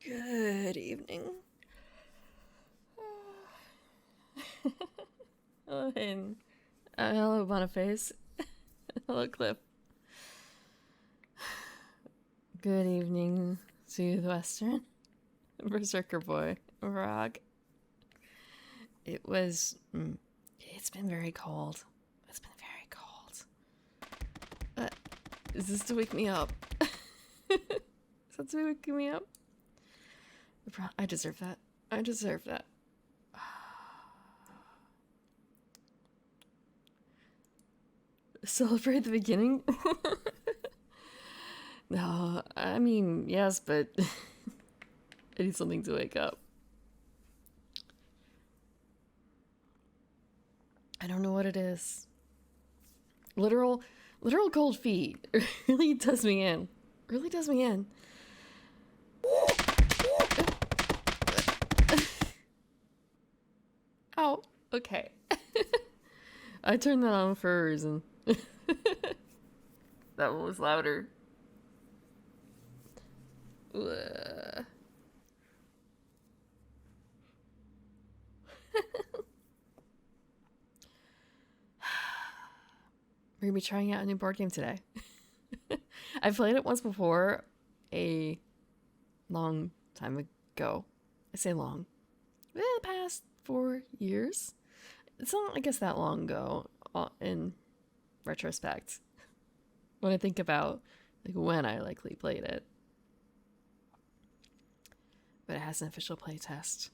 Good evening. Oh, and hello, Boniface. Hello, Cliff. Good evening, Southwestern. Berserker Boy. Rock. It's been very cold. It's been very cold. Is this to wake me up? Is that to wake me up? I deserve that. I deserve that. Celebrate the beginning? No, I mean, yes, but I need something to wake up. I don't know what it is. Literal cold feet. Really does me in. Really does me in. Oh, okay. I turned that on for a reason. That one was louder. We're gonna be trying out a new board game today. I've played it once before, a long time ago. I say long. The past 4 years. It's not, I guess, that long ago in retrospect. When I think about like when I likely played it. But it has an official playtest.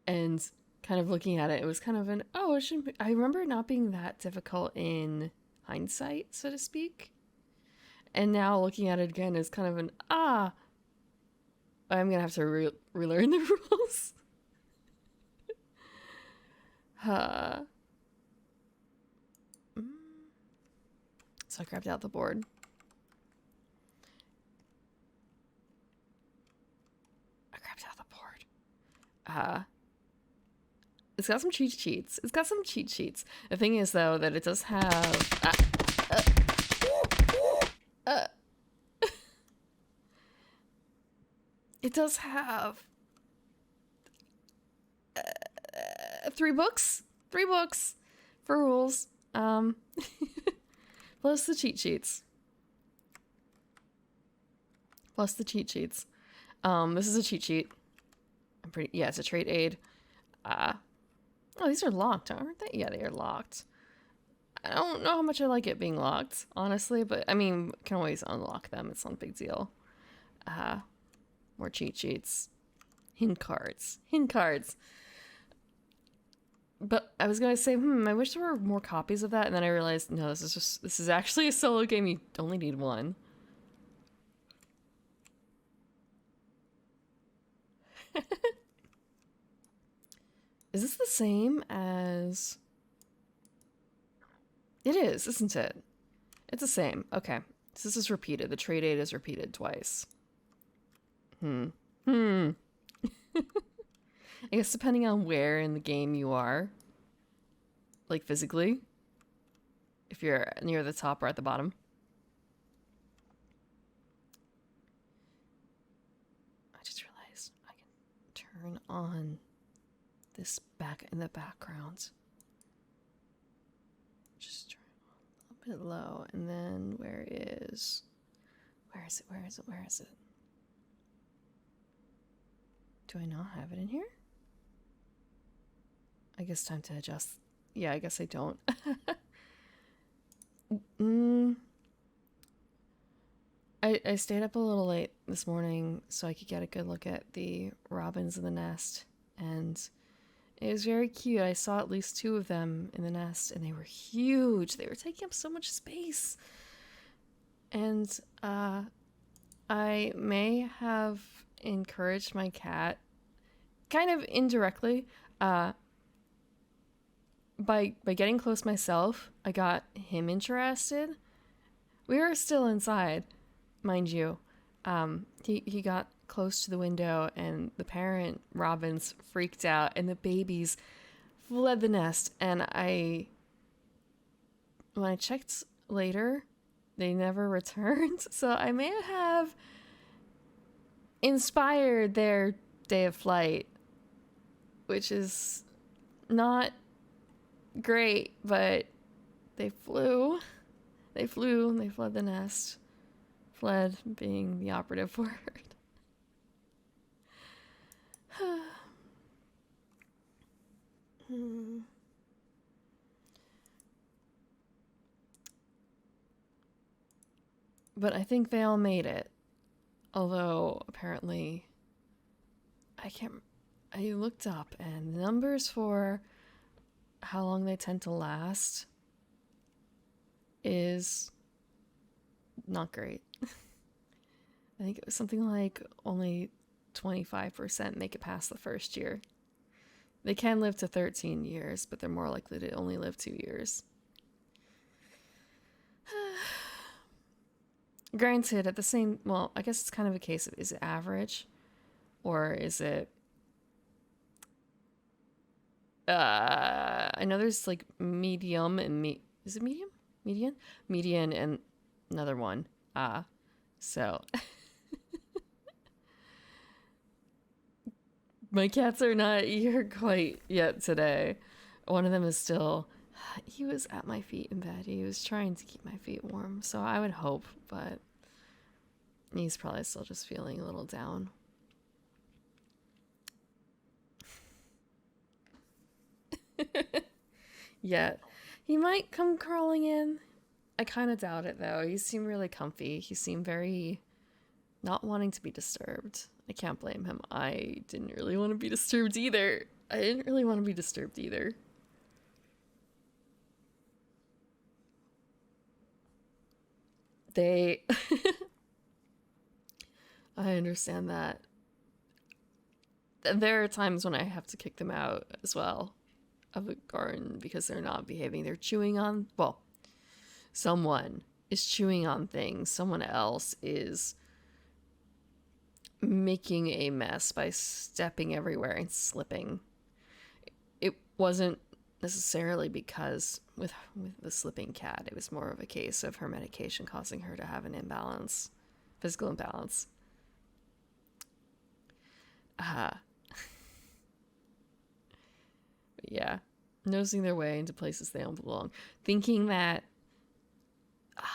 And kind of looking at it, it was kind of it shouldn't be. I remember it not being that difficult in hindsight, so to speak. And now looking at it again is kind of I'm gonna have to relearn the rules. So I grabbed out the board. It's got some cheat sheets. The thing is, though, that it does have... it does have... 3 books? 3 books for rules. Plus the cheat sheets. This is a cheat sheet. It's a trait aid. Oh, these are locked, aren't they? Yeah, they are locked. I don't know how much I like it being locked, honestly, but I mean, can always unlock them. It's not a big deal. More cheat sheets. Hint cards. But I was gonna say, I wish there were more copies of that, and then I realized, no, this is actually a solo game. You only need one. Is this the same as... It is, isn't it? It's the same. Okay. So this is repeated. The trade aid is repeated twice. I guess depending on where in the game you are, like physically, if you're near the top or at the bottom. I just realized I can turn on this back in the background. Just turn it a little bit low, and then where is it? Do I not have it in here? I guess time to adjust. Yeah, I guess I don't. I stayed up a little late this morning so I could get a good look at the robins in the nest, and it was very cute. I saw at least 2 of them in the nest, and they were huge. They were taking up so much space. And I may have encouraged my cat, kind of indirectly, by getting close myself. I got him interested. We were still inside, mind you. He got close to the window, and the parent robins freaked out, and the babies fled the nest. And when I checked later. They never returned. So I may have inspired their day of flight, which is not great, but they flew. They flew and they fled the nest. Fled being the operative word. But I think they all made it. Although apparently I looked up and the numbers for how long they tend to last is not great. I think it was something like only 25% make it past the first year. They can live to 13 years, but they're more likely to only live 2 years. Granted, at the same, well, I guess it's kind of a case of, is it average? Or is it, I know there's like medium and is it medium? Median? Median and another one. So my cats are not here quite yet today. One of them is still, he was at my feet in bed. He was trying to keep my feet warm. So I would hope, but he's probably still just feeling a little down. Yeah, he might come crawling in. I kind of doubt it though. He seemed really comfy. He seemed very not wanting to be disturbed. I can't blame him. I didn't really want to be disturbed either. They I understand that. There are times when I have to kick them out as well of the garden because they're not behaving. They're chewing on, well, someone is chewing on things. Someone else is making a mess by stepping everywhere and slipping. It wasn't necessarily because with the slipping cat, it was more of a case of her medication causing her to have an imbalance, physical imbalance. Yeah, nosing their way into places they don't belong, thinking that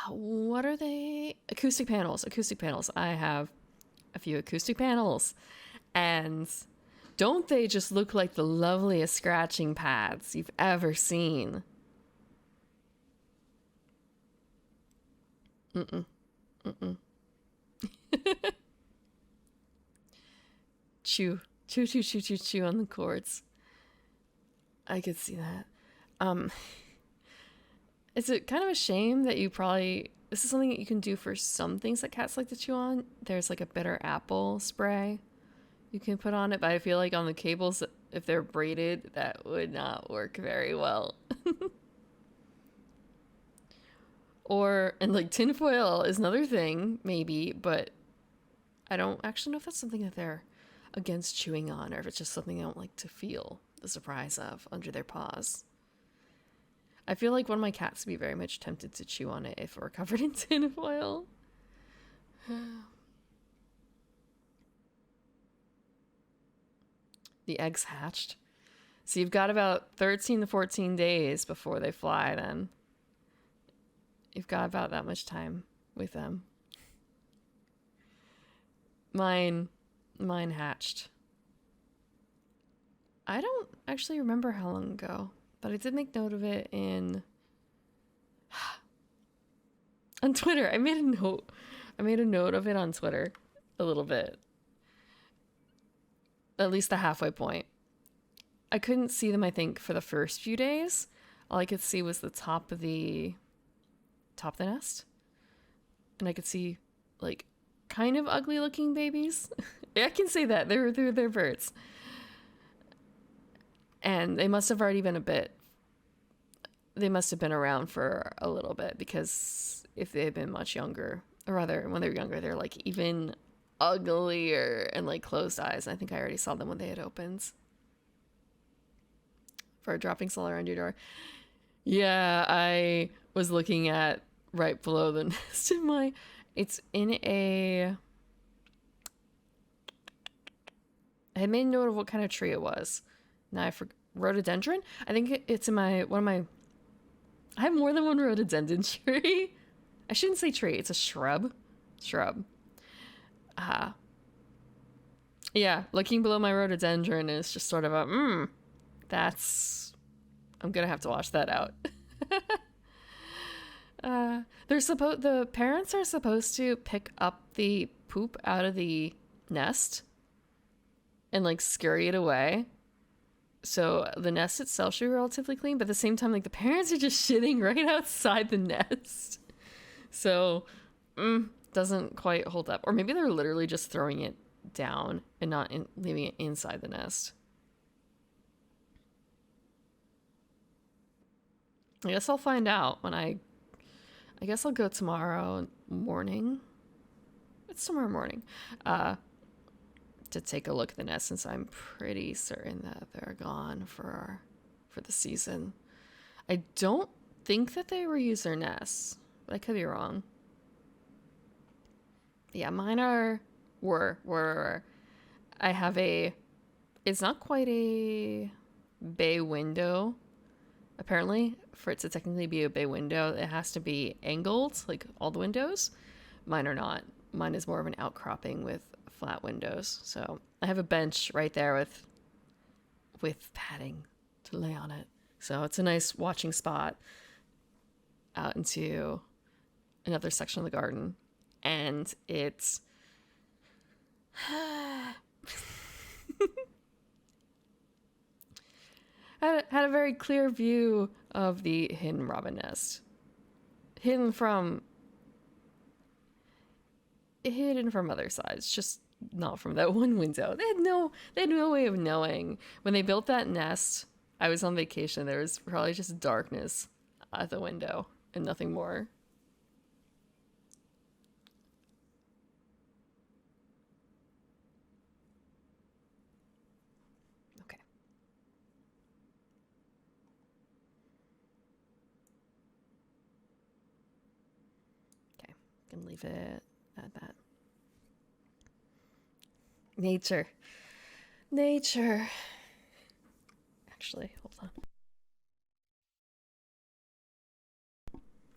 what are they? Acoustic panels. I have a few acoustic panels, and don't they just look like the loveliest scratching pads you've ever seen? Chew on the cords. I could see that. It's kind of a shame that this is something that you can do for some things that cats like to chew on. There's like a bitter apple spray you can put on it, but I feel like on the cables, if they're braided, that would not work very well. And like tinfoil is another thing, maybe, but I don't actually know if that's something that they're against chewing on, or if it's just something they don't like to feel the surprise of under their paws. I feel like one of my cats would be very much tempted to chew on it if we're covered in tinfoil. The eggs hatched. So you've got about 13 to 14 days before they fly then. You've got about that much time with them. Mine hatched. I don't actually remember how long ago, but I did make note of it on Twitter. I made a note of it on Twitter a little bit. At least the halfway point. I couldn't see them, I think, for the first few days. All I could see was the top of the nest. And I could see like kind of ugly looking babies. I can say that. They're birds. And they must have already been they must have been around for a little bit, because if they had been much younger, or rather when they were younger, they're like even uglier and like closed eyes. And I think I already saw them when they had opened. For dropping solar on your door. Yeah, I was looking at right below the nest in my. It's in a. I had made note of what kind of tree it was. Now I forgot. Rhododendron? I think it's in my one of my. I have more than one rhododendron tree. I shouldn't say tree. It's a shrub. Shrub. Yeah, looking below my rhododendron is just sort of a that's. I'm gonna have to wash that out. The parents are supposed to pick up the poop out of the nest and like scurry it away. So the nest itself should be relatively clean, but at the same time, like the parents are just shitting right outside the nest. So, doesn't quite hold up. Or maybe they're literally just throwing it down and not leaving it inside the nest. I guess I'll find out when I guess I'll go tomorrow morning. It's tomorrow morning. To take a look at the nest, since I'm pretty certain that they're gone for the season. I don't think that they reuse their nests, but I could be wrong. Yeah, mine were. I have it's not quite a bay window. Apparently, for it to technically be a bay window, it has to be angled, like all the windows. Mine are not. Mine is more of an outcropping with flat windows. So I have a bench right there with padding to lay on it. So it's a nice watching spot out into another section of the garden. And it's had a very clear view of the hidden robin nest. Hidden from other sides, just not from that one window. They had no way of knowing. When they built that nest, I was on vacation. There was probably just darkness at the window and nothing more. Okay. Okay. Can leave it at that. Nature. Actually, hold on.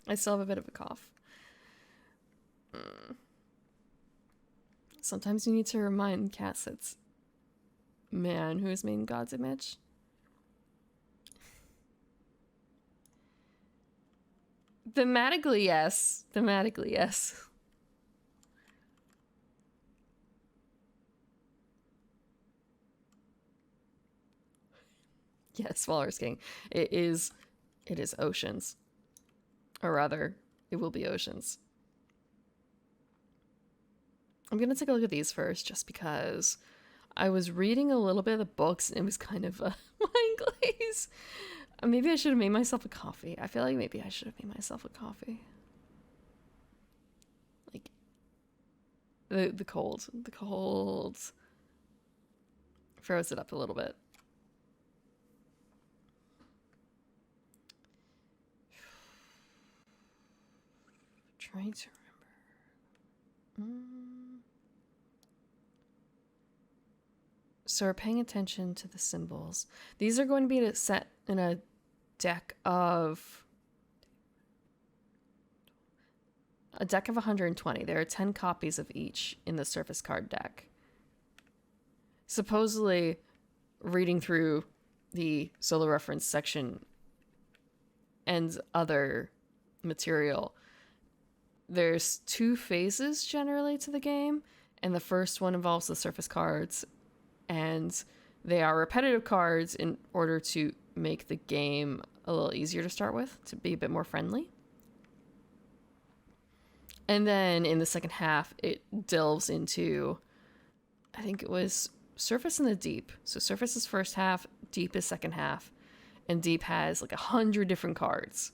I still have a bit of a cough. Sometimes you need to remind cats it's man who is made in God's image. Thematically, yes. Yeah, smaller skiing. It is oceans. Or rather, it will be oceans. I'm gonna take a look at these first, just because I was reading a little bit of the books and it was kind of mind glaze. Maybe I should have made myself a coffee. I feel like maybe I should have made myself a coffee. Like the cold froze it up a little bit. Trying to remember. So we're paying attention to the symbols. These are going to be set in a deck of 120. There are 10 copies of each in the surface card deck. Supposedly, reading through the solo reference section and other material, there's 2 phases generally to the game, and the first one involves the surface cards, and they are repetitive cards in order to make the game a little easier to start with, to be a bit more friendly. And then in the second half, it delves into, I think it was Surface and the Deep. So Surface is first half, Deep is second half, and Deep has like 100 different cards,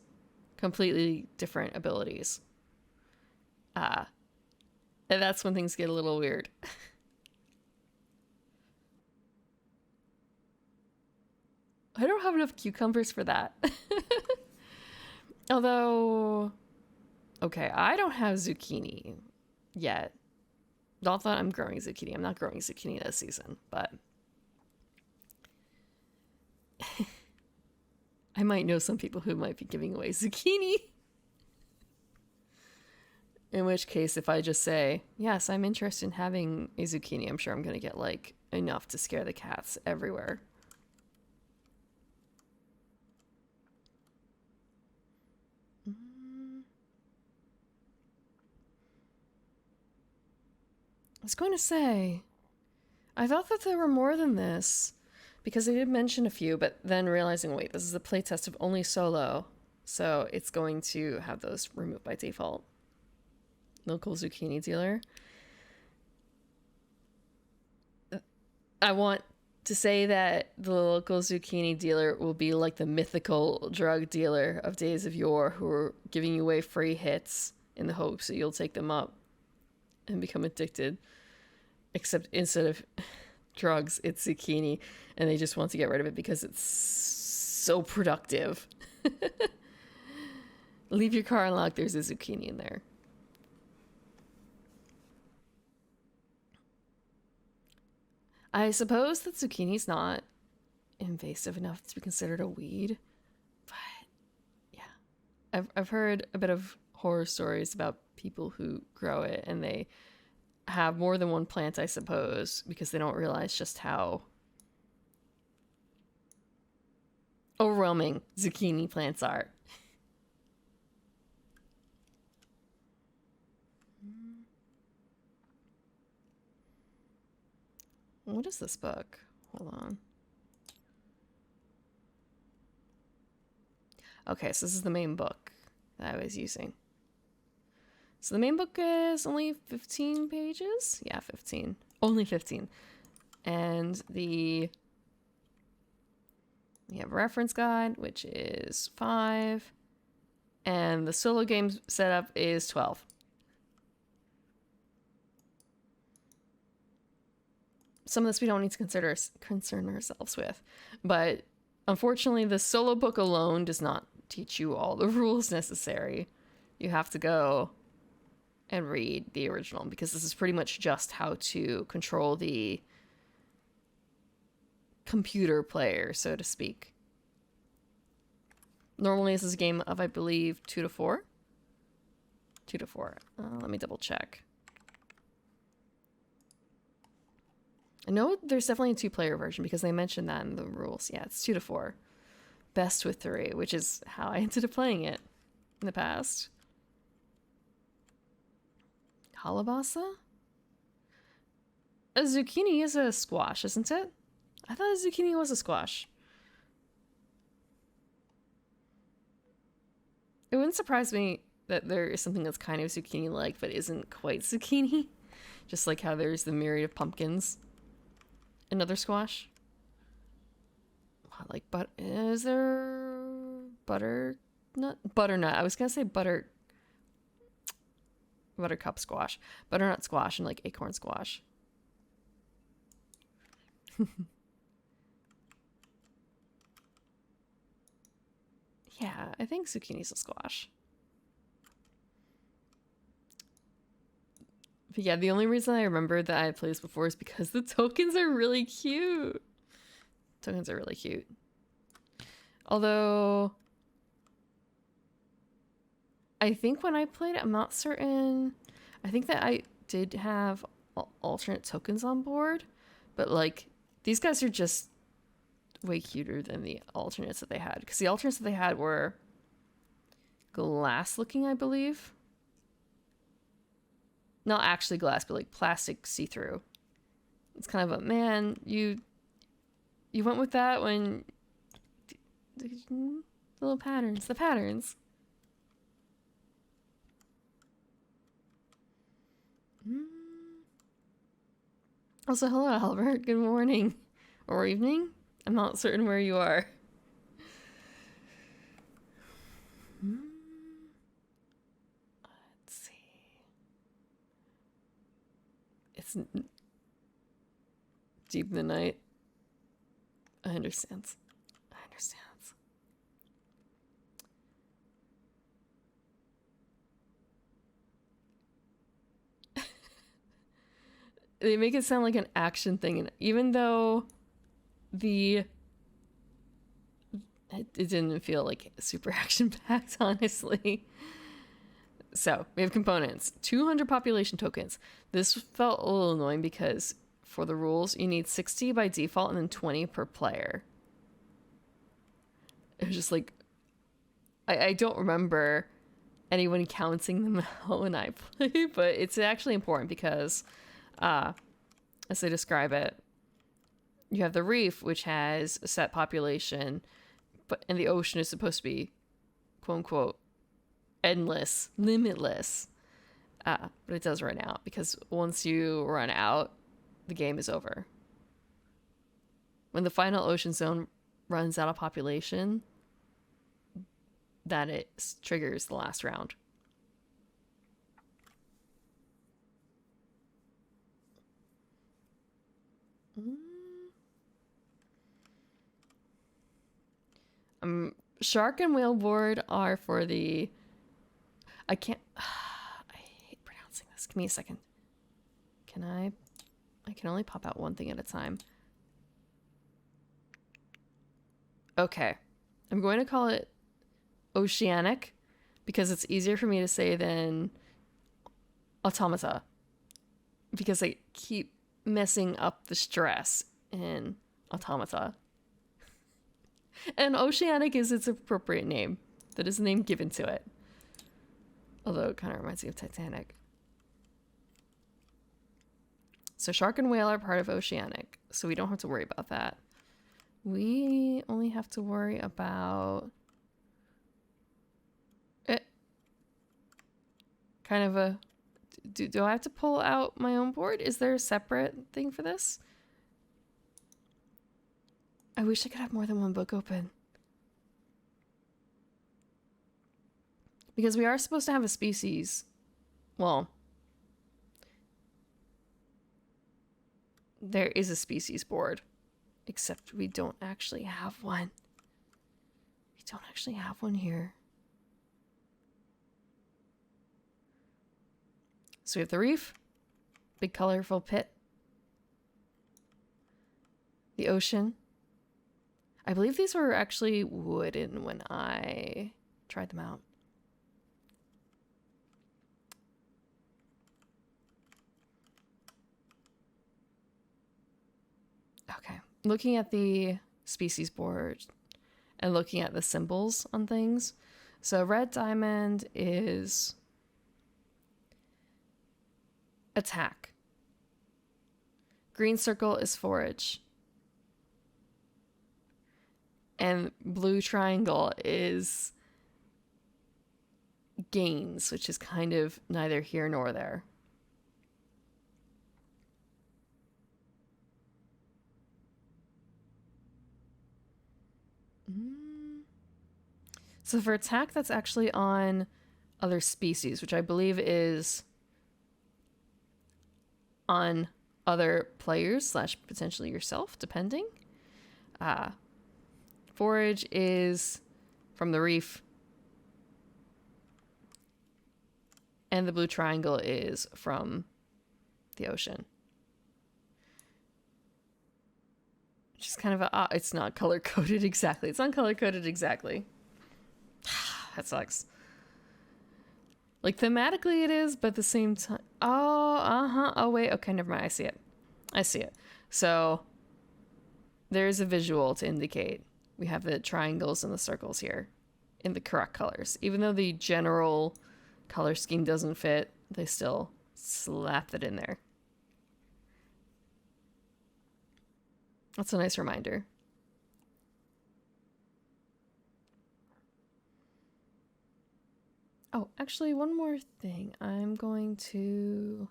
completely different abilities. And that's when things get a little weird. I don't have enough cucumbers for that. Although Okay, I don't have zucchini yet. Not that I'm growing zucchini. I'm not growing zucchini this season, but I might know some people who might be giving away zucchini. In which case, if I just say, yes, I'm interested in having a zucchini, I'm sure I'm going to get like enough to scare the cats everywhere. I was going to say, I thought that there were more than this, because they did mention a few, but then realizing, wait, this is a playtest of only solo, so it's going to have those removed by default. Local zucchini dealer. I want to say that the local zucchini dealer will be like the mythical drug dealer of days of yore who are giving you away free hits in the hopes that you'll take them up and become addicted. Except instead of drugs, it's zucchini, and they just want to get rid of it because it's so productive. Leave your car unlocked, there's a zucchini in there. I suppose that zucchini's not invasive enough to be considered a weed, but yeah. I've heard a bit of horror stories about people who grow it and they have more than one plant, I suppose, because they don't realize just how overwhelming zucchini plants are. What is this book? Hold on. Okay, so this is the main book that I was using. So the main book is only 15 pages? Yeah, 15. Only 15. And we have a reference guide, which is 5. And the solo game setup is 12. Some of this we don't need to concern ourselves with. But unfortunately, the solo book alone does not teach you all the rules necessary. You have to go and read the original, because this is pretty much just how to control the computer player, so to speak. Normally this is a game of, I believe, 2 to 4. 2 to 4. Let me double check. I know there's definitely a 2-player version because they mentioned that in the rules. Yeah, it's 2 to 4. Best with 3, which is how I ended up playing it in the past. Kalabasa? A zucchini is a squash, isn't it? I thought a zucchini was a squash. It wouldn't surprise me that there is something that's kind of zucchini-like but isn't quite zucchini. Just like how there's the myriad of pumpkins. Another squash. Like, but is there butternut? Butternut. I was gonna say buttercup squash, butternut squash, and like acorn squash. Yeah, I think zucchini's a squash. But yeah, the only reason I remember that I played this before is because the tokens are really cute. Tokens are really cute. Although, I think when I played it, I'm not certain. I think that I did have alternate tokens on board, but like, these guys are just way cuter than the alternates that they had. Because the alternates that they had were glass looking, I believe. Not actually glass, but like plastic see-through. It's kind of a, man, you went with that when the little patterns, the patterns. Also, hello, Albert. Good morning or evening. I'm not certain where you are. Let's see. It's deep in the night. I understand. I understand. they make it sound like an action thing, and even though it didn't feel like super action packed, honestly. So we have components, 200 population tokens. This felt a little annoying because for the rules, you need 60 by default and then 20 per player. It was just like, I don't remember anyone counting them out when I play, but it's actually important because, as they describe it, you have the reef, which has a set population, and the ocean is supposed to be, quote unquote, endless, limitless. But it does run out because once you run out, the game is over. When the final ocean zone runs out of population, that it triggers the last round. Shark and whale board are for the... I can't... I hate pronouncing this. Give me a second. Can I can only pop out one thing at a time. Okay. I'm going to call it Oceanic because it's easier for me to say than Automata. Because I keep messing up the stress in Automata. And Oceanic is its appropriate name. That is the name given to it. Although it kind of reminds me of Titanic. So Shark and Whale are part of Oceanic. So we don't have to worry about that. We only have to worry about... kind of a... Do I have to pull out my own board? Is there a separate thing for this? I wish I could have more than one book open. Because we are supposed to have a species. Well, there is a species board. Except we don't actually have one. We don't actually have one here. So we have the reef. Big colorful pit. The ocean. I believe these were actually wooden when I tried them out. Okay. Looking at the species board and looking at the symbols on things. So red diamond is attack. Green circle is forage. And blue triangle is gains, which is kind of neither here nor there. So for attack, that's actually on other species, which I believe is on other players / potentially yourself, depending. Forage is from the reef. And the blue triangle is from the ocean. Which is kind of a... it's not color-coded exactly. It's not color-coded exactly. That sucks. Like, thematically it is, but at the same time... Oh, wait. Okay, never mind. I see it. I see it. So, there's a visual to indicate we have the triangles and the circles here in the correct colors. Even though the general color scheme doesn't fit, they still slapped it in there. That's a nice reminder. Oh, actually, one more thing. I'm going to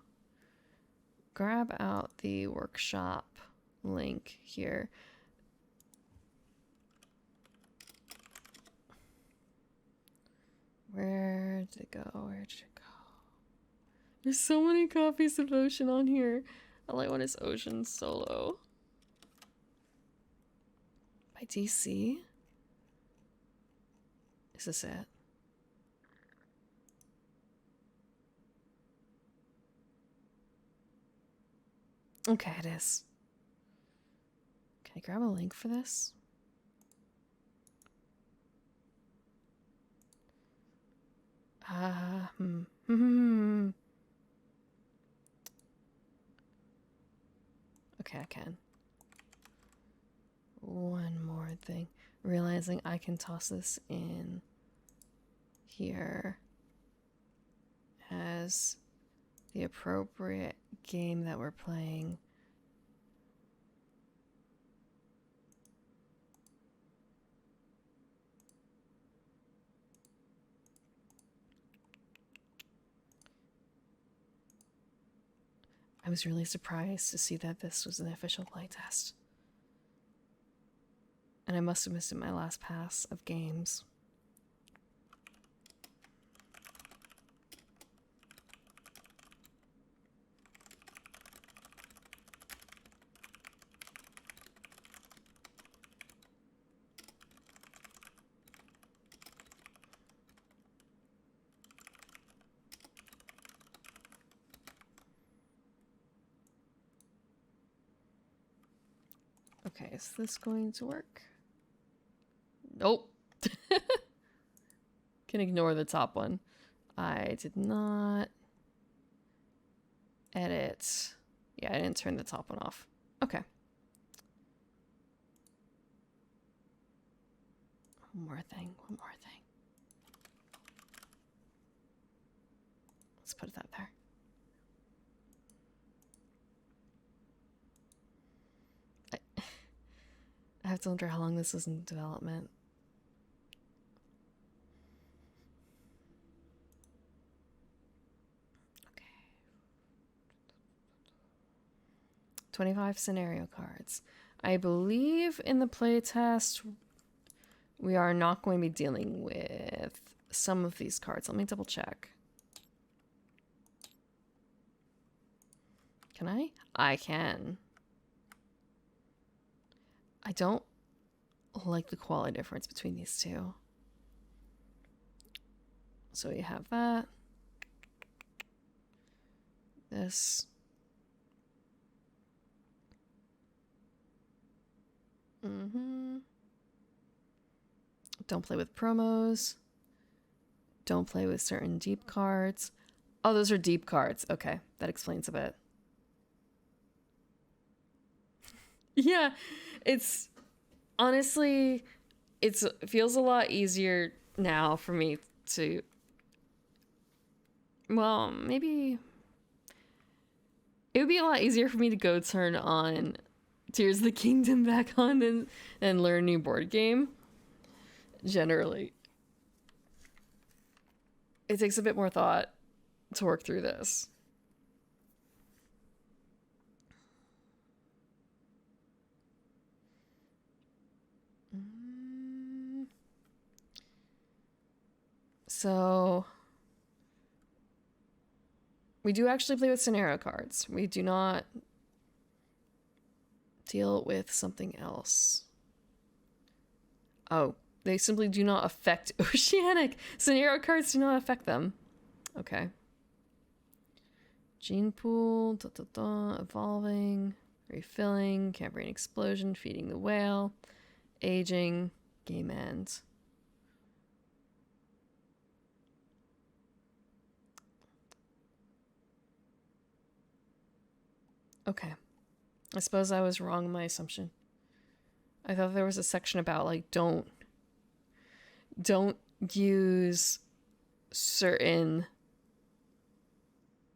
grab out the workshop link here. Where did it go? Where did it go? There's so many copies of Ocean on here. All I want is Ocean Solo. By DC? Is this it? Okay, it is. Can I grab a link for this? Okay, I can. One more thing. Realizing I can toss this in here as the appropriate game that we're playing. I was really surprised to see that this was an official playtest. And I must have missed it in my last pass of games. Okay, is this going to work? Nope. Can ignore the top one. I did not edit. Yeah, I didn't turn the top one off. Okay. One more thing. Let's put that there. I have to wonder how long this was in development. Okay. 25 scenario cards. I believe in the playtest we are not going to be dealing with some of these cards. Let me double check. Can I? I can. I don't like the quality difference between these two. So you have that. This. Don't play with promos. Don't play with certain deep cards. Oh, those are deep cards. Okay, that explains a bit. Yeah, it's honestly, it feels a lot easier now for me to, well, maybe it would be a lot easier for me to go turn on Tears of the Kingdom back on and learn a new board game. Generally, it takes a bit more thought to work through this. So we do actually play with scenario cards. We do not deal with something else. Oh, they simply do not affect Oceanic. Scenario cards do not affect them. Okay. Gene pool, evolving, refilling, Cambrian explosion, feeding the whale, aging, game end. Okay. I suppose I was wrong in my assumption. I thought there was a section about like don't use certain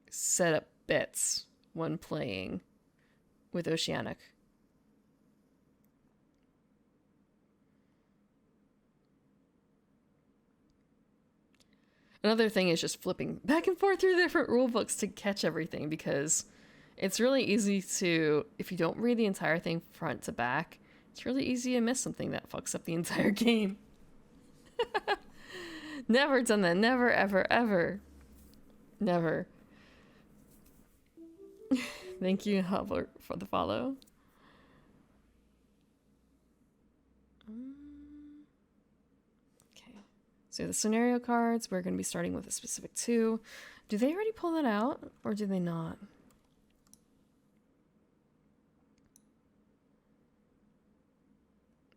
setup bits when playing with Oceanic. Another thing is just flipping back and forth through the different rule books to catch everything, because it's really easy to, if you don't read the entire thing front to back, it's really easy to miss something that fucks up the entire game. Never done that. Never, ever, ever. Never. Thank you, Albert, for the follow. Okay. So the scenario cards, we're going to be starting with a specific 2. Do they already pull that out, or do they not?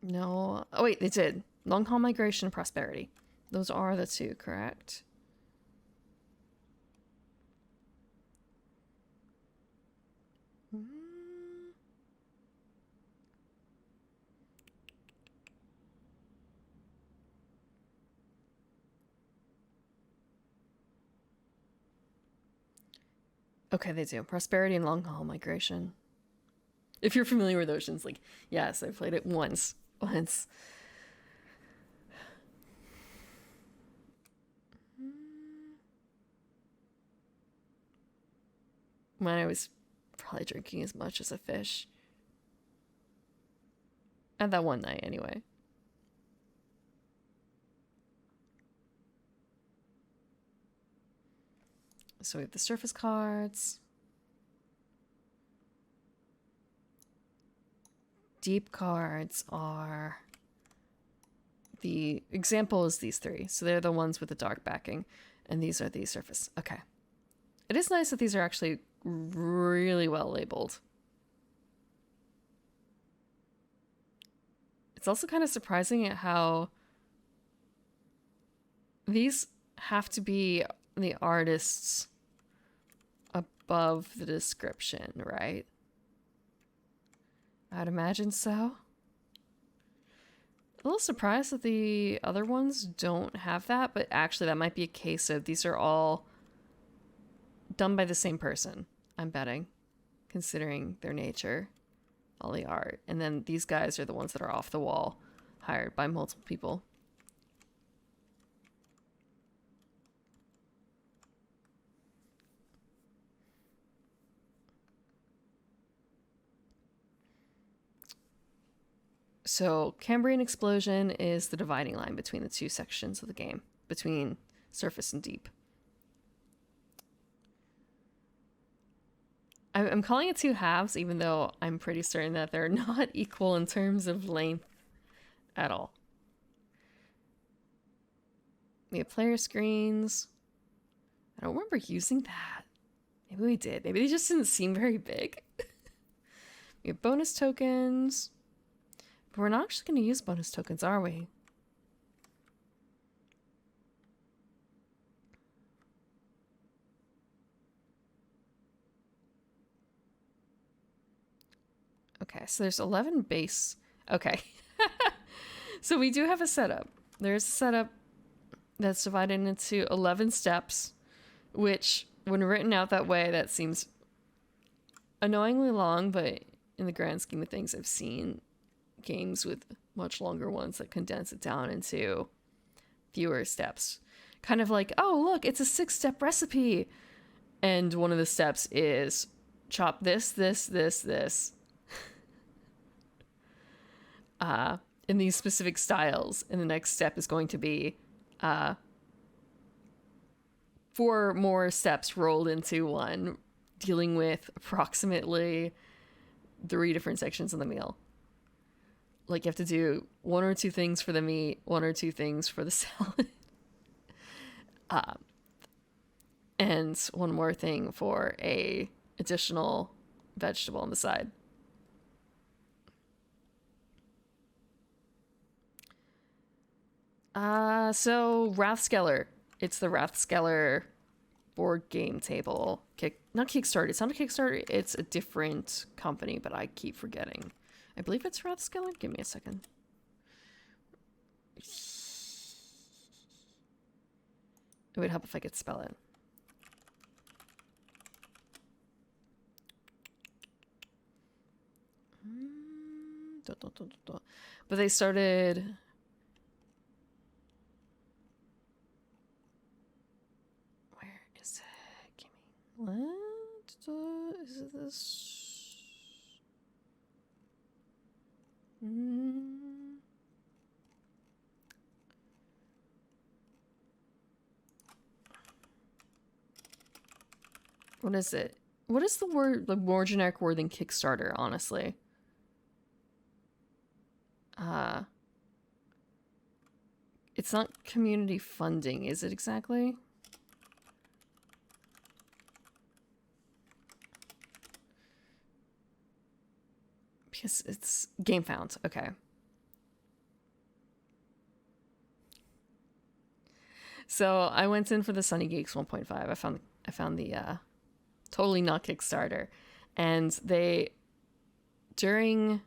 No. Oh, wait, they did. Long haul migration and prosperity. Those are the two, correct? Okay, they do. Prosperity and long haul migration. If you're familiar with Oceans, like, yes, I played it once. Once. When I was probably drinking as much as a fish. At that one night, anyway. So we have the surface cards. Deep cards are... The example is these three. So they're the ones with the dark backing. And these are the surface. Okay. It is nice that these are actually really well labeled. It's also kind of surprising at how these have to be the artist's above the description, right? I'd imagine so. A little surprised that the other ones don't have that, but actually that might be a case of these are all done by the same person, I'm betting, considering their nature, all the art. And then these guys are the ones that are off the wall, hired by multiple people. So Cambrian explosion is the dividing line between the two sections of the game, between surface and deep. I'm calling it two halves, even though I'm pretty certain that they're not equal in terms of length at all. We have player screens. I don't remember using that. Maybe we did. Maybe they just didn't seem very big. We have bonus tokens. But we're not actually going to use bonus tokens, are we? Okay, so there's 11 base. Okay. So we do have a setup. There's a setup that's divided into 11 steps, which, when written out that way, that seems annoyingly long, but in the grand scheme of things, I've seen games with much longer ones that condense it down into fewer steps. Kind of like, oh, look, it's a 6-step recipe. And one of the steps is chop this in these specific styles. And the next step is going to be 4 more steps rolled into one, dealing with approximately 3 different sections of the meal. Like, you have to do 1 or 2 things for the meat, 1 or 2 things for the salad. And 1 more thing for a additional vegetable on the side. So Rathskeller. It's the Rathskeller board game table. Not Kickstarter. It's not a Kickstarter. It's a different company, but I keep forgetting. I believe it's Rathskeller. Give me a second. It would help if I could spell it. But they started... Where is it? Give me... What? Is this... What is it? What is the word, the more generic word than Kickstarter, honestly? It's not community funding, is it exactly? Because it's GameFound, okay. So I went in for the Sunny Geeks 1.5. I found the totally not Kickstarter, and they during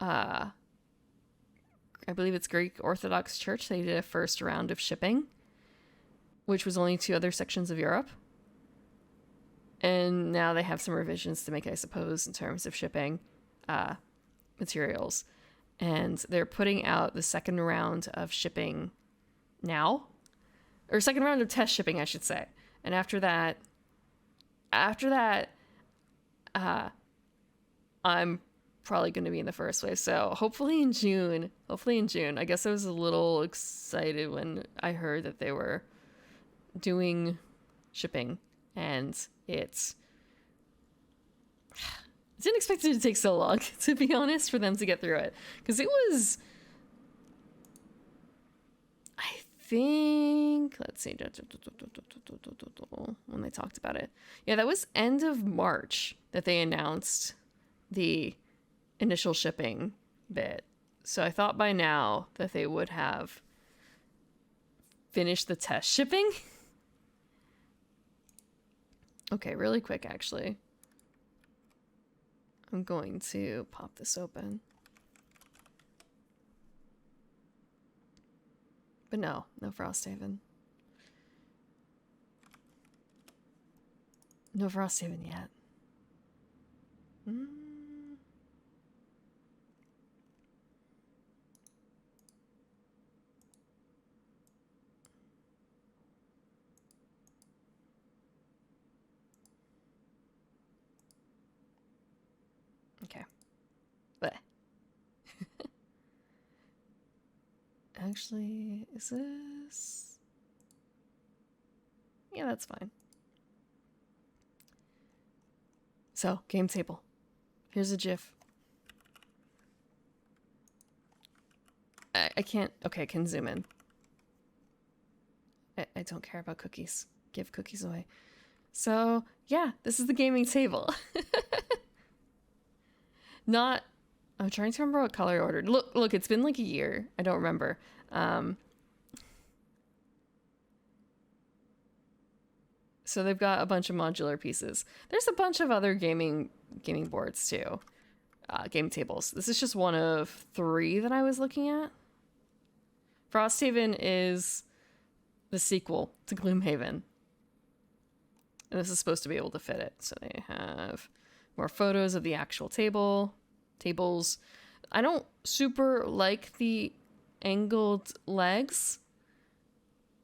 I believe it's Greek Orthodox Church, they did a first round of shipping, which was only to other sections of Europe. And now they have some revisions to make, I suppose, in terms of shipping materials. And they're putting out the second round of shipping now. Or second round of test shipping, I should say. And after that, I'm probably going to be in the first wave. So hopefully in June. I guess I was a little excited when I heard that they were doing shipping, and I didn't expect it to take so long, to be honest, for them to get through it. Because it was, I think, let's see, when they talked about it. Yeah, that was end of March that they announced the initial shipping bit. So I thought by now that they would have finished the test shipping. Okay, really quick, actually. I'm going to pop this open. But no Frosthaven. No Frosthaven yet. Okay. But actually, is this? Yeah, that's fine. So, game table. Here's a GIF. I can't. Okay, I can zoom in. I don't care about cookies. Give cookies away. So, yeah, this is the gaming table. Not, I'm trying to remember what color I ordered. Look, it's been like a year. I don't remember. So they've got a bunch of modular pieces. There's a bunch of other gaming boards too. Game tables. This is just one of 3 that I was looking at. Frosthaven is the sequel to Gloomhaven. And this is supposed to be able to fit it. So they have more photos of the actual tables. I don't super like the angled legs.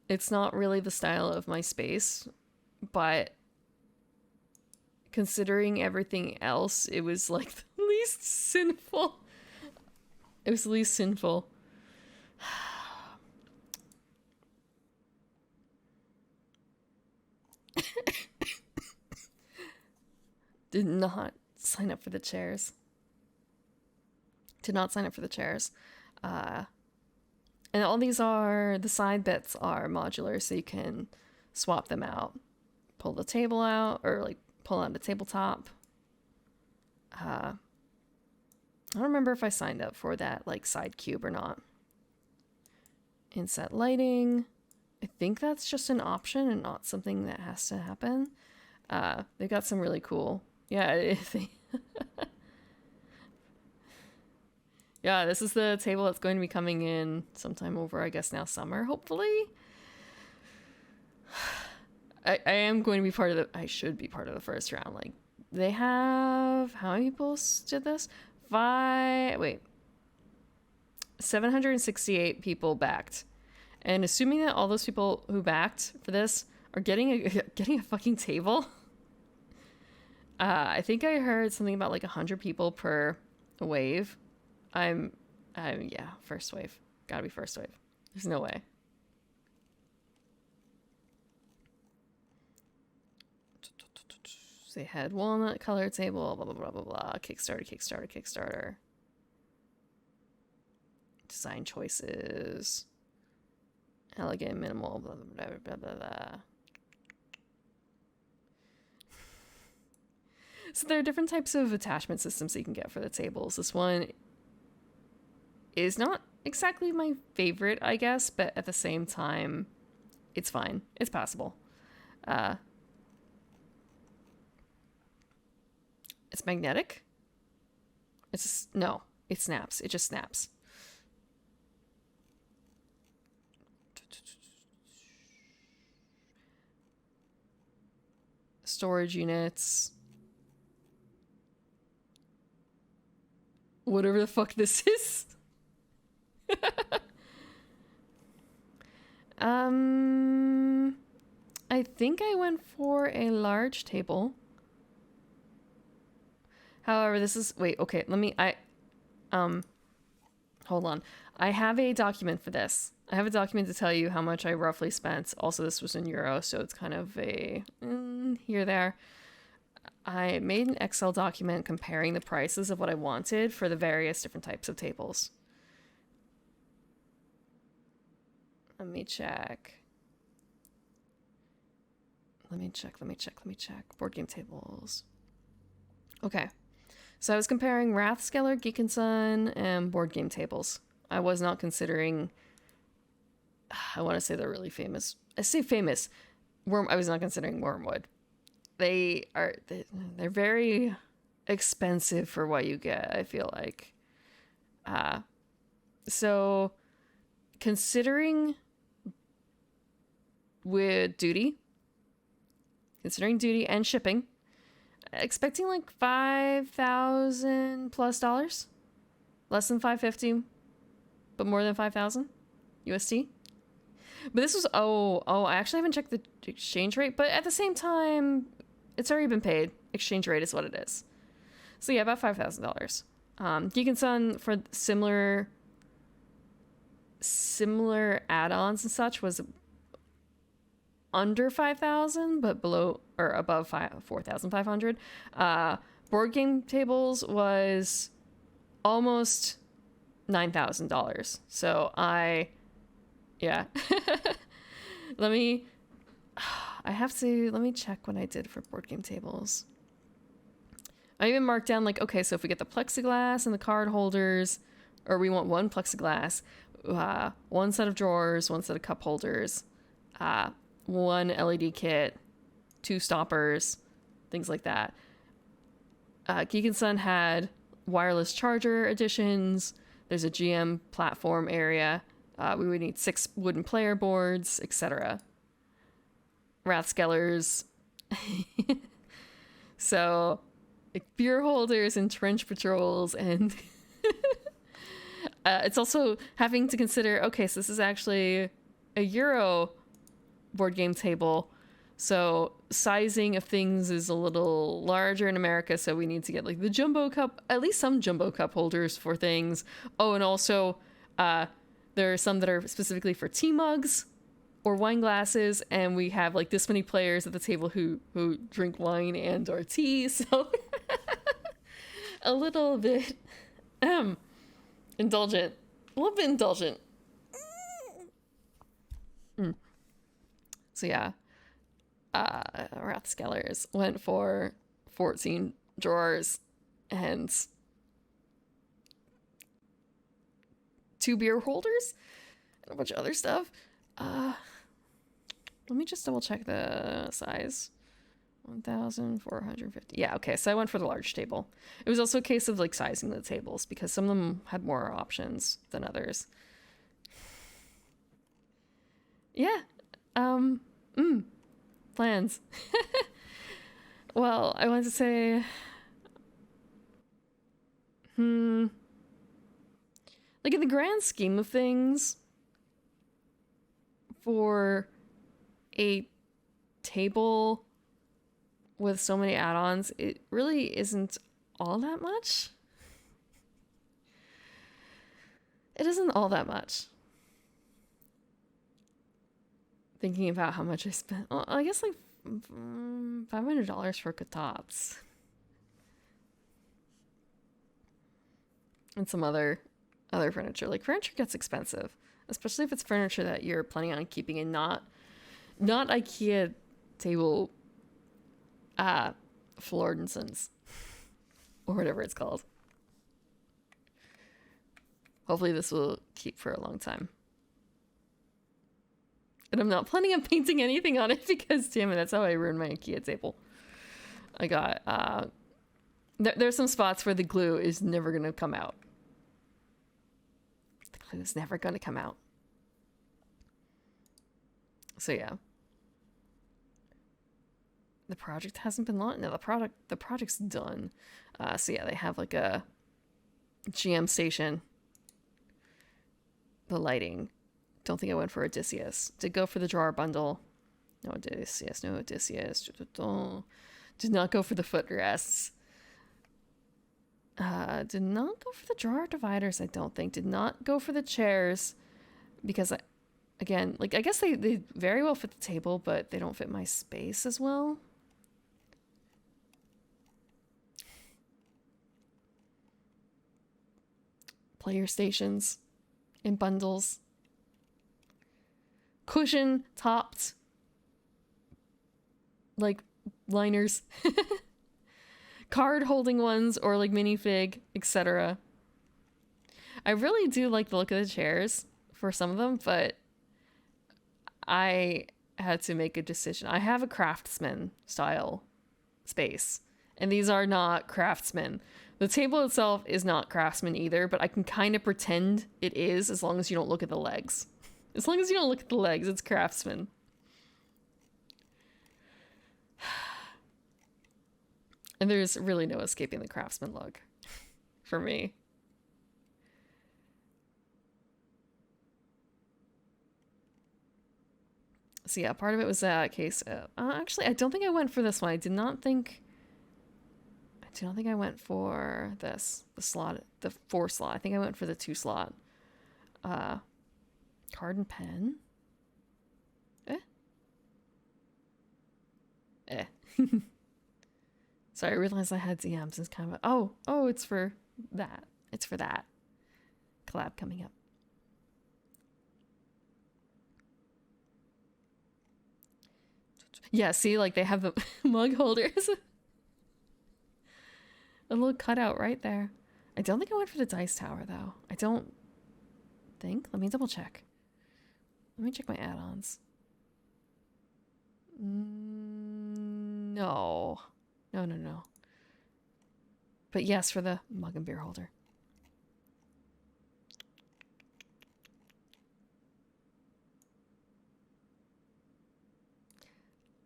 It's not really the style of my space, but considering everything else, it was like the least sinful. It was the least sinful. Did not sign up for the chairs. And all these the side bits are modular, so you can swap them out. Pull the table out, or like pull out the tabletop. I don't remember if I signed up for that like side cube or not. Inset lighting. I think that's just an option and not something that has to happen. They've got some really cool. Yeah, yeah, this is the table that's going to be coming in sometime over, I guess, now summer, hopefully. I am going to be I should be part of the first round. Like, they have, how many people did this? 768 people backed. And assuming that all those people who backed for this are getting a fucking table. I think I heard something about like 100 people per wave. Yeah, first wave. Gotta be first wave. There's no way. They had walnut color table, blah, blah, blah, blah, blah. Kickstarter. Design choices. Elegant, minimal, blah, blah, blah, blah, blah, blah. So there are different types of attachment systems that you can get for the tables. This one is not exactly my favorite, I guess, but at the same time, it's fine. It's passable. It's magnetic. It's just, no, it snaps. It just snaps. Storage units. Whatever the fuck this is. I think I went for a large table. However, this is, wait, okay, hold on. I have a document for this. I have a document to tell you how much I roughly spent. Also, this was in euro, so it's kind of a here, there. I made an Excel document comparing the prices of what I wanted for the various different types of tables. Let me check. Board game tables. Okay. So I was comparing Rathskeller, Geek and Sun, and board game tables. I was not considering, I want to say they're really famous. I say famous. I was not considering Wormwood. They're very expensive for what you get, I feel like. So considering duty and shipping, expecting like $5,000 plus dollars, less than 550, but more than 5,000 USD. But this was I actually haven't checked the exchange rate, but at the same time, it's already been paid. Exchange rate is what it is. So yeah, about $5,000. Geek and Sun for similar add-ons and such was under 5,000, but below or above 4,500. Board game tables was almost $9,000. So yeah. Let me check what I did for board game tables. I even marked down like, okay, so if we get the plexiglass and the card holders, or we want one plexiglass, one set of drawers, one set of cup holders, one LED kit, 2 stoppers, things like that. Geek and Sun had wireless charger additions. There's a GM platform area. We would need 6 wooden player boards, etc. Rathskellers. So, like, beer holders and trench patrols, and it's also having to consider, okay, so this is actually a Euro board game table, so sizing of things is a little larger in America, so we need to get like the jumbo cup, at least some jumbo cup holders for things. Oh, and also there are some that are specifically for tea mugs or wine glasses, and we have like this many players at the table who drink wine and or tea, so a little bit indulgent. So yeah, Rathskellers went for 14 drawers and 2 beer holders and a bunch of other stuff. Let me just double check the size. 1,450. Yeah, okay, so I went for the large table. It was also a case of like sizing the tables because some of them had more options than others. Yeah. Plans. Well, I want to say, like in the grand scheme of things, for a table with so many add-ons, it really isn't all that much. It isn't all that much. Thinking about how much I spent, well, I guess like $500 for tops and some other furniture. Like, furniture gets expensive, especially if it's furniture that you're planning on keeping and not IKEA table Florensons or whatever it's called. Hopefully this will keep for a long time. And I'm not planning on painting anything on it because, damn it, that's how I ruined my IKEA table. I got, there's some spots where the glue is never going to come out. The glue is never going to come out. So yeah. The project hasn't been launched. No, the project's done. So yeah, they have like a GM station. The lighting. Don't think I went for Odysseus. Did go for the drawer bundle. No Odysseus, no Odysseus. Did not go for the footrests. Did not go for the drawer dividers, I don't think. Did not go for the chairs. Because, again, like, I guess they very well fit the table, but they don't fit my space as well. Player stations in bundles. Cushion topped, like, liners. Card holding ones or like minifig, etc. I really do like the look of the chairs for some of them, but I had to make a decision. I have a Craftsman style space, and these are not Craftsman. The table itself is not Craftsman either, but I can kind of pretend it is as long as you don't look at the legs. As long as you don't look at the legs, it's Craftsman. And there's really no escaping the Craftsman look for me. So yeah, part of it was that case. Actually, I don't think I went for this one. I do not think I went for this, the slot, the 4 slot. I think I went for the 2 slot. Card and pen. Sorry, I realized I had DMs. It's kind of oh, it's for that. It's for that collab coming up. Yeah, see, like they have the mug holders. A little cutout right there. I don't think I went for the dice tower though. I don't think. Let me double check. Let me check my add-ons. No. No. But yes, for the mug and beer holder.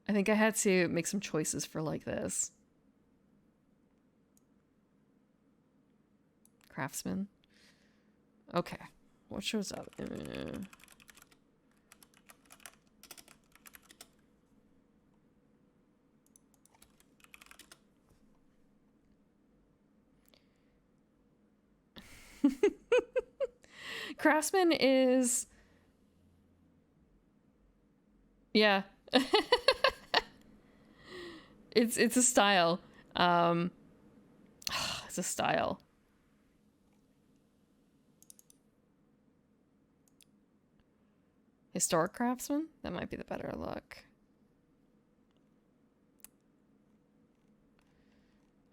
I think I had to make some choices for like this. Craftsman. Okay. What shows up? Craftsman is... Yeah. It's a style. It's a style. Historic Craftsman? That might be the better look.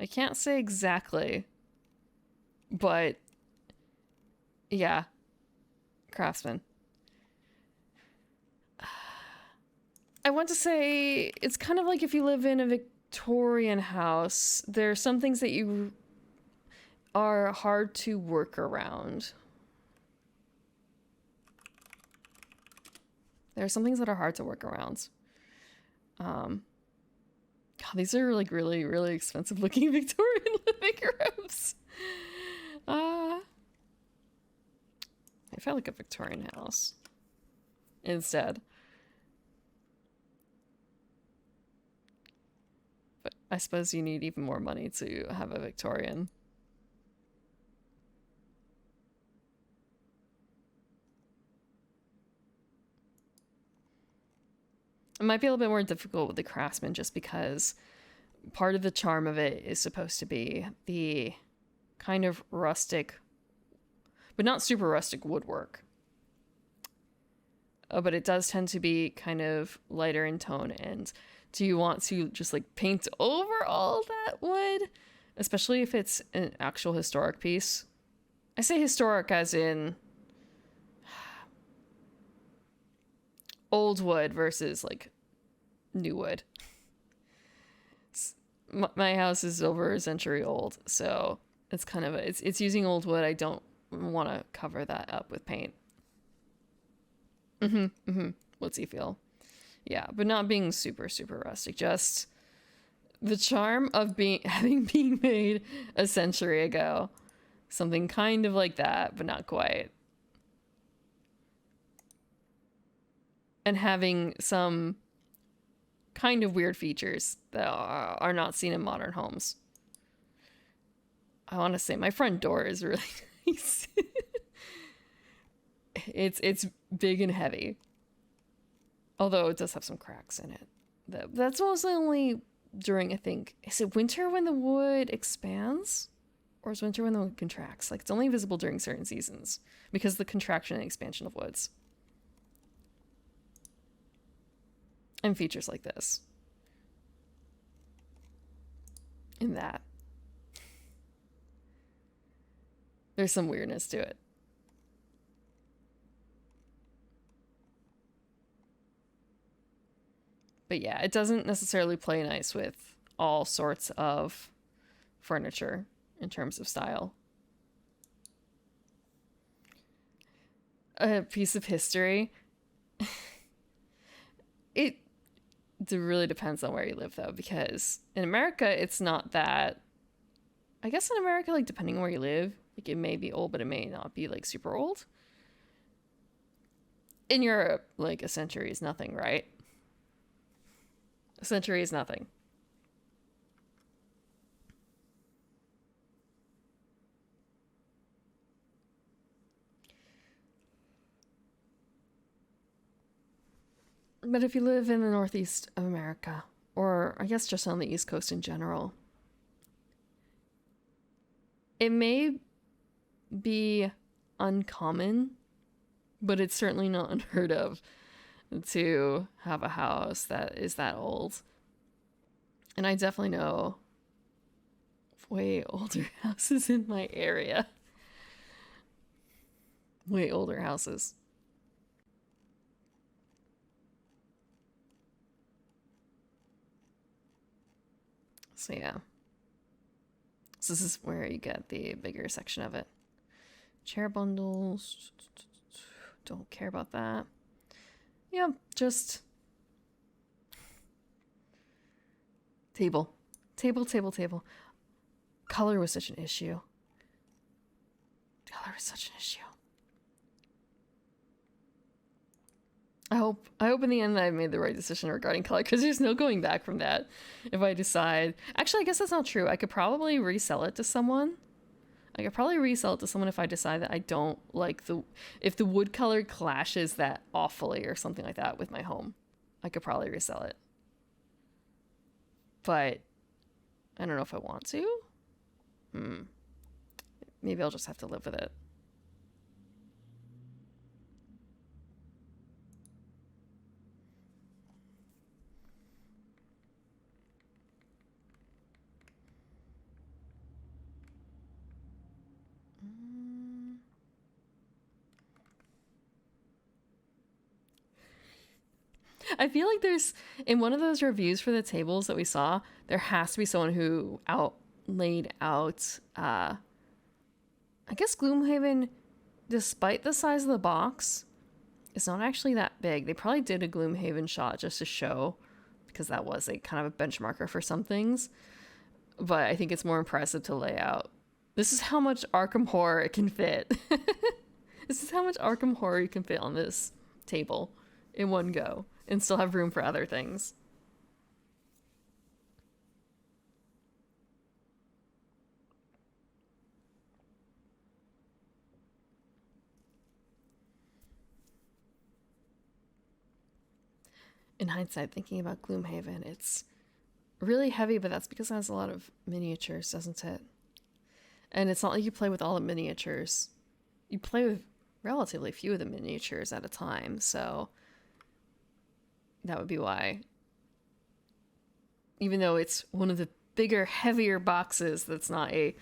I can't say exactly, but yeah, Craftsman. I want to say it's kind of like if you live in a Victorian house, there are some things that you are hard to work around. There are some things that are hard to work around. God, these are like really, really expensive looking Victorian living rooms. I felt like a Victorian house instead. But I suppose you need even more money to have a Victorian. It might be a little bit more difficult with the Craftsman just because part of the charm of it is supposed to be the kind of rustic, but not super rustic woodwork. But it does tend to be kind of lighter in tone. And do you want to just like paint over all that wood? Especially if it's an actual historic piece. I say historic as in old wood versus like new wood. My house is over a century old, so it's kind of it's using old wood. I don't want to cover that up with paint. What's he feel? Yeah, but not being super super rustic. Just the charm of being made a century ago. Something kind of like that, but not quite. And having some kind of weird features that are not seen in modern homes. I want to say my front door is really nice. It's big and heavy. Although it does have some cracks in it. That's mostly only during, I think, is it winter when the wood expands? Or is winter when the wood contracts? Like, it's only visible during certain seasons because of the contraction and expansion of woods. And features like this. In that. There's some weirdness to it. But yeah, it doesn't necessarily play nice with all sorts of furniture in terms of style. A piece of history. It really depends on where you live, though, because in America, it's not that. I guess in America, like, depending on where you live, like, it may be old, but it may not be, like, super old. In Europe, like, a century is nothing, right? A century is nothing. But if you live in the northeast of America, or I guess just on the East Coast in general, it may be uncommon, but it's certainly not unheard of to have a house that is that old. And I definitely know way older houses in my area. Way older houses. So yeah. So this is where you get the bigger section of it. Chair bundles. Don't care about that. Yeah, just table. Table. Color was such an issue. I hope in the end that I made the right decision regarding color, because there's no going back from that. If I decide, actually, I guess that's not true. I could probably resell it to someone. If I decide that I don't like if the wood color clashes that awfully or something like that with my home. I could probably resell it. But I don't know if I want to. Maybe I'll just have to live with it. I feel like there's, in one of those reviews for the tables that we saw, there has to be someone who laid out, I guess Gloomhaven, despite the size of the box, it's not actually that big. They probably did a Gloomhaven shot just to show, because that was a kind of a benchmarker for some things. But I think it's more impressive to lay out. This is how much Arkham Horror it can fit. This is how much Arkham Horror you can fit on this table in one go and still have room for other things. In hindsight, thinking about Gloomhaven, it's really heavy, but that's because it has a lot of miniatures, doesn't it? And it's not like you play with all the miniatures. You play with relatively few of the miniatures at a time, so that would be why. Even though it's one of the bigger, heavier boxes, that's not a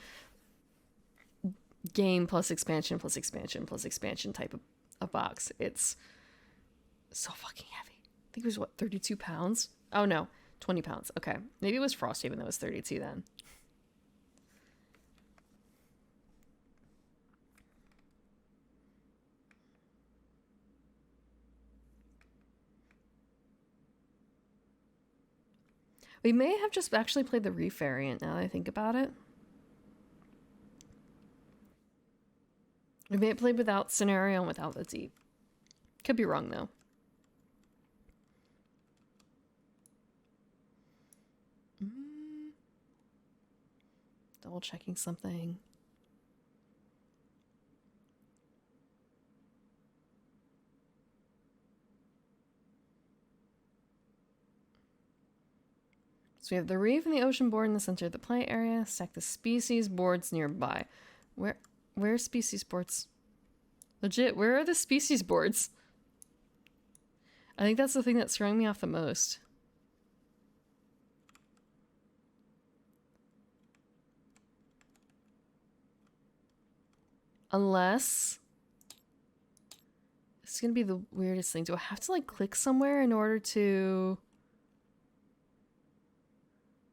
game plus expansion plus expansion plus expansion type of box. It's so fucking heavy. I think it was, what, 32 pounds? Oh no, 20 pounds. Okay. Maybe it was Frosthaven that was 32 then. We may have just actually played the Reef variant now that I think about it. We may have played without Scenario and without the Deep. Could be wrong though. Double checking something. So we have the reef and the ocean board in the center of the play area. Stack the species boards nearby. Where's species boards? Legit, where are the species boards? I think that's the thing that's throwing me off the most. Unless... it's gonna be the weirdest thing. Do I have to like click somewhere in order to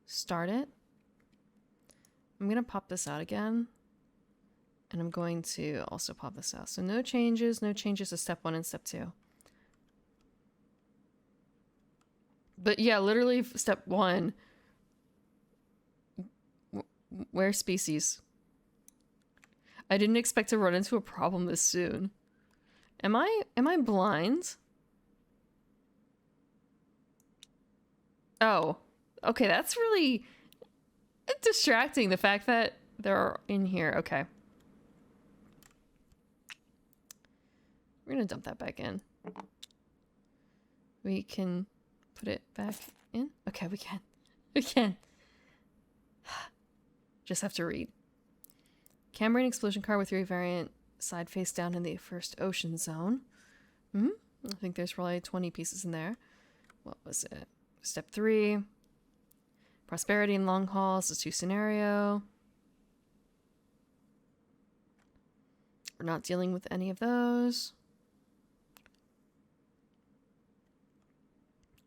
start it? I'm gonna pop this out again. And I'm going to also pop this out. So no changes to step 1 and step 2. But yeah, literally step 1. Where species? I didn't expect to run into a problem this soon. Am I blind? Oh, okay, that's really distracting, the fact that they're in here. Okay. We're gonna dump that back in. We can put it back in? Okay, we can. We can. Just have to read. Cambrian explosion car with variant side face down in the first ocean zone. I think there's probably 20 pieces in there. What was it? Step 3. Prosperity and long hauls is 2 scenario. We're not dealing with any of those.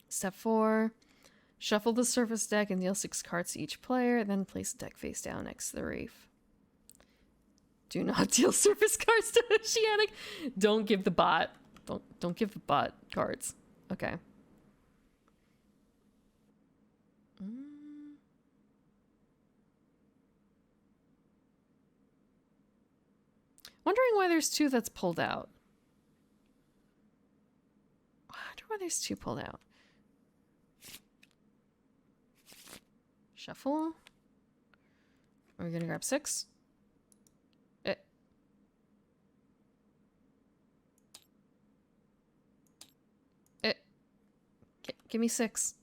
Step 4. Shuffle the surface deck and deal 6 cards to each player, then place the deck face down next to the reef. Do not deal surface cards to Oceanic. Don't give the bot. Don't give the bot cards. Okay. Wondering why there's 2 that's pulled out. I wonder why there's 2 pulled out. Shuffle. Are we gonna grab 6? Give me 6.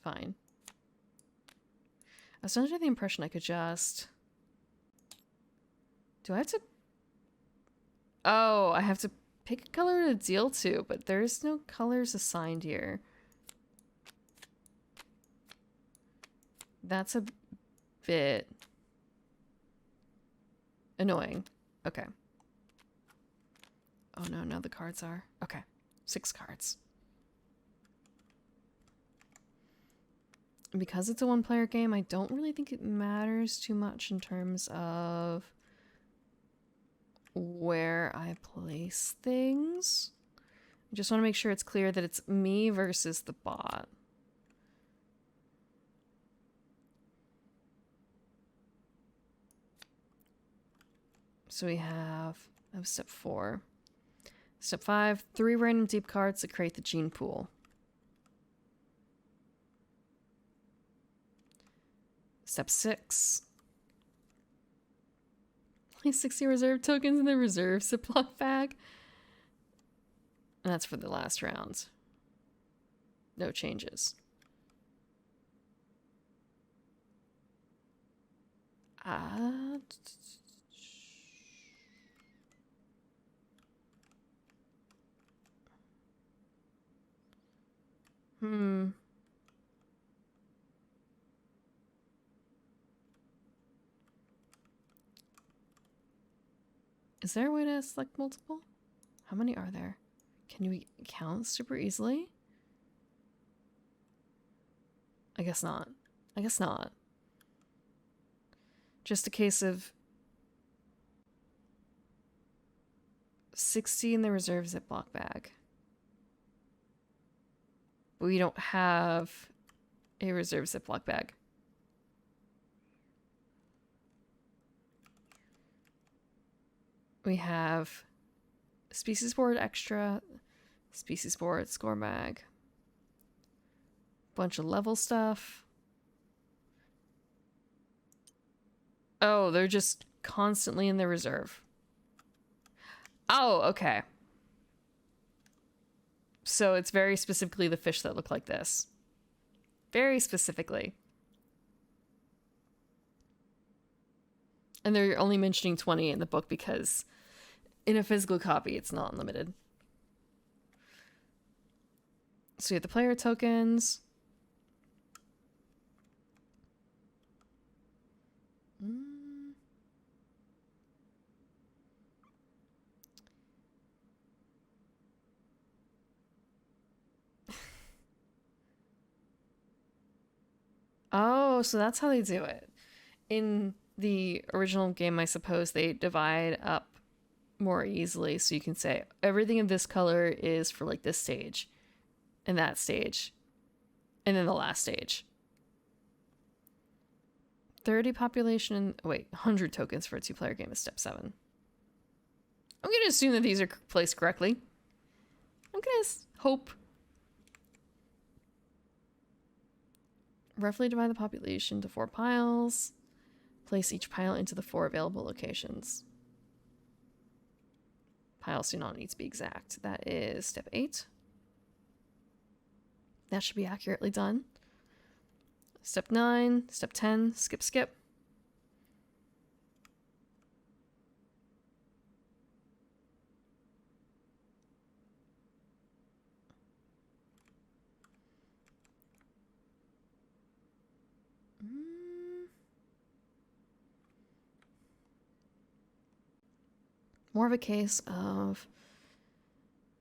Fine. I was under the impression I could just... Do I have to... Oh, I have to pick a color to deal to, but there's no colors assigned here. That's a bit annoying. Okay. Oh no, no, the cards are... Okay. 6 cards. Because it's a 1-player game, I don't really think it matters too much in terms of where I place things. I just want to make sure it's clear that it's me versus the bot. So we have step 4. Step 5, 3 random deep cards to create the gene pool. Step 6. Place 60 reserve tokens in the reserve supply bag. And that's for the last round. No changes. Is there a way to select multiple? How many are there? Can we count super easily? I guess not. I guess not. Just a case of 60 in the reserve Ziploc bag. But we don't have a reserve Ziploc bag. We have species board extra, species board score bag, bunch of level stuff. Oh, they're just constantly in the reserve. Oh, okay. So it's very specifically the fish that look like this. Very specifically. And they're only mentioning 20 in the book because in a physical copy, it's not unlimited. So you have the player tokens. Oh, so that's how they do it. In the original game, I suppose they divide up more easily, so you can say everything of this color is for like this stage and that stage and then the last stage. 30 population, wait, 100 tokens for a 2-player game is step 7. I'm gonna assume that these are placed correctly. I'm gonna hope. Roughly divide the population into 4 piles. Place each pile into the 4 available locations. Piles do not need to be exact. That is step 8. That should be accurately done. Step 9, step 10, skip, skip. More of a case of...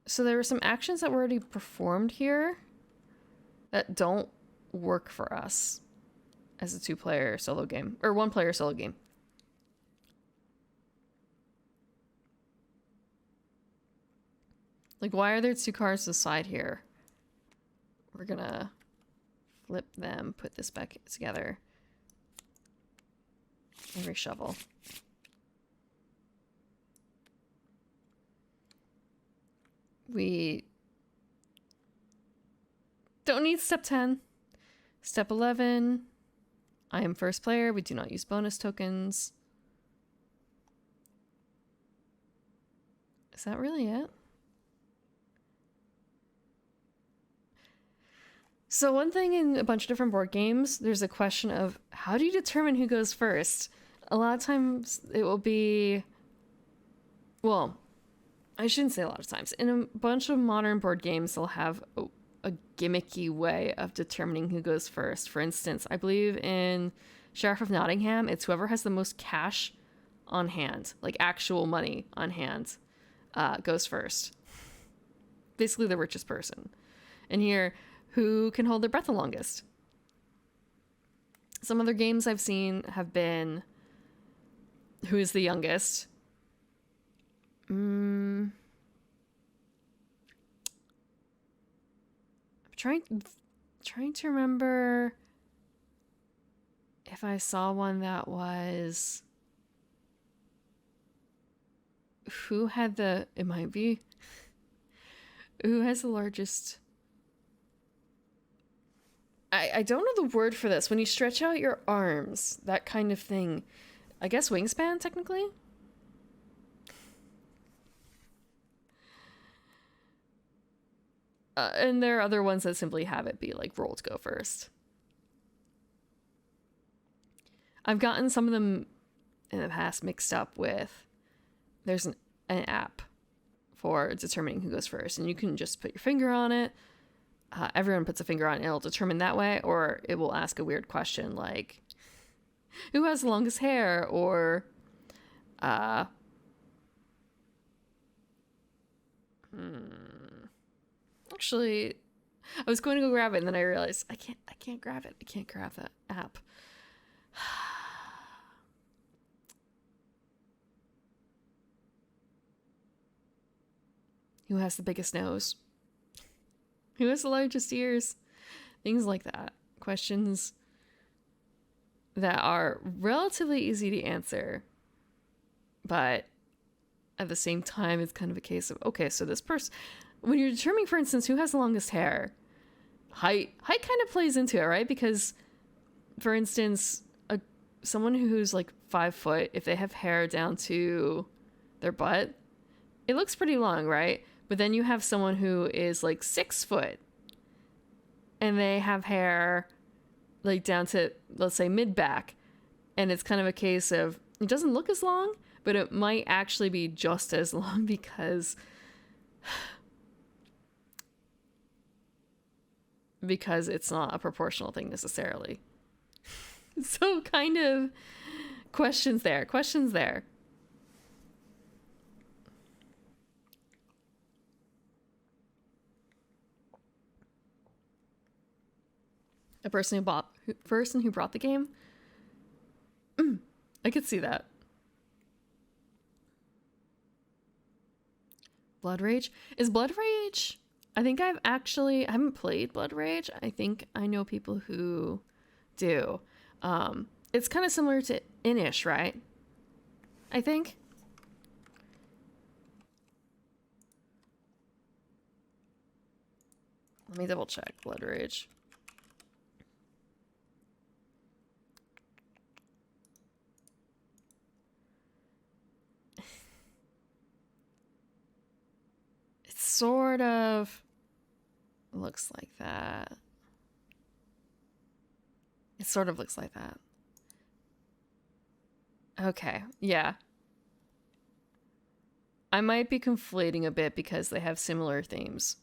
So there were some actions that were already performed here that don't work for us as a 2-player solo game. Or 1-player solo game. Like, why are there 2 cards to the side here? We're gonna flip them, put this back together, and reshuffle. We don't need step 10. Step 11, I am first player. We do not use bonus tokens. Is that really it? So one thing in a bunch of different board games, there's a question of how do you determine who goes first? A lot of times it will be, well, I shouldn't say a lot of times. In a bunch of modern board games, they'll have a gimmicky way of determining who goes first. For instance, I believe in Sheriff of Nottingham, it's whoever has the most cash on hand, like actual money on hand, goes first. Basically the richest person. And here, who can hold their breath the longest? Some other games I've seen have been who is the youngest. I'm trying to remember if I saw one that was who had the, it might be, who has the largest, I don't know the word for this, when you stretch out your arms, that kind of thing. I guess wingspan, technically? And there are other ones that simply have it be like roll to go first. I've gotten some of them in the past mixed up with, there's an app for determining who goes first, and you can just put your finger on it. Everyone puts a finger on it, and it'll determine that way, or it will ask a weird question like, who has the longest hair, or Actually, I was going to go grab it, and then I realized I can't grab it. I can't grab that app. Who has the biggest nose? Who has the largest ears? Things like that. Questions that are relatively easy to answer, but at the same time, it's kind of a case of, okay, so this person, when you're determining, for instance, who has the longest hair, height kind of plays into it, right? Because, for instance, someone who's like 5 foot, if they have hair down to their butt, it looks pretty long, right? But then you have someone who is like 6 foot and they have hair like down to, let's say, mid back, and it's kind of a case of, it doesn't look as long, but it might actually be just as long because it's not a proportional thing necessarily. So kind of questions there. A person who brought the game. I could see that. Blood Rage? Is Blood Rage... I think I haven't played Blood Rage. I think I know people who do. It's kind of similar to Inish, right? I think. Let me double check Blood Rage. It sort of looks like that. It sort of looks like that. Okay, yeah. I might be conflating a bit because they have similar themes.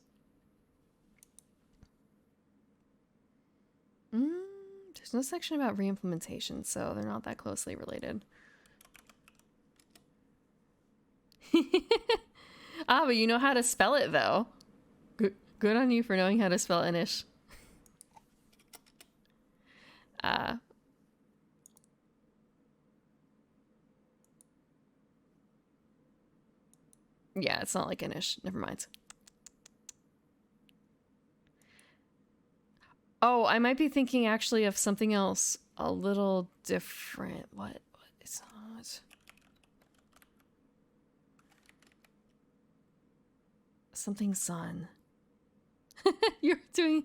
There's no section about re-implementation, so they're not that closely related. Ah, but you know how to spell it, though. Good on you for knowing how to spell Inish. Yeah, it's not like Inish. Never mind. Oh, I might be thinking actually of something else a little different. What is that? Something sun. You're doing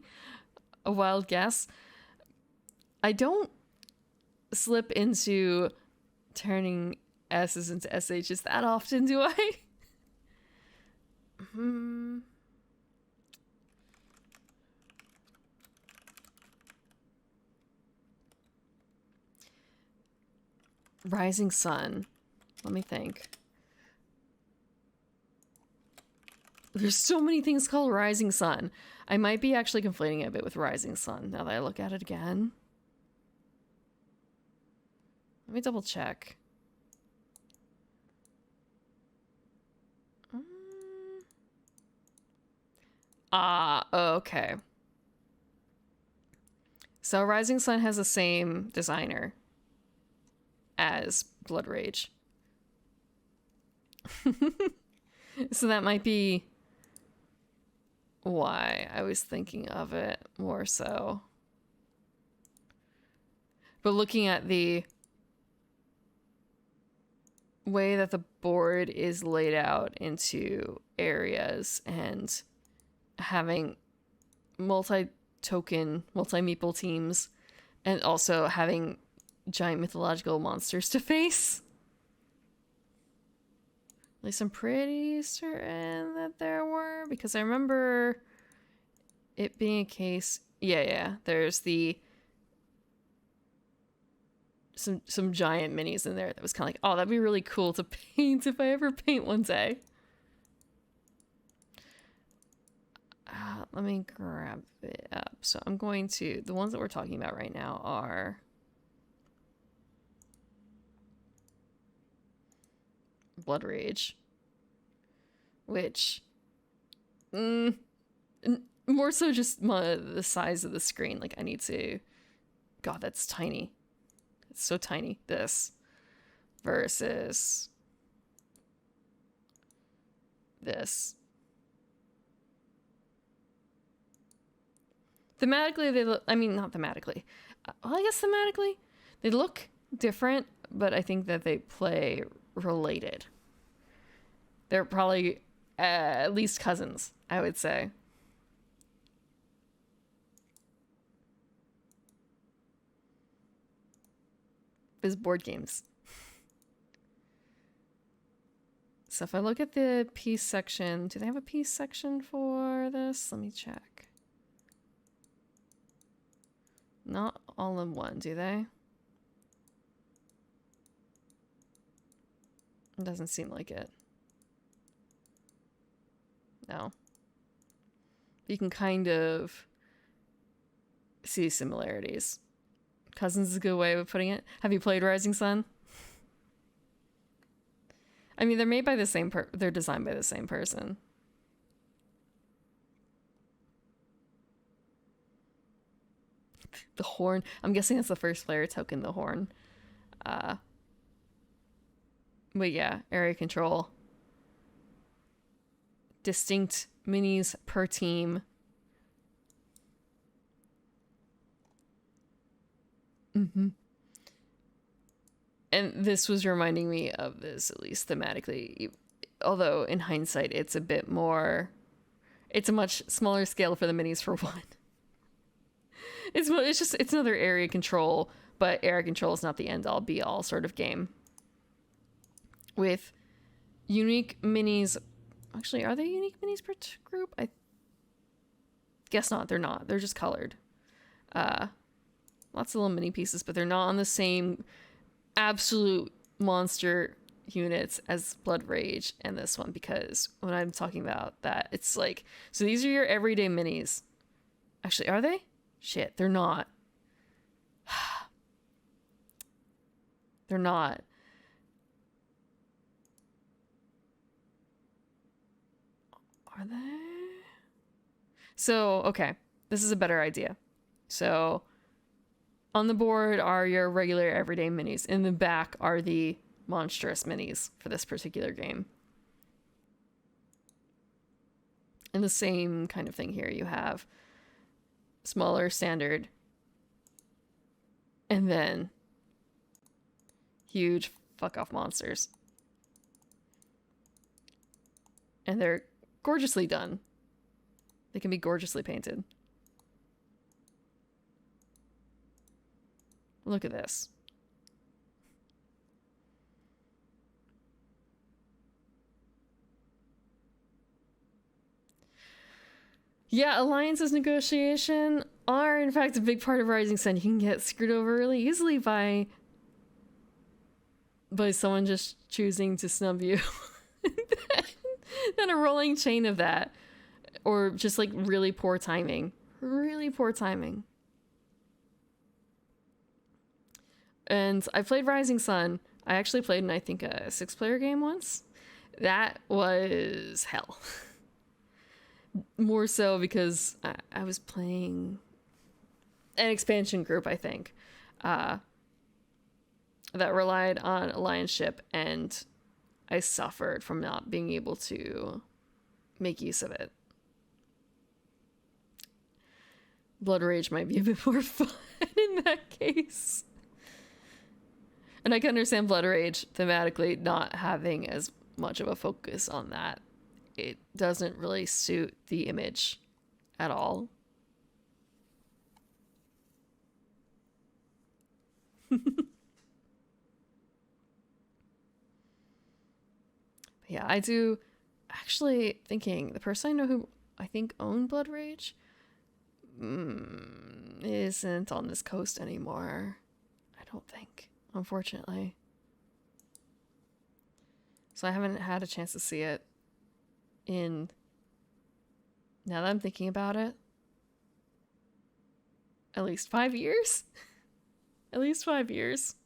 a wild guess. I don't slip into turning S's into SHs that often, do I? Rising Sun. Let me think. There's so many things called Rising Sun. I might be actually conflating it a bit with Rising Sun now that I look at it again. Let me double check. Okay. So Rising Sun has the same designer as Blood Rage. So that might be why I was thinking of it more so. But looking at the way that the board is laid out into areas and having multi-token, multi-meeple teams, and also having giant mythological monsters to face. At least I'm pretty certain that there were, because I remember it being a case. Yeah. There's some giant minis in there that was kind of like, oh, that'd be really cool to paint if I ever paint one day. Let me grab it up. So I'm going to, the ones that we're talking about right now are Blood Rage, which More so just the size of the screen. Like I need to, God, that's tiny. It's so tiny. This versus this. Thematically, they look, I mean, not thematically. Well, I guess thematically, they look different, but I think that they play related. They're probably at least cousins, I would say. Is board games. So if I look at the piece section, do they have a piece section for this? Let me check. Not all in one, do they? It doesn't seem like it. No. You can kind of see similarities. Cousins is a good way of putting it. Have you played Rising Sun? I mean, they're made by the same they're designed by the same person. The horn. I'm guessing it's the first player token, the horn. But yeah, area control. Distinct minis per team. Mm-hmm. And this was reminding me of this, at least thematically. Although in hindsight, it's a bit more. It's a much smaller scale for the minis for one. It's another area control, but area control is not the end all be all sort of game. With unique minis. Actually, are they unique minis per group? I guess not. They're not. They're just colored. Lots of little mini pieces, but they're not on the same absolute monster units as Blood Rage and this one, because when I'm talking about that, it's like, so these are your everyday minis. Actually, are they? Shit, they're not. They're not. Are they? So, okay. This is a better idea. So, on the board are your regular everyday minis. In the back are the monstrous minis for this particular game. And the same kind of thing here. You have smaller standard. And then huge fuck off monsters. And they're gorgeously done. They can be gorgeously painted. Look at this. Yeah, alliances negotiation are in fact a big part of Rising Sun. You can get screwed over really easily by someone just choosing to snub you. Then a rolling chain of that. Or just like really poor timing. Really poor timing. And I played Rising Sun. I actually played in, I think, a 6-player game once. That was hell. More so because I was playing an expansion group, I think, that relied on allianceship, and I suffered from not being able to make use of it. Blood Rage might be a bit more fun in that case. And I can understand Blood Rage thematically not having as much of a focus on that. It doesn't really suit the image at all. Yeah, I do. Actually, thinking the person I know who I think owned Blood Rage isn't on this coast anymore. I don't think, unfortunately. So I haven't had a chance to see it in, now that I'm thinking about it, at least 5 years? At least 5 years.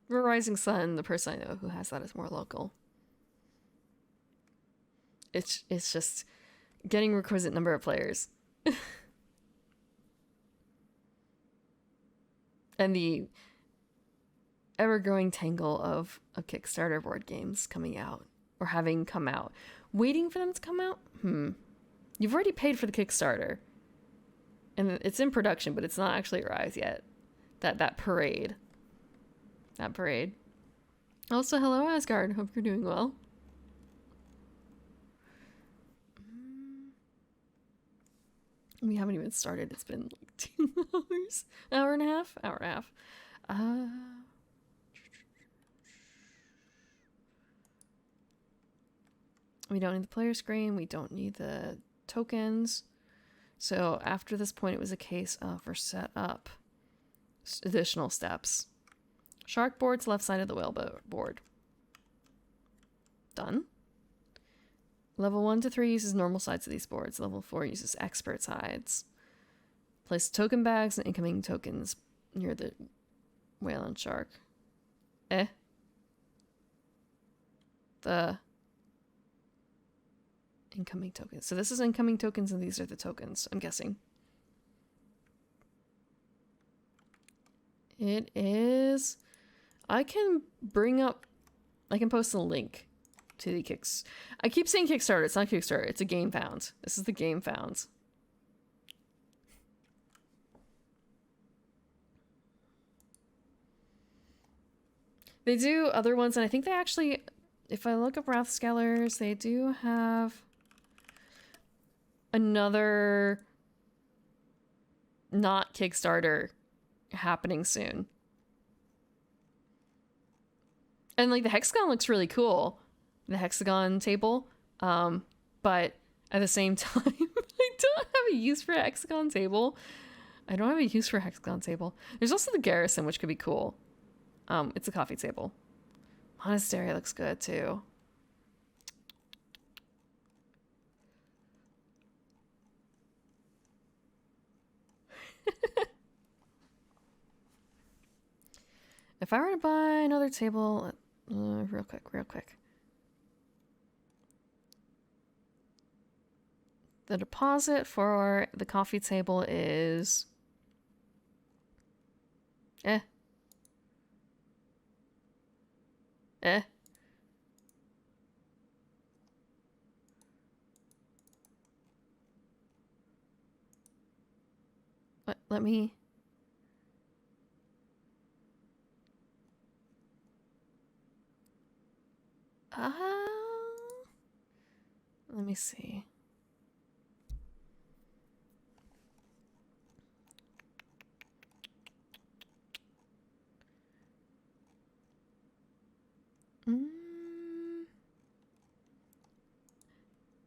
For Rising Sun, the person I know who has that is more local. It's just getting requisite number of players. And the ever-growing tangle of Kickstarter board games coming out or having come out. Waiting for them to come out? You've already paid for the Kickstarter. And it's in production, but it's not actually arrived yet. That parade. That parade. Also, hello Asgard. Hope you're doing well. We haven't even started. It's been like 2 hours. Hour and a half? Hour and a half. We don't need the player screen. We don't need the tokens. So after this point, it was a case of we're set up additional steps. Shark board's left side of the whale board. Done. Level 1 to 3 uses normal sides of these boards. Level 4 uses expert sides. Place token bags and incoming tokens near the whale and shark. The incoming tokens. So this is incoming tokens and these are the tokens, I'm guessing. It is... I can post a link to the Kicks. I keep saying Kickstarter. It's not Kickstarter. It's a Game Found. This is the Game Found. They do other ones, and I think they actually, if I look up Rathscellars, they do have another not Kickstarter happening soon. And like the hexagon looks really cool. The hexagon table. But at the same time, I don't have a use for a hexagon table. I don't have a use for a hexagon table. There's also the garrison, which could be cool. It's a coffee table. Monastery looks good too. If I were to buy another table, real quick. The deposit for the coffee table is... Let me... let me see.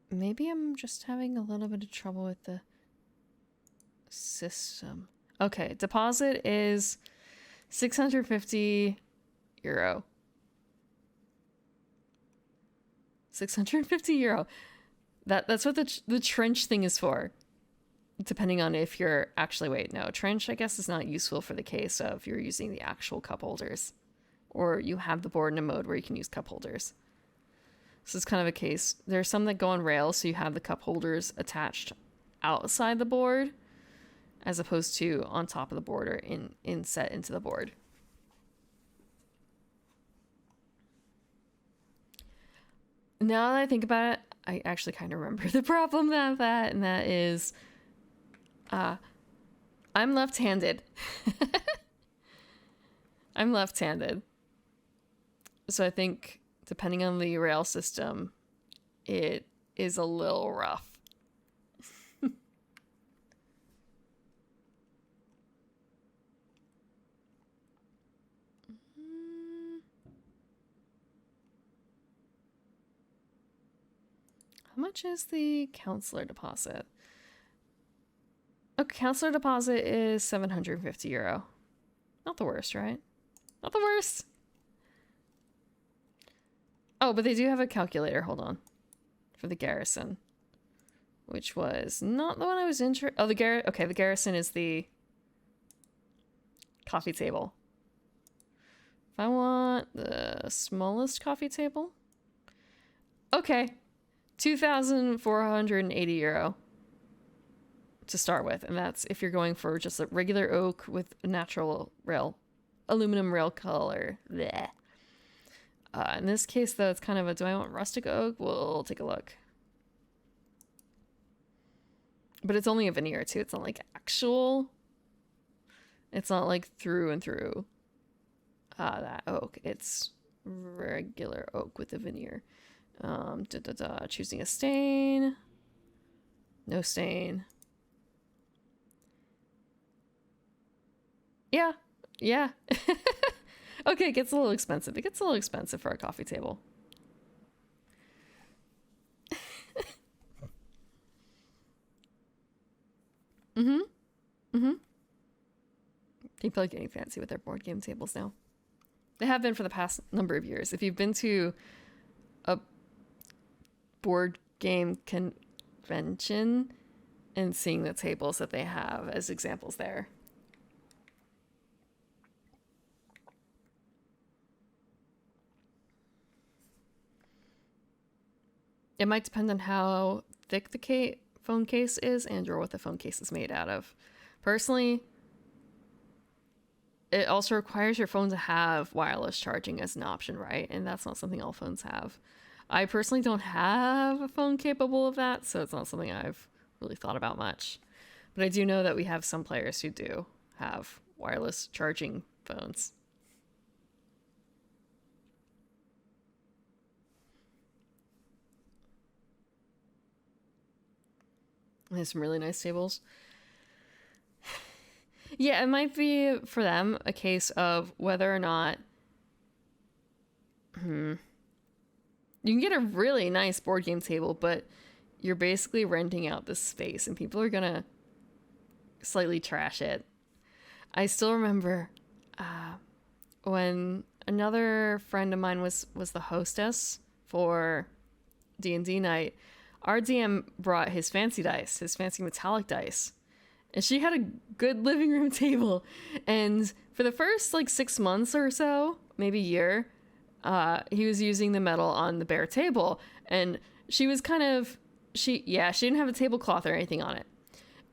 Maybe I'm just having a little bit of trouble with the system. Okay, deposit is 650 euro. 650 euro. That's what the trench thing is for. Depending on if you're actually... Wait, no. Trench, I guess, is not useful for the case of you're using the actual cup holders. Or you have the board in a mode where you can use cup holders. This is kind of a case. There's some that go on rails, so you have the cup holders attached outside the board, as opposed to on top of the board or inset into the board. Now that I think about it, I actually kind of remember the problem with that, and that is, I'm left-handed. I'm left-handed. So I think, depending on the rail system, it is a little rough. How much is the counselor deposit? Okay, counselor deposit is 750 euro. Not the worst, right? Not the worst. Oh, but they do have a calculator. Hold on. For the garrison. Which was not the one I was interested... Oh, okay, the garrison is the coffee table. If I want the smallest coffee table... Okay. €2,480 to start with, and that's if you're going for just a regular oak with a natural rail, aluminum rail color. Blech. In this case, though, it's kind of a, do I want rustic oak? We'll take a look. But it's only a veneer, too. It's not like actual. It's not like through and through that oak. It's regular oak with a veneer. Choosing a stain. No stain. Yeah. Okay, it gets a little expensive. It gets a little expensive for a coffee table. People are getting fancy with their board game tables now. They have been for the past number of years. If you've been to a board game convention and seeing the tables that they have as examples there. It might depend on how thick the phone case is and or what the phone case is made out of. Personally, it also requires your phone to have wireless charging as an option, right? And that's not something all phones have. I personally don't have a phone capable of that, so it's not something I've really thought about much. But I do know that we have some players who do have wireless charging phones. There's some really nice tables. Yeah, it might be for them a case of whether or not you can get a really nice board game table, but you're basically renting out this space and people are gonna slightly trash it. I still remember when another friend of mine was the hostess for D&D night. Our DM brought his fancy dice, his fancy metallic dice. And she had a good living room table. And for the first 6 months or so, maybe a year, he was using the metal on the bare table. And she was she didn't have a tablecloth or anything on it.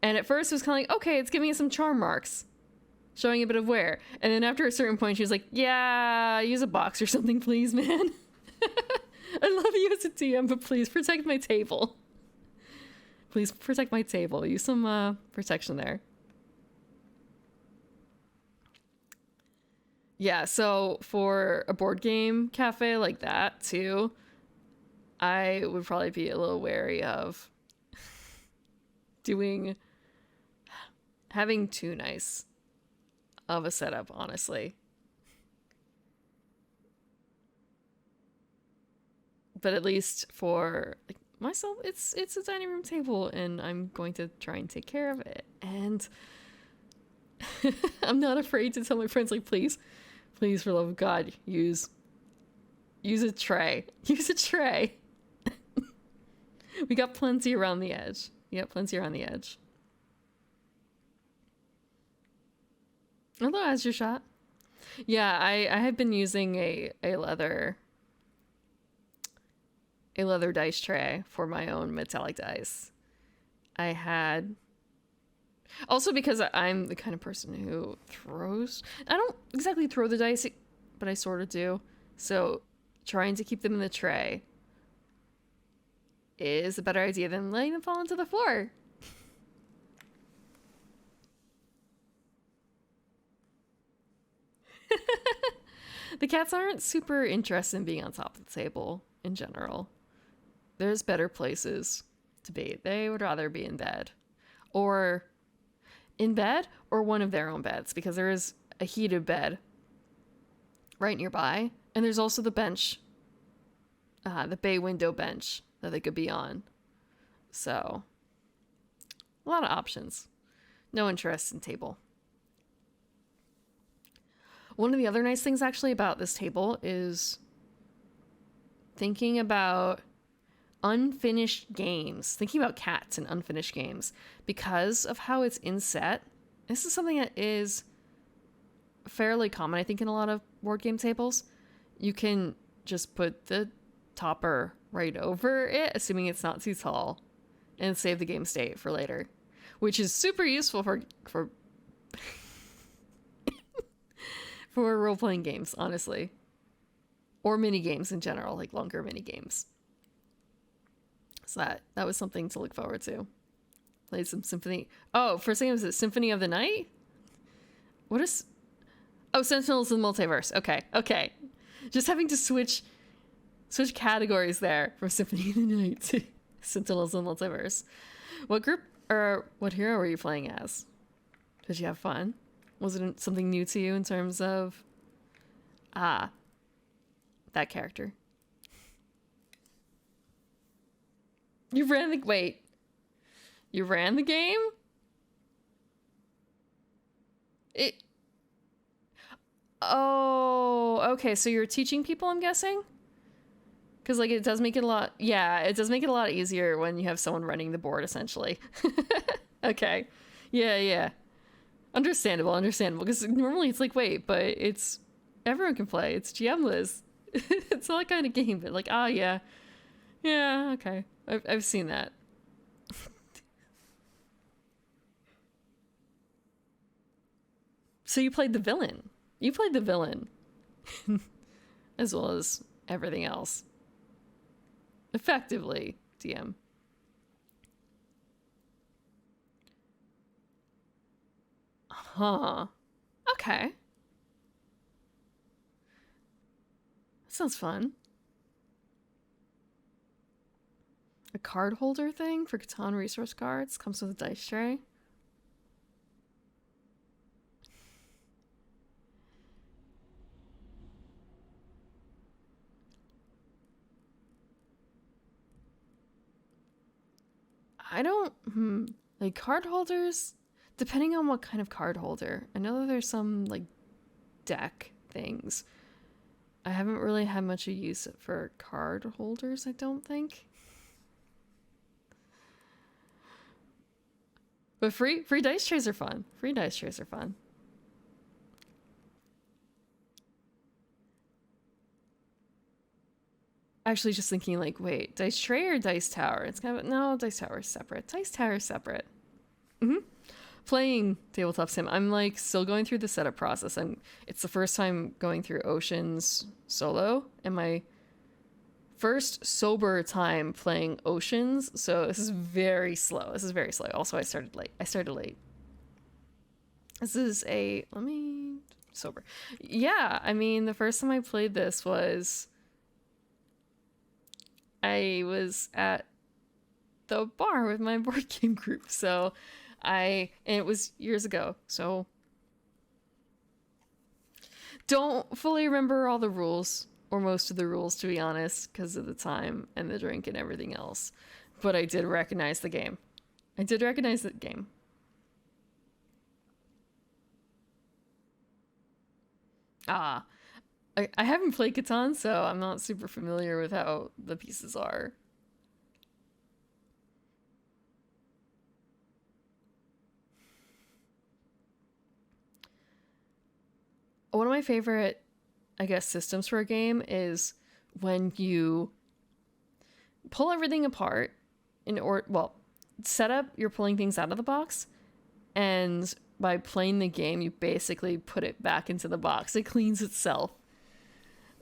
And at first it was kind of like, okay, it's giving me some charm marks, showing a bit of wear. And then after a certain point, she was like, yeah, use a box or something, please, man. I love you as a DM, but please protect my table. Please protect my table. Use some protection there. Yeah, so for a board game cafe like that, too, I would probably be a little wary of having too nice of a setup, honestly. But at least for myself, it's a dining room table, and I'm going to try and take care of it. And I'm not afraid to tell my friends, please, for love of God, use a tray. Use a tray. We got plenty around the edge. Hello, As Your Shot. Yeah, I have been using a leather dice tray for my own metallic dice. I had also, because I'm the kind of person who I don't exactly throw the dice, but I sort of do. So trying to keep them in the tray is a better idea than letting them fall into the floor. The cats aren't super interested in being on top of the table in general. There's better places to be. They would rather be in bed or one of their own beds, because there is a heated bed right nearby. And there's also the bench, the bay window bench that they could be on. So a lot of options. No interest in table. One of the other nice things actually about this table is thinking about unfinished games, thinking about cats and unfinished games, because of how it's inset. This is something that is fairly common, I think, in a lot of board game tables. You can just put the topper right over it, assuming it's not too tall, and save the game state for later, which is super useful for for role-playing games, honestly. Or mini games in general, like longer mini games. So that was something to look forward to. Played some Symphony. Oh, first thing was it Symphony of the Night? What is... Oh, Sentinels of the Multiverse. Okay. Just having to switch categories there from Symphony of the Night to Sentinels of the Multiverse. What group or what hero were you playing as? Did you have fun? Was it something new to you in terms of that character? You ran the game? Oh, okay, so you're teaching people, I'm guessing? Because, like, it does make it a lot... Yeah, it does make it a lot easier when you have someone running the board, essentially. Okay. Yeah. Understandable. Because normally it's like, wait, but it's... Everyone can play. It's GMless. It's all that kind of game, but like, yeah. Yeah, okay. I've seen that. So you played the villain. As well as everything else. Effectively, DM. Huh. Okay. That sounds fun. A card holder thing for Catan resource cards. Comes with a dice tray. I don't... Like, card holders... Depending on what kind of card holder. I know that there's some, like, deck things. I haven't really had much use for card holders, I don't think. But free dice trays are fun. Actually, just thinking, like, wait, dice tray or dice tower? It's kind of... No, dice tower is separate. Playing Tabletop Sim, I'm like still going through the setup process. It's the first time going through Oceans solo, and my first sober time playing Oceans. So this is very slow. Also, I started late. This is sober. Yeah, I mean, the first time I played this was I was at the bar with my board game group. So and it was years ago, so don't fully remember all the rules, or most of the rules, to be honest, because of the time and the drink and everything else. But I did recognize the game. I haven't played Catan, so I'm not super familiar with how the pieces are. One of my favorite, I guess, systems for a game is when you pull everything apart set up, you're pulling things out of the box, and by playing the game, you basically put it back into the box. It cleans itself.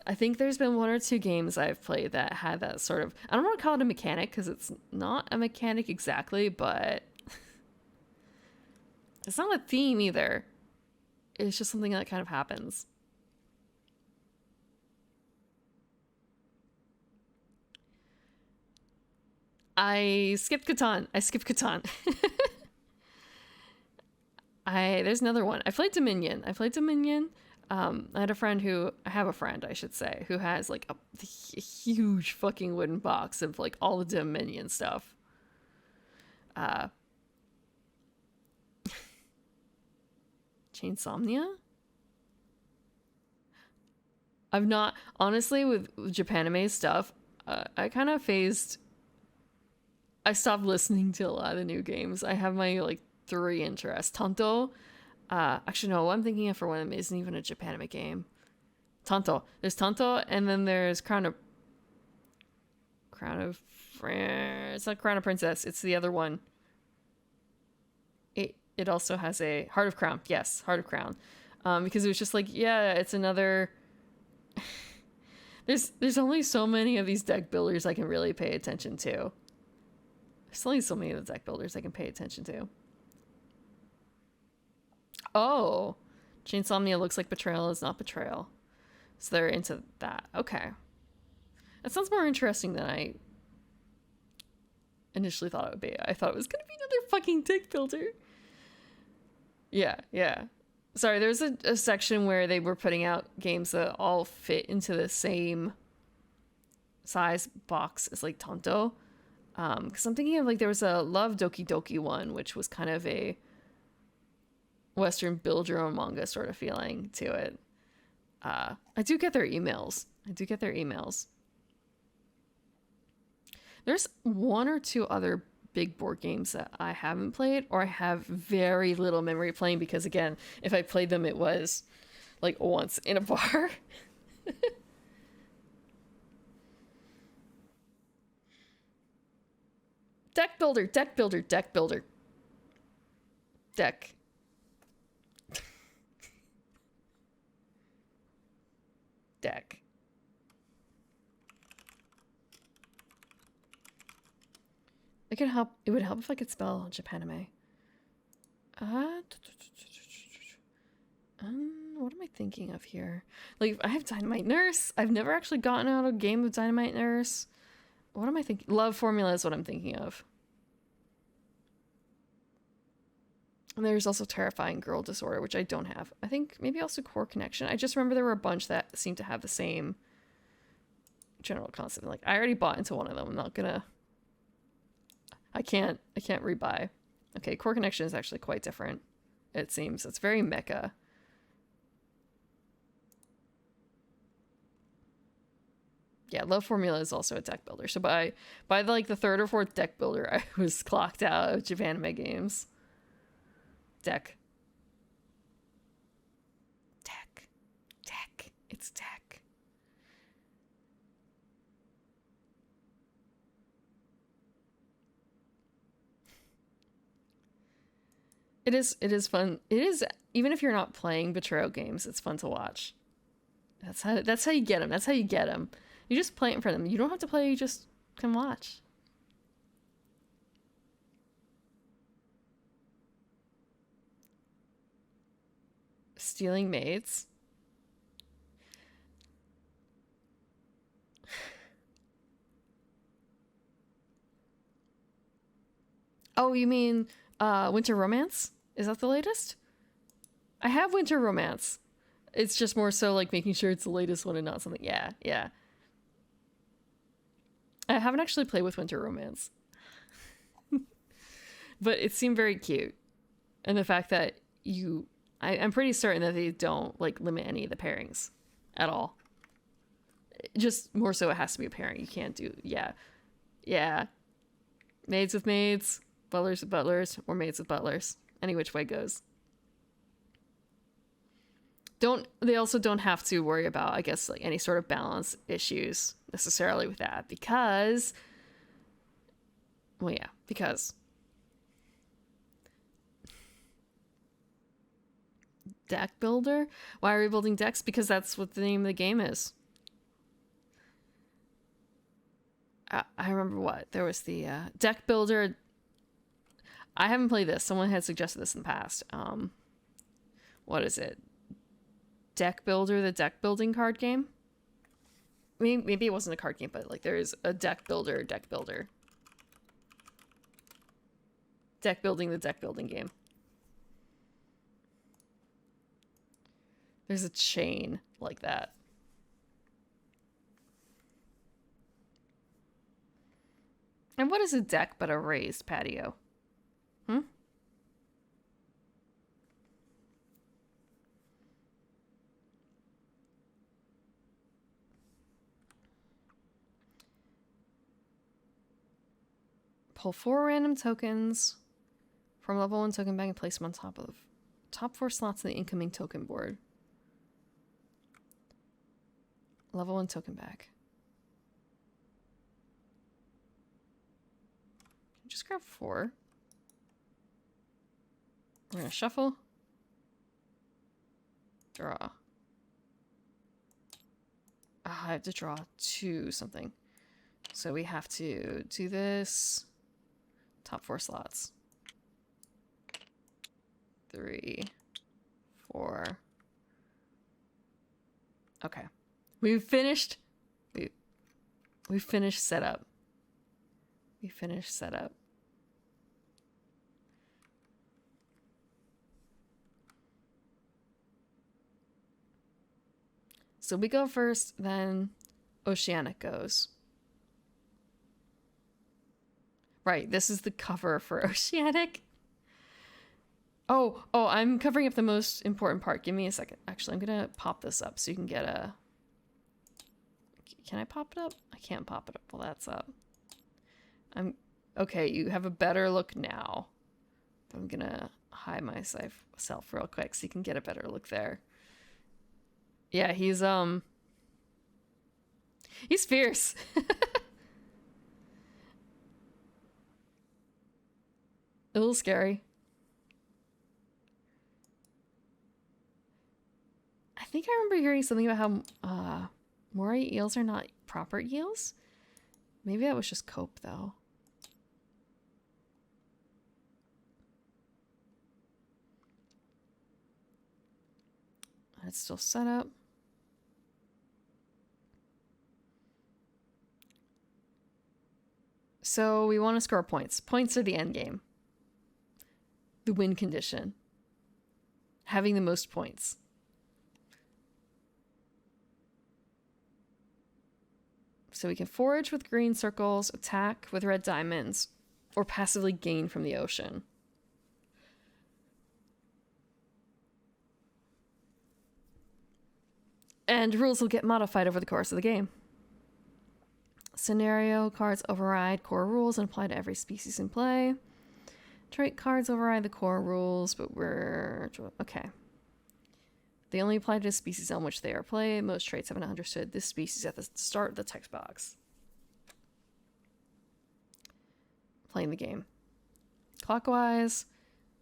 I think there's been one or two games I've played that had that sort of... I don't want to call it a mechanic, because it's not a mechanic exactly, but... It's not a theme either. It's just something that kind of happens. I skipped Catan. There's another one. I played Dominion. I have a friend, I should say, who has like a huge fucking wooden box of like all the Dominion stuff. Chainsomnia? I've not, honestly, with Japanime stuff, I kind of I stopped listening to a lot of the new games. I have my like 3 interests. Tanto, actually no, what I'm thinking of for one of them isn't even a Japanime game. Tanto. There's Tanto, and then there's It's not Crown of Princess. It's the other one. It also has a Heart of Crown. Yes, Heart of Crown. Because it was just like, yeah, it's another. There's only so many of these deck builders I can really pay attention to. There's only so many of the deck builders I can pay attention to. Oh, Chainsomnia looks like Betrayal is not Betrayal. So they're into that. Okay. That sounds more interesting than I initially thought it would be. I thought it was going to be another fucking deck builder. Yeah. Sorry, there's a section where they were putting out games that all fit into the same size box as like Tonto. Because I'm thinking of like there was a Love Doki Doki one, which was kind of a Western build your own manga sort of feeling to it. I do get their emails. There's one or two other big board games that I haven't played or I have very little memory playing because, again, if I played them, it was like once in a bar. Deck builder. Deck. Deck. It could help. It would help if I could spell Japanime. What am I thinking of here? Like, I have Dynamite Nurse. I've never actually gotten out a game of Dynamite Nurse. What am I thinking? Love Formula is what I'm thinking of. And there's also Terrifying Girl Disorder, which I don't have. I think maybe also Core Connection. I just remember there were a bunch that seemed to have the same general concept. Like, I already bought into one of them. I'm not gonna... I can't rebuy. Okay, Core Connection is actually quite different. It seems. It's very mecha. Yeah, Love Formula is also a deck builder. So by like the third or fourth deck builder, I was clocked out of Japanime games. Deck. It's deck. It is fun. It is, even if you're not playing Betrayal games, it's fun to watch. That's how you get them. That's how you get them. You just play it in front of them. You don't have to play, you just can watch. Stealing Maids. Oh, you mean Winter Romance? Is that the latest? I have Winter Romance. It's just more so like making sure it's the latest one and not something. Yeah. I haven't actually played with Winter Romance. But it seemed very cute. And the fact that I'm pretty certain that they don't like limit any of the pairings at all. Just more so it has to be a pairing. You can't do, yeah. Maids with maids, butlers with butlers, or maids with butlers. Any which way goes. They also don't have to worry about, I guess, like any sort of balance issues necessarily with that because deck builder? Why are we building decks? Because that's what the name of the game is. I remember what? There was the deck builder. I haven't played this. Someone had suggested this in the past. What is it? Deck Builder, the deck building card game? Maybe it wasn't a card game, but like there's a deck builder. Deck building, the deck building game. There's a chain like that. And what is a deck but a raised patio? Pull 4 random tokens from level 1 token bank and place them on top of top 4 slots in the incoming token board. Level 1 token bag. just grab 4. We're gonna shuffle. Draw. I have to draw 2 something. So we have to do this. Top 4 slots. 3, 4. Okay. We've finished. We finished setup. We finished setup. So we go first, then Oceanic goes. Right, this is the cover for Oceanic. Oh, I'm covering up the most important part. Give me a second. Actually, I'm gonna pop this up so you can get a... Can I pop it up? I can't pop it up while that's up. Okay, you have a better look now. I'm gonna hide myself real quick so you can get a better look there. Yeah, he's fierce. A little scary. I think I remember hearing something about how moray eels are not proper eels. Maybe that was just cope though. It's still set up. So we want to score points. Points are the end game. The win condition. Having the most points. So we can forage with green circles, attack with red diamonds, or passively gain from the ocean. And rules will get modified over the course of the game. Scenario cards override core rules and apply to every species in play. Trait cards override the core rules, but we're... Okay. They only apply to the species on which they are played. Most traits haven't understood this species at the start of the text box. Playing the game. Clockwise.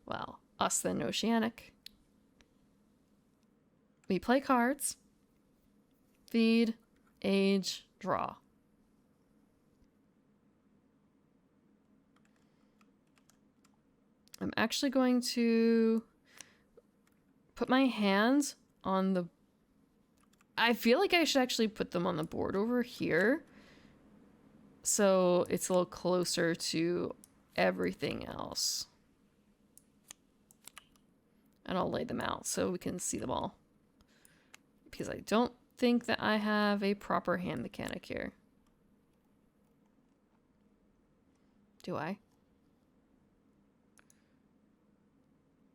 Well, us then Oceanic. We play cards. Feed. Age. Draw. I'm actually going to put my hands on the... I feel like I should actually put them on the board over here. So it's a little closer to everything else. And I'll lay them out so we can see them all. Because I don't think that I have a proper hand mechanic here. Do I?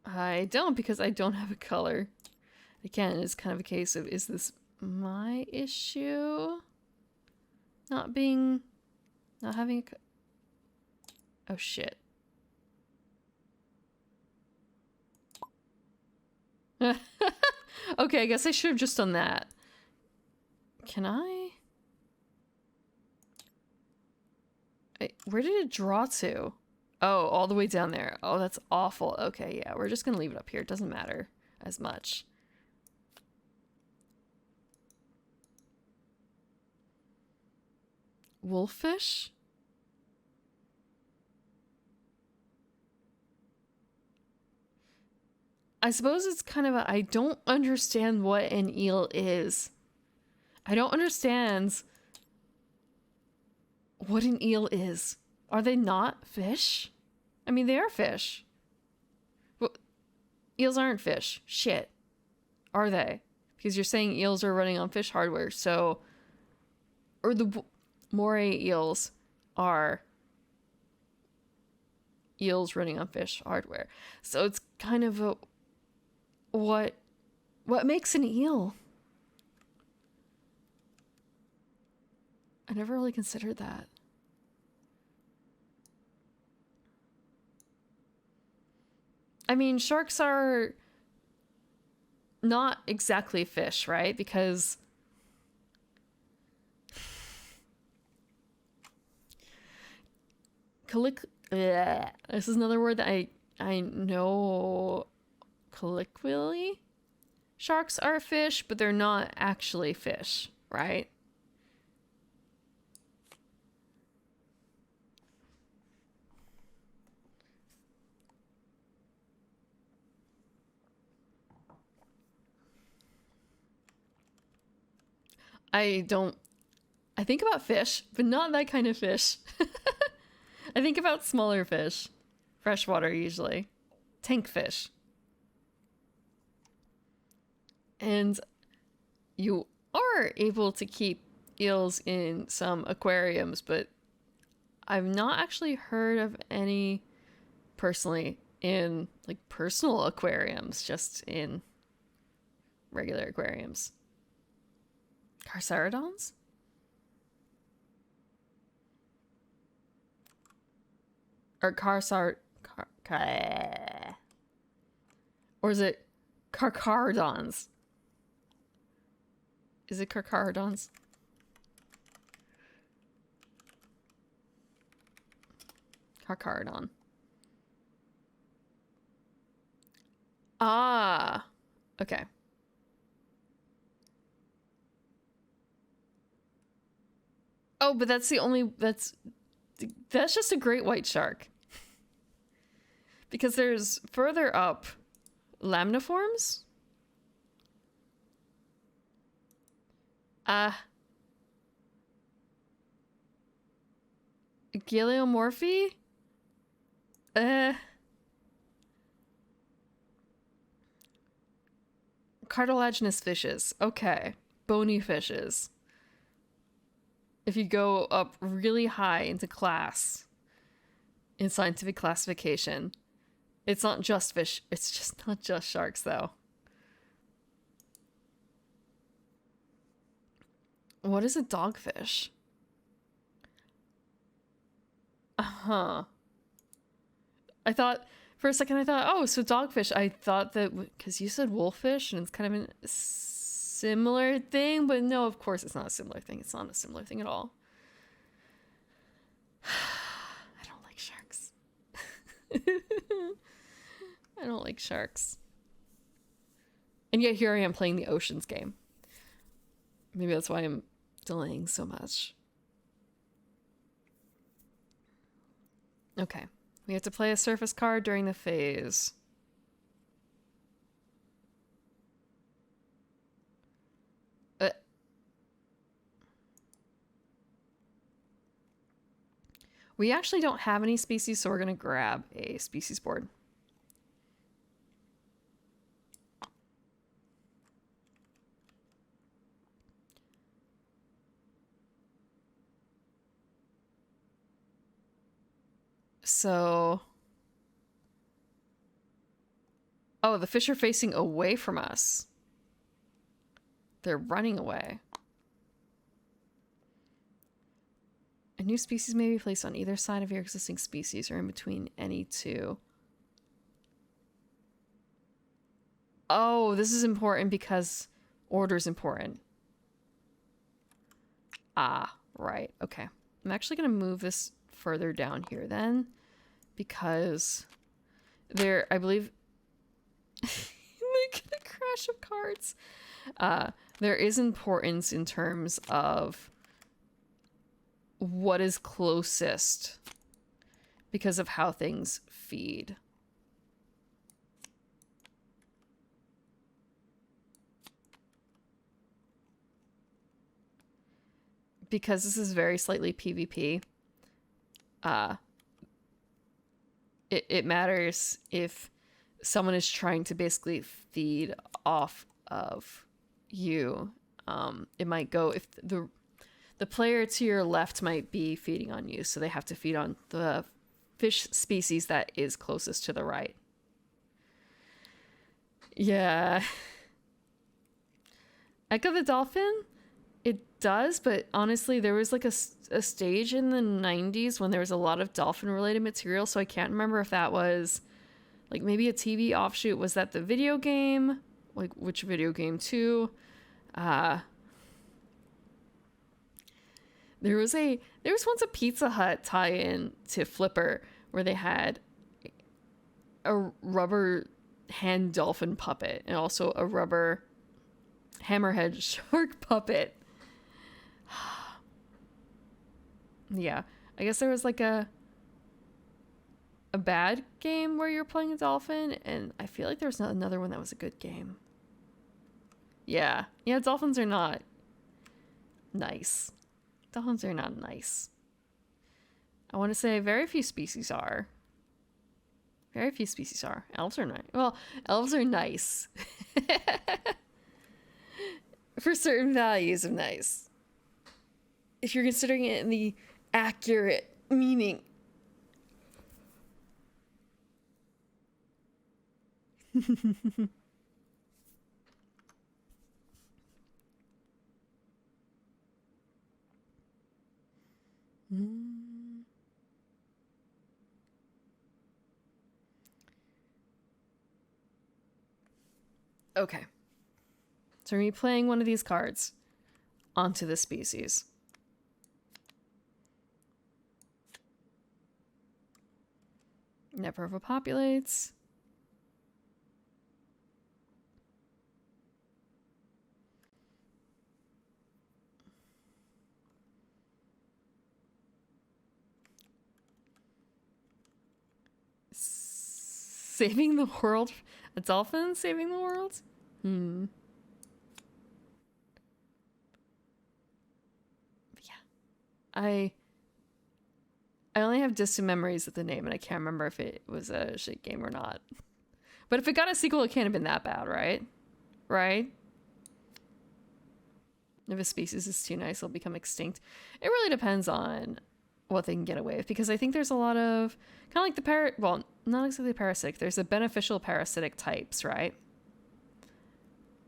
I don't, because I don't have a color. Again, it's kind of a case of, is this my issue? Not having a... Oh, shit. Okay, I guess I should have just done that. Can I? Where did it draw to? Oh, all the way down there. Oh, that's awful. Okay, yeah, we're just gonna leave it up here. It doesn't matter as much. Wolfish? I suppose it's kind of a... I don't understand what an eel is. I don't understand what an eel is. Are they not fish? I mean, they are fish. Well, eels aren't fish. Shit. Are they? Because you're saying eels are running on fish hardware, so... Or the moray eels are eels running on fish hardware. So it's kind of a... What makes an eel? I never really considered that. I mean, sharks are not exactly fish, right? Because Bleh. This is another word that I know colloquially. Sharks are fish, but they're not actually fish, right? I think about fish, but not that kind of fish. I think about smaller fish. Freshwater, usually. Tank fish. And you are able to keep eels in some aquariums, but I've not actually heard of any personally in like personal aquariums, just in regular aquariums. Carcharodons? Or or is it Carcharodons? Is it Carcharodons? Carcharodon. Ah, okay. Oh, but that's just a great white shark. Because there's further up lamniforms. Galeomorphi? Cartilaginous fishes. Okay. Bony fishes. If you go up really high into class, in scientific classification, it's not just fish. It's just not just sharks, though. What is a dogfish? Uh-huh. I thought, for a second, I thought, oh, so dogfish. I thought that, because you said wolffish, and it's kind of a similar thing, but no, of course it's not a similar thing. It's not a similar thing at all. I don't like sharks. I don't like sharks. And yet here I am playing the oceans game. Maybe that's why I'm delaying so much. Okay. We have to play a surface card during the phase. We actually don't have any species, so we're going to grab a species board. So... oh, the fish are facing away from us. They're running away. A new species may be placed on either side of your existing species or in between any two. Oh, this is important because order is important. Ah, right. Okay. I'm actually going to move this further down here then, because there, I believe... Look at the crash of cards. There is importance in terms of what is closest because of how things feed. Because this is very slightly PvP, it matters if someone is trying to basically feed off of you. It might go if the player to your left might be feeding on you, so they have to feed on the fish species that is closest to the right. Yeah. Echo the Dolphin? It does, but honestly, there was like a stage in the 90s when there was a lot of dolphin-related material, so I can't remember if that was like maybe a TV offshoot. Was that the video game? Like, which video game too? There was once a Pizza Hut tie-in to Flipper where they had a rubber hand dolphin puppet and also a rubber hammerhead shark puppet. Yeah, I guess there was like a bad game where you're playing a dolphin, and I feel like there was another one that was a good game. Yeah, dolphins are not nice. Dolphins are not nice. I want to say very few species are. Very few species are. Elves are nice. Well, elves are nice. For certain values of nice. If you're considering it in the accurate meaning. Okay. So we're going to be playing one of these cards onto the species. Never overpopulates. Saving the world? A dolphin saving the world? Yeah. I only have distant memories of the name, and I can't remember if it was a shit game or not. But if it got a sequel, it can't have been that bad, right? Right? If a species is too nice, it'll become extinct. It really depends on what they can get away with, because I think there's a lot of kind of like the well, not exactly parasitic. There's the beneficial parasitic types, right?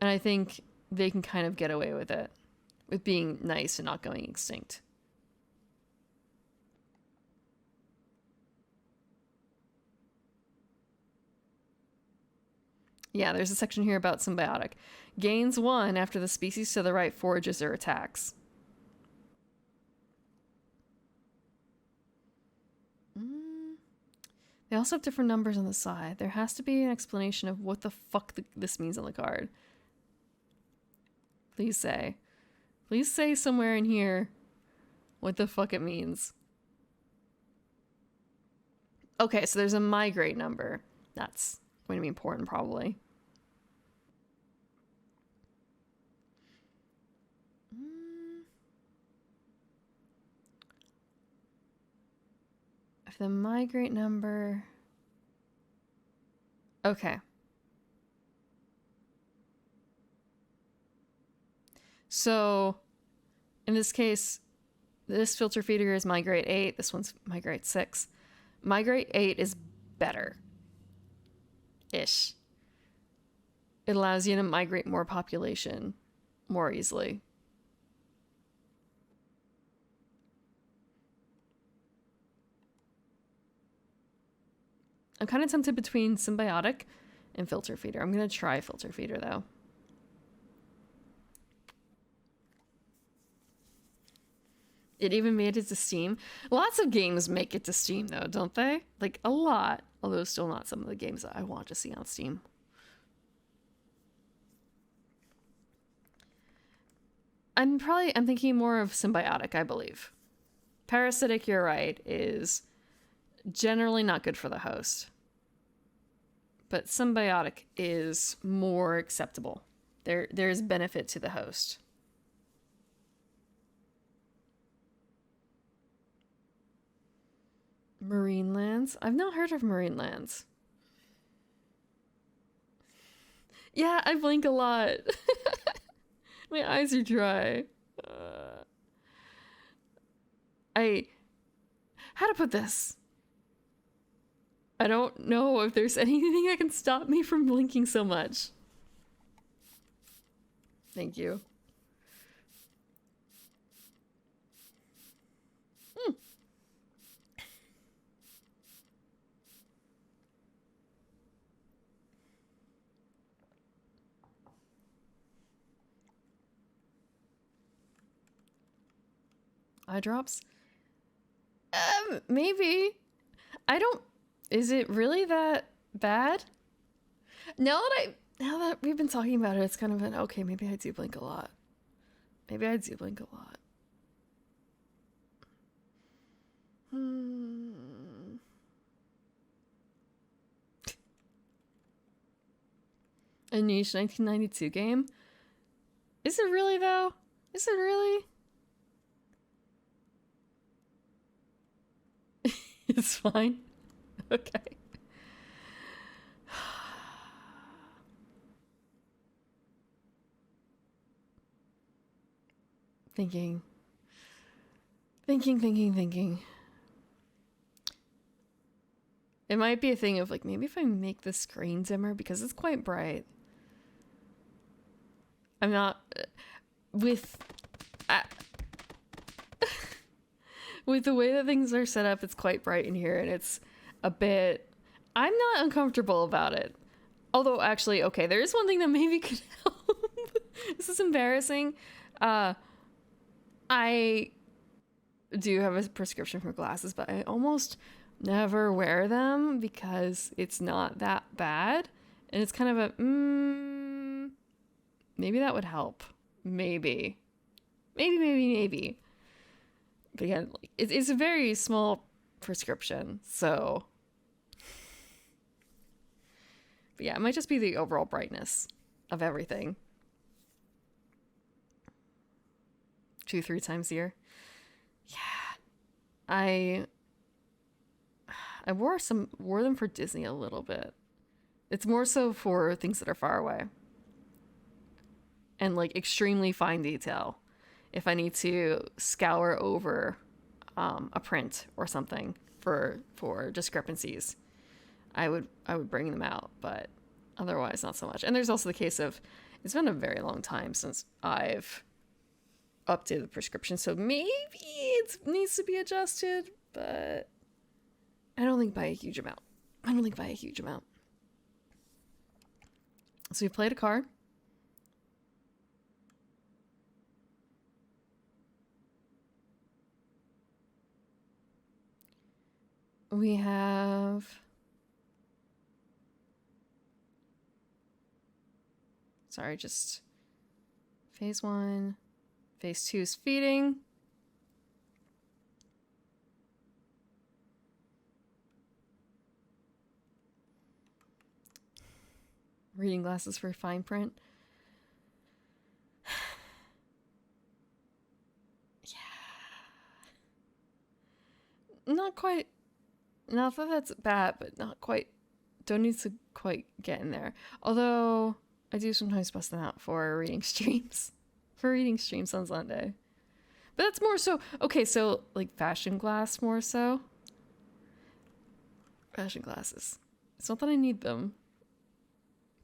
And I think they can kind of get away with it, with being nice and not going extinct. Yeah, there's a section here about symbiotic. Gains 1 after the species to the right forages or attacks. They also have different numbers on the side. There has to be an explanation of what the fuck this means on the card. Please say. Please say somewhere in here what the fuck it means. Okay, so there's a migrate number. That's going to be important, probably. If the migrate number... Okay. So, in this case, this filter feeder is migrate 8. This one's migrate 6. Migrate 8 is better. Ish. It allows you to migrate more population more easily. I'm kind of tempted between symbiotic and filter feeder. I'm going to try filter feeder, though. It even made it to Steam. Lots of games make it to Steam, though, don't they? Like, a lot. Although still not some of the games that I want to see on Steam. I'm thinking more of symbiotic, I believe. Parasitic, you're right, is generally not good for the host. But symbiotic is more acceptable. There's benefit to the host. Marine lands? I've not heard of marine lands. Yeah, I blink a lot. My eyes are dry. How to put this? I don't know if there's anything that can stop me from blinking so much. Thank you. Eye drops? Maybe. I don't... Is it really that bad? Now that we've been talking about it, it's kind of been, okay, maybe I do blink a lot. Maybe I do blink a lot. A niche 1992 game? Is it really, though? Is it really? It's fine. Okay. Thinking. It might be a thing of like, maybe if I make the screen dimmer because it's quite bright. I'm not... With the way that things are set up, it's quite bright in here, and it's a bit... I'm not uncomfortable about it. Although, actually, okay, there is one thing that maybe could help. This is embarrassing. I do have a prescription for glasses, but I almost never wear them because it's not that bad. And it's kind of a, maybe that would help. Maybe. But again, it's a very small prescription, so. But yeah, it might just be the overall brightness of everything. 2-3 times a year. Yeah. I wore them for Disney a little bit. It's more so for things that are far away. And like extremely fine detail. If I need to scour over a print or something for discrepancies, I would bring them out, but otherwise not so much. And there's also the case of, it's been a very long time since I've updated the prescription, so maybe it needs to be adjusted, but I don't think by a huge amount. So we played a card. We have... Sorry, just... Phase 1. Phase 2 is feeding. Reading glasses for fine print. Yeah. Not quite... Not that that's bad, but not quite... Don't need to quite get in there. Although, I do sometimes bust them out for reading streams. On Sunday. But that's more so... Okay, so, like, fashion glass more so. Fashion glasses. It's not that I need them.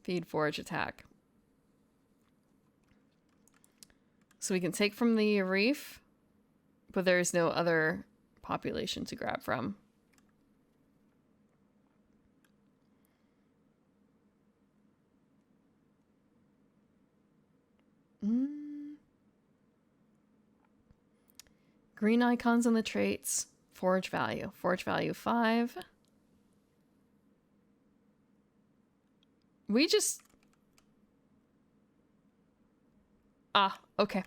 Feed, forage, attack. So we can take from the reef, but there's no other population to grab from. Green icons on the traits. Forage value. Forage value 5. We just... okay.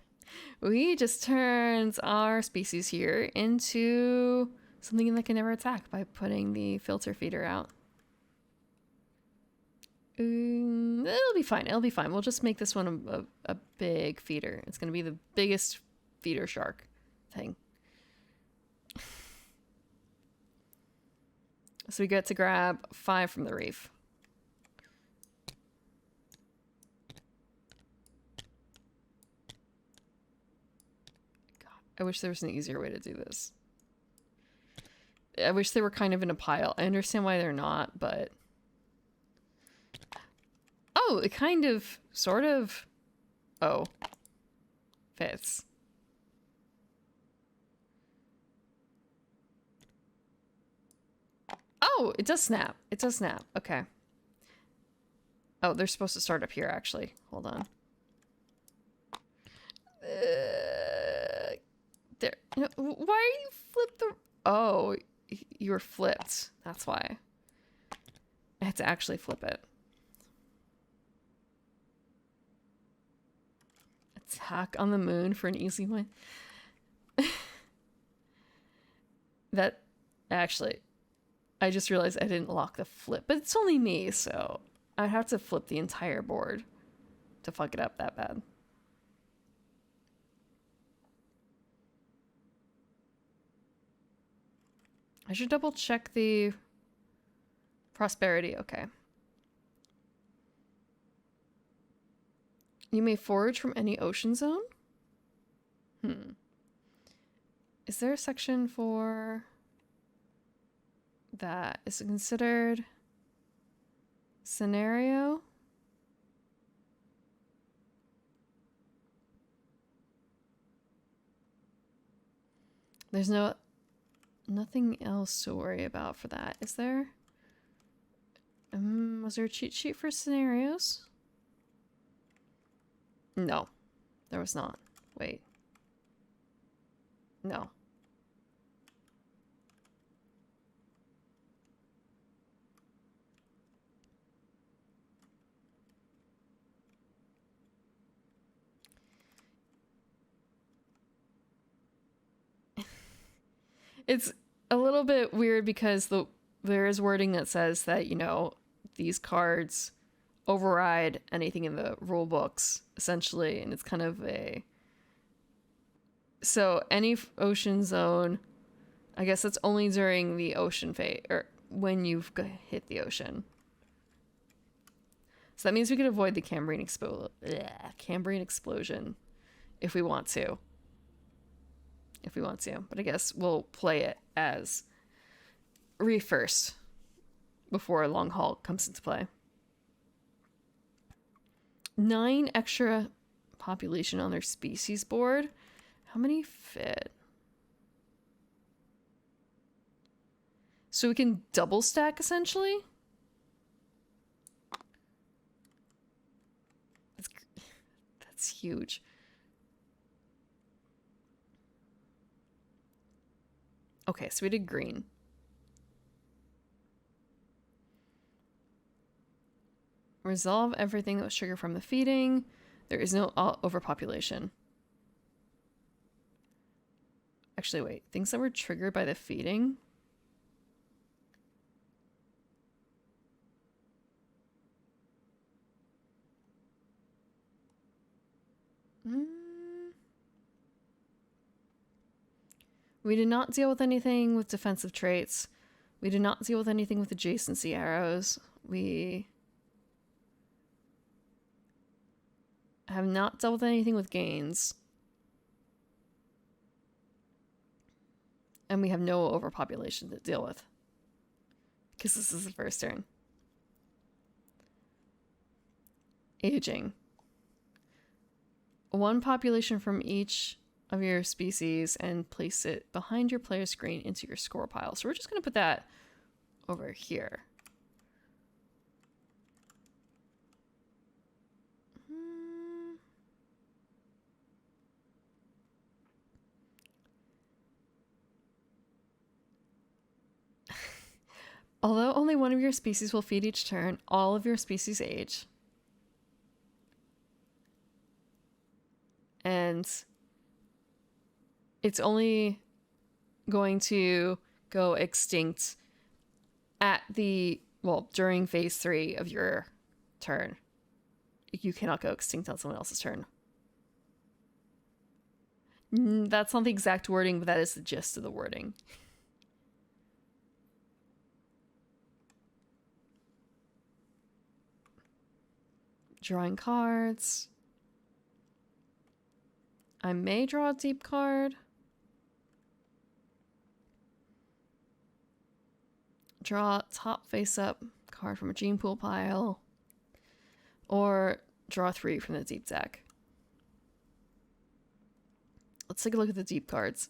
We just turned our species here into something that can never attack by putting the filter feeder out. It'll be fine. We'll just make this one a big feeder. It's going to be the biggest feeder shark thing. So we get to grab 5 from the reef. God, I wish there was an easier way to do this. I wish they were kind of in a pile. I understand why they're not, but... Oh, it kind of, sort of... Oh. Fits. Oh, it does snap. Okay. Oh, they're supposed to start up here, actually. Hold on. There. Why are you flip the... Oh, you were flipped. That's why. I had to actually flip it. Attack on the moon for an easy win. That actually, I just realized I didn't lock the flip, but it's only me, so I have to flip the entire board to fuck it up that bad. I should double check the prosperity. Okay. You may forage from any ocean zone? Is there a section for that? Is it considered scenario? There's nothing else to worry about for that, is there? Was there a cheat sheet for scenarios? No, there was not. Wait. No. It's a little bit weird because there is wording that says that, you know, these cards override anything in the rule books, essentially, and it's kind of a... So any ocean zone, I guess that's only during the ocean phase, or when you've hit the ocean. So that means we could avoid the Cambrian explosion if we want to. But I guess we'll play it as Reef first before Long Haul comes into play. 9 extra population on their species board. How many fit? So we can double stack essentially? That's huge. Okay, so we did green. Resolve everything that was triggered from the feeding. There is no overpopulation. Actually, wait. Things that were triggered by the feeding? We did not deal with anything with defensive traits. We did not deal with anything with adjacency arrows. We have not dealt with anything with gains. And we have no overpopulation to deal with. Because this is the first turn. Aging. 1 population from each of your species and place it behind your player screen into your score pile. So we're just going to put that over here. Although only one of your species will feed each turn, all of your species age. And it's only going to go extinct at during phase 3 of your turn. You cannot go extinct on someone else's turn. That's not the exact wording, but that is the gist of the wording. Drawing cards. I may draw a deep card. Draw top face up card from a gene pool pile. Or draw 3 from the deep deck. Let's take a look at the deep cards.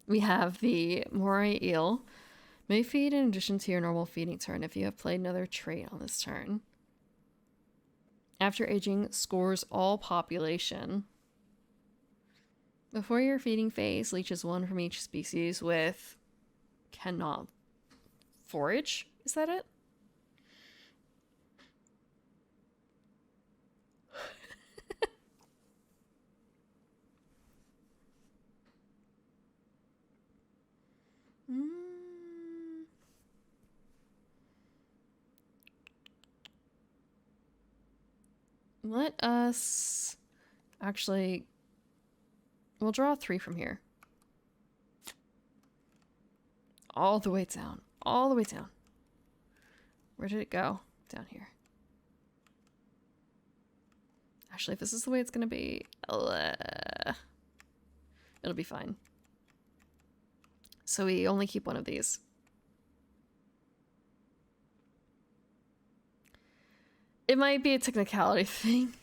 We have the Moray Eel. May feed in addition to your normal feeding turn if you have played another trait on this turn. After aging, scores all population. Before your feeding phase, leeches one from each species with cannot forage. Is that it? Let us actually, we'll draw 3 from here. All the way down. All the way down. Where did it go? Down here. Actually, if this is the way it's going to be, it'll be fine. So we only keep one of these. It might be a technicality thing.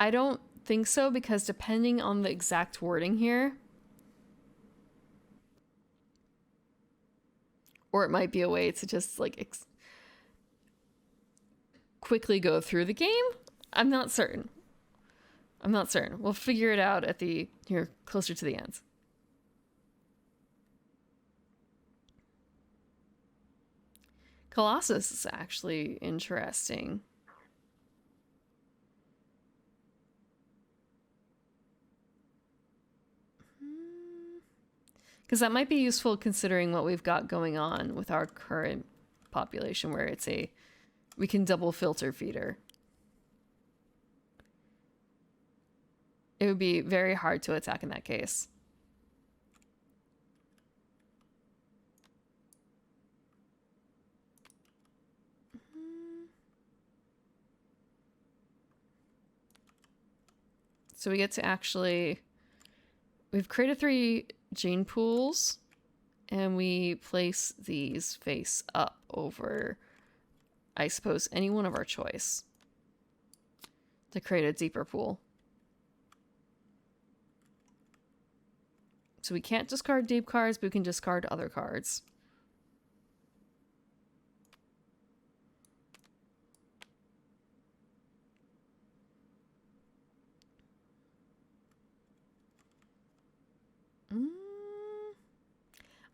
I don't think so, because depending on the exact wording here, or it might be a way to just like quickly go through the game. I'm not certain. I'm not certain. We'll figure it out at the here closer to the end. Colossus is actually interesting. Because that might be useful considering what we've got going on with our current population, where it's we can double filter feeder. It would be very hard to attack in that case. So we get to actually, we've created 3 gene pools, and we place these face up over, I suppose, any one of our choice to create a deeper pool. So we can't discard deep cards, but we can discard other cards.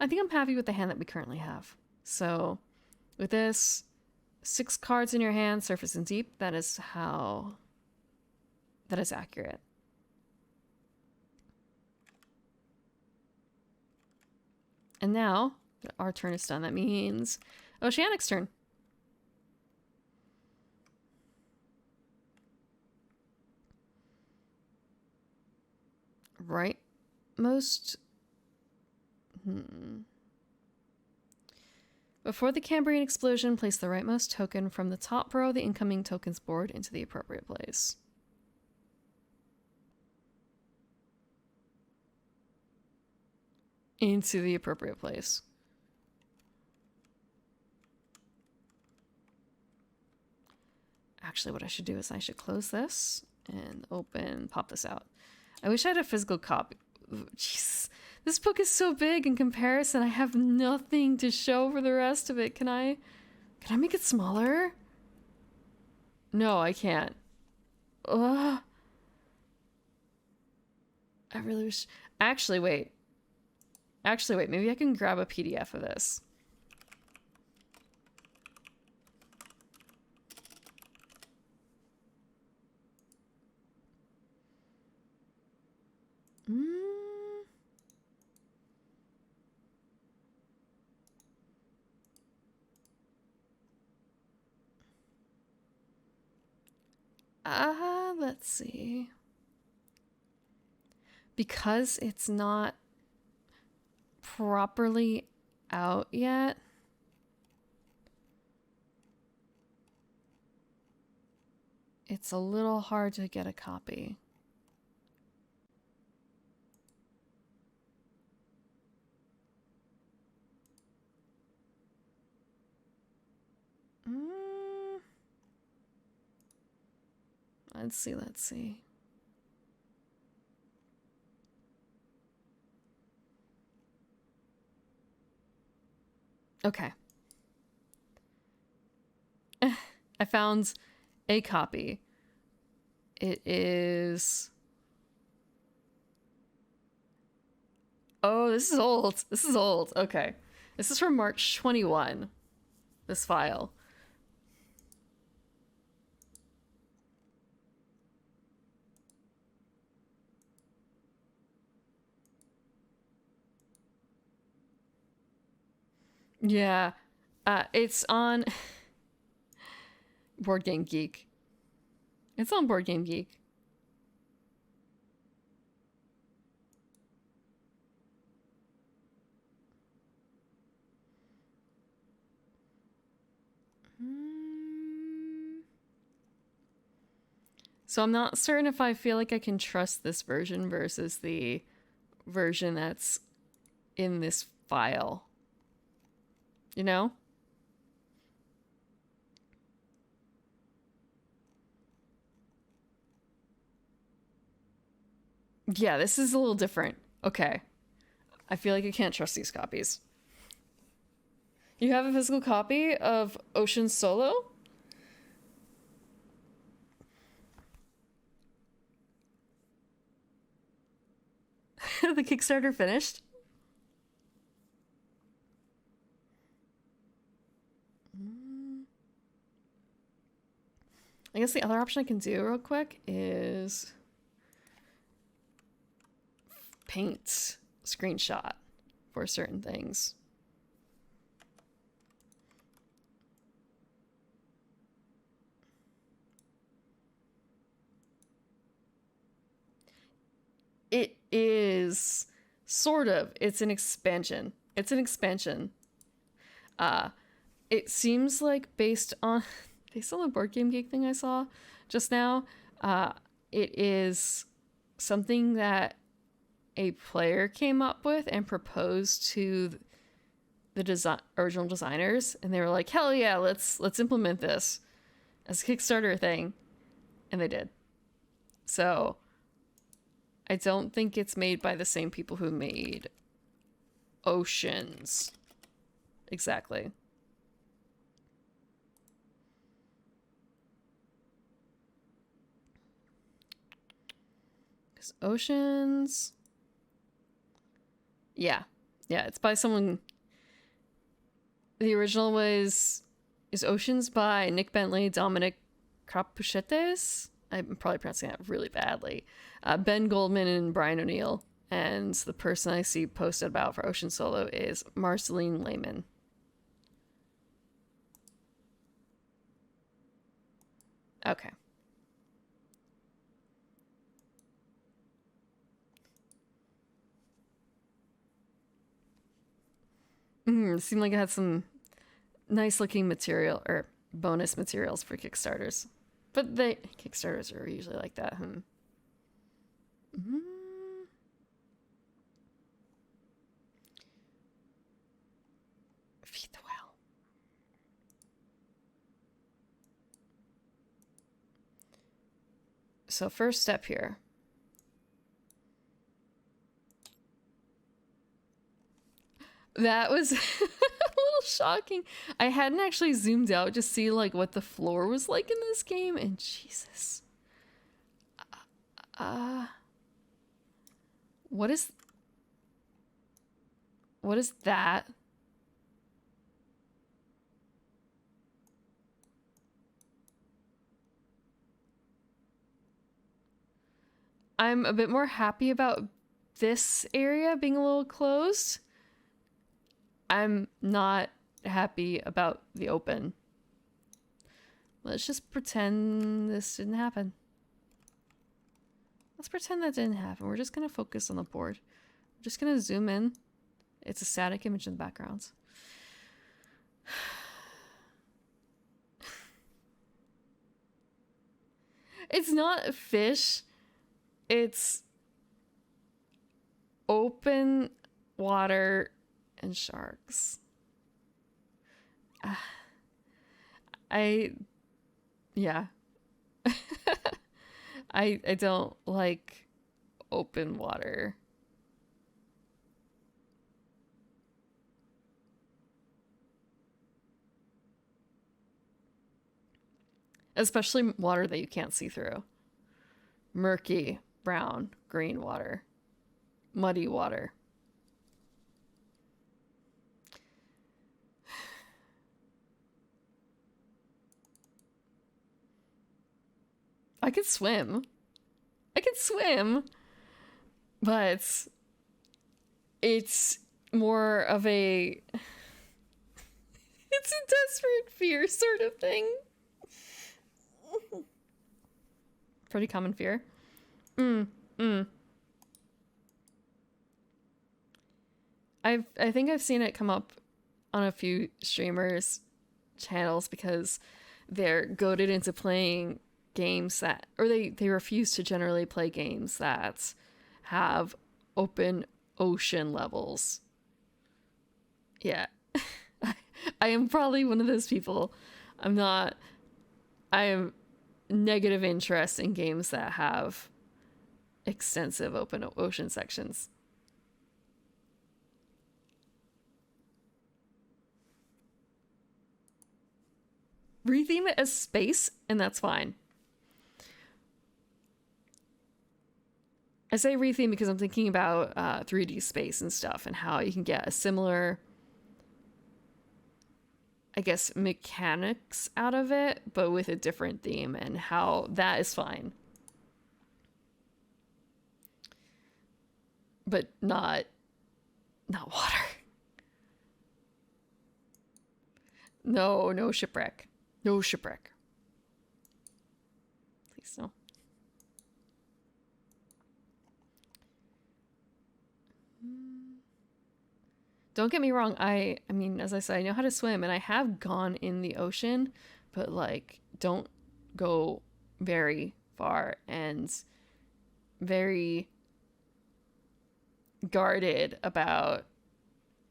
I think I'm happy with the hand that we currently have. So with this, 6 cards in your hand, surface and deep, that is accurate. And now our turn is done. That means Oceanic's turn. Right. Before the Cambrian explosion, place the rightmost token from the top row of the incoming tokens board into the appropriate place. Into the appropriate place. Actually, what I should do is I should close this and pop this out. I wish I had a physical copy. Jesus, this book is so big in comparison. I have nothing to show for the rest of it. Can I make it smaller? No, I can't. Ugh. I really wish. Actually, wait. Maybe I can grab a PDF of this. Let's see. Because it's not properly out yet, it's a little hard to get a copy. Let's see. Okay. I found a copy. It is... Oh, this is old. This is old. Okay. This is from March 21, this file. Yeah. It's on Board Game Geek. It's on Board Game Geek. So I'm not certain if I feel like I can trust this version versus the version that's in this file. You know? Yeah, this is a little different. Okay. I feel like I can't trust these copies. You have a physical copy of Ocean Solo? The Kickstarter finished? I guess the other option I can do real quick is paint screenshot for certain things. It is sort of. It's an expansion. It's an expansion. It seems like based on the Board Game Geek thing I saw just now, it is something that a player came up with and proposed to the original designers, and they were like, "Hell yeah, let's implement this as a Kickstarter thing," and they did. So I don't think it's made by the same people who made Oceans. Exactly. Because Oceans... Yeah. Yeah, it's by someone... The original is Oceans by Nick Bentley, Dominic Crapuchetes. I'm probably pronouncing that really badly. Ben Goldman and Brian O'Neill. And the person I see posted about for Ocean Solo is Marceline Lehman. Okay. Seemed like it had some nice looking material or bonus materials for Kickstarters. But Kickstarters are usually like that. Feed the well. So first step here. That was a little shocking. I hadn't actually zoomed out to see like what the floor was like in this game, and Jesus. What is that? I'm a bit more happy about this area being a little closed. I'm not happy about the open. Let's just pretend this didn't happen. Let's pretend that didn't happen. We're just going to focus on the board. We're just going to zoom in. It's a static image in the background. It's not fish. It's open water and sharks. Yeah. I don't like open water. especially water that you can't see through. Murky, brown, green water, muddy water. I could swim. But it's more of a it's a desperate fear sort of thing. Pretty common fear. I think I've seen it come up on a few streamers' channels because they're goaded into playing games that, or they refuse to generally play games that have open ocean levels. Yeah. I am probably one of those people. I am negative interest in games that have extensive open ocean sections. Retheme it as space, and that's fine. I say retheme because I'm thinking about 3D space and stuff and how you can get a similar, I guess, mechanics out of it, but with a different theme, and how that is fine. But not water. No shipwreck. No shipwreck. Please no. Don't get me wrong, I mean, as I said, I know how to swim, and I have gone in the ocean, but, like, don't go very far, and very guarded about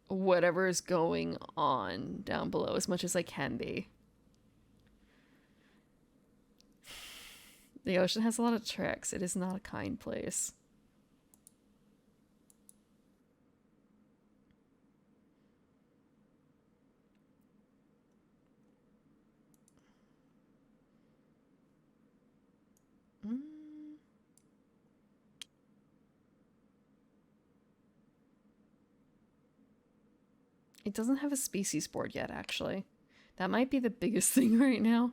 whatever is going on down below as much as I can be. The ocean has a lot of tricks. It is not a kind place. It doesn't have a species board yet, actually. That might be the biggest thing right now.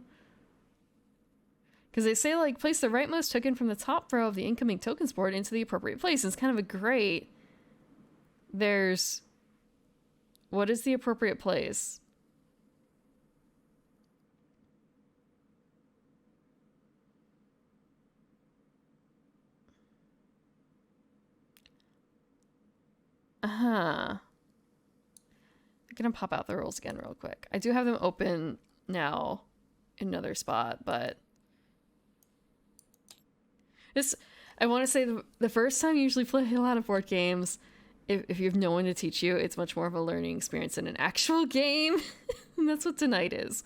Because they say, like, place the rightmost token from the top row of the incoming tokens board into the appropriate place. It's kind of a great... There's... What is the appropriate place? I'm gonna pop out the rules again real quick. I do have them open now in another spot, but... I want to say the first time you usually play a lot of board games, if you have no one to teach you, it's much more of a learning experience than an actual game. And that's what tonight is.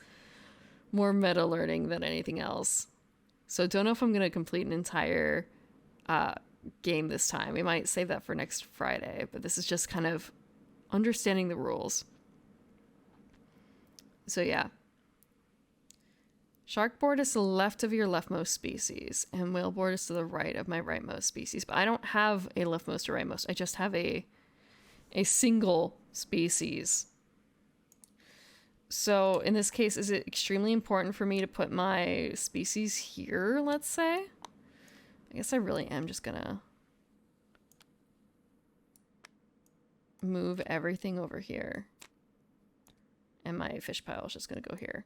More meta learning than anything else. So don't know if I'm going to complete an entire game this time. We might save that for next Friday, but this is just kind of understanding the rules. So yeah. Shark board is to the left of your leftmost species, and whale board is to the right of my rightmost species. But I don't have a leftmost or rightmost. I just have a single species. So in this case, is it extremely important for me to put my species here, let's say? I guess I really am just gonna move everything over here. And my fish pile is just gonna go here.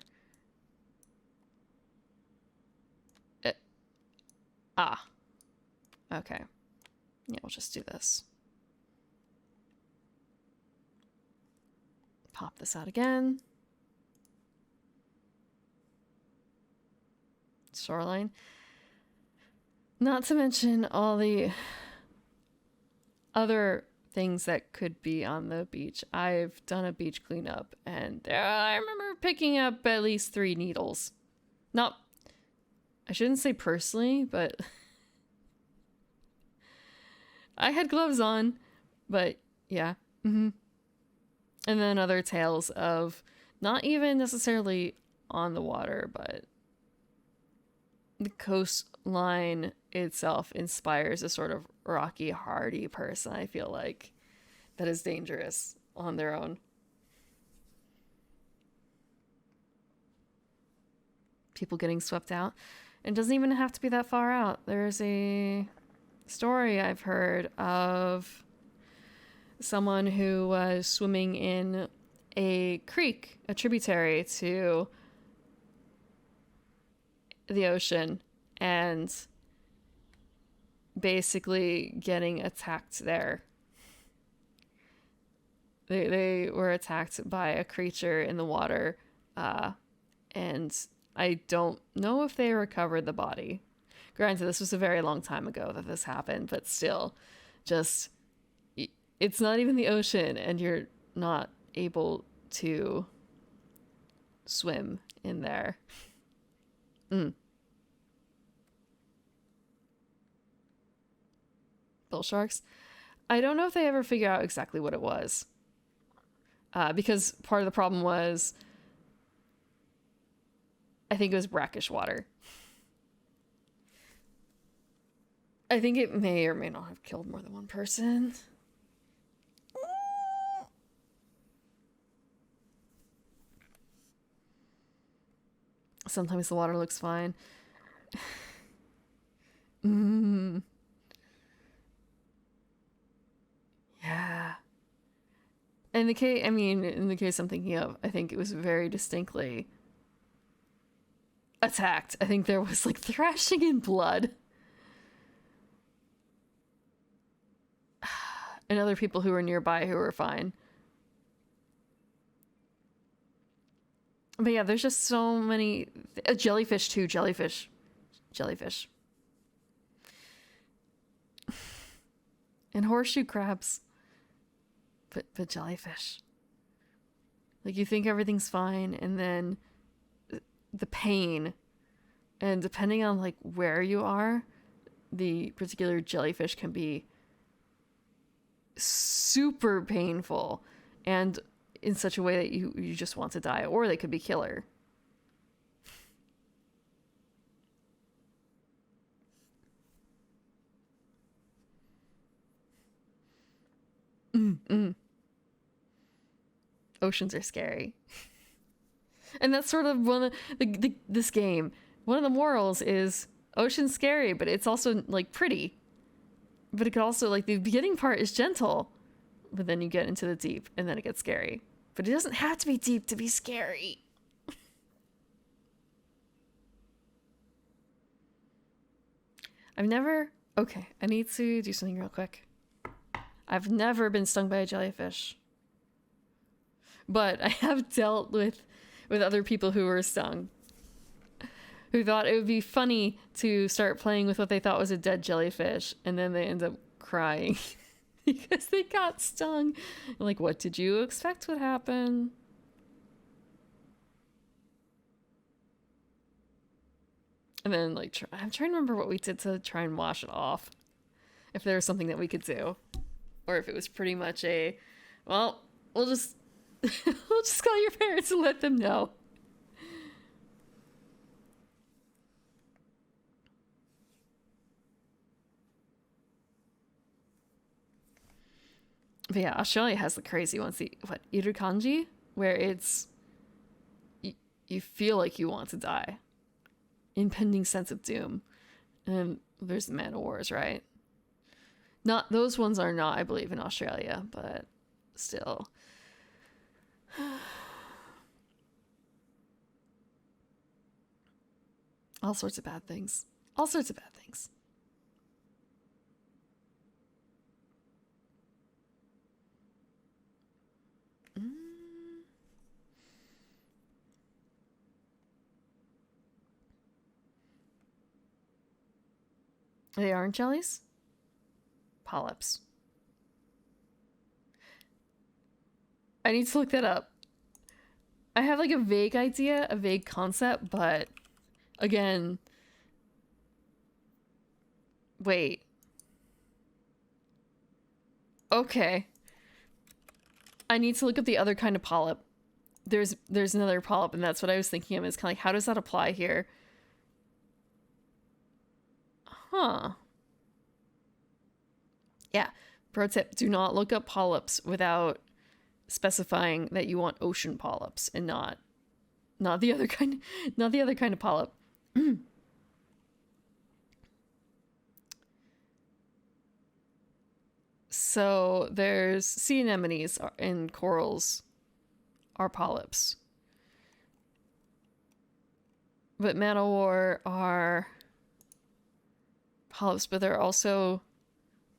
Okay. Yeah, we'll just do this. Pop this out again. Shoreline. Not to mention all the other things that could be on the beach. I've done a beach cleanup, and I remember picking up at least 3 needles. I shouldn't say personally, but I had gloves on, but yeah. And then other tales of not even necessarily on the water, but the coastline itself inspires a sort of rocky, hardy person, I feel like, that is dangerous on their own. People getting swept out. It doesn't even have to be that far out. There's a story I've heard of someone who was swimming in a creek, a tributary to the ocean, and basically getting attacked there. They were attacked by a creature in the water, and I don't know if they recovered the body. Granted, this was a very long time ago that this happened, but still, just, it's not even the ocean, and you're not able to swim in there. Bull sharks. I don't know if they ever figure out exactly what it was. Because part of the problem was, I think it was brackish water. I think it may or may not have killed more than one person. Sometimes the water looks fine. Yeah. In the case I'm thinking of, I think it was very distinctly attacked. I think there was like thrashing in blood. And other people who were nearby who were fine. But yeah, there's just so many... jellyfish too, jellyfish. And horseshoe crabs. But jellyfish. Like, you think everything's fine, and then the pain, and depending on like where you are, the particular jellyfish can be super painful, and in such a way that you just want to die, or they could be killer. Oceans are scary. And that's sort of one of this game. One of the morals is ocean's scary, but it's also like pretty. But it could also, like, the beginning part is gentle, but then you get into the deep and then it gets scary. But it doesn't have to be deep to be scary. Okay, I need to do something real quick. I've never been stung by a jellyfish. But I have dealt with other people who were stung, who thought it would be funny to start playing with what they thought was a dead jellyfish, and then they end up crying because they got stung. Like, what did you expect would happen? And then, like, I'm trying to remember what we did to try and wash it off. If there was something that we could do. Or if it was pretty much well, we'll just call your parents and let them know. But yeah, Australia has the crazy ones. Irukandji? Where it's... You feel like you want to die. Impending sense of doom. And there's the Man of Wars, right? Those ones are not, I believe, in Australia, but still. All sorts of bad things. They aren't jellies? Polyps. I need to look that up. I have like a vague idea, a vague concept, but again, wait. Okay. I need to look up the other kind of polyp. There's another polyp, and that's what I was thinking of. Is kind of like, how does that apply here? Huh. Yeah. Pro tip, do not look up polyps without specifying that you want ocean polyps and not the other kind of polyp. So there's sea anemones and corals are polyps. But Man-O-War are polyps, but they're also,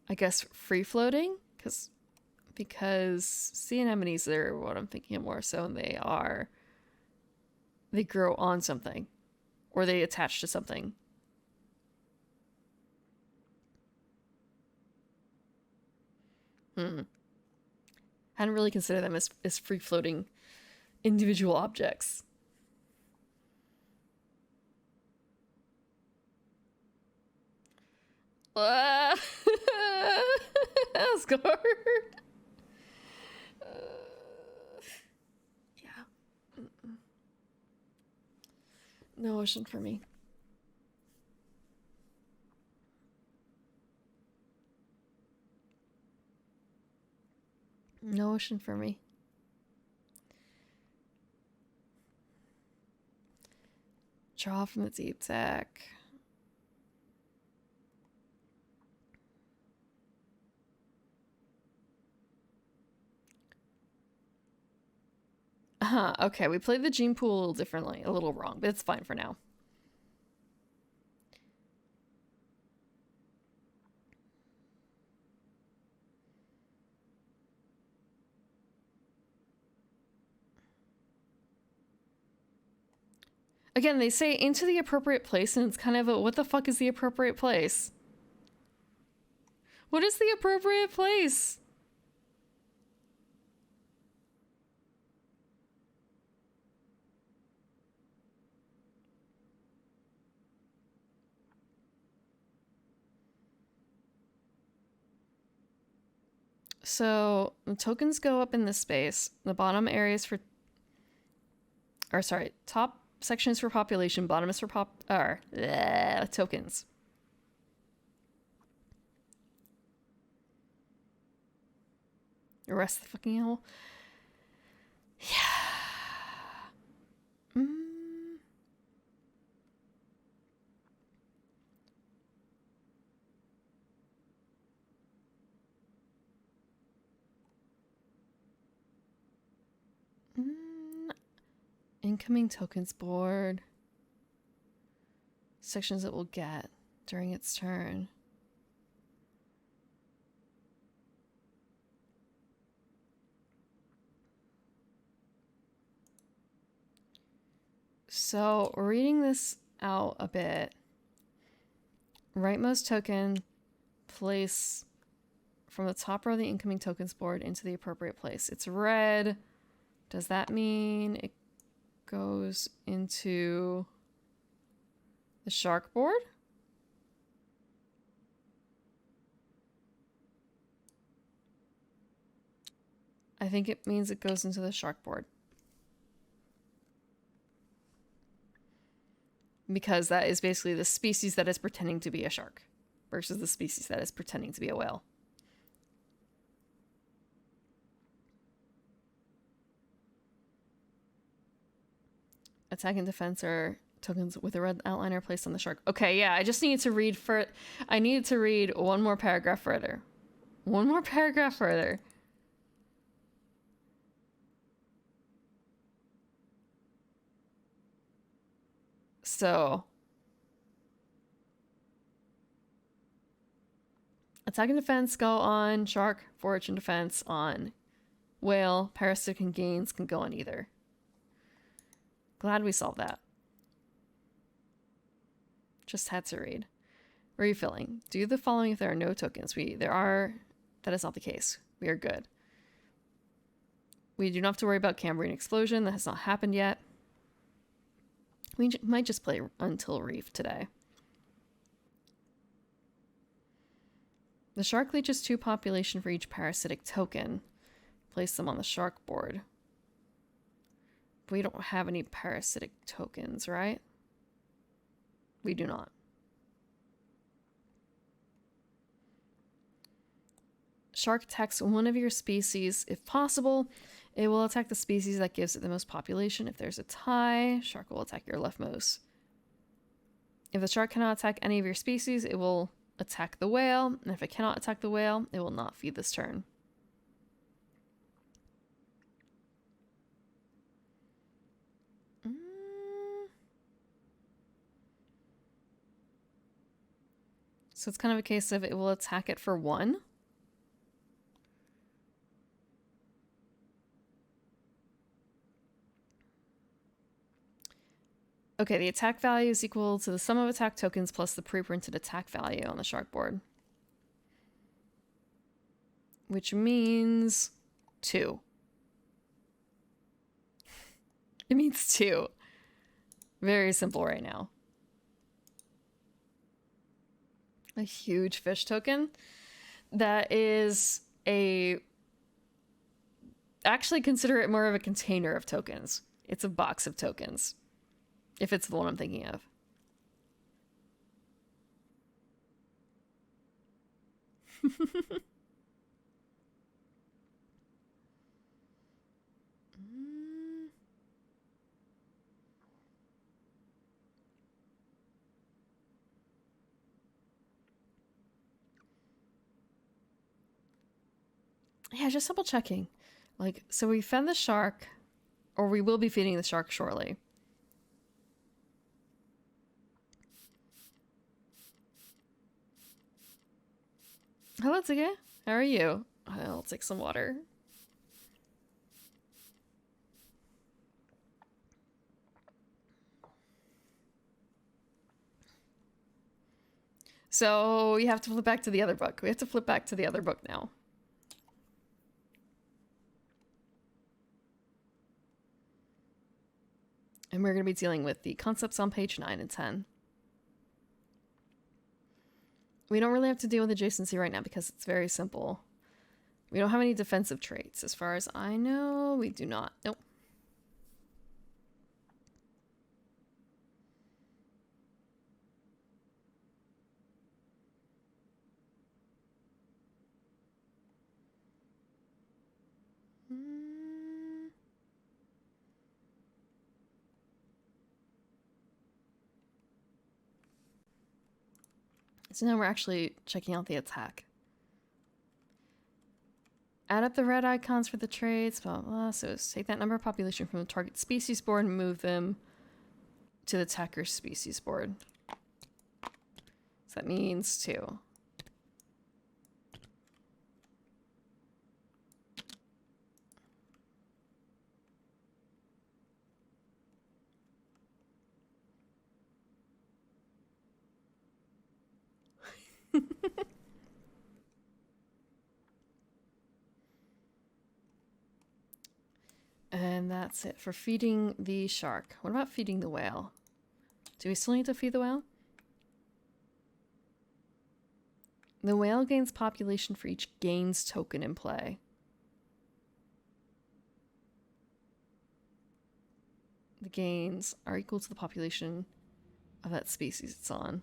I guess, free floating because sea anemones are what I'm thinking of more so, and they grow on something or they attach to something. Hadn't really considered them as free floating individual objects. Asgard. Yeah. No ocean for me. No ocean for me. Draw from the deep deck. Okay, we played the gene pool a little differently, a little wrong, but it's fine for now. Again, they say into the appropriate place, and it's kind of a, what the fuck is the appropriate place? What is the appropriate place? So the tokens go up in this space. The bottom areas for, or sorry, top sections for population, bottom is for tokens. The rest of the fucking hell. Yeah. Incoming tokens board. Sections it will get during its turn. So, reading this out a bit. Rightmost token, place from the top row of the incoming tokens board into the appropriate place. It's red. Does that mean it goes into the shark board? I think it means it goes into the shark board. Because that is basically the species that is pretending to be a shark versus the species that is pretending to be a whale. Attack and defense are tokens with a red outline are placed on the shark. Okay, yeah, I just needed to read I needed to read one more paragraph further. One more paragraph further. So, attack and defense go on shark, forage and defense on whale, parasitic and gains can go on either. Glad we solved that. Just had to read. Refilling. Do the following if there are no tokens. That is not the case. We are good. We do not have to worry about Cambrian explosion. That has not happened yet. We might just play Until Reef today. The shark leeches 2 population for each parasitic token. Place them on the shark board. But we don't have any parasitic tokens, right? We do not. shark attacks one of your species, if possible, it will attack the species that gives it the most population. If there's a tie, shark will attack your leftmost. If the shark cannot attack any of your species, it will attack the whale. And if it cannot attack the whale, it will not feed this turn. So it's kind of a case of it will attack it for 1. Okay, the attack value is equal to the sum of attack tokens plus the pre-printed attack value on the shark board. Which means 2. It means 2. Very simple right now. A huge fish token. That is a... Actually consider it more of a container of tokens. It's a box of tokens. If it's the one I'm thinking of. Yeah, just double checking. Like, so we fed the shark, or we will be feeding the shark shortly. Hello, Tige. How are you? I'll take some water. So you have to flip back to the other book. We have to flip back to the other book now. And we're going to be dealing with the concepts on page 9 and 10. We don't really have to deal with adjacency right now because it's very simple. We don't have any defensive traits. As far as I know, we do not. Nope. So now we're actually checking out the attack. Add up the red icons for the traits, blah, blah, blah. So take that number of population from the target species board and move them to the attacker species board. So that means 2. And that's it for feeding the shark. What about feeding the whale? Do we still need to feed the whale? The whale gains population for each gains token in play. The gains are equal to the population of that species it's on.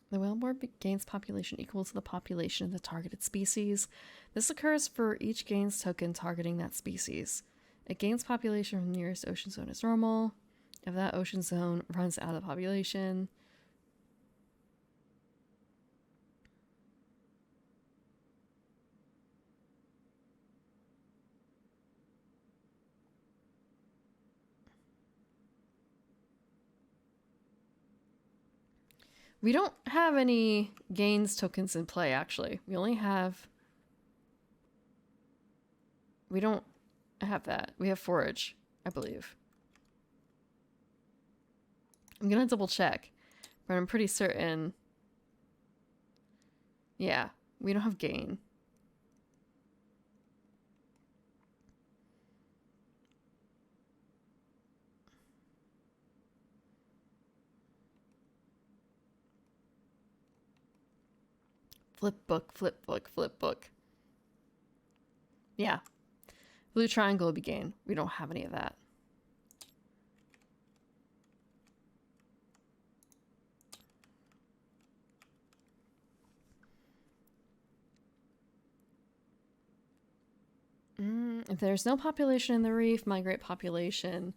The whale board gains population equal to the population of the targeted species. This occurs for each gains token targeting that species. It gains population from the nearest ocean zone as normal. If that ocean zone runs out of population, we don't have any gains tokens in play, actually. We only have... We don't have that. We have forage, I believe. I'm gonna double check, but I'm pretty certain... Yeah, we don't have gain. Flip book, flip book, flip book. Yeah. Blue triangle would be gain. We don't have any of that. If there's no population in the reef, migrate population.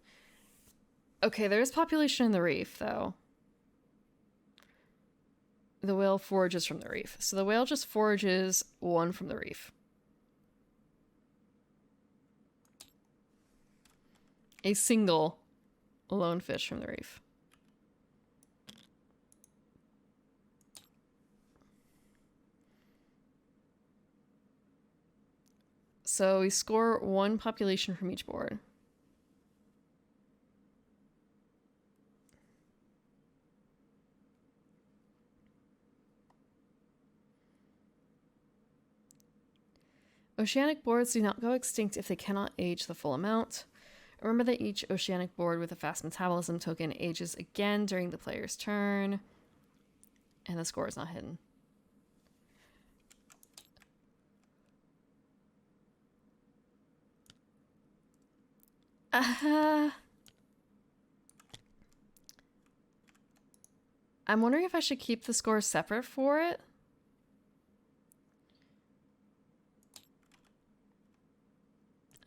Okay, there's population in the reef, though. The whale forages from the reef. So the whale just forages one from the reef. A single lone fish from the reef. So we score one population from each board. Oceanic boards do not go extinct if they cannot age the full amount. Remember that each oceanic board with a fast metabolism token ages again during the player's turn. And the score is not hidden. I'm wondering if I should keep the scores separate for it.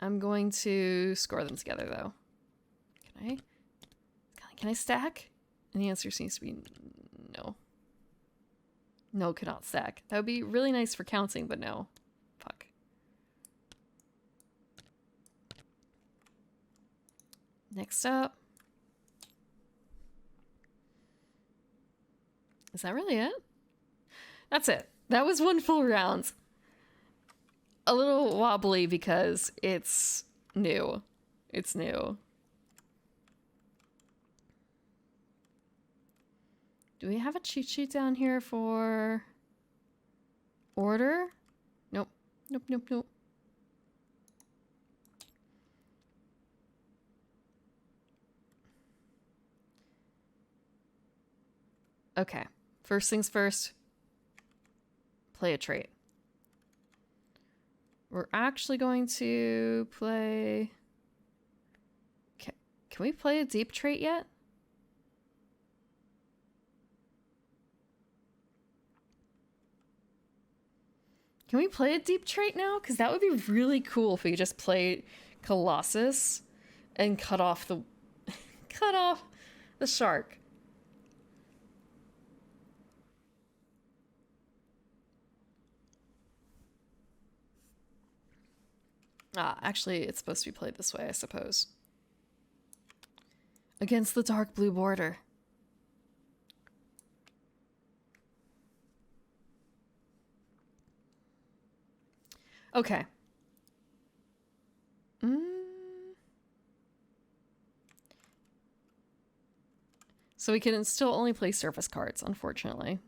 I'm going to score them together, though. Can I stack? And the answer seems to be no. No, cannot stack. That would be really nice for counting, but no. Fuck. Next up. Is that really it? That's it. That was one full round. A little wobbly because it's new. It's new. Do we have a cheat sheet down here for order? Nope. Nope, nope, nope. Okay. First things first. Play a trait. We're actually going to play... Can we play a deep trait yet? Can we play a deep trait now? Because that would be really cool if we just played Colossus and cut off the shark. Actually, it's supposed to be played this way, I suppose. Against the dark blue border. Okay. So we can still only play surface cards, unfortunately.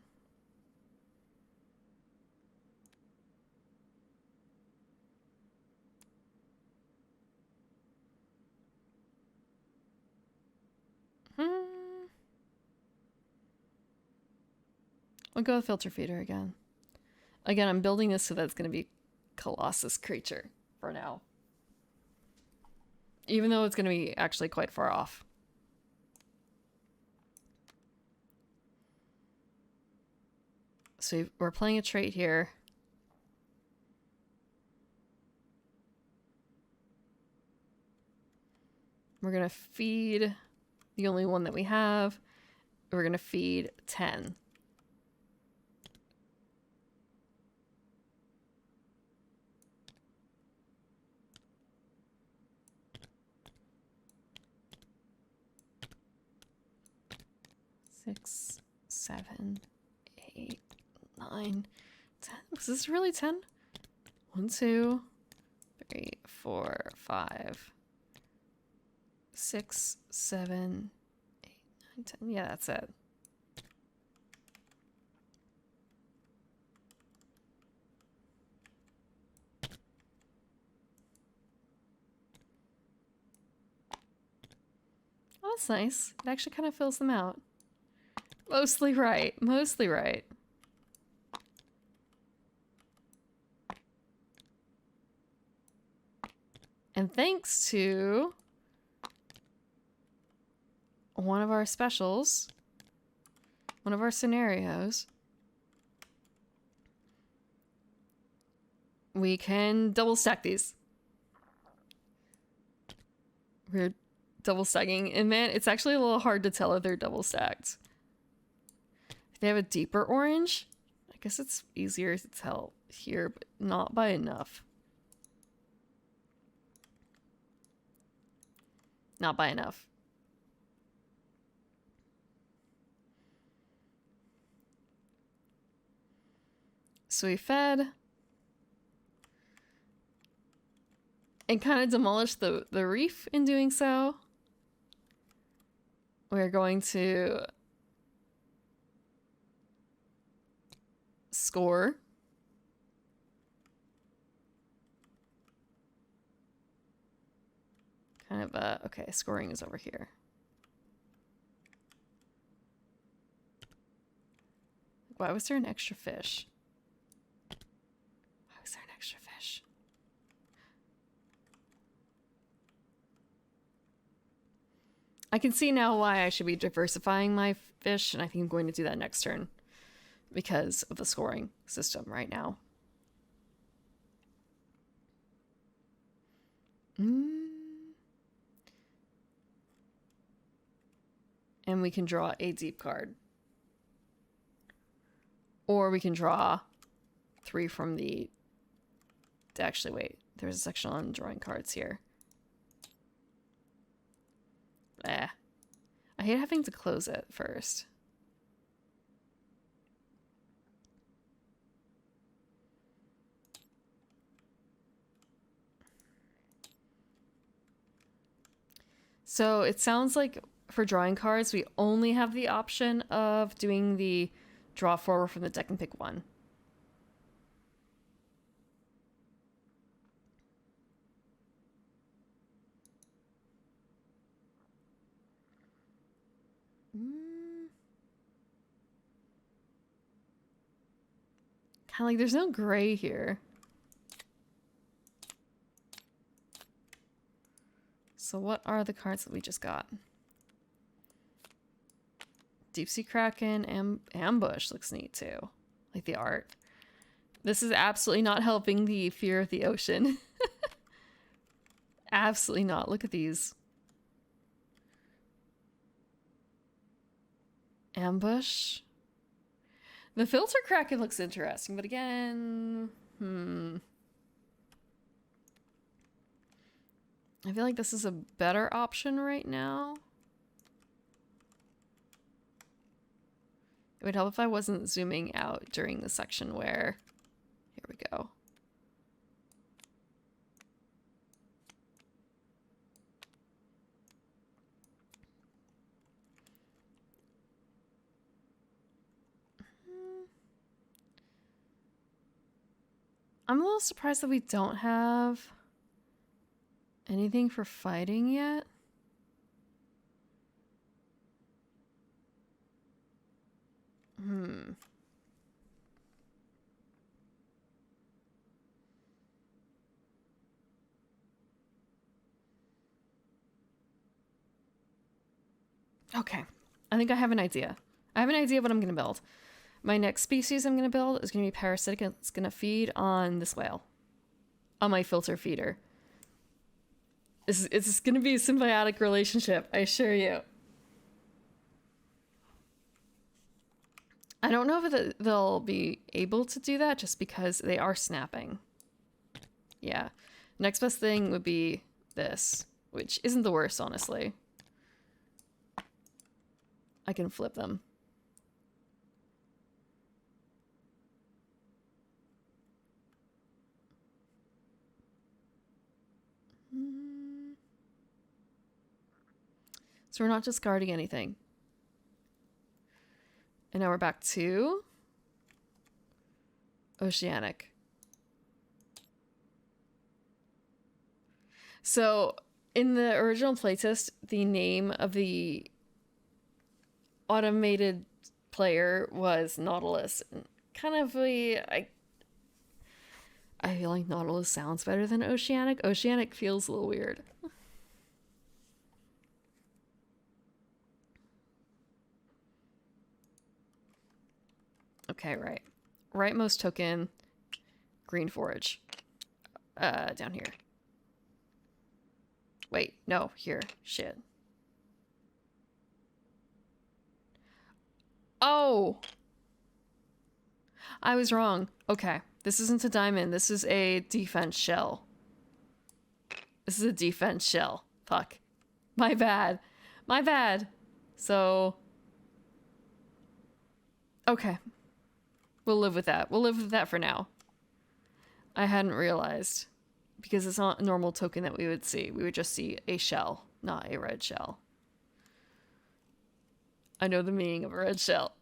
I'll go with filter feeder again. Again, I'm building this so that it's going to be Colossus creature for now. Even though it's going to be actually quite far off. So we're playing a trait here. We're going to feed the only one that we have. We're going to feed 10. Six, 7, 8, 9, 10. Is this really 10? 1, 2, 3, 4, 5, 6, 7, 8, 9, 10. Yeah, that's it. Oh, that's nice. It actually kind of fills them out. Mostly right. Mostly right. And thanks to one of our specials, one of our scenarios, we can double stack these. We're double stacking, and man, it's actually a little hard to tell if they're double stacked. If they have a deeper orange, I guess it's easier to tell here, but not by enough. Not by enough. So we fed and kind of demolished the reef in doing so. We're going to score. Kind of, okay, scoring is over here. Why was there an extra fish? Why was there an extra fish? I can see now why I should be diversifying my fish, and I think I'm going to do that next turn because of the scoring system right now. And we can draw a deep card. Or we can draw 3 from the... Actually, wait. There's a section on drawing cards here. I hate having to close it first. So it sounds like for drawing cards, we only have the option of doing the draw 4 from the deck and pick 1. Kind of like there's no gray here. So what are the cards that we just got? Deep Sea Kraken and Ambush looks neat too. Like the art. This is absolutely not helping the fear of the ocean. Absolutely not. Look at these. Ambush. The Filter Kraken looks interesting, but again, I feel like this is a better option right now. It would help if I wasn't zooming out during the section where... Here we go. I'm a little surprised that we don't have anything for fighting yet. Okay, I think I have an idea. I have an idea of what I'm going to build. My next species I'm going to build is going to be parasitic. It's going to feed on this whale. On my filter feeder. It's going to be a symbiotic relationship, I assure you. I don't know if they'll be able to do that just because they are snapping. Yeah. Next best thing would be this, which isn't the worst, honestly. I can flip them. So we're not discarding anything. And now we're back to Oceanic. So in the original playtest, the name of the automated player was Nautilus. Kind of I I feel like Nautilus sounds better than Oceanic. Oceanic feels a little weird. Okay, right. Rightmost token, green forage. Down here. Wait, no, here. Shit. Oh! I was wrong. Okay. This isn't a diamond. This is a defense shell. This is a defense shell. Fuck. My bad. My bad. So... Okay. We'll live with that. We'll live with that for now. I hadn't realized. Because it's not a normal token that we would see. We would just see a shell, not a red shell. I know the meaning of a red shell.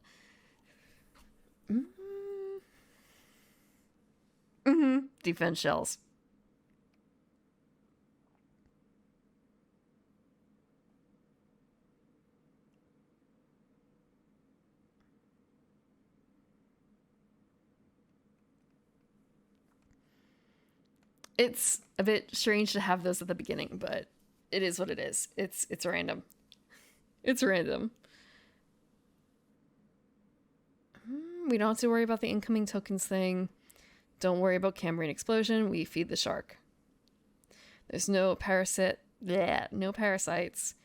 Defense shells. It's a bit strange to have those at the beginning, but it is what it is. It's random. It's random. We don't have to worry about the incoming tokens thing. Don't worry about Cambrian explosion. We feed the shark. There's no parasite. Bleh, no parasites.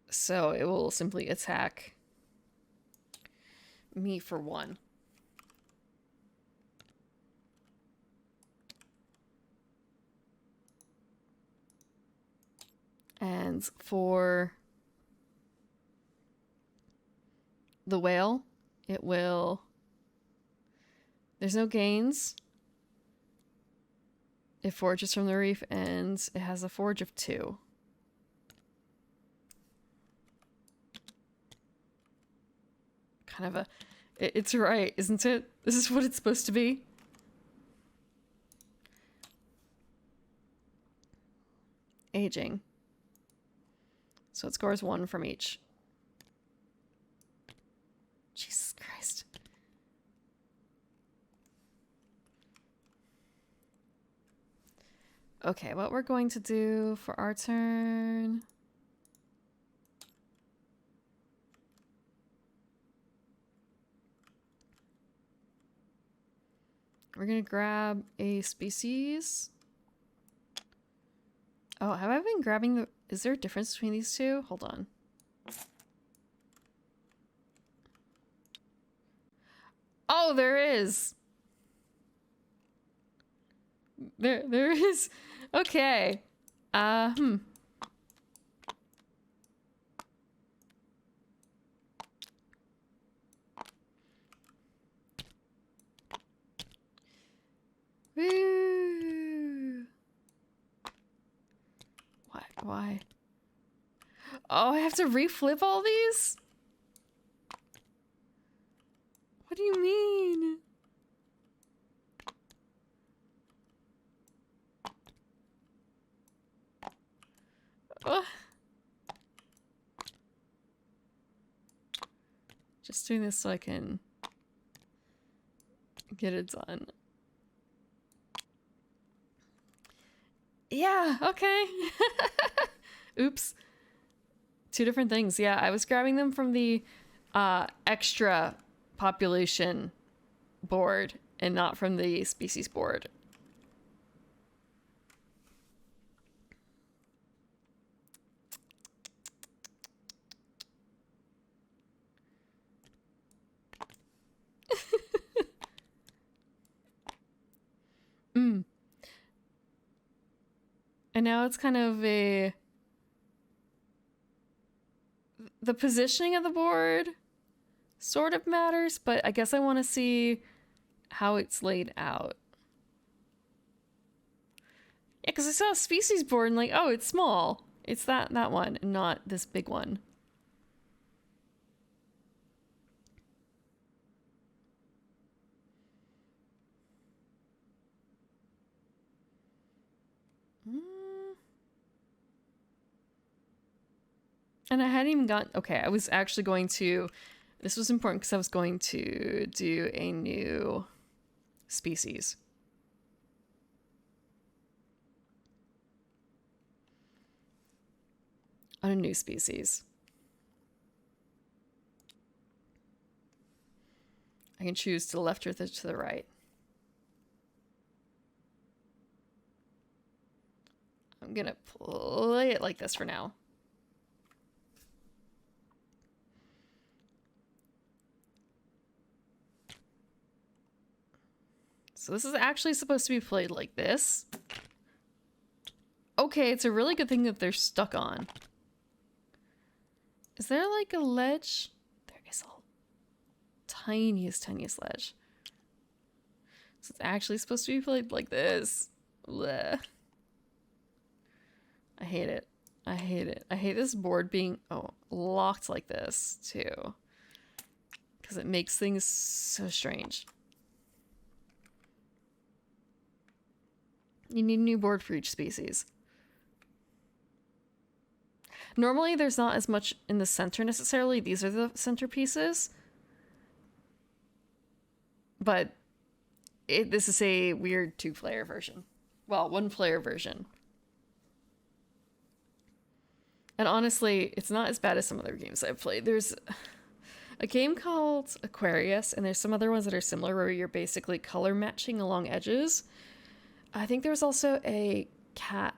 So it will simply attack me for 1. And for the whale, it will... There's no gains. It forages from the reef, and it has a forage of 2. Kind of a... It's right, isn't it? This is what it's supposed to be. Aging. So it scores 1 from each. Jesus Christ. Okay, what we're going to do for our turn... We're gonna grab a species. Oh, have I been grabbing the... Is there a difference between these two? Hold on. Oh, there is! There is. Okay. Woo! Why? Oh, I have to reflip all these? What do you mean? Just doing this so I can get it done. Yeah, okay. Oops. 2 different things. Yeah, I was grabbing them from the extra population board and not from the species board. And now it's kind of the positioning of the board sort of matters, but I guess I want to see how it's laid out. Yeah, because I saw a species board and like, oh, it's small. It's that one and not this big one. And I hadn't even gotten... Okay, I was actually going to... This was important because I was going to do a new species. On a new species. I can choose to the left or to the right. I'm gonna play it like this for now. So this is actually supposed to be played like this. Okay, it's a really good thing that they're stuck on. Is there like a ledge? There is a tiniest ledge. So it's actually supposed to be played like this. Blech. I hate it. I hate it. I hate this board being locked like this too. Because it makes things so strange. You need a new board for each species. Normally there's not as much in the center necessarily. These are the centerpieces. But this is a weird 2-player version. Well, 1-player version. And honestly, it's not as bad as some other games I've played. There's a game called Aquarius, and there's some other ones that are similar where you're basically color matching along edges. I think there's also a cat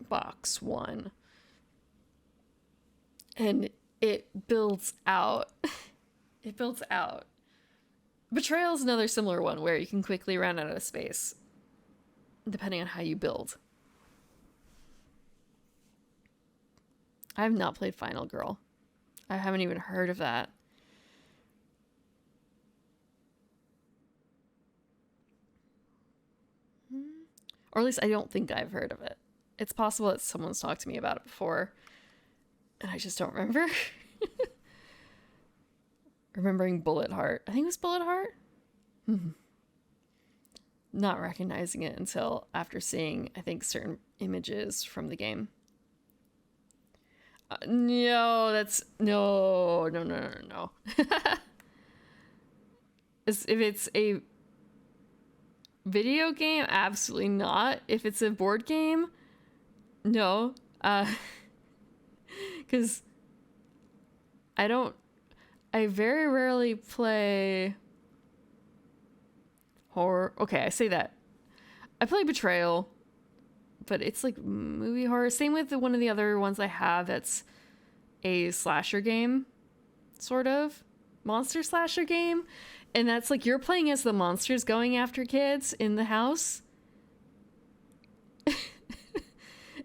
box one. And it builds out. It builds out. Betrayal is another similar one where you can quickly run out of space, depending on how you build. I have not played Final Girl. I haven't even heard of that. Or at least I don't think I've heard of it. It's possible that someone's talked to me about it before, and I just don't remember. Remembering Bullet Heart. I think it was Bullet Heart? Not recognizing it until after seeing, I think, certain images from the game. No, that's... No. If it's a video game, absolutely not. If it's a board game, no. Because I very rarely play horror. Okay, I say that. I play Betrayal, but it's like movie horror. Same with one of the other ones I have that's a slasher game, sort of. Monster slasher game. And that's like you're playing as the monsters going after kids in the house.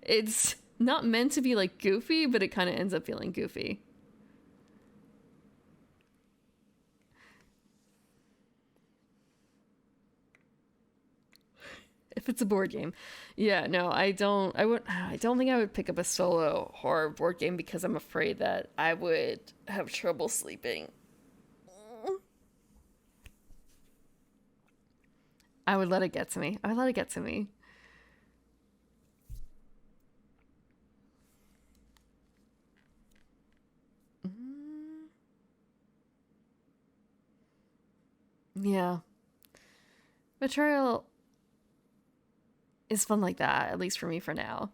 It's not meant to be like goofy, but it kind of ends up feeling goofy. If it's a board game. Yeah, no, I don't think I would pick up a solo horror board game because I'm afraid that I would have trouble sleeping. I would let it get to me. Yeah. Betrayal is fun like that, at least for me for now.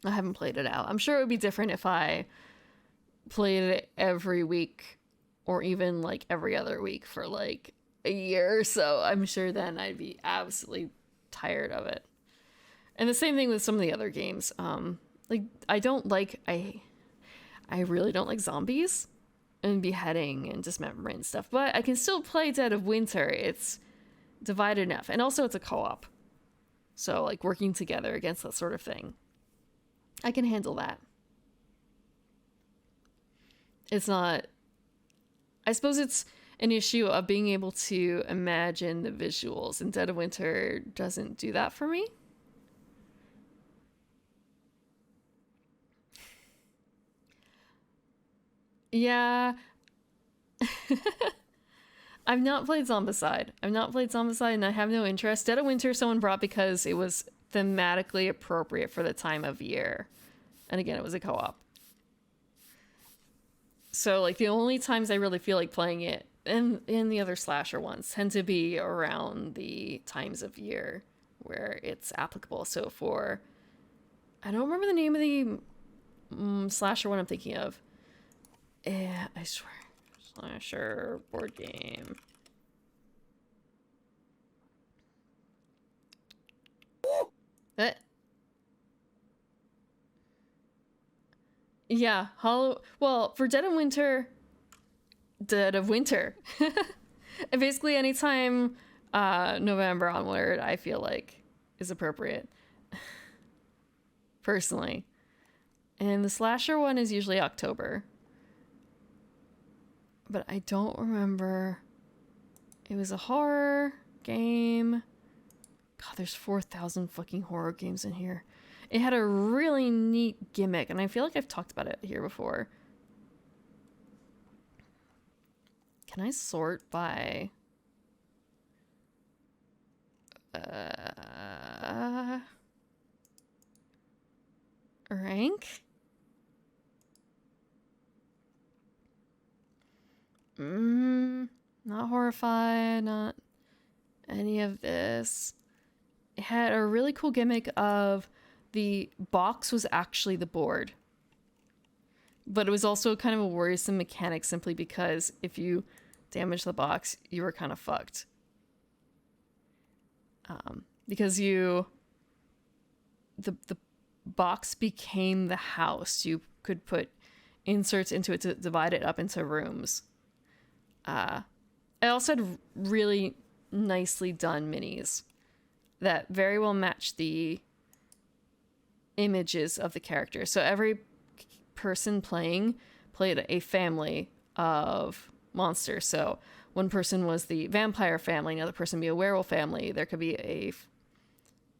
I haven't played it out. I'm sure it would be different if I played it every week or even like every other week for like a year or so. I'm sure then I'd be absolutely tired of it. And the same thing with some of the other games. Like I really don't like zombies and beheading and dismemberment and stuff, but I can still play Dead of Winter. It's divided enough. And also it's a co-op. So like working together against that sort of thing. I can handle that. It's not... I suppose it's an issue of being able to imagine the visuals, and Dead of Winter doesn't do that for me. Yeah. I've not played Zombicide. And I have no interest. Dead of Winter someone brought because it was thematically appropriate for the time of year. And again, it was a co-op. So like the only times I really feel like playing it, and the other slasher ones, tend to be around the times of year where it's applicable. So for, I don't remember the name of the slasher one I'm thinking of. Yeah, I swear. Slasher board game. Yeah, well, for Dead of Winter. And basically anytime November onward, I feel like is appropriate. Personally. And the slasher one is usually October. But I don't remember. It was a horror game. God, there's 4,000 fucking horror games in here. It had a really neat gimmick, and I feel like I've talked about it here before. Can I sort by... rank? Not horrified, not any of this. It had a really cool gimmick of the box was actually the board. But it was also kind of a worrisome mechanic simply because if you damage the box, you were kind of fucked. Because the box became the house. You could put inserts into it to divide it up into rooms. It also had really nicely done minis that very well matched the images of the characters. So every person played a family of monsters. So one person was the vampire family, another person be a werewolf family. There could be a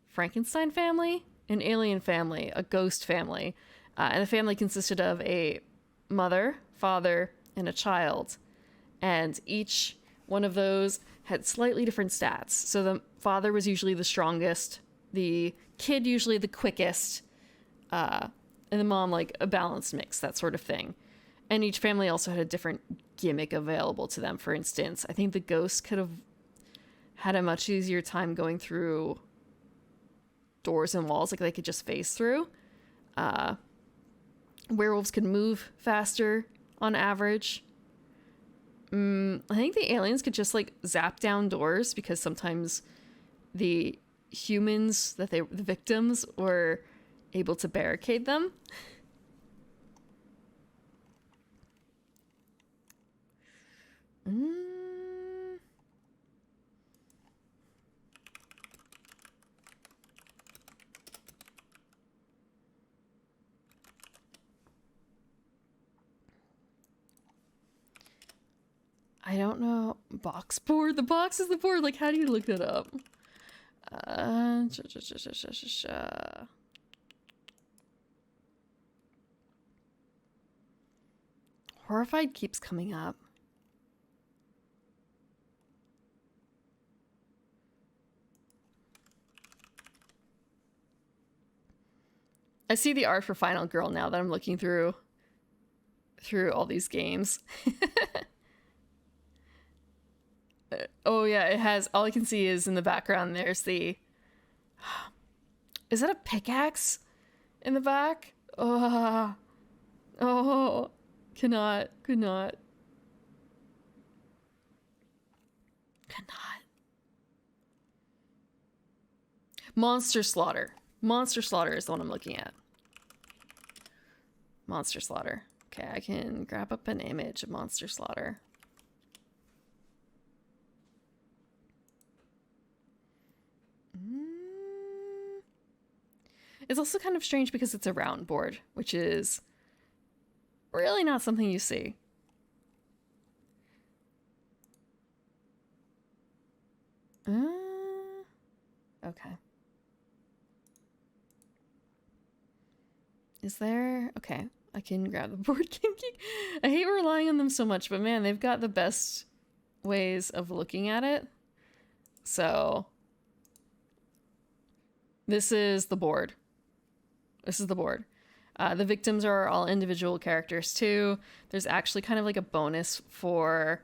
Frankenstein family, an alien family, a ghost family. And the family consisted of a mother, father, and a child. And each one of those had slightly different stats. So the father was usually the strongest, the kid usually the quickest, and the mom like a balanced mix, that sort of thing. And each family also had a different gimmick available to them. For instance, I think the ghost could have had a much easier time going through doors and walls, like they could just phase through. Werewolves could move faster on average. I think the aliens could just like zap down doors because sometimes the humans the victims were able to barricade them. I don't know. Box board? The box is the board. Like, how do you look that up? Horrified keeps coming up. I see the art for Final Girl now that I'm looking through all these games. Oh yeah, it has, all I can see is in the background there's the, is that a pickaxe in the back? Oh, could not. Monster Slaughter is the one I'm looking at. Monster Slaughter. Okay, I can grab up an image of Monster Slaughter. It's also kind of strange because it's a round board, which is really not something you see. Okay. Is there... Okay, I can grab the board game geek. I hate relying on them so much, but man, they've got the best ways of looking at it. So... This is the board. The victims are all individual characters too. There's actually kind of like a bonus for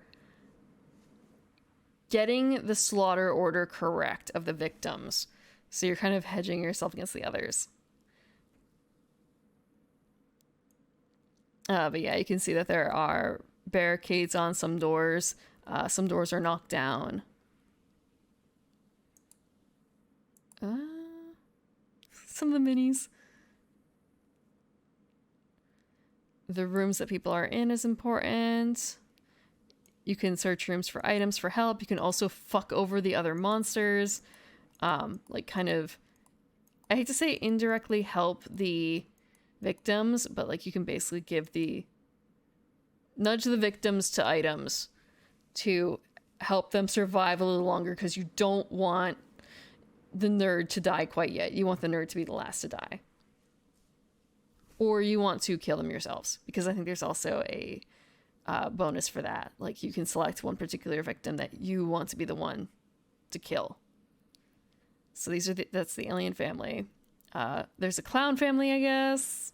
getting the slaughter order correct of the victims. So you're kind of hedging yourself against the others. But yeah, you can see that there are barricades on some doors. Some doors are knocked down. Some of the minis. The rooms that people are in is important. You can search rooms for items for help. You can also fuck over the other monsters. Like kind of, I hate to say indirectly help the victims, but like you can basically nudge the victims to items to help them survive a little longer, because you don't want the nerd to die quite yet. You want the nerd to be the last to die. Or you want to kill them yourselves, because I think there's also a bonus for that. Like you can select one particular victim that you want to be the one to kill. So that's the alien family. There's a clown family, I guess.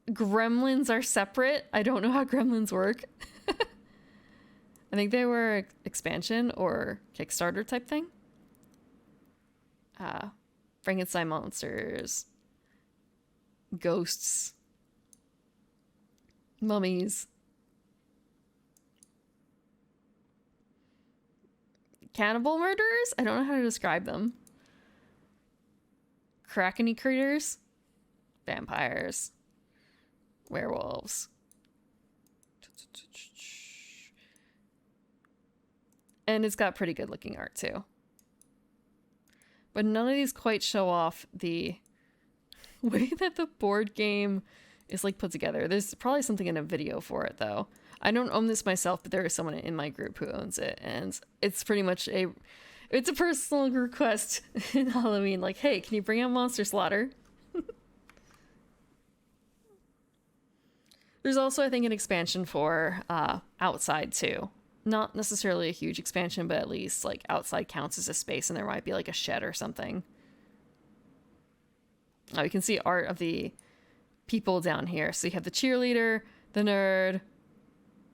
Gremlins are separate. I don't know how gremlins work. I think they were expansion or Kickstarter type thing. Frankenstein monsters. Ghosts. Mummies. Cannibal murderers? I don't know how to describe them. Krakeny critters. Vampires. Werewolves. And it's got pretty good looking art too. But none of these quite show off the way that the board game is like put together. There's probably something in a video for it though. I don't own this myself, but there is someone in my group who owns it, and it's pretty much it's a personal request in Halloween. Like, hey, can you bring out Monster Slaughter? There's also, I think, an expansion for outside too. Not necessarily a huge expansion, but at least like outside counts as a space, and there might be like a shed or something. Oh, you can see art of the people down here. So you have the cheerleader, the nerd,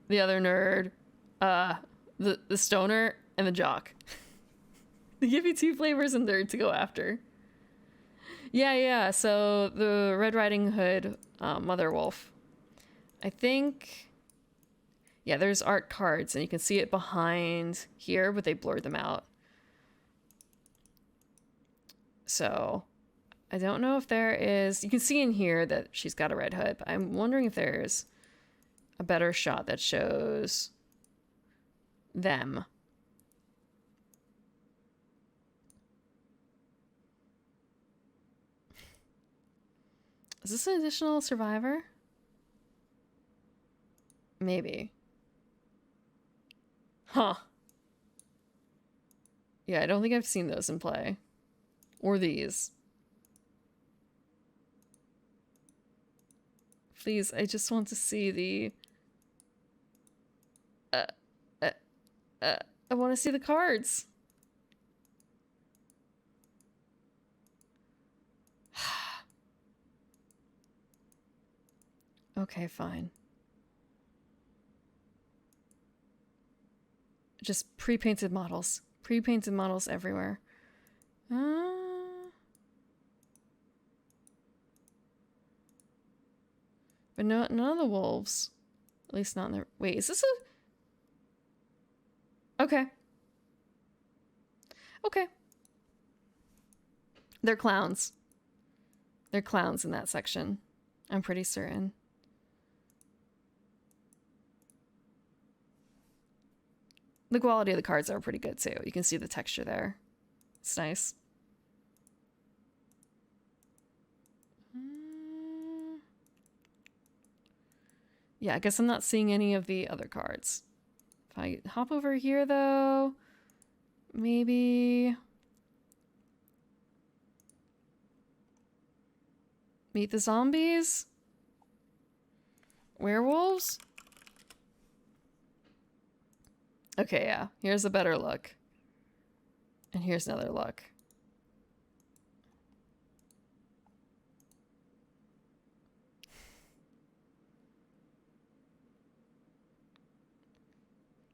the other nerd, the stoner, and the jock. They give you 2 flavors of nerd to go after. Yeah. So the Red Riding Hood, Mother Wolf. I think, yeah, there's art cards, and you can see it behind here, but they blurred them out. So I don't know if there is, you can see in here that she's got a red hood, but I'm wondering if there's a better shot that shows them. Is this an additional survivor? Maybe. Huh. Yeah, I don't think I've seen those in play. Or these. Please, I just want to see the... I want to see the cards. Okay, fine. Just pre-painted models. Pre-painted models everywhere. But no, none of the wolves. At least not in the... Wait, is this a... Okay. Okay. They're clowns. They're clowns in that section. I'm pretty certain. The quality of the cards are pretty good too. You can see the texture there. It's nice. Yeah, I guess I'm not seeing any of the other cards. If I hop over here though, maybe... Meet the zombies? Werewolves? Okay, yeah. Here's a better look. And here's another look.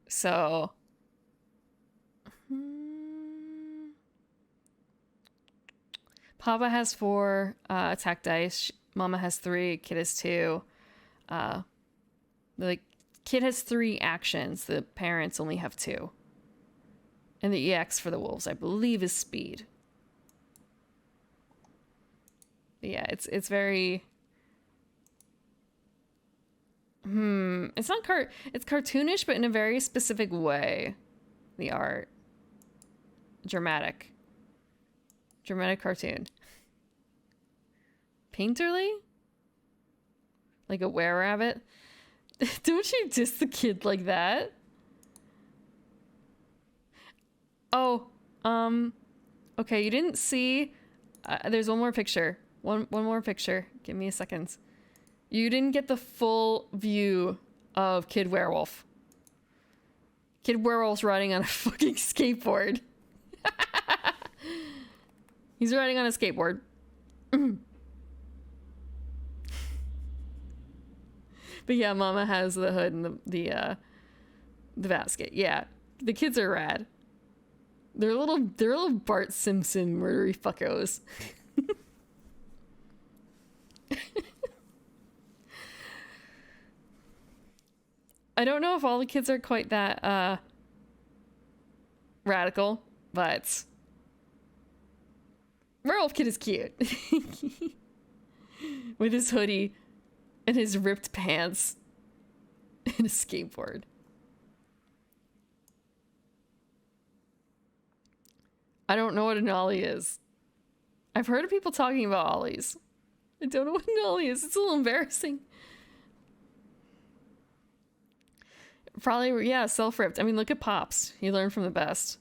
So, Papa has 4 attack dice. Mama has 3. Kid has 2. The kid has 3 actions. The parents only have 2. And the EX for the wolves, I believe, is speed. But yeah, it's very. It's not it's cartoonish, but in a very specific way. The art. Dramatic cartoon. Painterly? Like a were-rabbit? Don't you diss the kid like that? Oh, okay, you didn't see, there's one more picture. One more picture. Give me a second. You didn't get the full view of Kid Werewolf. Kid Werewolf's riding on a fucking skateboard. He's riding on a skateboard. But yeah, Mama has the hood and the basket. Yeah, the kids are rad. They're little Bart Simpson murdery fuckos. I don't know if all the kids are quite that radical, but Werewolf Kid is cute. With his hoodie and his ripped pants and a skateboard. I don't know what an ollie is. I've heard of people talking about ollies. I don't know what an ollie is. It's a little embarrassing. Probably, yeah, self-ripped. I mean, look at Pops. He learned from the best.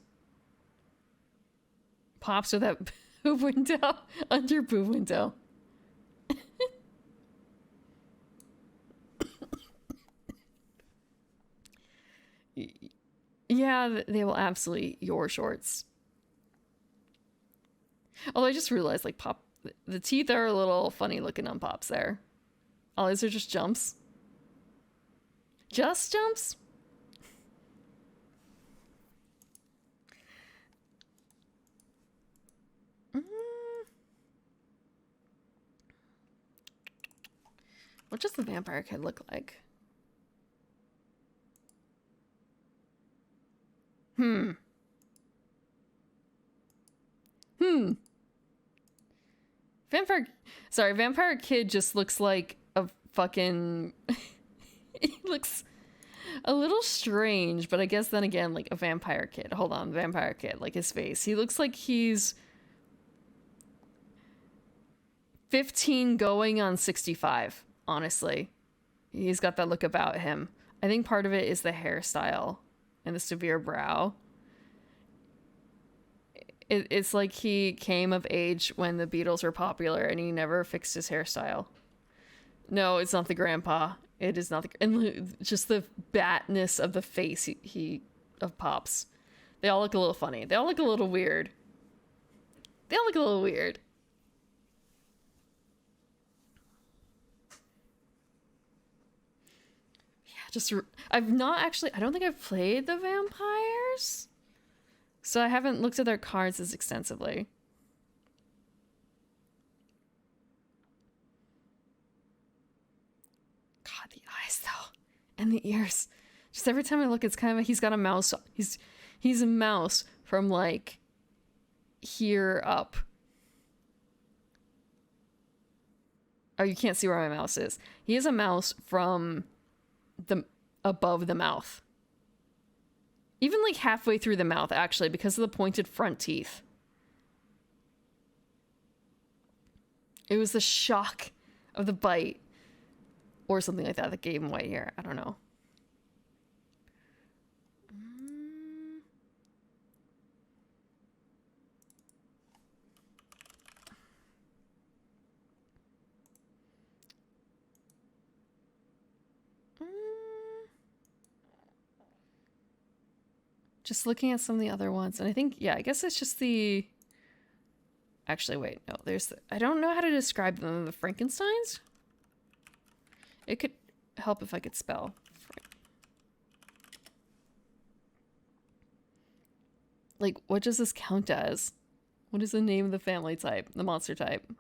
Pops with that boob window, under boob window. Yeah, they will absolutely your shorts. Although I just realized, like, Pop, the teeth are a little funny looking on Pops there. Oh, these are just jumps. Just jumps? What does the vampire kid look like? Vampire kid just looks like a fucking... He looks a little strange, but I guess then again, like a vampire kid. Hold on, vampire kid, like his face. He looks like he's 15 going on 65, honestly. He's got that look about him. I think part of it is the hairstyle and the severe brow. It's like he came of age when the Beatles were popular and he never fixed his hairstyle. No, it's not the grandpa. It is not the... And just the batness of the face of Pops. They all look a little funny. They all look a little weird. Yeah, just... I've not actually... I don't think I've played the vampires. So I haven't looked at their cards as extensively. God, the eyes though. And the ears. Just every time I look, it's kind of he's got a mouse. He's a mouse from like here up. Oh, you can't see where my mouse is. He is a mouse from the above the mouth. Even like halfway through the mouth, actually, because of the pointed front teeth. It was the shock of the bite or something like that that gave him away here. I don't know. Just looking at some of the other ones, and I think, yeah, I guess it's just the... Actually, wait, no, there's... I don't know how to describe them. The Frankensteins? It could help if I could spell. Like, what does this count as? What is the name of the family type, the monster type?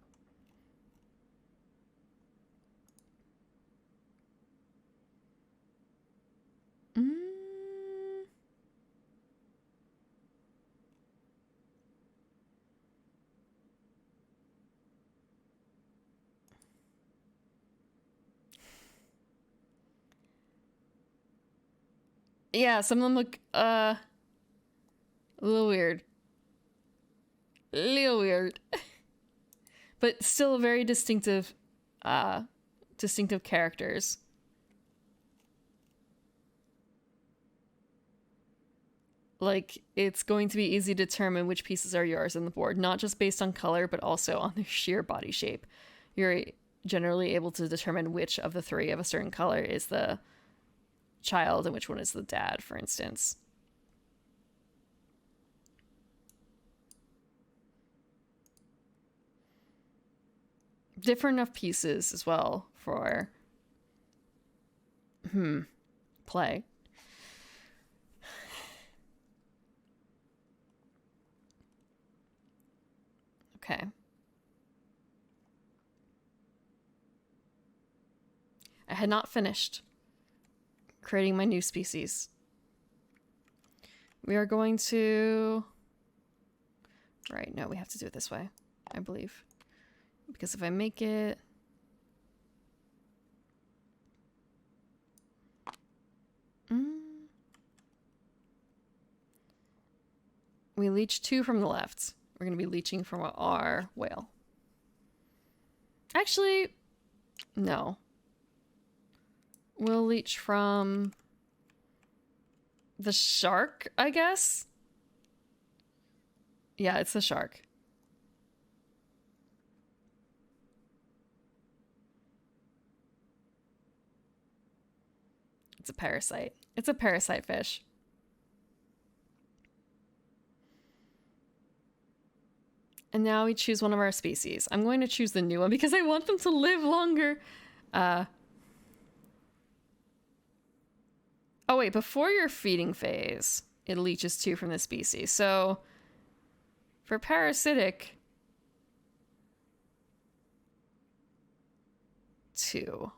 Yeah, some of them look a little weird. A little weird. But still very distinctive characters. Like, it's going to be easy to determine which pieces are yours on the board, not just based on color, but also on their sheer body shape. You're generally able to determine which of the three of a certain color is the child and which one is the dad, for instance. Different enough pieces as well for play. Okay. I had not finished creating my new species. We are going to... Right, no, we have to do it this way, I believe. Because if I make it... We leech 2 from the left. We're going to be leeching from our whale. Actually, no. We'll leech from the shark, I guess? Yeah, it's the shark. It's a parasite. It's a parasite fish. And now we choose one of our species. I'm going to choose the new one because I want them to live longer. Oh wait, before your feeding phase, it leeches 2 from the species. So for parasitic, 2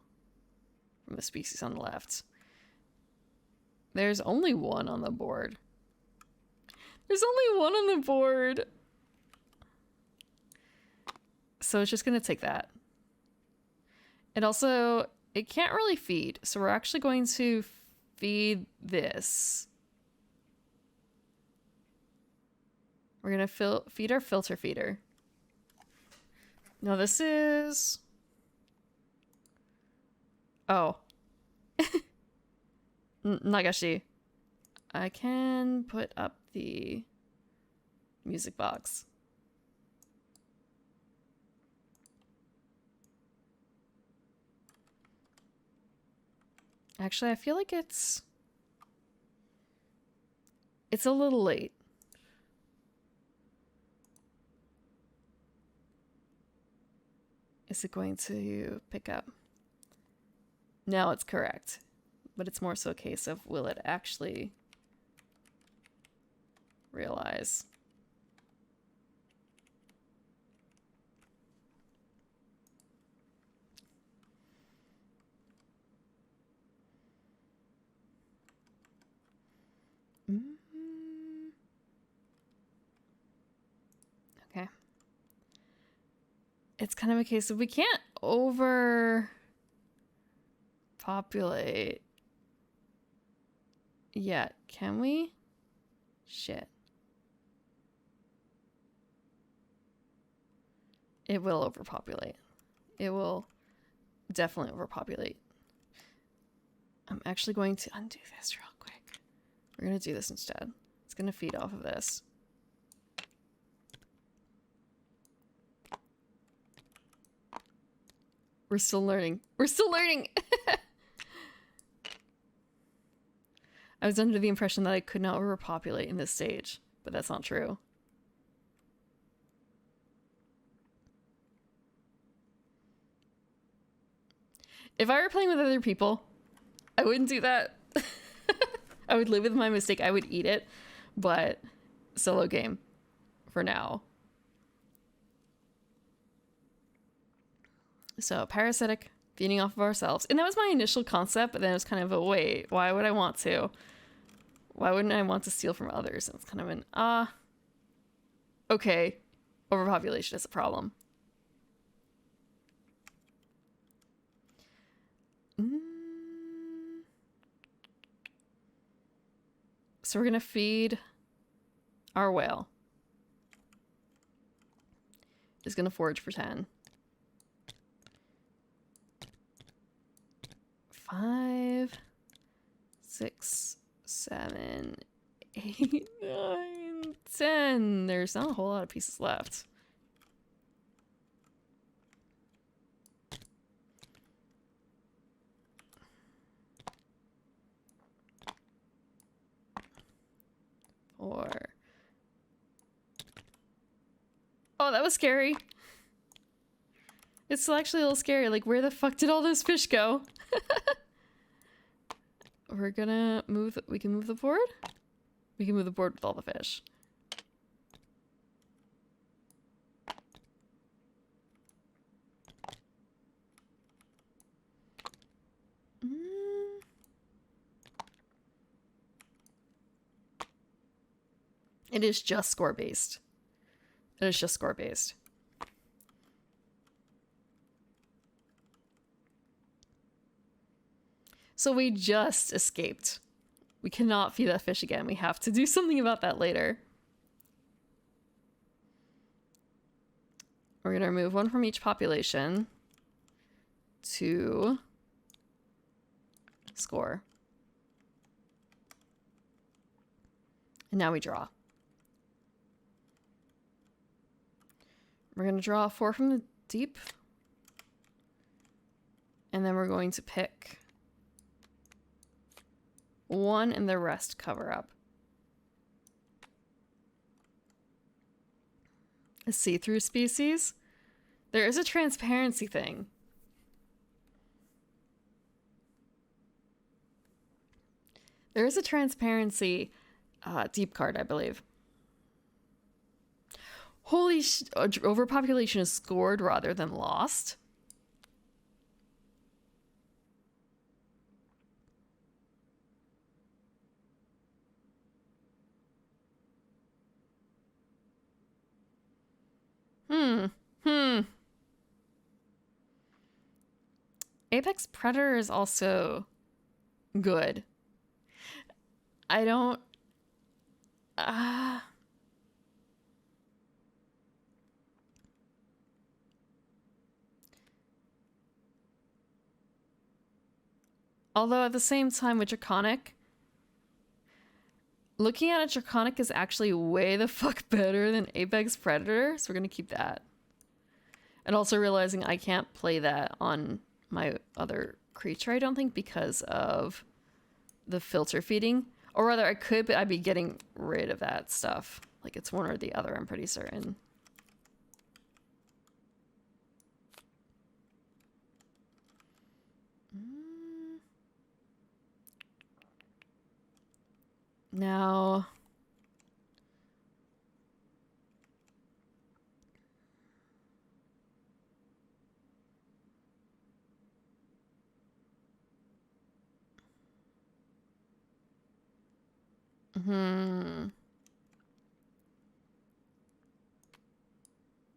from the species on the left. There's only 1 on the board. There's only 1 on the board. So it's just going to take that. It also, it can't really feed. So we're actually going to feed this. We're going to feed our filter feeder. Now this is... Oh. Nagashi. I can put up the music box. Actually, I feel like it's a little late. Is it going to pick up? No, it's correct. But it's more so a case of will it actually realize? Okay. It's kind of a case of we can't overpopulate yet, can we? Shit. It will overpopulate. It will definitely overpopulate. I'm actually going to undo this real quick. We're going to do this instead. It's going to feed off of this. We're still learning. We're still learning! I was under the impression that I could not overpopulate in this stage, but that's not true. If I were playing with other people, I wouldn't do that. I would live with my mistake. I would eat it, but solo game for now. So parasitic, feeding off of ourselves. And that was my initial concept, but then it was kind of a wait, why would I want to? Why wouldn't I want to steal from others? And it's kind of an, okay, overpopulation is a problem. So we're gonna feed our whale. Is gonna forage for 10. 5, 6, 7, 8, 9, 10. There's not a whole lot of pieces left. Or oh, that was scary. It's actually a little scary. Like, where the fuck did all those fish go? We're gonna move. We can move the board. We can move the board with all the fish. It is just score based. It is just score based. So we just escaped. We cannot feed that fish again. We have to do something about that later. We're gonna remove one from each population to score. And now we draw. We're going to draw 4 from the deep. And then we're going to pick 1 and the rest cover up. A see-through species. There is a transparency thing. There is a transparency deep card, I believe. Holy overpopulation is scored rather than lost. Apex Predator is also good. I don't... Although at the same time with Draconic, looking at a Draconic is actually way the fuck better than Apex Predator, so we're gonna keep that. And also realizing I can't play that on my other creature, I don't think, because of the filter feeding. Or rather, I could, but I'd be getting rid of that stuff. Like, it's one or the other, I'm pretty certain. Now...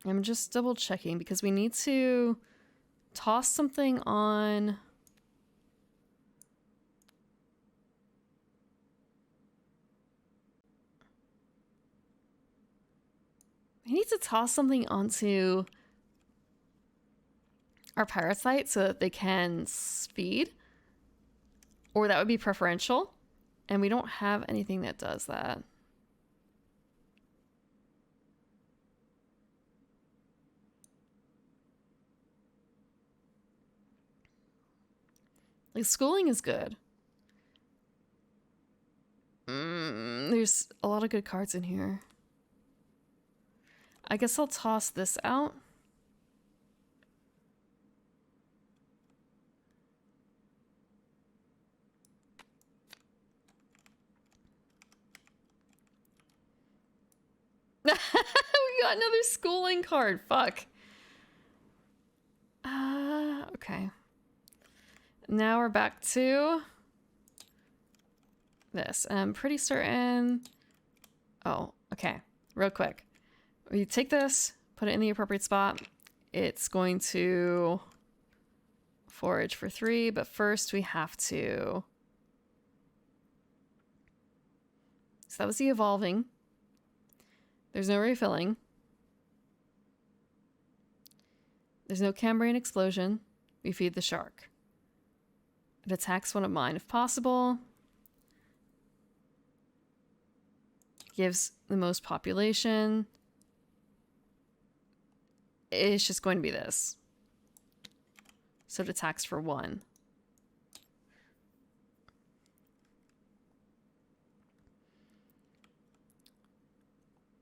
I'm just double checking because we need to toss something on... We need to toss something onto our parasite so that they can feed. Or that would be preferential. And we don't have anything that does that. Like, schooling is good. There's a lot of good cards in here. I guess I'll toss this out. got another schooling card. Fuck. Okay. Now we're back to this. I'm pretty certain. Oh, okay. Real quick. We take this, put it in the appropriate spot. It's going to forage for 3, but first we have to. So that was the evolving. There's no refilling. There's no Cambrian explosion. We feed the shark. It attacks one of mine if possible. Gives the most population. It's just going to be this. So it attacks for 1.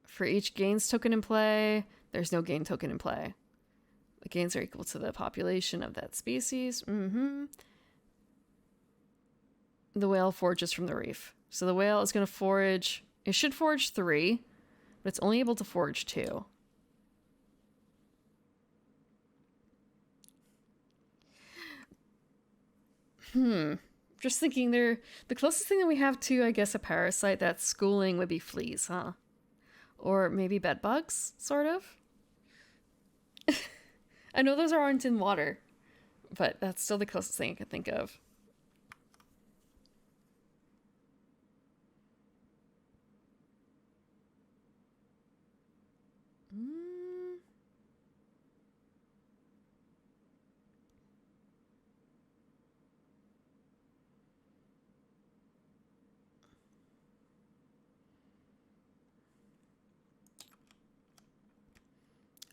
For each gains token in play, there's no gain token in play. The gains are equal to the population of that species. The whale forages from the reef. So the whale is going to forage. It should forage 3, but it's only able to forage 2. Just thinking the closest thing that we have to, I guess, a parasite that's schooling would be fleas, huh? Or maybe bed bugs, sort of. I know those aren't in water, but that's still the closest thing I can think of.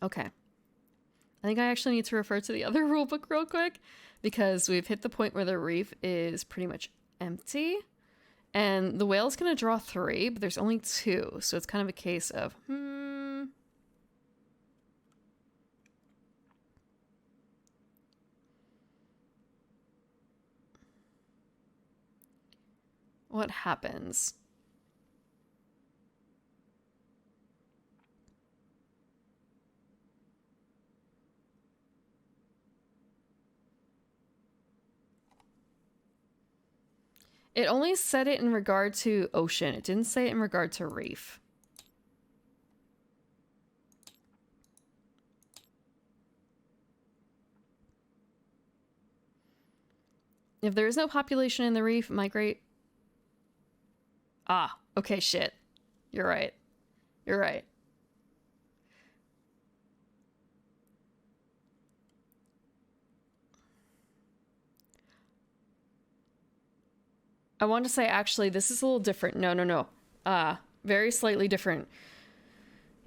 Okay. I think I actually need to refer to the other rulebook real quick because we've hit the point where the reef is pretty much empty. And the whale's going to draw 3, but there's only 2. So it's kind of a case of, what happens? It only said it in regard to ocean. It didn't say it in regard to reef. If there is no population in the reef, migrate. Ah, okay, shit. You're right. You're right. I want to say, actually, this is a little different. No. Very slightly different.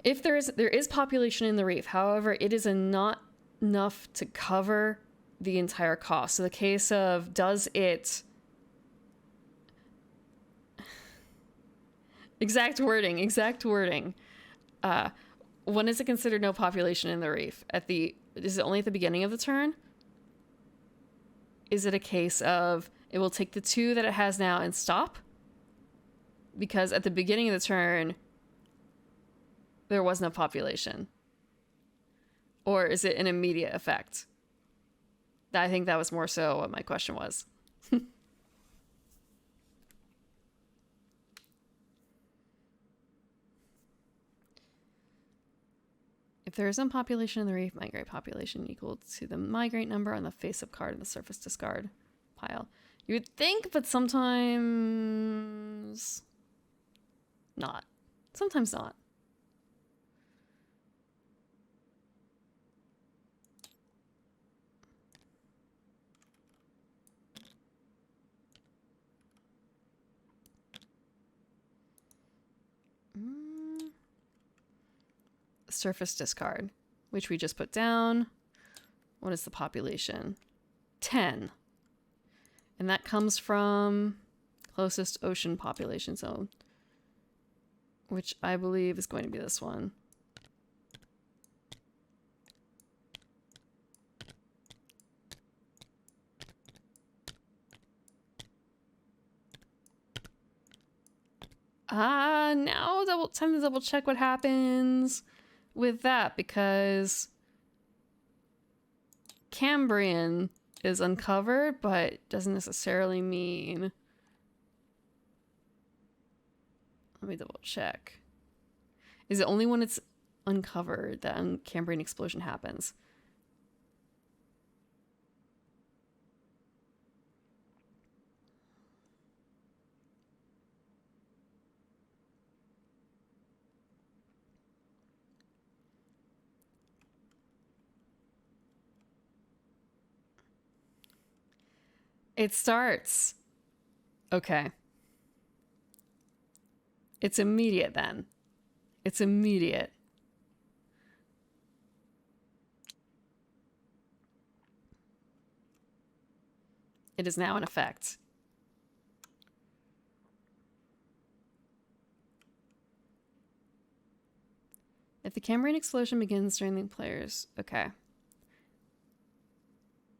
If there is population in the reef, however, it is not enough to cover the entire cost. So the case of, does it... Exact wording. When is it considered no population in the reef? Is it only at the beginning of the turn? Is it a case of it will take the 2 that it has now and stop? Because at the beginning of the turn, there was no population. Or is it an immediate effect? I think that was more so what my question was. If there is no population in the reef, migrate population equal to the migrate number on the face-up card in the surface discard pile. You would think, but sometimes not. Sometimes not. Surface discard, which we just put down. What is the population? 10. And that comes from closest ocean population zone, which I believe is going to be this one. Now time to double check what happens with that because Cambrian is uncovered, but doesn't necessarily mean... Let me double check. Is it only when it's uncovered that a Cambrian explosion happens? It starts. Okay. It's immediate then. It's immediate. It is now in effect. If the Cambrian explosion begins during the player's... Okay.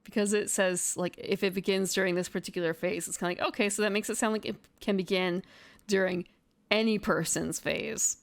Because it says, like, if it begins during this particular phase, it's kind of like, okay, so that makes it sound like it can begin during any person's phase.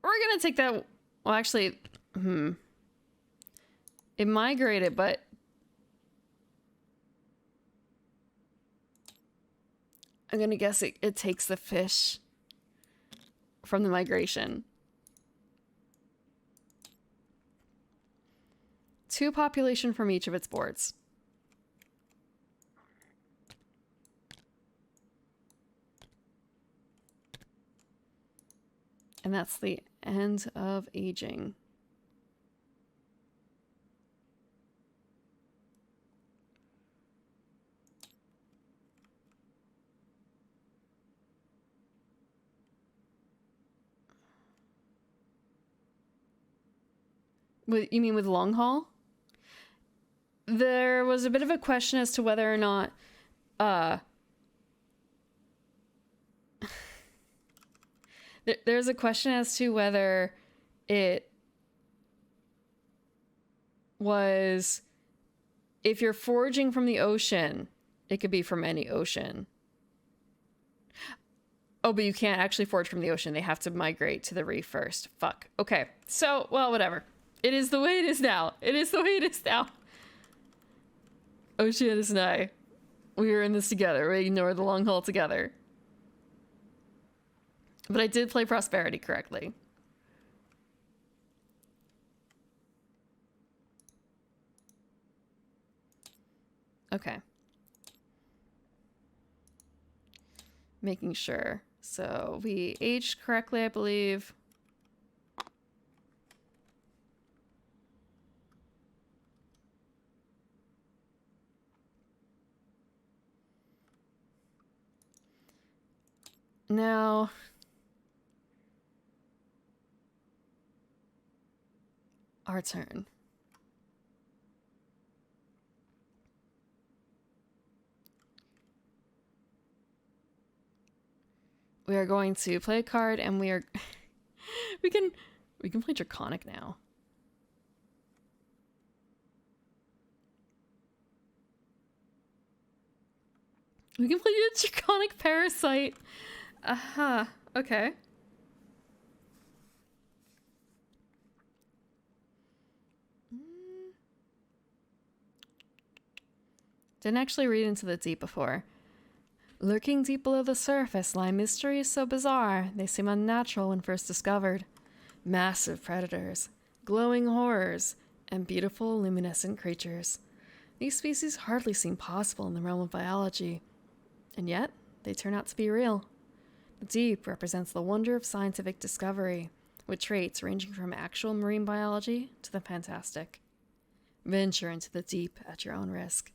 We're gonna take that... Well, actually... It migrated, but... I'm gonna guess it takes the fish from the migration. 2 population from each of its boards. And that's the end of aging. You mean with long haul? There was a bit of a question as to whether or not there's a question as to whether it was, if you're foraging from the ocean, it could be from any ocean. Oh, but you can't actually forage from the ocean. They have to migrate to the reef first. Fuck. Okay. So, well, whatever. It is the way it is now. It is the way it is now. Oceanus and I, we were in this together. We ignored the long haul together. But I did play Prosperity correctly. Okay. Making sure. So we aged correctly, I believe. Now, our turn. We are going to play a card, and we are we can play Draconic now. We can play a Draconic Parasite. Aha, okay. Didn't actually read Into the Deep before. Lurking deep below the surface lie mysteries so bizarre they seem unnatural when first discovered. Massive predators, glowing horrors, and beautiful luminescent creatures. These species hardly seem possible in the realm of biology, and yet they turn out to be real. The deep represents the wonder of scientific discovery, with traits ranging from actual marine biology to the fantastic. Venture into the deep at your own risk.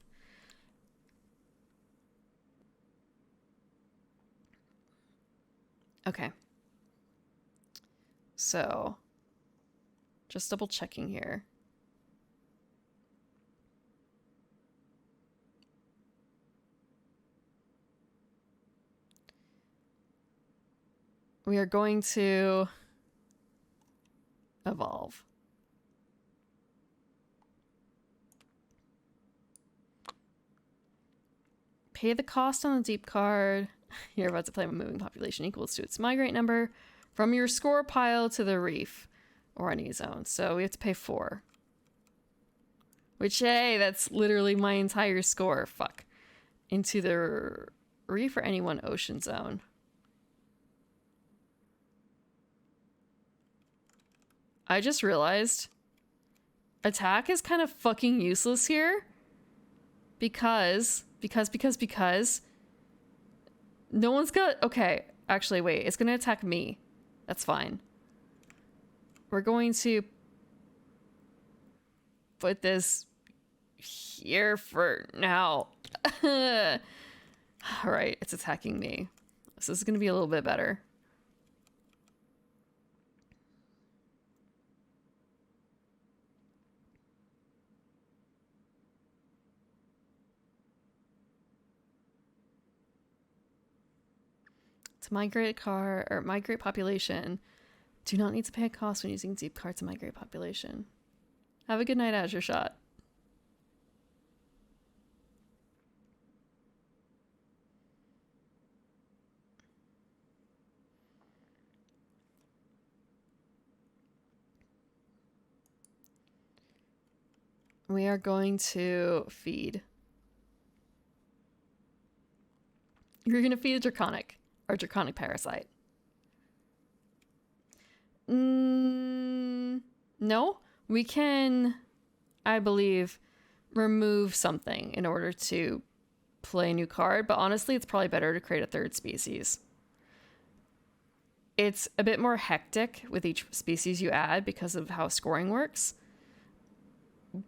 Okay. So, just double checking here. We are going to evolve. Pay the cost on the deep card. You're about to play a moving population equals to its migrate number from your score pile to the reef or any zone. So we have to pay 4. Which, hey, that's literally my entire score. Fuck. Into the reef or any one ocean zone. I just realized attack is kind of fucking useless here. Because no one's got... Okay, actually, wait. It's going to attack me. That's fine. We're going to put this here for now. Alright, it's attacking me. So this is going to be a little bit better. To migrate car or migrate population, do not need to pay a cost when using deep card to migrate population. Have a good night, Azure Shot. We are going to feed. You're going to feed a Draconic. Or Draconic Parasite. No. We can, I believe, remove something in order to play a new card. But honestly, it's probably better to create a third species. It's a bit more hectic with each species you add because of how scoring works.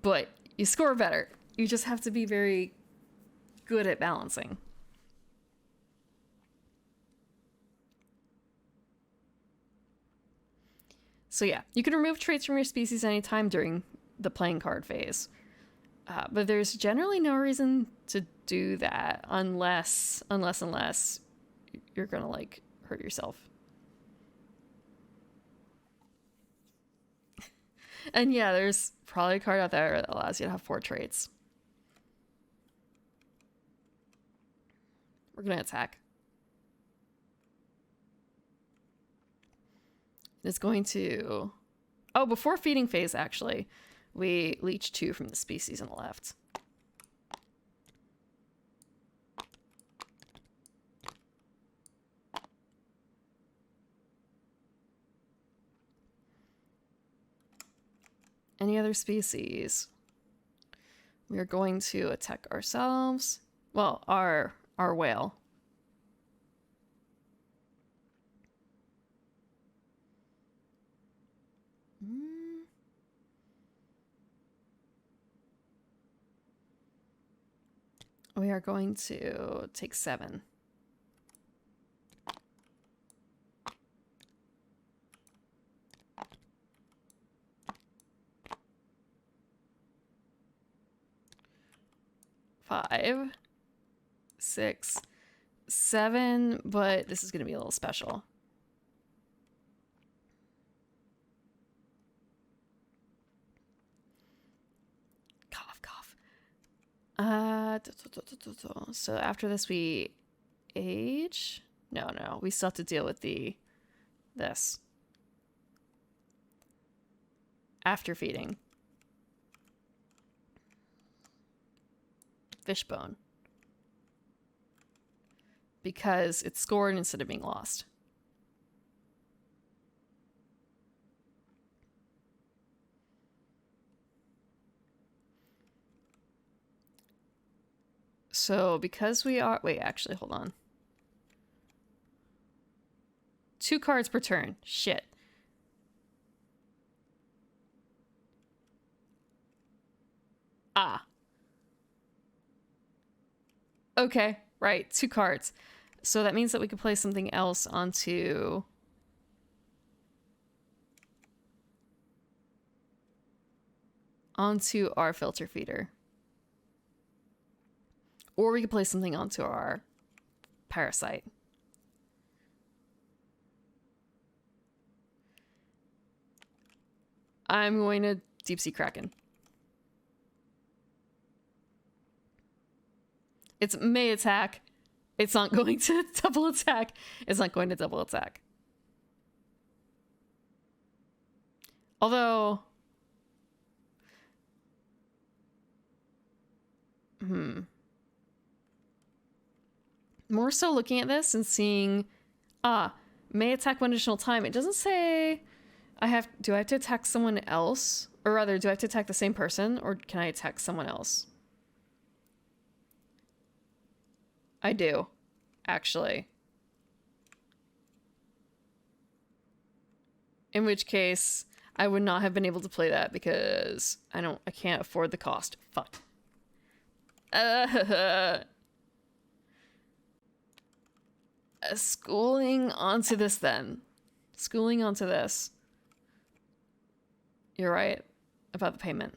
But you score better. You just have to be very good at balancing. So yeah, you can remove traits from your species anytime during the playing card phase. But there's generally no reason to do that unless you're gonna like hurt yourself. And yeah, there's probably a card out there that allows you to have 4 traits. We're gonna attack. It's going to... Oh, before feeding phase, actually, we leech 2 from the species on the left. Any other species? We are going to attack ourselves. Well, our whale. We are going to take 7. Five, 6, 7, but this is going to be a little special. So after this we age? No, we still have to deal with this. After feeding. Fishbone. Because it's scored instead of being lost. So because we are... Wait, actually, hold on. 2 cards per turn. Shit. Ah. Okay, right. 2 cards. So that means that we could play something else onto... our filter feeder. Or we could play something onto our parasite. I'm going to Deep Sea Kraken. It's may attack. It's not going to double attack. It's not going to double attack. Although... More so looking at this and seeing... may attack one additional time. It doesn't say... Do I have to attack someone else? Or rather, do I have to attack the same person? Or can I attack someone else? I do, actually. In which case, I would not have been able to play that because I can't afford the cost. Fuck. Schooling onto this then. Schooling onto this. You're right about the payment.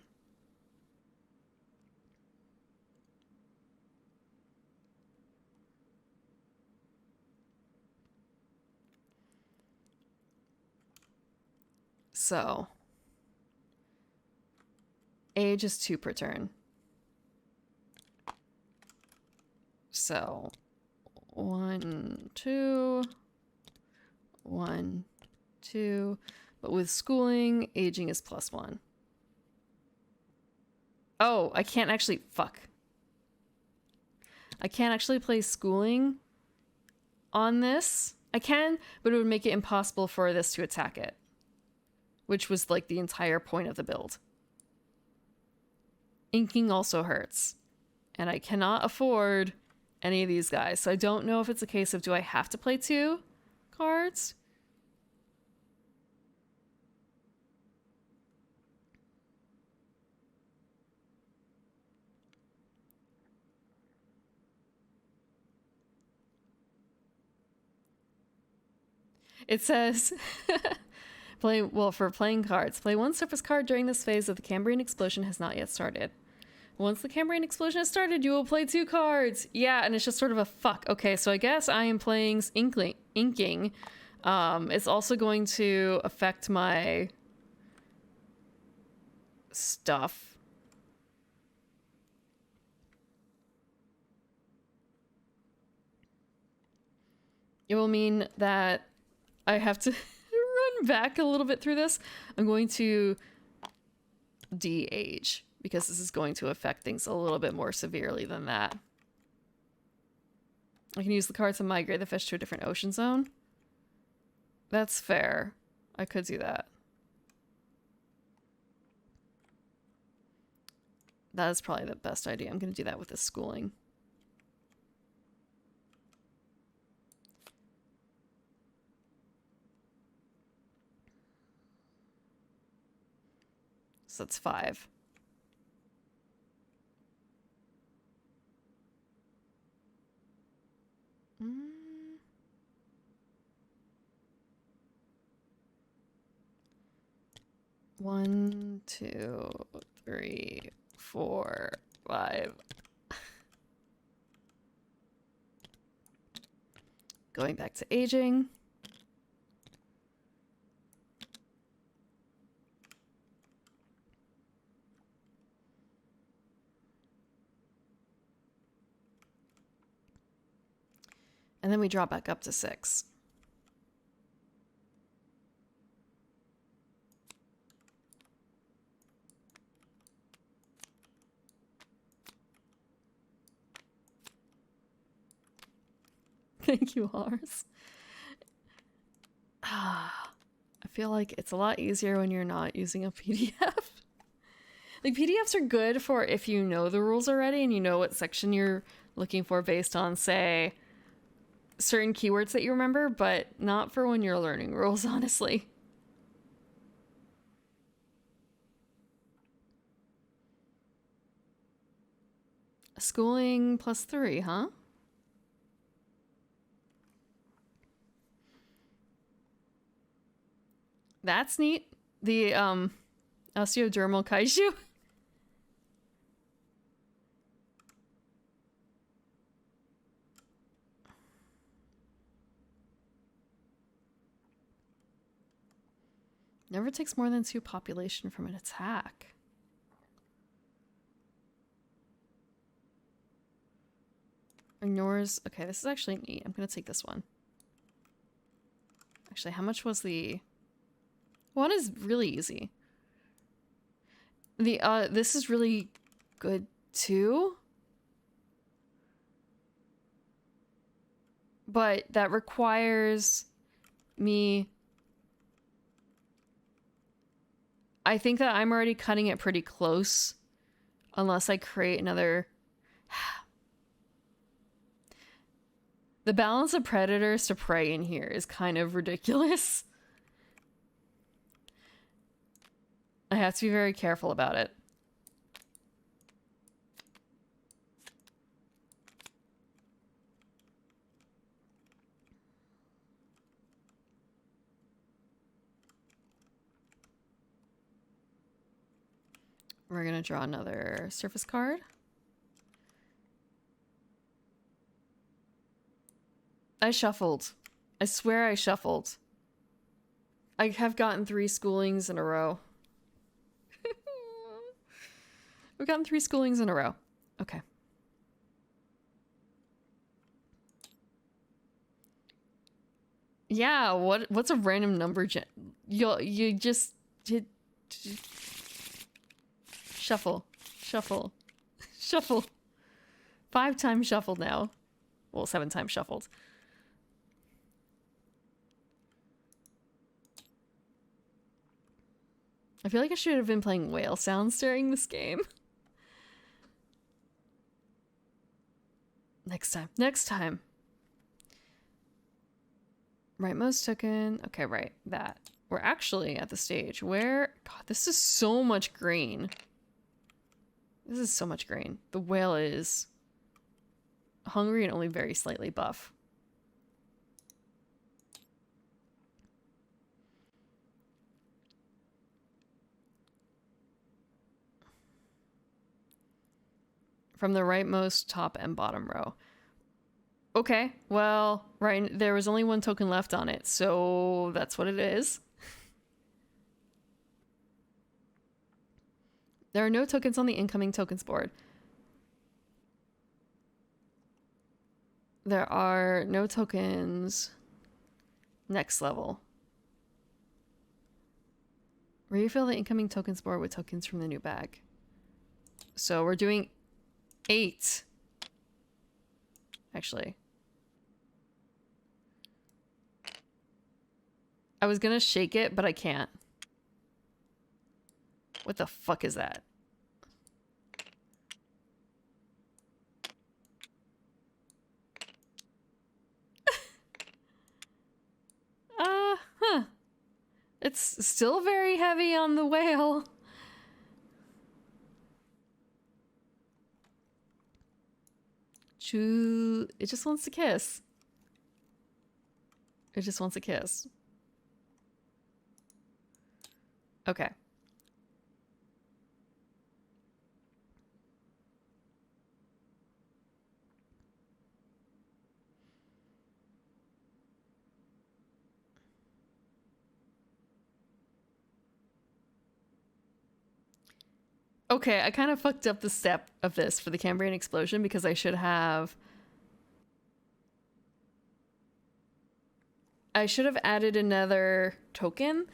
So, age is 2 per turn. So, 1, 2, 1, 2. But with schooling, aging is +1. Oh, I can't actually... Fuck. I can't actually play schooling on this. I can, but it would make it impossible for this to attack it. Which was like the entire point of the build. Inking also hurts. And I cannot afford any of these guys. So I don't know if it's a case of do I have to play 2 cards? It says... for playing cards. Play 1 surface card during this phase of the Cambrian explosion has not yet started. Once the Cambrian explosion has started, you will play 2 cards. Yeah, and it's just sort of a fuck. Okay, so I guess I am playing inking. It's also going to affect my stuff. It will mean that I have to run back a little bit through this. I'm going to de-age because this is going to affect things a little bit more severely than that. I can use the card to migrate the fish to a different ocean zone. That's fair. I could do that. That is probably the best idea. I'm going to do that with this schooling. So that's 5. One, 2, 3, 4, 5. Going back to aging. And then we drop back up to 6. Thank you, Lars. I feel like it's a lot easier when you're not using a PDF. Like, PDFs are good for if you know the rules already and you know what section you're looking for based on, say, certain keywords that you remember, but not for when you're learning rules, honestly. Schooling +3, huh? That's neat. The osteodermal kaiju. Never takes more than 2 population from an attack. Ignores. Okay, this is actually neat. I'm gonna take this one. Actually, how much was the one? Is really easy. The this is really good too. But that requires me. I think that I'm already cutting it pretty close unless I create another. The balance of predators to prey in here is kind of ridiculous. I have to be very careful about it. We're gonna draw another surface card. I shuffled. I swear I shuffled. I have gotten 3 schoolings in a row. We've gotten 3 schoolings in a row. Okay. Yeah, what's a random number you just shuffle. Shuffle. Shuffle. 5 times shuffled now. Well, 7 times shuffled. I feel like I should have been playing whale sounds during this game. Next time. Next time. Rightmost token. Okay, right. That. We're actually at the stage where... God, this is so much green. This is so much green. The whale is hungry and only very slightly buff. From the rightmost top and bottom row. Okay, well, right, there was only 1 token left on it, so that's what it is. There are no tokens on the incoming tokens board. There are no tokens next level. Refill the incoming tokens board with tokens from the new bag. So we're doing 8. Actually. I was gonna shake it, but I can't. What the fuck is that? Huh. It's still very heavy on the whale. It just wants to kiss. It just wants a kiss. Okay. Okay, I kind of fucked up the step of this for the Cambrian explosion because I should have added another token.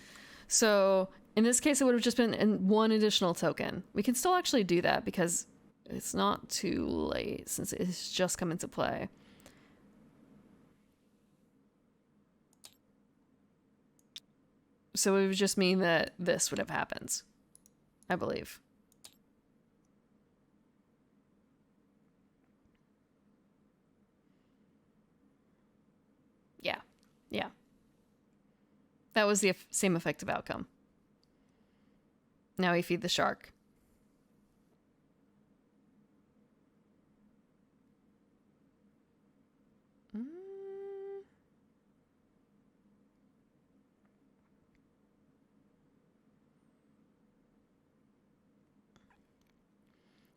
So in this case, it would have just been 1 additional token. We can still actually do that because it's not too late since it's just come into play. So it would just mean that this would have happened, I believe. Yeah. Yeah. That was the same effective outcome. Now we feed the shark.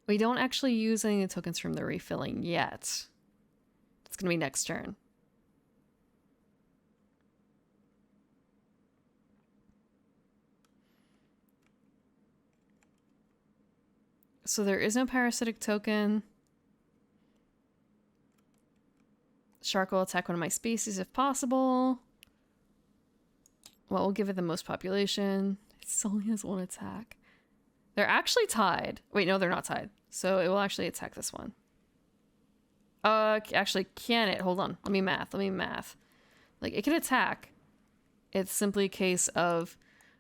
We don't actually use any of the tokens from the refilling yet. It's going to be next turn. So there is no parasitic token. Shark will attack one of my species if possible. What will give it the most population? It only has one attack. They're actually tied. Wait, no, they're not tied. So it will actually attack this one. Actually, can it? Hold on. Let me math. Like, it can attack. It's simply a case of,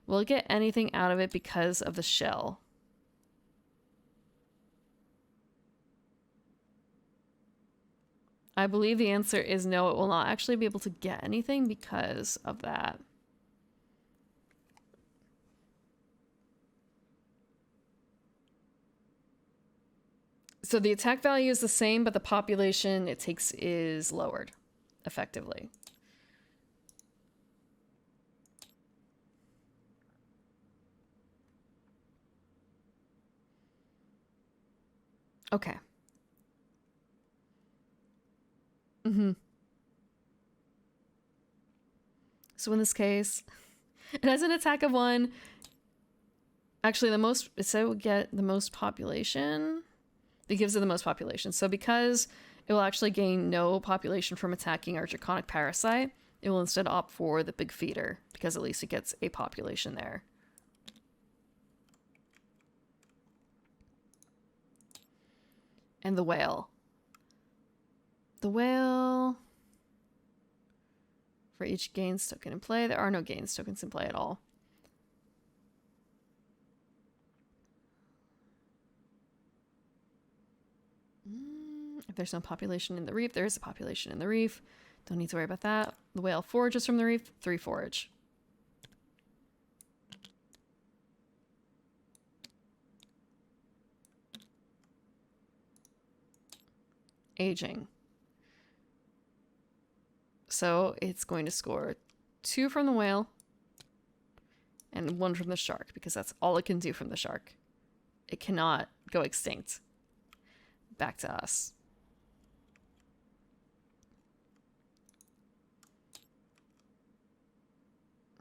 will it get anything out of it because of the shell? I believe the answer is no, it will not actually be able to get anything because of that. So the attack value is the same, but the population it takes is lowered, effectively. Okay. So in this case, it has an attack of 1. Actually, it said it would get the most population. It gives it the most population. So because it will actually gain no population from attacking our Draconic Parasite, it will instead opt for the Big Feeder, because at least it gets a population there. And the Whale. The Whale... For each gains token in play, there are no gains tokens in play at all. If there's no population in the reef, there is a population in the reef. Don't need to worry about that. The whale forages from the reef, 3 forage. Aging. So it's going to score 2 from the whale and 1 from the shark, because that's all it can do from the shark. It cannot go extinct. Back to us.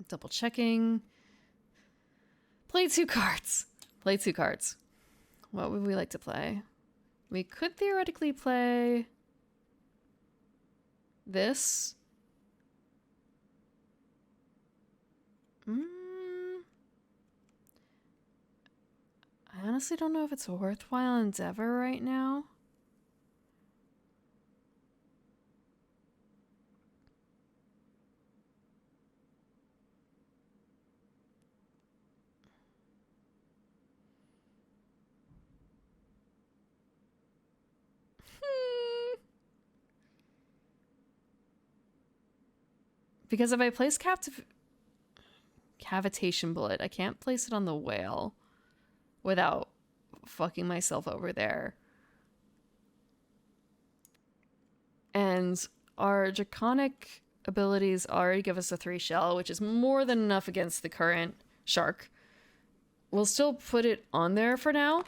Double checking. Play 2 cards. Play 2 cards. What would we like to play? We could theoretically play this. I honestly don't know if it's a worthwhile endeavor right now. Because if I place Cavitation Bullet, I can't place it on the whale without fucking myself over there. And our Draconic abilities already give us a 3 shell, which is more than enough against the current shark. We'll still put it on there for now.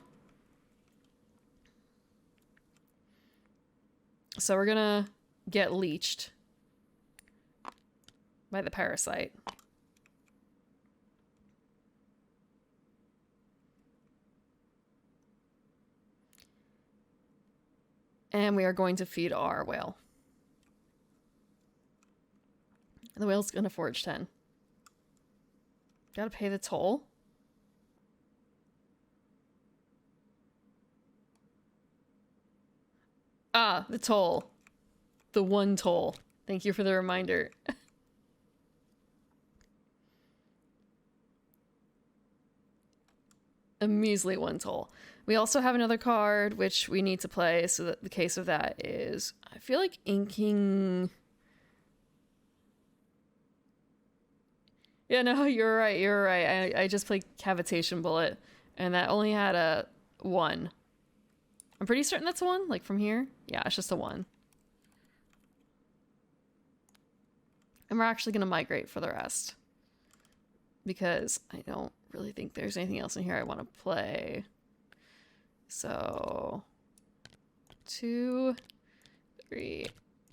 So we're gonna get leeched by the parasite. And we are going to feed our whale. The whale's gonna forage 10. Gotta pay the toll. Ah, the toll. The 1 toll. Thank you for the reminder. A measly 1 toll. We also have another card which we need to play, so that the case of that is, I feel like inking... Yeah, no, you're right. I just played Cavitation Bullet, and that only had a 1. I'm pretty certain that's a 1, like from here. Yeah, it's just a 1. And we're actually going to migrate for the rest, because I don't really think there's anything else in here I want to play. So 2, 3,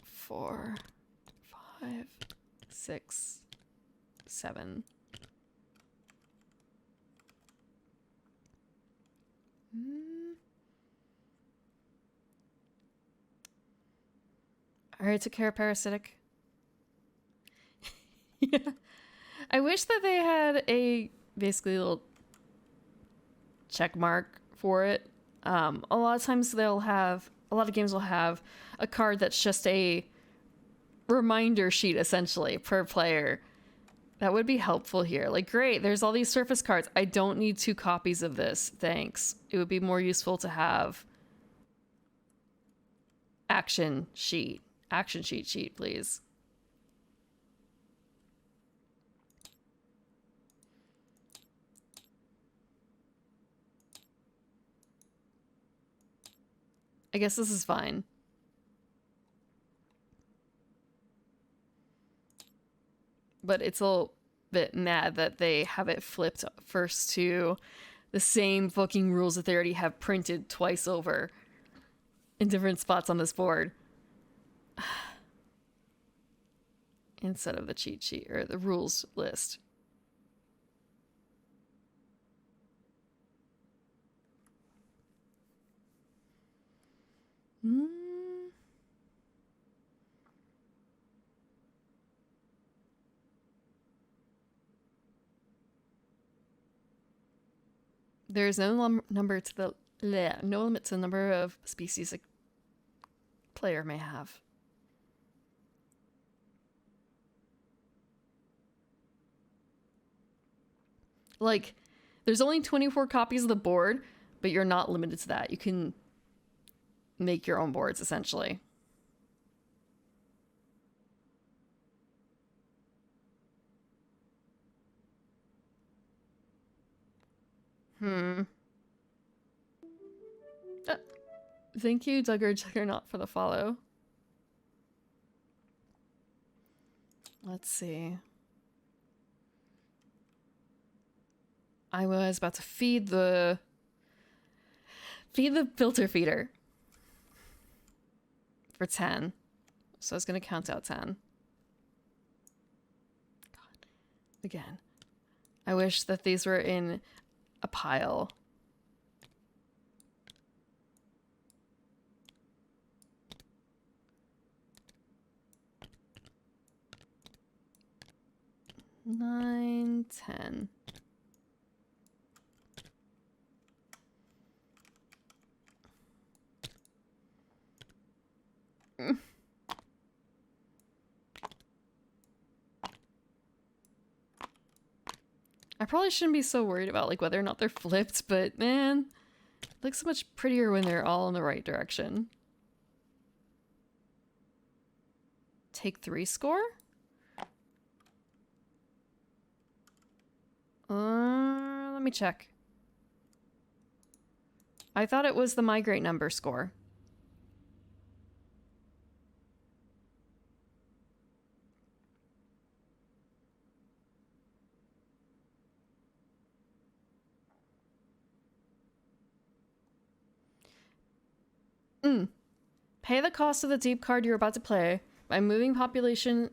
4, 5, 6, 7. I already took care of parasitic. Yeah. I wish that they had a basically little check mark for it. A lot of times a lot of games will have a card that's just a reminder sheet essentially per player. That would be helpful here. Like, great, there's all these surface cards. I don't need 2 copies of this. Thanks. It would be more useful to have action sheet. Action sheet, please. I guess this is fine. But it's a little bit mad that they have it flipped first to the same fucking rules that they already have printed twice over in different spots on this board. Instead of the cheat sheet or the rules list. There's no number to the no limit to the number of species a player may have. Like, there's only 24 copies of the board, but you're not limited to that. You can make your own boards, essentially. Thank you, Duggar Juggernaut, for the follow. Let's see. I was about to feed the filter feeder for 10. So I was gonna count out 10. God. Again. I wish that these were in a pile. Nine, 10. I probably shouldn't be so worried about like whether or not they're flipped, but man, it looks so much prettier when they're all in the right direction. Take 3 score? Let me check. I thought it was the migrate number score. Pay the cost of the deep card you're about to play by moving population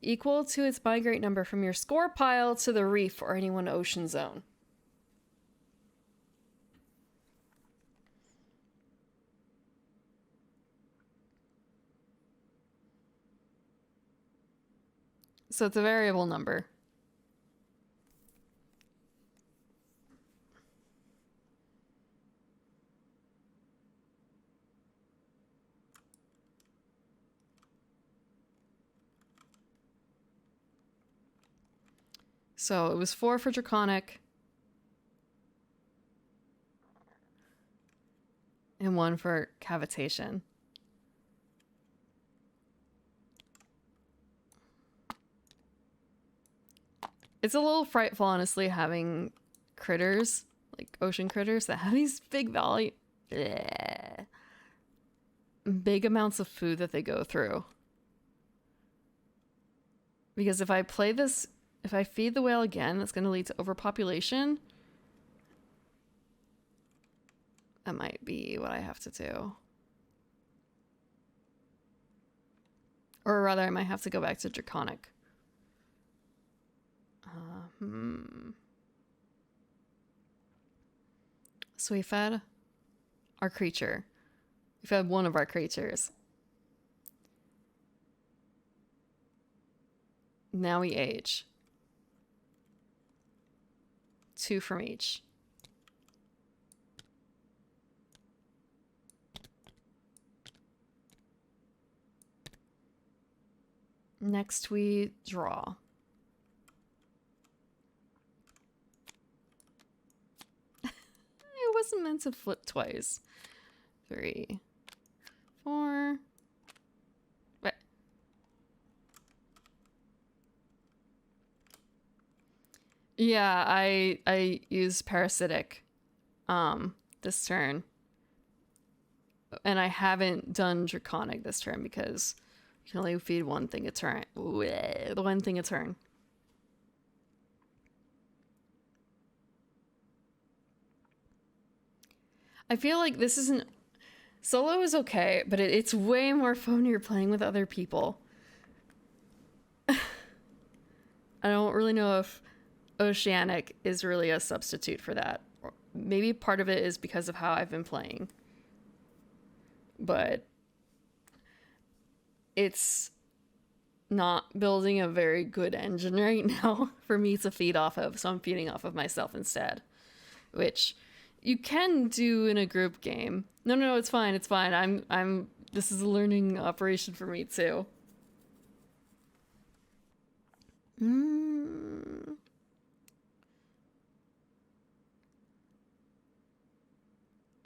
equal to its migrate number from your score pile to the reef or any one ocean zone. So it's a variable number. So it was 4 for Draconic. And 1 for Cavitation. It's a little frightful, honestly, having critters, like ocean critters, that have these big big amounts of food that they go through. Because if I play this, if I feed the whale again, that's going to lead to overpopulation. That might be what I have to do. Or rather, I might have to go back to Draconic. So we fed our creature. We fed one of our creatures. Now we age. 2 from each. Next we draw. It wasn't meant to flip twice. 3, 4. What? Yeah, I used parasitic this turn. And I haven't done draconic this turn because you can only feed one thing a turn. One thing a turn. I feel like this isn't... Solo is okay, but it's way more fun when you're playing with other people. I don't really know if Oceanic is really a substitute for that. Maybe part of it is because of how I've been playing. But it's not building a very good engine right now for me to feed off of, so I'm feeding off of myself instead. Which you can do in a group game. No, it's fine, it's fine. This is a learning operation for me too.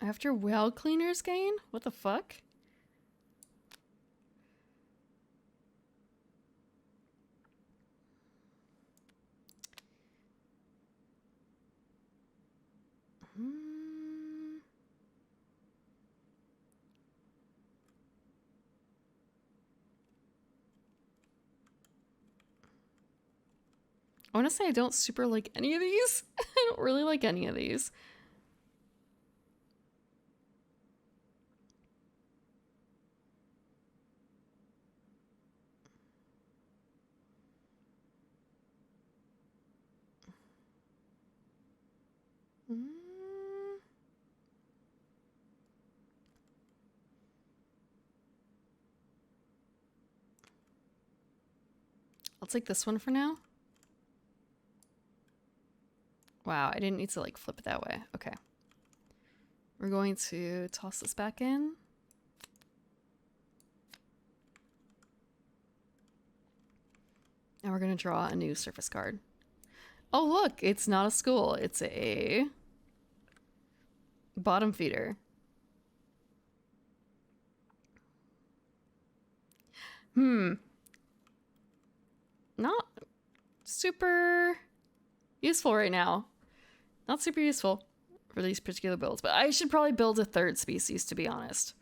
After well cleaners gain? What the fuck? I want to say I don't super like any of these. I don't really like any of these. I'll take this one for now. Wow, I didn't need to like flip it that way. Okay. We're going to toss this back in. And we're going to draw a new surface card. Oh, look, it's not a school. It's a bottom feeder. Not super useful right now. Not super useful for these particular builds, but I should probably build a third species, to be honest.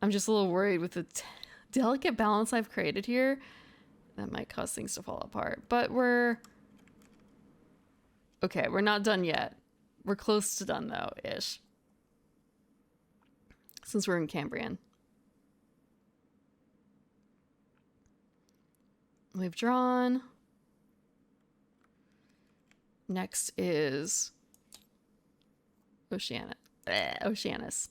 I'm just a little worried with the delicate balance I've created here. That might cause things to fall apart, but we're okay. We're not done yet. We're close to done though, ish. Since we're in Cambrian. We've drawn. Next is Oceanic. Oceanus.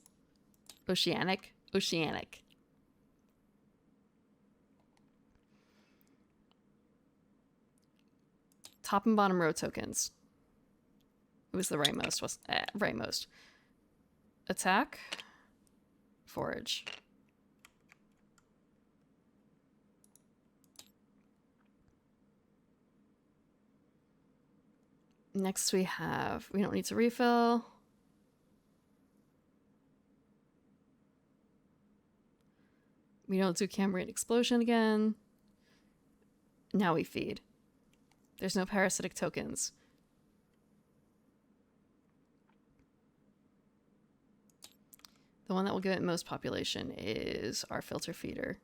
Oceanic. Oceanic. Top and bottom row tokens. It was the rightmost. Was rightmost. Attack. Forage. Next we have, we don't need to refill. We don't do Cambrian Explosion again. Now we feed. There's no parasitic tokens. The one that will give it most population is our filter feeder.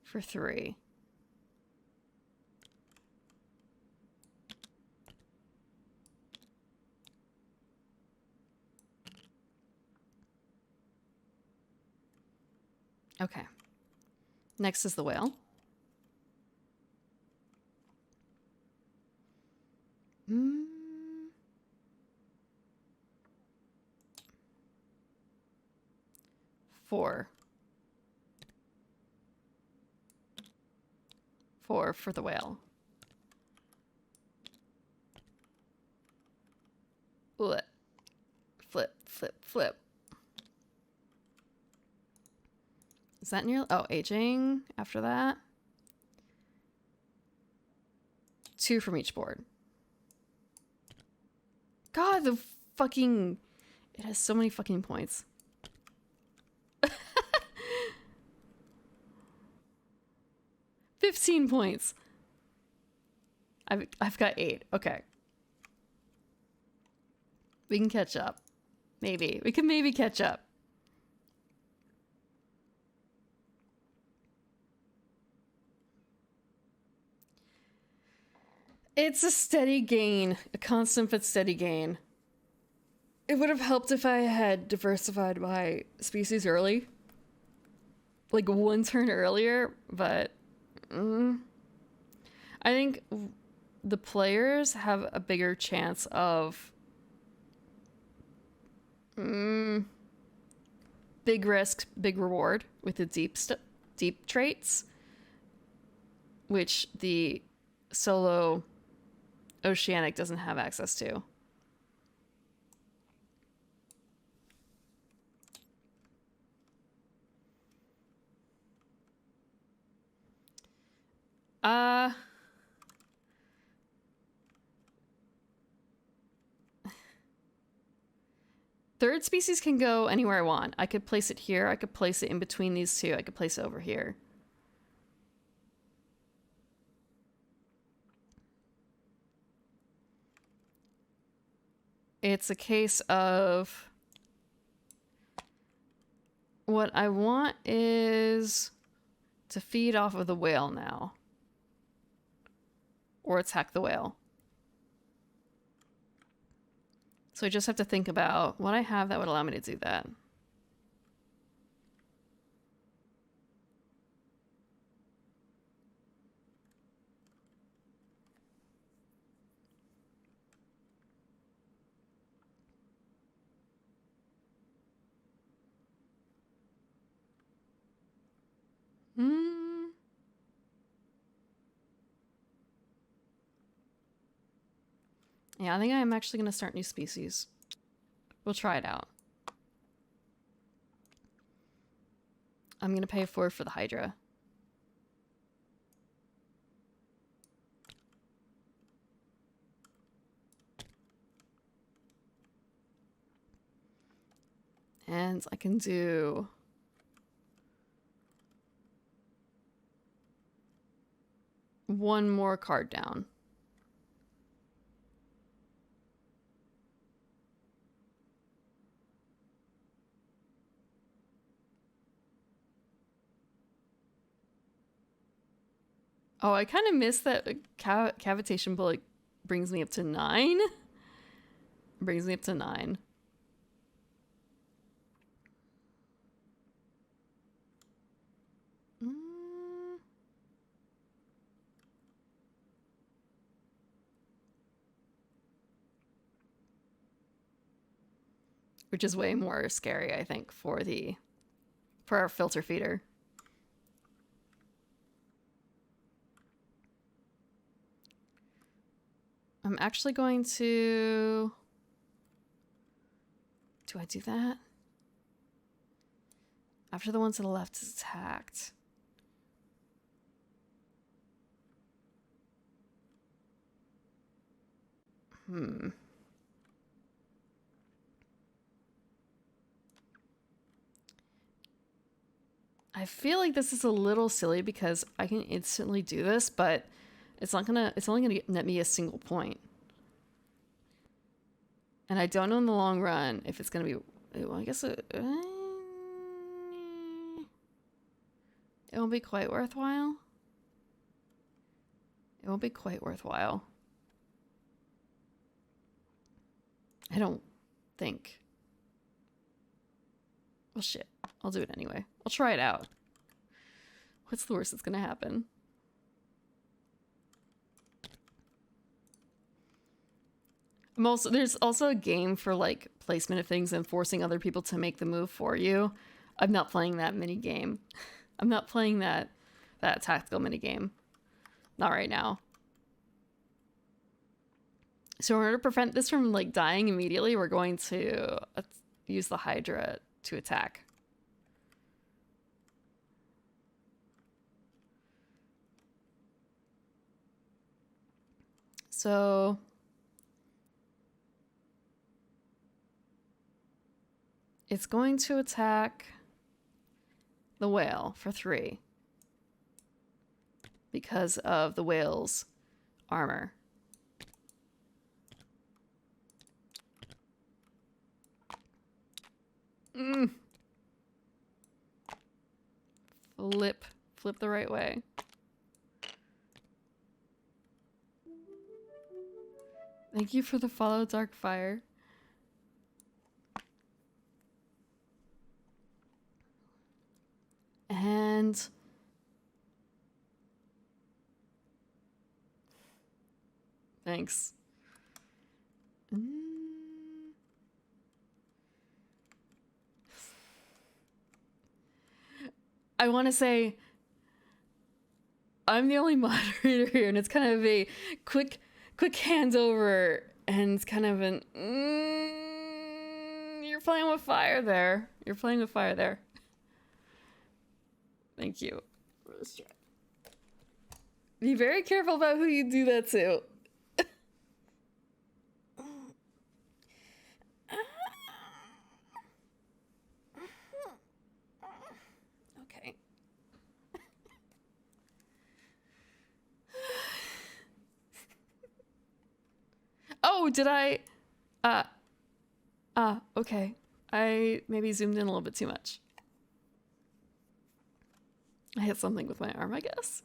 For 3. Okay. Next is the whale. Four. 4 for the whale. Flip, flip, flip, flip. Is that near? Oh, aging after that. 2 from each board. God, the fucking... It has so many fucking points. 15 points. I've got 8. Okay. We can catch up. Maybe. We can maybe catch up. It's a steady gain. A constant but steady gain. It would have helped if I had diversified my species early. Like 1 turn earlier, but... I think the players have a bigger chance of... big risk, big reward with the deep traits, which the solo Oceanic doesn't have access to. Third species can go anywhere I want. I could place it here. I could place it in between these two. I could place it over here. It's a case of... What I want is to feed off of the whale now. Or attack the whale. So I just have to think about what I have that would allow me to do that. Yeah, I think I'm actually going to start new species. We'll try it out. I'm going to pay 4 for the Hydra. And I can do... one more card down. Oh, I kind of missed that cavitation bullet brings me up to 9. Brings me up to 9. Which is way more scary, I think, for our filter feeder. I'm actually going to... Do I do that? After the one to the left is attacked. I feel like this is a little silly because I can instantly do this, but it's only gonna net me a single point. And I don't know in the long run if it's gonna be, well, I guess it won't be quite worthwhile. It won't be quite worthwhile. I don't think. Well, shit. I'll do it anyway. I'll try it out. What's the worst that's gonna happen? There's also a game for like placement of things and forcing other people to make the move for you. I'm not playing that mini game. I'm not playing that tactical mini game. Not right now. So in order to prevent this from like dying immediately, we're going to use the Hydra to attack. So it's going to attack the whale for 3 because of the whale's armor. Flip the right way. Thank you for the follow, Darkfire. And thanks. I want to say I'm the only moderator here, and it's kind of a quick hands over, and it's kind of an you're playing with fire there. You're playing with fire there. Thank you for this chat. Be very careful about who you do that to. Okay. Oh, did I? Okay. I maybe zoomed in a little bit too much. I hit something with my arm, I guess.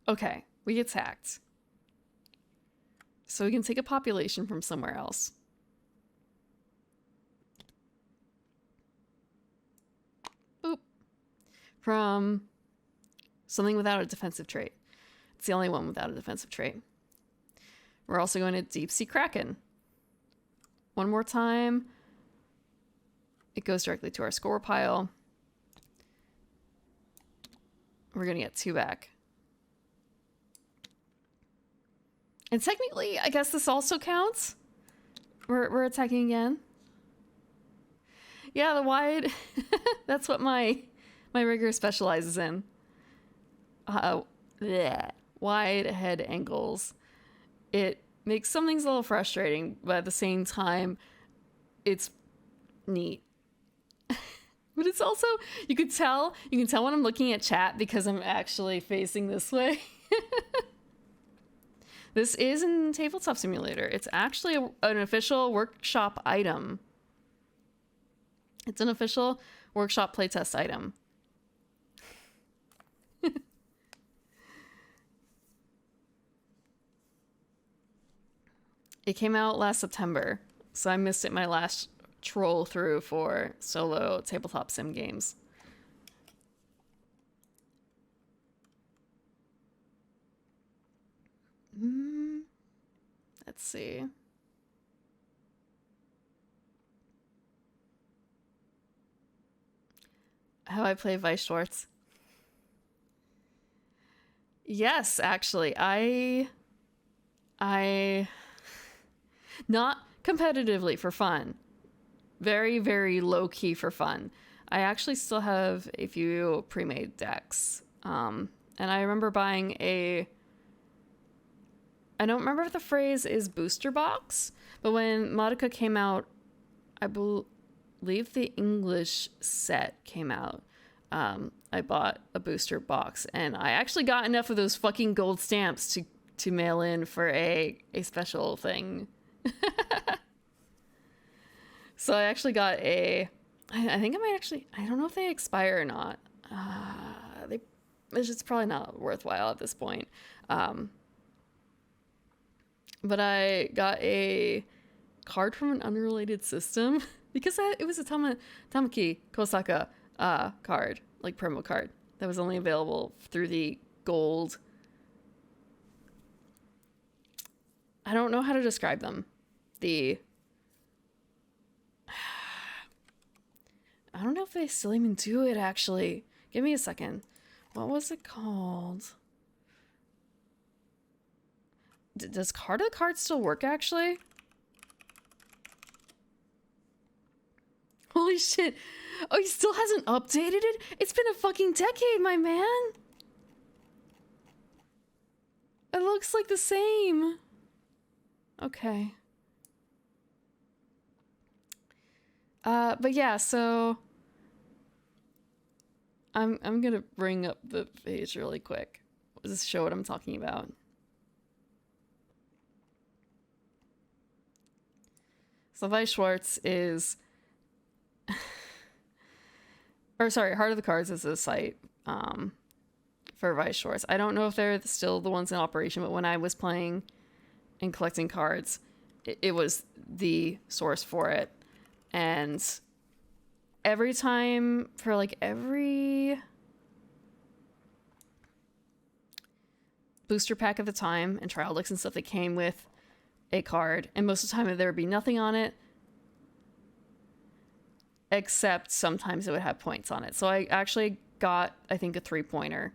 Okay, we attacked. So we can take a population from somewhere else. Boop. From something without a defensive trait. It's the only one without a defensive trait. We're also going to Deep Sea Kraken. One more time. It goes directly to our score pile. We're going to get 2 back. And technically, I guess this also counts. We're attacking again. Yeah, the wide. That's what my rigger specializes in. Wide head angles. It makes some things a little frustrating, but at the same time, it's neat. But it's also, you can tell when I'm looking at chat because I'm actually facing this way. This is in Tabletop Simulator. It's actually an official workshop item. It's an official workshop playtest item. It came out last September, so I missed it my last troll through for solo tabletop sim games. Let's see. How I play Weiss Schwarz. Yes, actually. I not competitively, for fun. Very, very low key for fun. I actually still have a few pre-made decks. And I remember buying I don't remember if the phrase is booster box, but when Modica came out, I believe the English set came out. I bought a booster box, and I actually got enough of those fucking gold stamps to mail in for a special thing. So I actually got I think I might actually, I don't know if they expire or not. It's just probably not worthwhile at this point. But I got a card from an unrelated system because it was a Tamaki Kosaka card, like promo card, that was only available through the gold. I don't know how to describe them. I don't know if they still even do it, actually. Give me a second. What was it called? Does Card of the Card still work, actually? Holy shit. Oh, he still hasn't updated it? It's been a fucking decade, my man. It looks like the same. Okay. But yeah, so I'm gonna bring up the page really quick. Just show what I'm talking about. So Weiss Schwarz is or sorry, Heart of the Cards is a site for Weiss Schwarz. I don't know if they're still the ones in operation, but when I was playing and collecting cards, it was the source for it. And every time, for like every booster pack at the time and trial decks and stuff that came with a card, and most of the time there would be nothing on it, except sometimes it would have points on it. So I actually got, I think, a 3-pointer,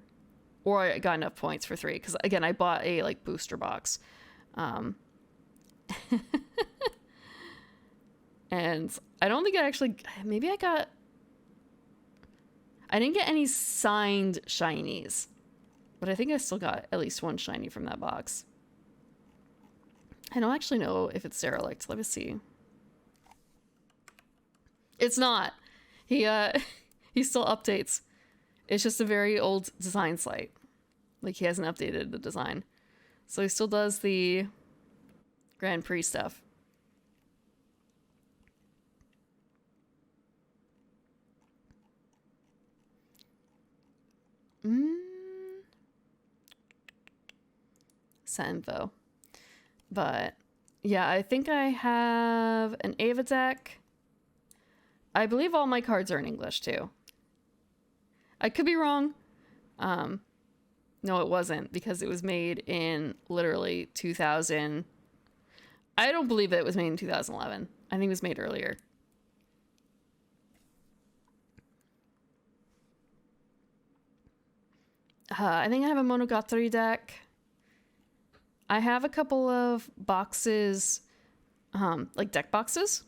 or I got enough points for 3, because again, I bought a like booster box. And I don't think I actually, maybe I didn't get any signed shinies, but I think I still got at least one shiny from that box. I don't actually know if it's derelict. Let me see. It's not. He still updates. It's just a very old design site. Like, he hasn't updated the design. So he still does the Grand Prix stuff. Set info. But yeah, I think I have an Ava deck. I believe all my cards are in English too. I could be wrong. No, it wasn't, because it was made in literally 2000. I don't believe that it was made in 2011. I think it was made earlier. I think I have a Monogatari deck. I have a couple of boxes, like deck boxes.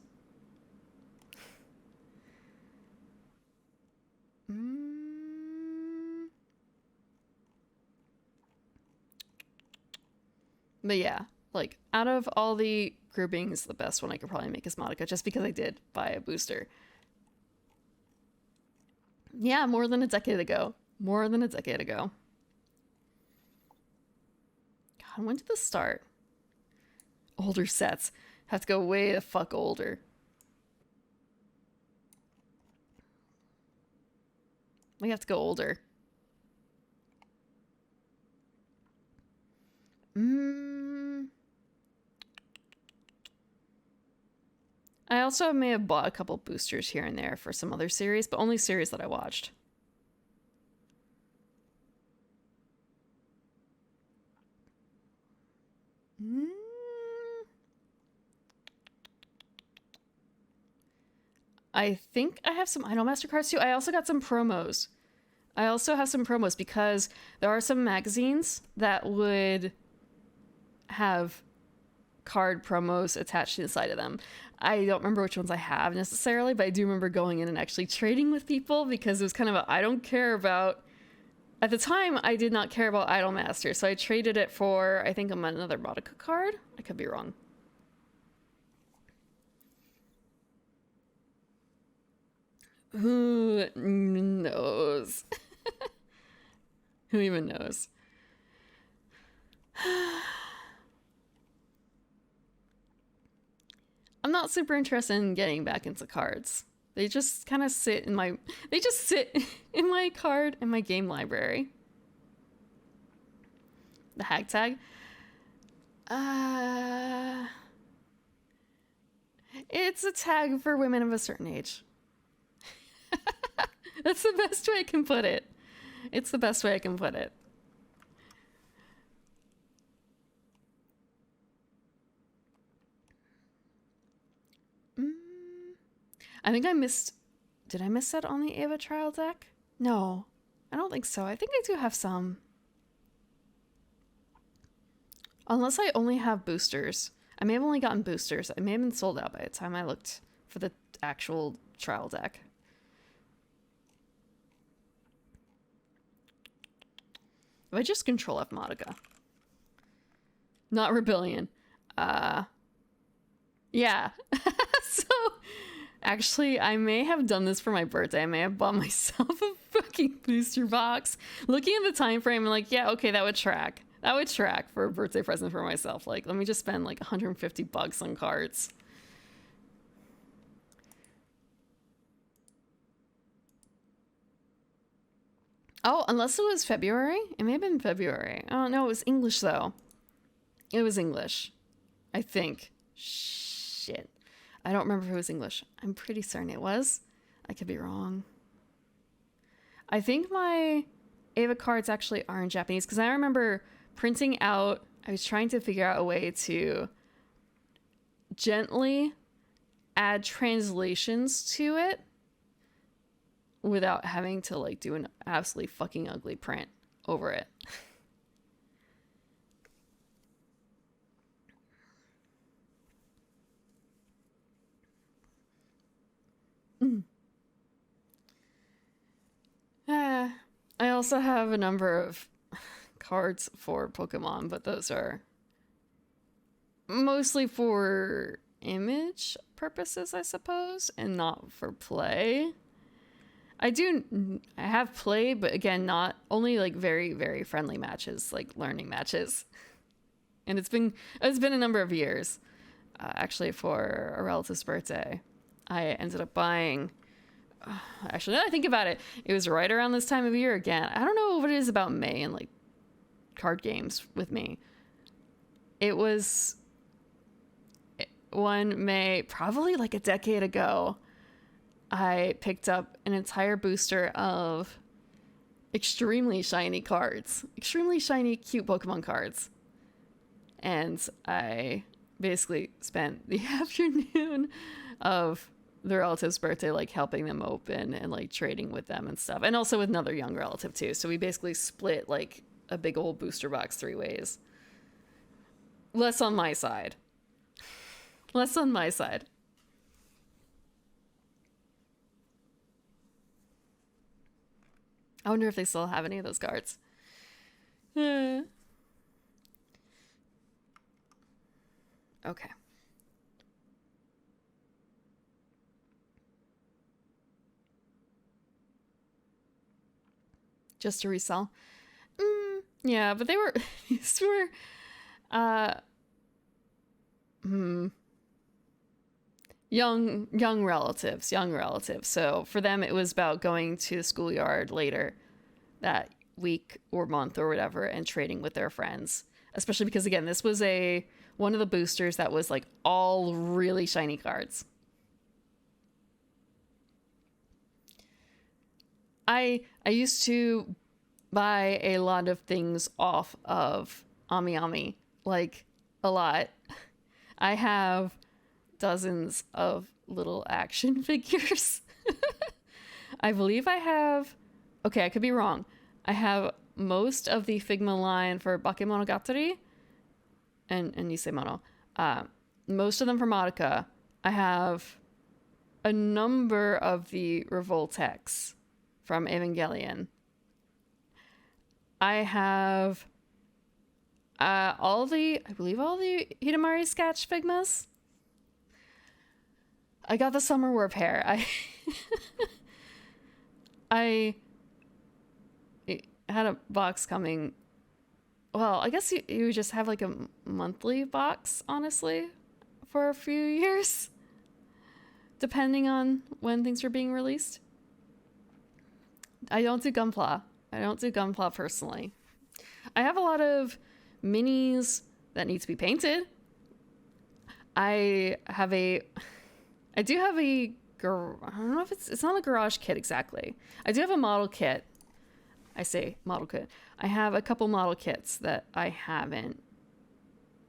But yeah, like, out of all the groupings, the best one I could probably make is Madoka, just because I did buy a booster. Yeah, more than a decade ago. More than a decade ago. God, when did this start? Older sets. Have to go way the fuck older. We have to go older. I also may have bought a couple boosters here and there for some other series, but only series that I watched. I think I have some Idolmaster cards too. I also got some promos. I also have some promos because there are some magazines that would have card promos attached to the side of them. I don't remember which ones I have necessarily, but I do remember going in and actually trading with people, because it was kind of I don't care about. At the time, I did not care about Idolmaster, so I traded it for, I think, another Madoka card. I could be wrong. Who knows? Who even knows? I'm not super interested in getting back into cards. They just kind of sit in my... They just sit in my card and my game library. The hag tag. It's a tag for women of a certain age. That's the best way I can put it. It's the best way I can put it. I think I missed Did I miss that on the Ava trial deck? No, I don't think so. I think I do have some. Unless I only have boosters. I may have only gotten boosters. I may have been sold out by the time I looked for the actual trial deck. If I just control F Modica. Not Rebellion. Yeah. So, actually, I may have done this for my birthday. I may have bought myself a fucking booster box. Looking at the time frame, I'm like, yeah, okay, that would track. That would track for a birthday present for myself. Like, let me just spend like $150 on cards. Oh, unless it was February? It may have been February. Oh, no, it was English, though. It was English. I think. Shit. I don't remember if it was English. I'm pretty certain it was. I could be wrong. I think my Ava cards actually are in Japanese, because I remember printing out, I was trying to figure out a way to gently add translations to it without having to like do an absolutely fucking ugly print over it. I also have a number of cards for Pokemon, but those are mostly for image purposes, I suppose, and not for play. I have played, but again, not only like very, very friendly matches, like learning matches. And it's been a number of years. Actually, for a relative's birthday, I ended up buying. Actually, now that I think about it, it was right around this time of year again. I don't know what it is about May and like card games with me. It was one May, probably like a decade ago. I picked up an entire booster of extremely shiny cards, extremely shiny, cute Pokemon cards. And I basically spent the afternoon of the relative's birthday, like helping them open and like trading with them and stuff. And also with another young relative too. So we basically split like a big old booster box 3 ways. Less on my side. Less on my side. I wonder if they still have any of those cards. Okay. Just to resell? Yeah, but they were... these were... Young relatives. So for them, it was about going to the schoolyard later that week or month or whatever and trading with their friends. Especially because, again, this was one of the boosters that was like all really shiny cards. I used to buy a lot of things off of AmiAmi, like a lot. I have dozens of little action figures. I believe I have... Okay, I could be wrong. I have most of the Figma line for Bakemonogatari and Nisemono. Most of them for Madoka. I have a number of the Revoltex from Evangelion. I have all the Hidamari sketch Figmas. I got the Summer Warp hair. I had a box coming. Well, I guess you just have like a monthly box, honestly, for a few years, depending on when things are being released. I don't do Gunpla personally. I have a lot of minis that need to be painted. I do have I don't know if it's not a garage kit exactly. I do have a model kit. I say model kit. I have a couple model kits that I haven't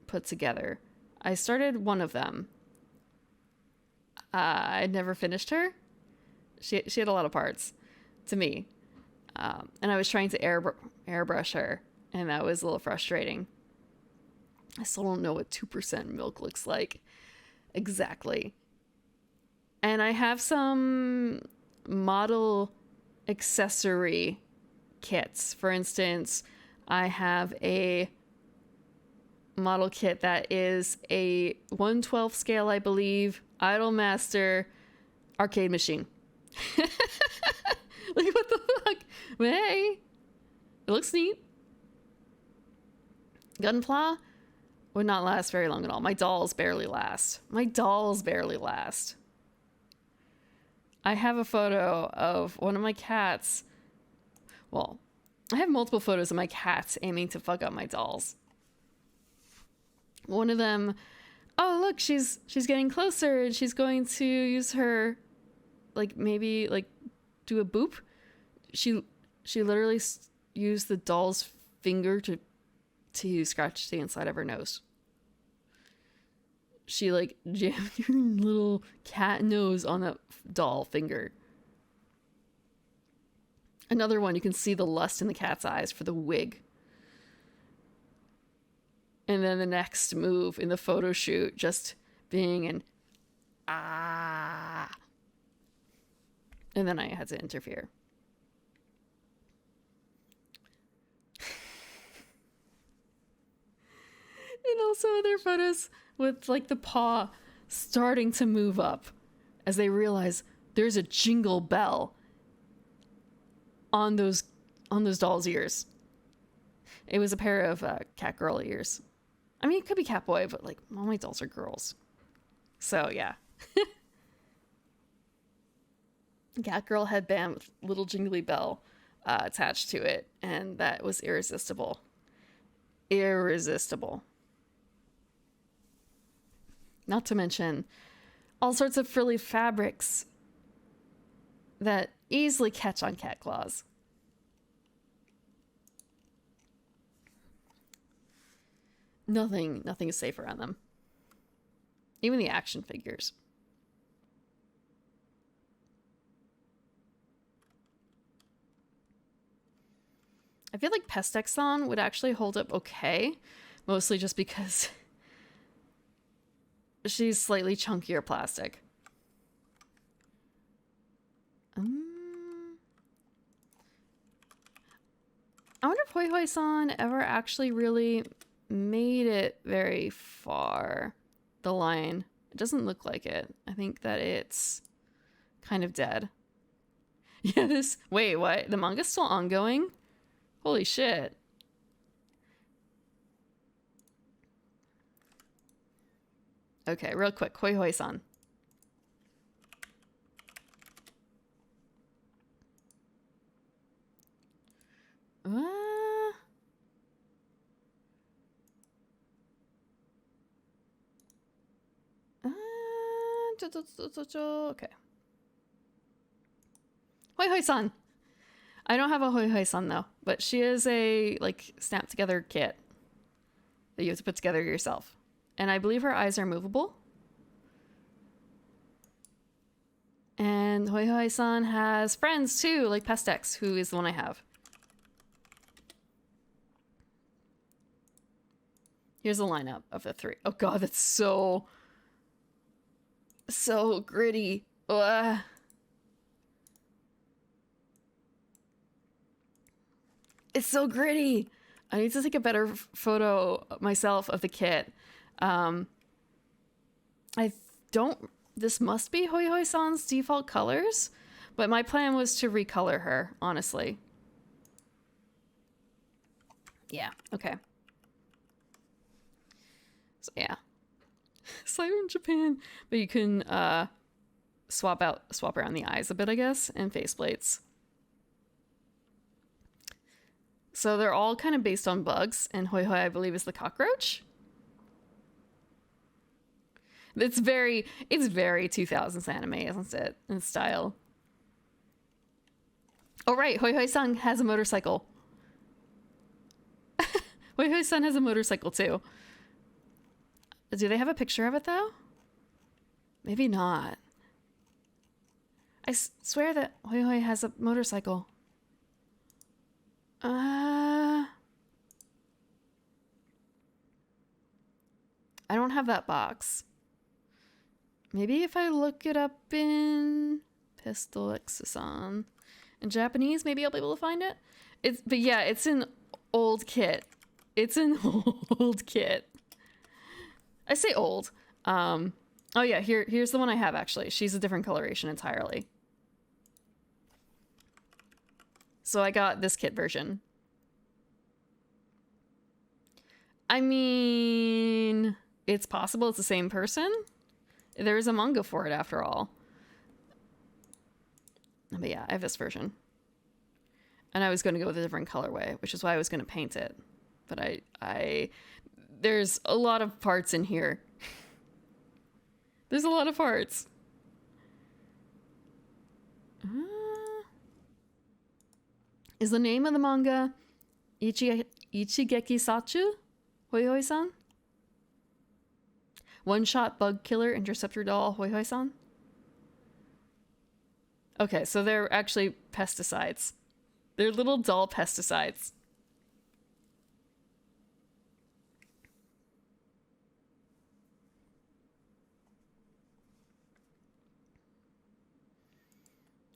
put together. I started one of them. I'd never finished her. She had a lot of parts to me. And I was trying to airbrush her, and that was a little frustrating. I still don't know what 2% milk looks like exactly. And I have some model accessory kits. For instance, I have a model kit that is a 1/12 scale, I believe, Idolmaster arcade machine. Like, what the fuck? Hey, it looks neat. Gunpla would not last very long at all. My dolls barely last. I have a photo of one of my cats. Well, I have multiple photos of my cats aiming to fuck up my dolls. One of them, oh look, she's getting closer and she's going to use her, like, maybe like do a boop. She literally used the doll's finger to scratch the inside of her nose. She like jammed her little cat nose on that doll finger. Another one, you can see the lust in the cat's eyes for the wig. And then the next move in the photo shoot just being an ah. And then I had to interfere. And also other photos with like the paw starting to move up as they realize there's a jingle bell on those dolls' ears. It was a pair of cat girl ears. I mean, it could be cat boy, but like all my dolls are girls. So yeah. Cat girl headband with little jingly bell attached to it, and that was irresistible. Not to mention all sorts of frilly fabrics that easily catch on cat claws. Nothing is safe around them. Even the action figures. I feel like Pestexon would actually hold up okay, mostly just because she's slightly chunkier plastic. I wonder if Hoi Hoi San ever actually really made it very far. The line. It doesn't look like it. I think that it's kind of dead. Yeah, this... Wait, what? The manga's still ongoing? Holy shit. Okay, real quick. Hoi Hoi San. Okay. Hoi Hoi San. I don't have a Hoi Hoi San though, but she is a like snap together kit that you have to put together yourself. And I believe her eyes are movable. And Hoi Hoi San has friends too, like Pestex, who is the one I have. Here's a lineup of the three. Oh god, that's so gritty. Ugh. It's so gritty. I need to take a better photo myself of the kit. This must be Hoi Hoi San's default colors, but my plan was to recolor her, honestly. Yeah, okay. So yeah. Siren Japan, but you can swap around the eyes a bit, I guess, and faceplates. So they're all kind of based on bugs, and Hoi Hoi, I believe, is the cockroach. It's very 2000s anime, isn't it? In style. Oh right, Hoi Hoi San has a motorcycle. Hoi Hoi San has a motorcycle too. Do they have a picture of it though? Maybe not. swear that Hoi Hoi has a motorcycle. I don't have that box. Maybe if I look it up in Pistol Exosan in Japanese, maybe I'll be able to find it. But yeah, it's an old kit. It's an old kit. I say old. Oh yeah, here's the one I have actually. She's a different coloration entirely. So I got this kit version. I mean, it's possible it's the same person. There's a manga for it after all. But yeah, I have this version. And I was going to go with a different colorway, which is why I was going to paint it. But there's a lot of parts in here. There's a lot of parts. Is the name of the manga Ichigeki Sachu? Hoi Hoi-san? One-shot bug killer interceptor doll Hoi Hoi-san? Okay, so they're actually pesticides. They're little doll pesticides.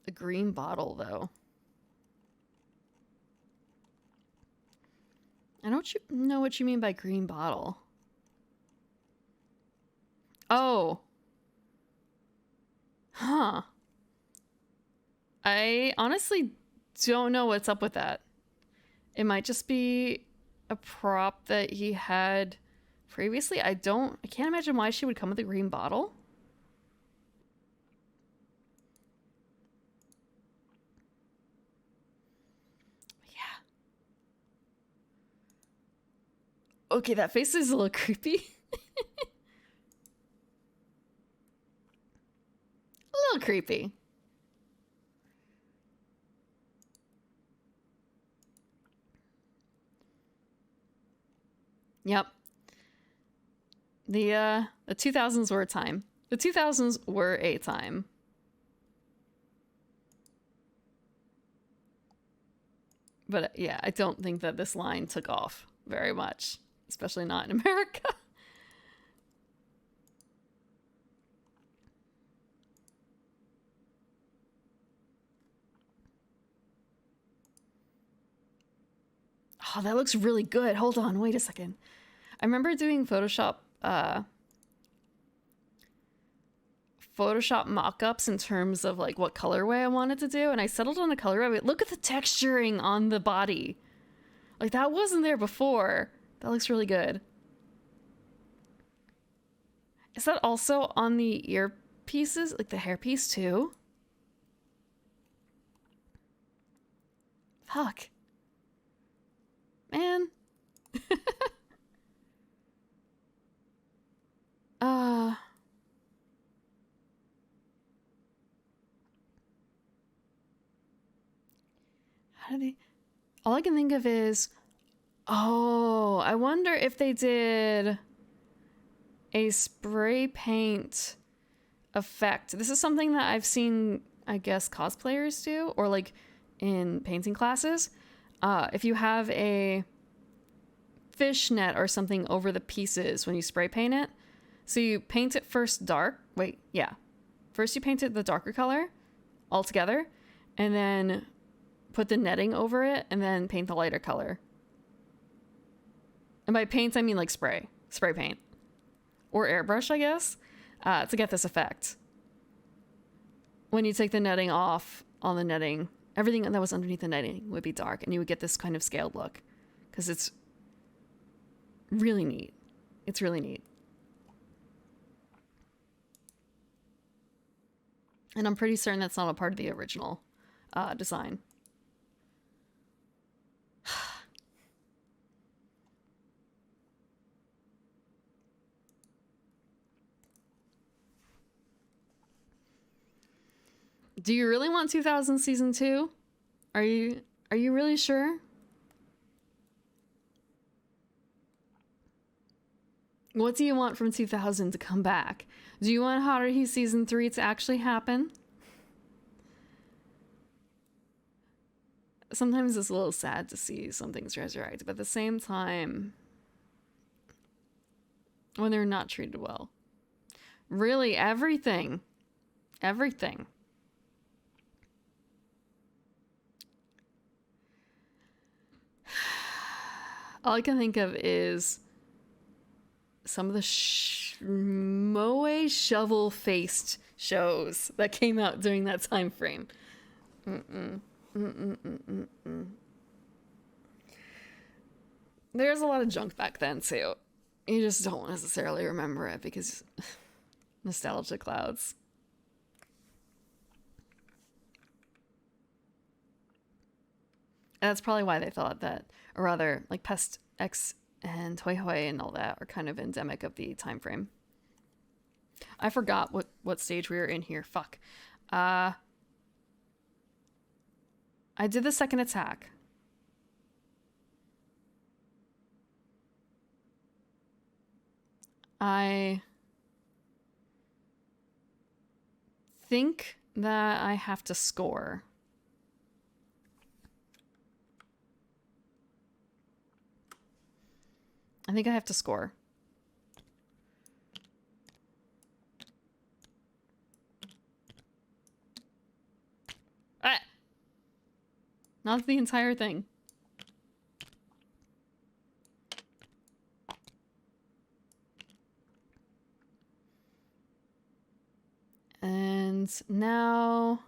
A green bottle, though. I don't know what you mean by green bottle. Oh. Huh. I honestly don't know what's up with that. It might just be a prop that he had previously. I can't imagine why she would come with a green bottle. Okay, that face is a little creepy. A little creepy. Yep. The 2000s were a time. The 2000s were a time. But yeah, I don't think that this line took off very much. Especially not in America. Oh, that looks really good. Hold on, wait a second. I remember doing Photoshop mock-ups in terms of like what colorway I wanted to do, and I settled on a colorway. But look at the texturing on the body. Like that wasn't there before. That looks really good. Is that also on the earpieces? Like the hairpiece too? Fuck. Man. How do they... All I can think of is... Oh, I wonder if they did a spray paint effect. This is something that I've seen, I guess, cosplayers do, or like in painting classes. If you have a fishnet or something over the pieces when you spray paint it, so you paint it first dark. Wait, yeah. First you paint it the darker color all together, and then put the netting over it, and then paint the lighter color. And by paint, I mean like spray paint. Or airbrush, I guess, to get this effect. When you take the netting off on the netting, everything that was underneath the netting would be dark, and you would get this kind of scaled look. Because it's really neat. It's really neat. And I'm pretty certain that's not a part of the original design. Do you really want 2000 season 2? Are you really sure? What do you want from 2000 to come back? Do you want Haruhi season 3 to actually happen? sometimes it's a little sad to see some things resurrect, but at the same time, when they're not treated well, really everything. All I can think of is some of the moe shovel-faced shows that came out during that time frame. There's a lot of junk back then too. You just don't necessarily remember it because nostalgia clouds. And that's probably why they thought that, or rather, like Pest X and Hoi Hoi and all that are kind of endemic of the time frame. I forgot what stage we were in here. Fuck. I did the second attack. I think that I have to score. I think I have to score. Ah! Not the entire thing. And now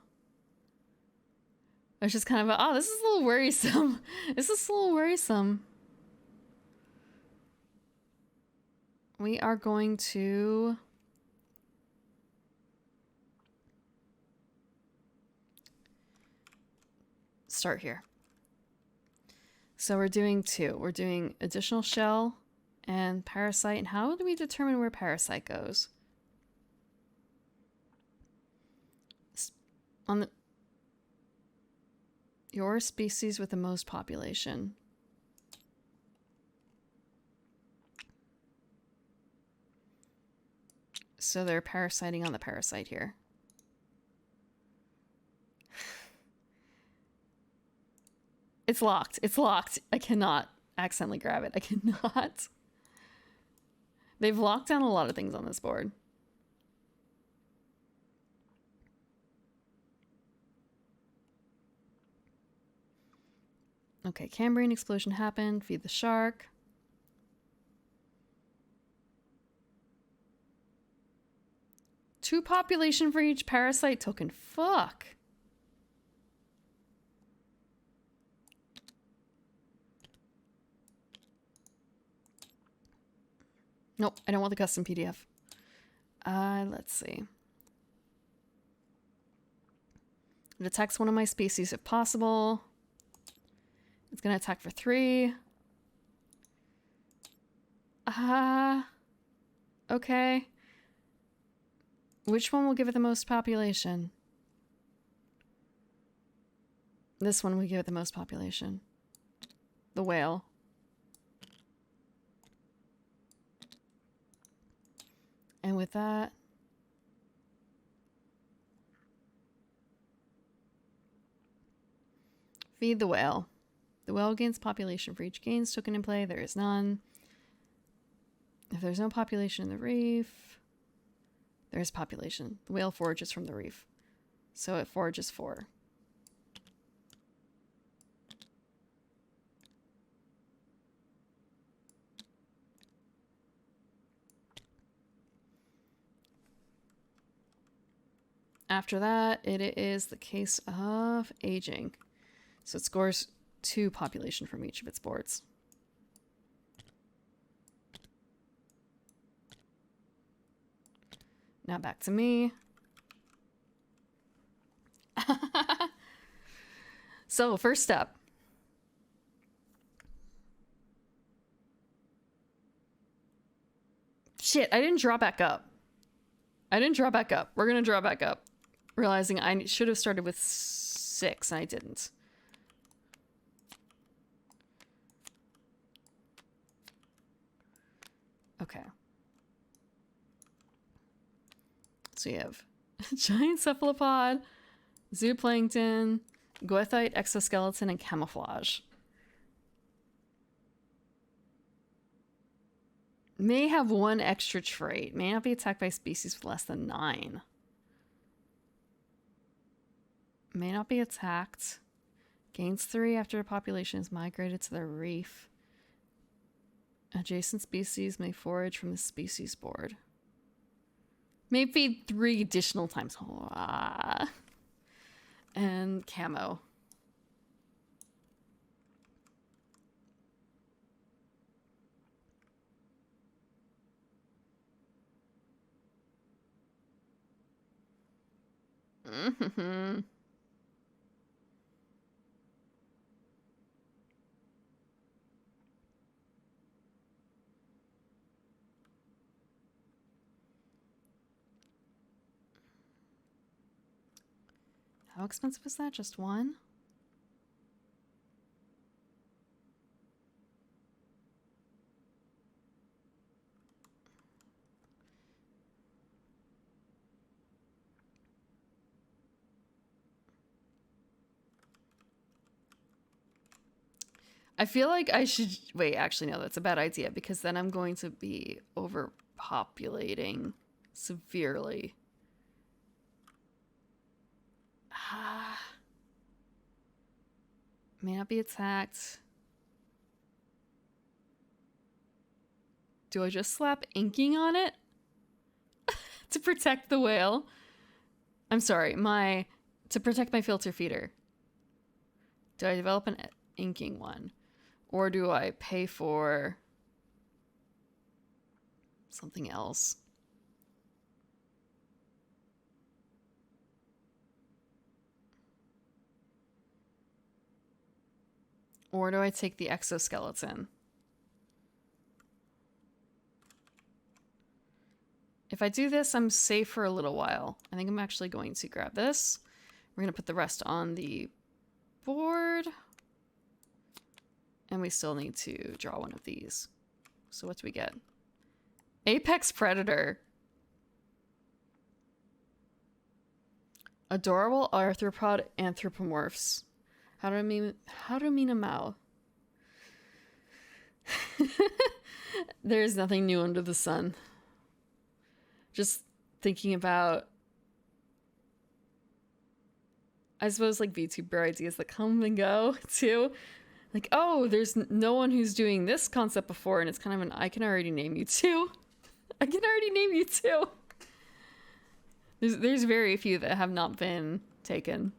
it's just kind of oh, this is a little worrisome. This is a little worrisome. We are going to start here. So we're doing two. We're doing additional shell and parasite. And how do we determine where parasite goes? On the your species with the most population. So they're parasiting on the parasite here. It's locked. It's locked. I cannot accidentally grab it. I cannot. They've locked down a lot of things on this board. Okay, Cambrian explosion happened. Feed the shark. Two population for each parasite token. Fuck. Nope, I don't want the custom PDF. Let's see. It attacks one of my species if possible. It's gonna attack for 3. Okay. Which one will give it the most population? This one will give it the most population. The whale. And with that... feed the whale. The whale gains population for each gains token in play. There is none. If there's no population in the reef... there is population. The whale forages from the reef. So it forages 4. After that, it is the case of aging. So it scores 2 population from each of its boards. Now back to me. So, first step. Shit, I didn't draw back up. We're gonna draw back up. Realizing I should have started with 6 and I didn't. Okay. So you have giant cephalopod, zooplankton, Goethite, exoskeleton, and camouflage. May have one extra trait. May not be attacked by species with less than 9. May not be attacked. Gains 3 after the population is migrated to the reef. Adjacent species may forage from the species board. May feed 3 additional times. And camo. Mm-hmm. How expensive is that? Just one? I feel like I should... Wait, actually, no, that's a bad idea because then I'm going to be overpopulating severely. May not be attacked. Do I just slap inking on it? To protect the whale? I'm sorry, to protect my filter feeder. Do I develop an inking one? Or do I pay for something else? Or do I take the exoskeleton? If I do this, I'm safe for a little while. I think I'm actually going to grab this. We're going to put the rest on the board. And we still need to draw one of these. So what do we get? Apex Predator. Adorable arthropod anthropomorphs. How do I mean a Mao? There is nothing new under the sun. Just thinking about, I suppose, like VTuber ideas that come and go too. Like, oh, there's no one who's doing this concept before, and it's kind of an I can already name you too. I can already name you too. There's very few that have not been taken.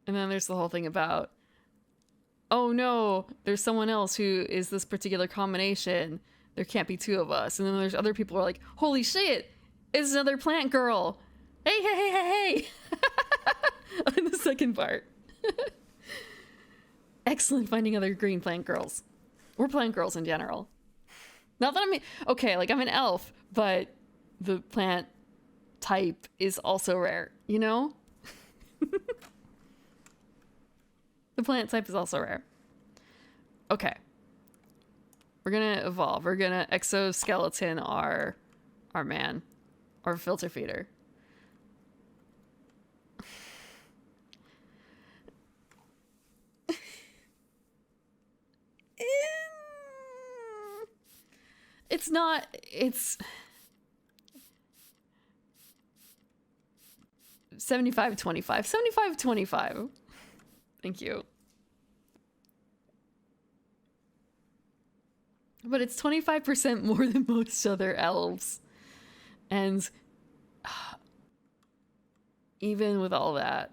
And then there's the whole thing about, oh no, there's someone else who is this particular combination. There can't be 2 of us. And then there's other people who are like, holy shit, it's another plant girl. Hey, hey, hey, hey, hey. In the second part. Excellent finding other green plant girls. Or plant girls in general. Not that okay, like I'm an elf, but the plant type is also rare, you know? The plant type is also rare. Okay. We're gonna evolve. We're gonna exoskeleton our man. Our filter feeder. It's not, it's 75-25. 75-25. Thank you. But it's 25% more than most other elves. And even with all that,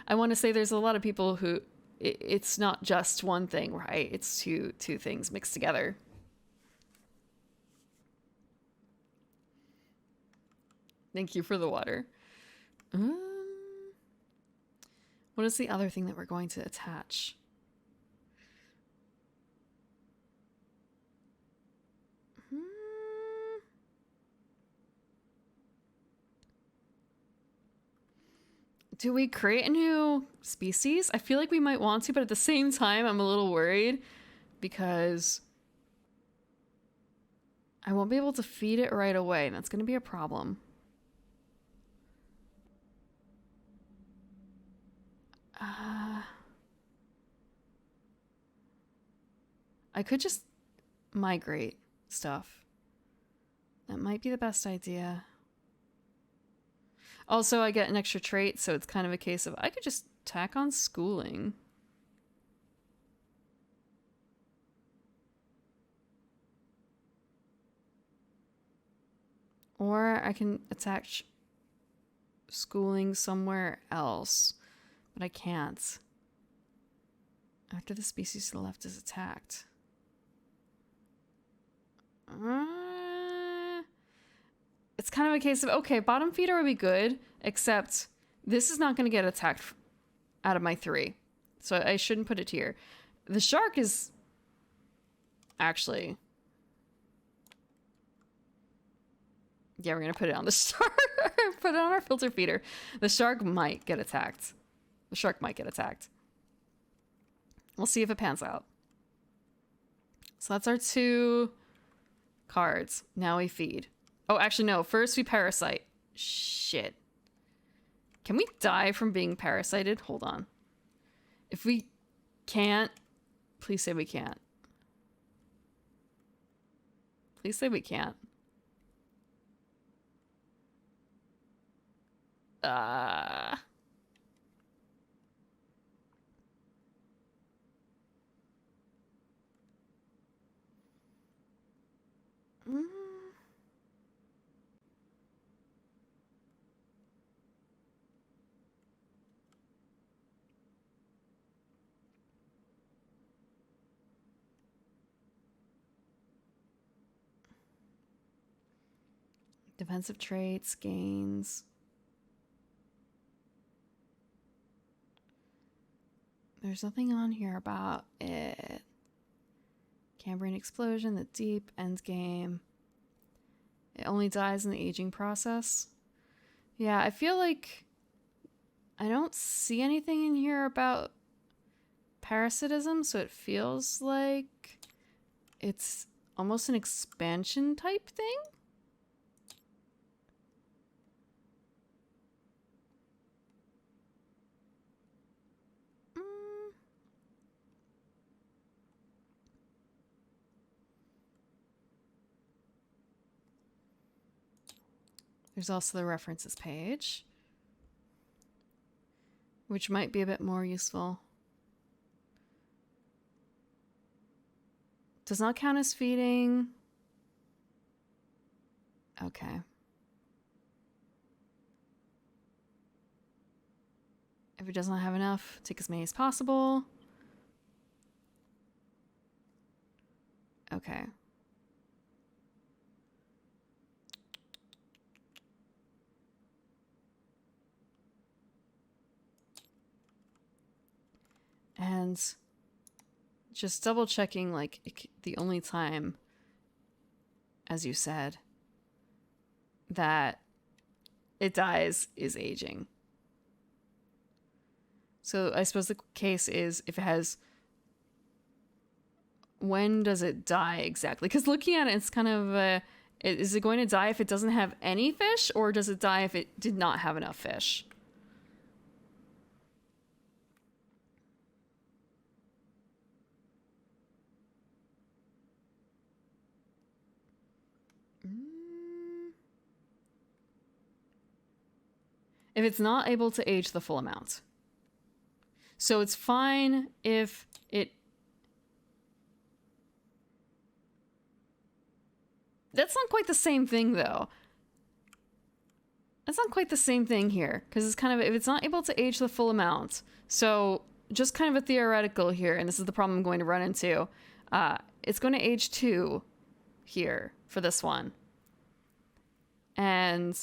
I want to say there's a lot of people who it's not just one thing, right? It's two things mixed together. Thank you for the water. What is the other thing that we're going to attach? Do we create a new species? I feel like we might want to, but at the same time, I'm a little worried because I won't be able to feed it right away, and that's going to be a problem. I could just migrate stuff. That might be the best idea. Also, I get an extra trait, so it's kind of a case of I could just tack on schooling. Or I can attach schooling somewhere else, but I can't. After the species to the left is attacked. It's kind of a case of, okay, bottom feeder would be good, except this is not going to get attacked out of my 3. So I shouldn't put it here. The shark is actually... Yeah, we're going to put it on the shark. Put it on our filter feeder. The shark might get attacked. The shark might get attacked. We'll see if it pans out. So that's our 2 cards. Now we feed. Oh, actually, no. First we parasite. Shit. Can we die from being parasited? Hold on. If we can't, please say we can't. Please say we can't. Defensive traits, gains. There's nothing on here about it. Cambrian explosion, the deep, end game. It only dies in the aging process. Yeah, I feel like I don't see anything in here about parasitism, so it feels like it's almost an expansion type thing. There's also the references page, which might be a bit more useful. Does not count as feeding. Okay. If it does not have enough, take as many as possible. Okay. And just double checking, like, the only time, as you said, that it dies is aging. So I suppose the case is if it has... When does it die exactly? Because looking at it, it's kind of... is it going to die if it doesn't have any fish? Or does it die if it did not have enough fish? If it's not able to age the full amount. So it's fine if it... That's not quite the same thing, though. That's not quite the same thing here. Because it's kind of... If it's not able to age the full amount. So just kind of a theoretical here, and this is the problem I'm going to run into. It's going to age 2 here for this one. And...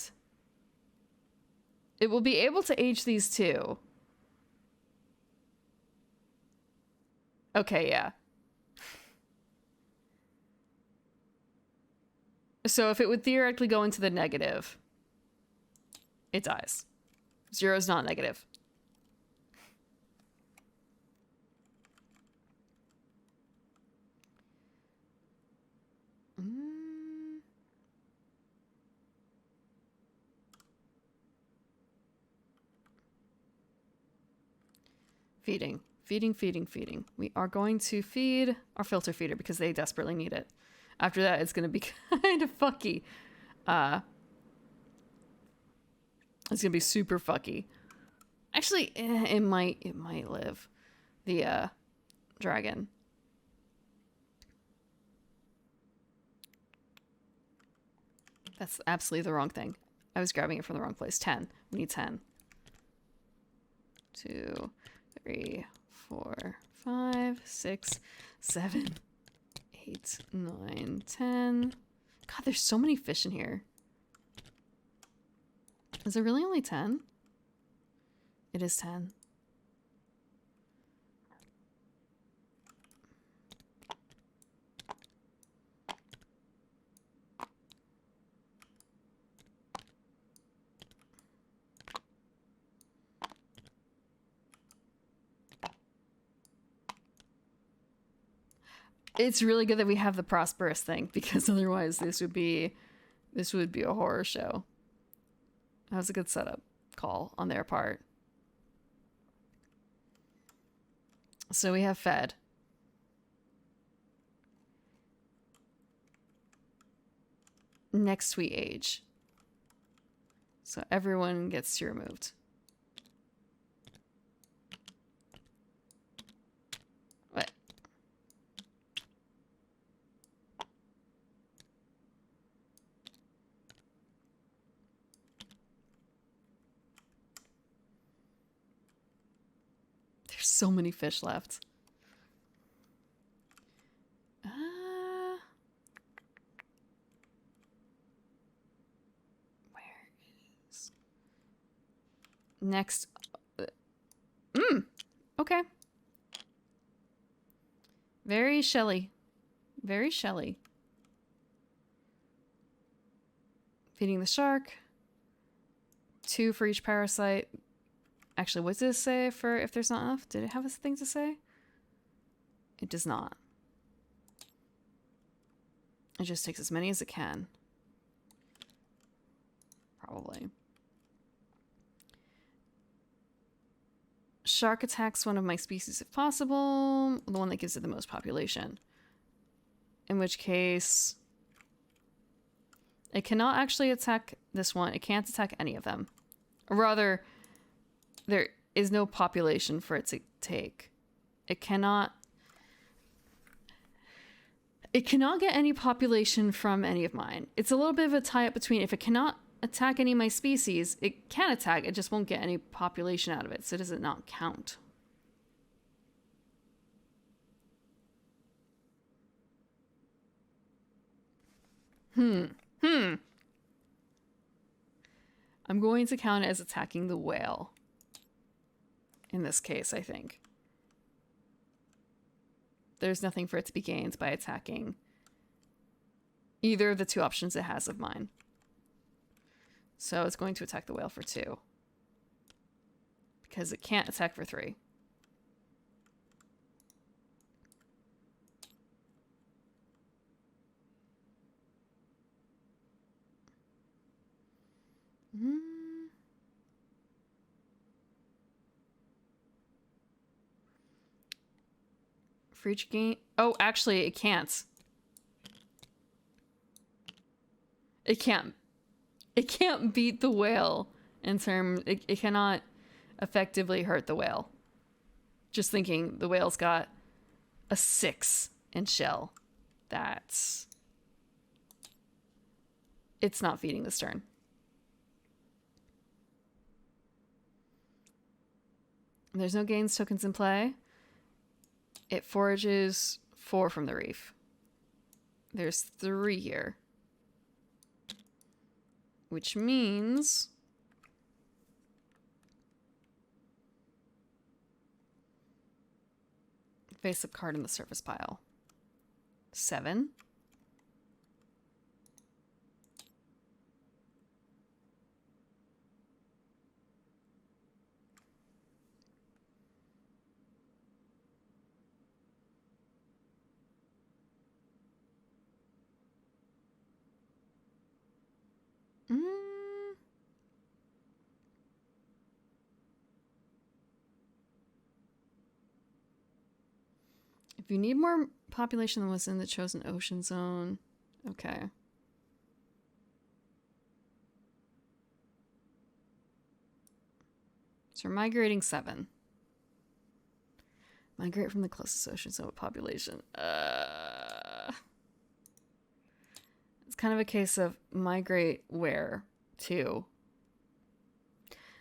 it will be able to age these 2. Okay, yeah. So if it would theoretically go into the negative, it dies. 0 is not negative. Feeding. Feeding, feeding, feeding. We are going to feed our filter feeder because they desperately need it. After that, it's going to be kind of fucky. It's going to be super fucky. Actually, it might live. The dragon. That's absolutely the wrong thing. I was grabbing it from the wrong place. 10. We need 10. 2, 3, 4, 5, 6, 7, 8, 9, 10. God, there's so many fish in here. Is it really only 10? It is 10. It's really good that we have the prosperous thing, because otherwise this would be a horror show. That was a good setup call on their part. So we have fed. Next we age. So everyone gets to removed. What? There's so many fish left. Next. Okay. Very Shelly. Very Shelly. Feeding the shark. 2 for each parasite. Actually, what does it say for if there's not enough? Did it have a thing to say? It does not. It just takes as many as it can. Probably. Shark attacks one of my species if possible. The one that gives it the most population. In which case, it cannot actually attack this one. It can't attack any of them. Or rather, there is no population for it to take. It cannot get any population from any of mine. It's a little bit of a tie-up between if it cannot attack any of my species, it can attack, it just won't get any population out of it, so does it not count? I'm going to count it as attacking the whale. In this case, I think. There's nothing for it to be gained by attacking either of the 2 options it has of mine. So it's going to attack the whale for 2. Because it can't attack for 3. For each game... Oh, actually, it can't. It can't. It can't beat the whale in terms... It cannot effectively hurt the whale. Just thinking, the whale's got a 6 in shell. That's... It's not feeding this turn. There's no gains tokens in play. It forages 4 from the reef. There's 3 here. Which means... face-up card in the surface pile. 7. If you need more population than was in the chosen ocean zone. Okay. So we're migrating 7. Migrate from the closest ocean zone with population. It's kind of a case of migrate where to.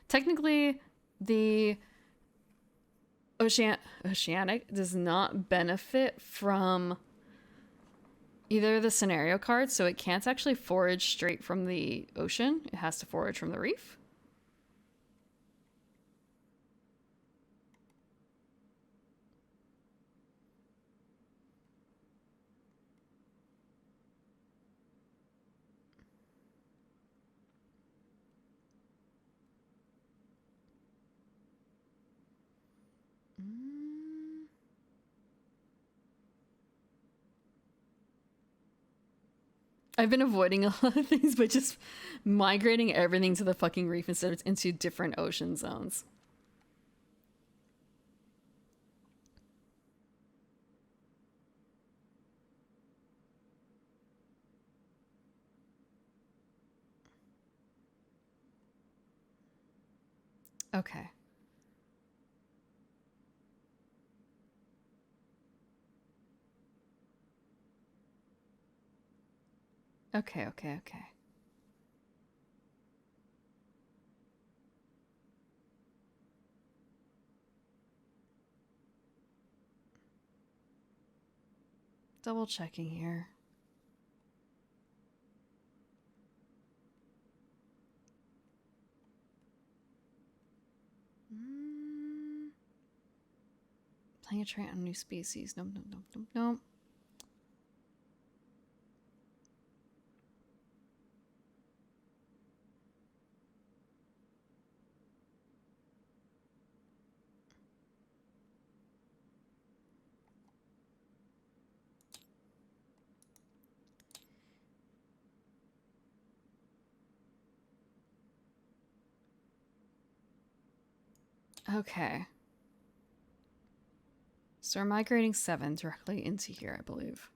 Technically, the Oceanic does not benefit from either of the scenario cards, so it can't actually forage straight from the ocean. It has to forage from the reef. I've been avoiding a lot of things by just migrating everything to the fucking reef instead of into different ocean zones. Okay. Okay. Double checking here. Playing a trait on a new species. Nope. Okay. So we're migrating 7 directly into here, I believe.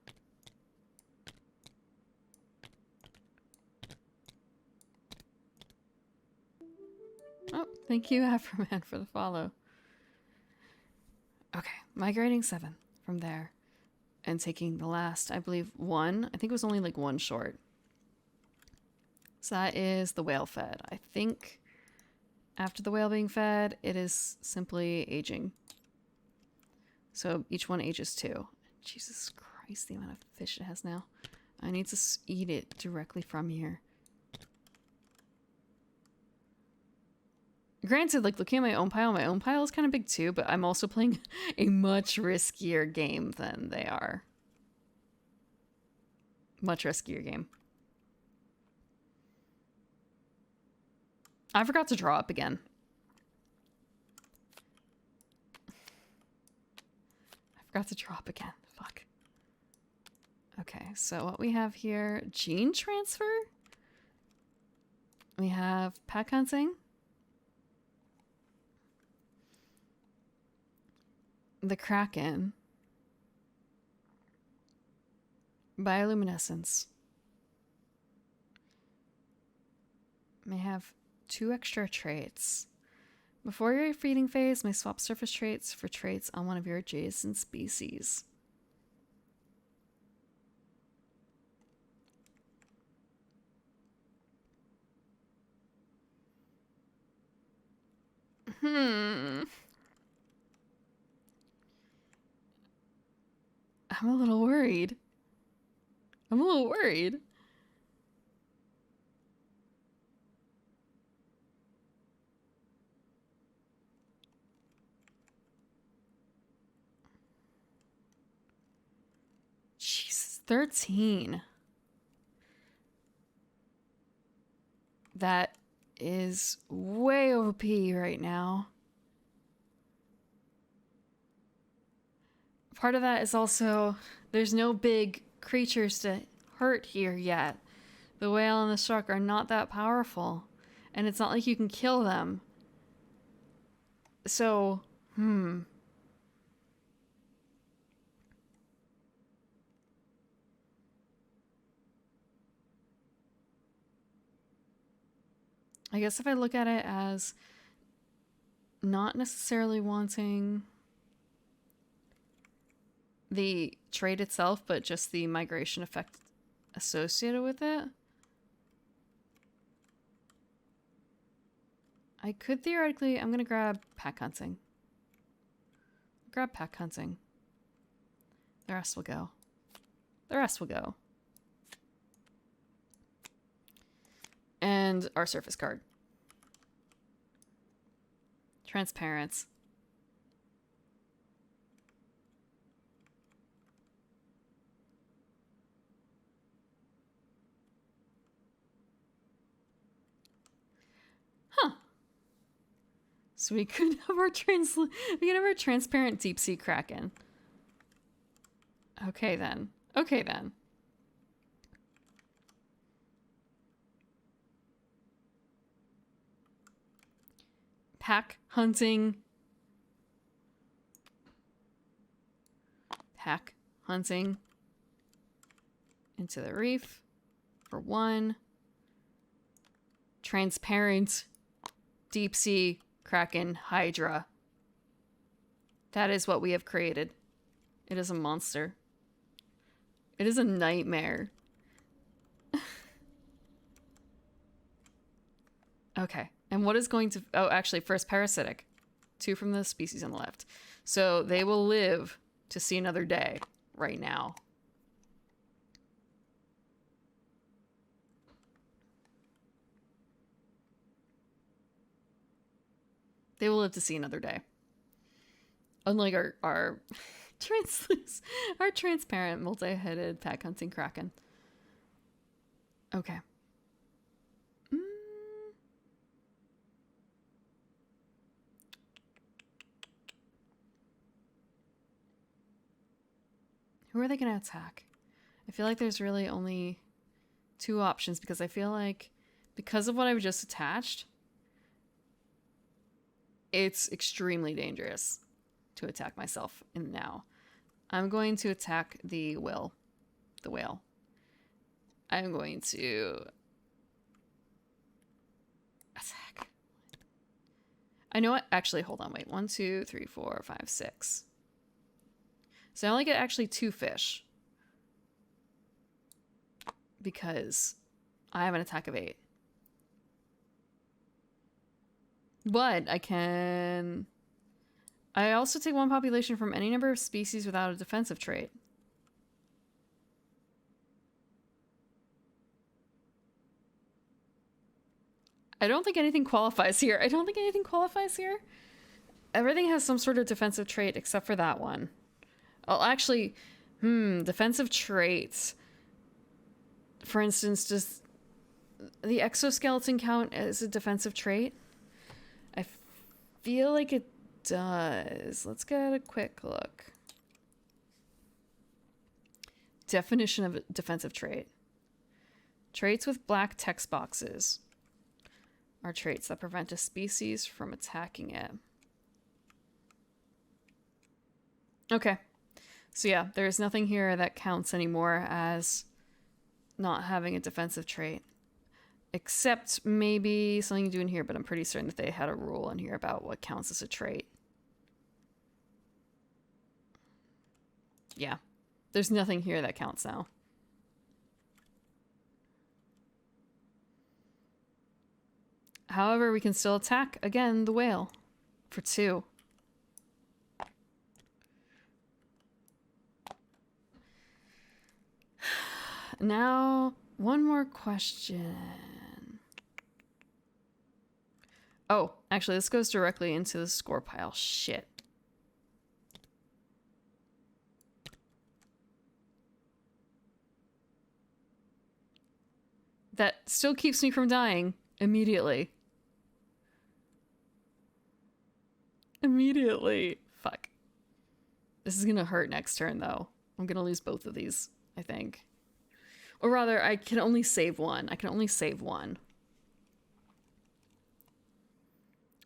Oh, thank you, Afroman, for the follow. Okay, migrating 7 from there. And taking the last, I believe, 1. I think it was only like 1 short. So that is the whale fed. I think after the whale being fed, it is simply aging. So each one ages 2. Jesus Christ, the amount of fish it has now. I need to eat it directly from here. Granted, like looking at my own pile is kind of big too, but I'm also playing a much riskier game than they are. Much riskier game. I forgot to draw up again. Fuck. Okay, so what we have here, gene transfer. We have pack hunting. The Kraken. Bioluminescence. May have 2 extra traits. Before your feeding phase, may swap surface traits for traits on one of your adjacent species. I'm a little worried. Jesus, 13. That is way OP right now. Part of that is also there's no big creatures to hurt here yet. The whale and the shark are not that powerful, and it's not like you can kill them. So, I guess if I look at it as not necessarily wanting the trade itself, but just the migration effect associated with it, I could theoretically, I'm going to grab pack hunting. Grab pack hunting. The rest will go. The rest will go. And our surface card. Transparent. Huh. So we could have our transparent deep sea kraken. Okay then. Okay then. Pack hunting. Pack hunting into the reef for 1. Transparent deep sea kraken hydra. That is what we have created. It is a monster. It is a nightmare. Okay. And what is going to... Oh, actually, first parasitic. 2 from the species on the left. So they will live to see another day right now. They will live to see another day. Unlike our transparent multi-headed pack hunting kraken. Okay. Who are they going to attack? I feel like there's really only 2 options because I feel like because of what I've just attached, it's extremely dangerous to attack myself in now. I'm going to attack the whale. I'm going to attack. I know what? Actually, hold on, wait. 1, 2, 3, 4, 5, 6. So I only get actually 2 fish. Because I have an attack of 8. But I also take 1 population from any number of species without a defensive trait. I don't think anything qualifies here. Everything has some sort of defensive trait except for that one. Well, actually, defensive traits. For instance, does the exoskeleton count as a defensive trait? I feel like it does. Let's get a quick look. Definition of a defensive trait. Traits with black text boxes are traits that prevent a species from attacking it. Okay. So yeah, there's nothing here that counts anymore as not having a defensive trait. Except maybe something to do in here, but I'm pretty certain that they had a rule in here about what counts as a trait. Yeah. There's nothing here that counts now. However, we can still attack, again, the whale for 2. Now, one more question. Oh, actually, this goes directly into the score pile. Shit. That still keeps me from dying immediately. Fuck. This is gonna hurt next turn, though. I'm gonna lose both of these, I think. Or rather, I can only save one.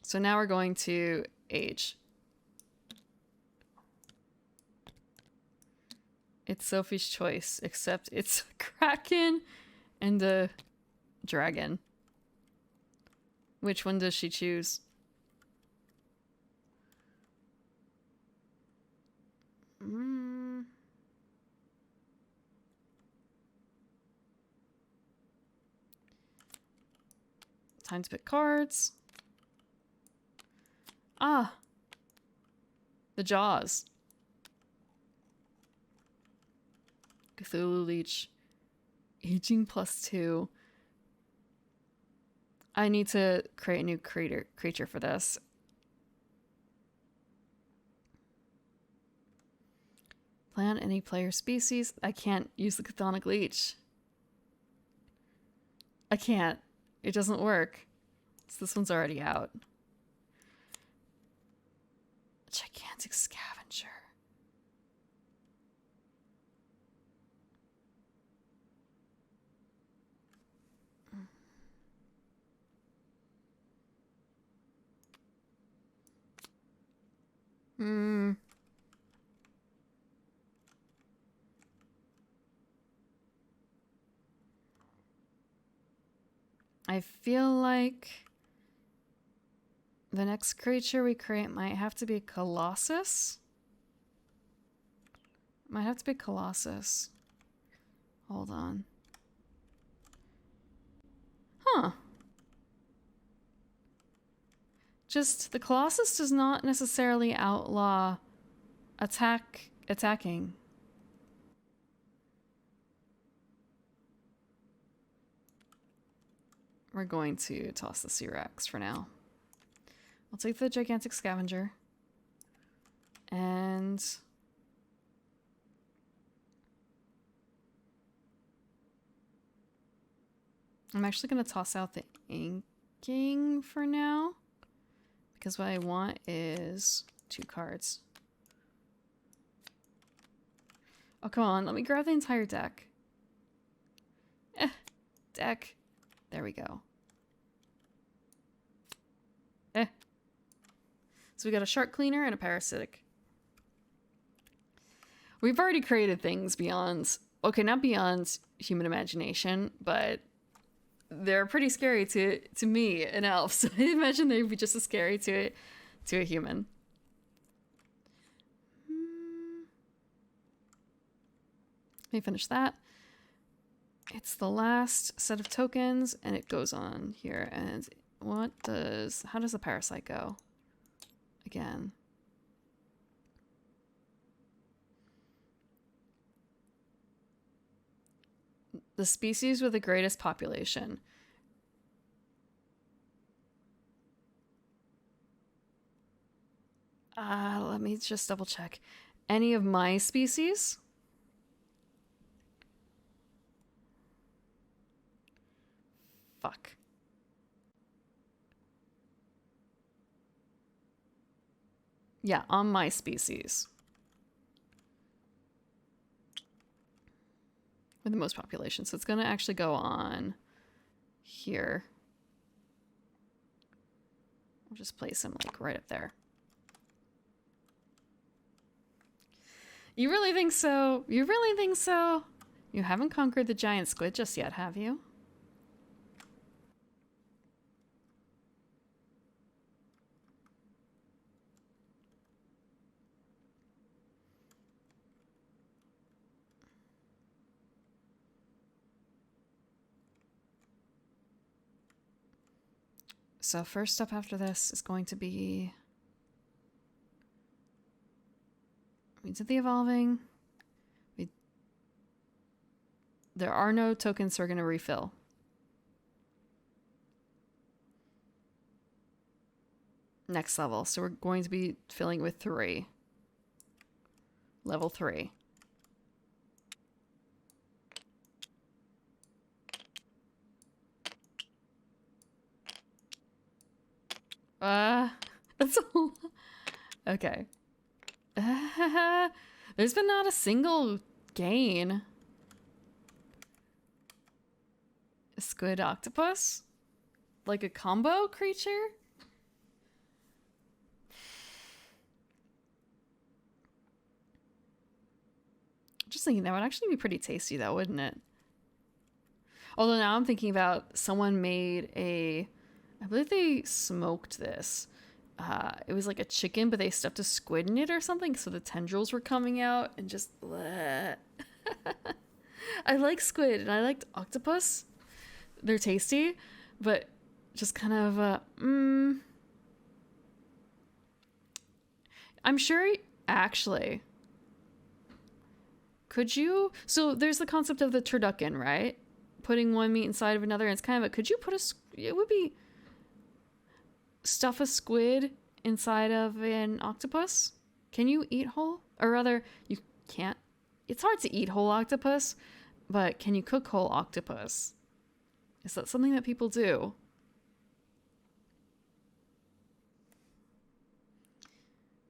So now we're going to age. It's Sophie's choice, except it's a kraken and a dragon. Which one does she choose? Time to pick cards. Ah. The Jaws. Cthulhu Leech. Aging +2. I need to create a new creature for this. Play on any player species. I can't use the Chthonic Leech. I can't. It doesn't work. So this one's already out. Gigantic Scavenger. I feel like the next creature we create might have to be Colossus. Might have to be Colossus. Hold on. Huh. Just the Colossus does not necessarily outlaw attacking. We're going to toss the C-Rex for now. I'll take the Gigantic Scavenger. And I'm actually going to toss out the Inking for now. Because what I want is 2 cards. Oh, come on. Let me grab the entire deck. Deck. There we go. So we got a Shark Cleaner and a Parasitic. We've already created things beyond... Okay, not beyond human imagination, but they're pretty scary to me, an elf. So I imagine they'd be just as scary to a human. Let me finish that. It's the last set of tokens, and it goes on here. And how does the Parasite go? Again. The species with the greatest population. Let me just double check. Any of my species? Fuck. Yeah, on my species. With the most population. So it's going to actually go on here. I'll just place him like right up there. You really think so? You really think so? You haven't conquered the giant squid just yet, have you? So first step after this is going to be... We did the evolving. There are no tokens, so we're going to refill. Next level. So we're going to be filling with 3. Level 3. That's a lot. Okay. There's been not a single gain. A squid octopus? Like a combo creature? Just thinking that would actually be pretty tasty though, wouldn't it? Although now I'm thinking about someone made a I believe they smoked this. It was like a chicken, but they stuffed a squid in it or something, so the tendrils were coming out and just bleh. I like squid and I liked octopus. They're tasty, but just kind of I'm sure actually could you, so there's the concept of the turducken, right? Putting one meat inside of another, and it's kind of a, could you put it would be stuff a squid inside of an octopus? Can you eat whole? Or rather, you can't. It's hard to eat whole octopus, but can you cook whole octopus? Is that something that people do?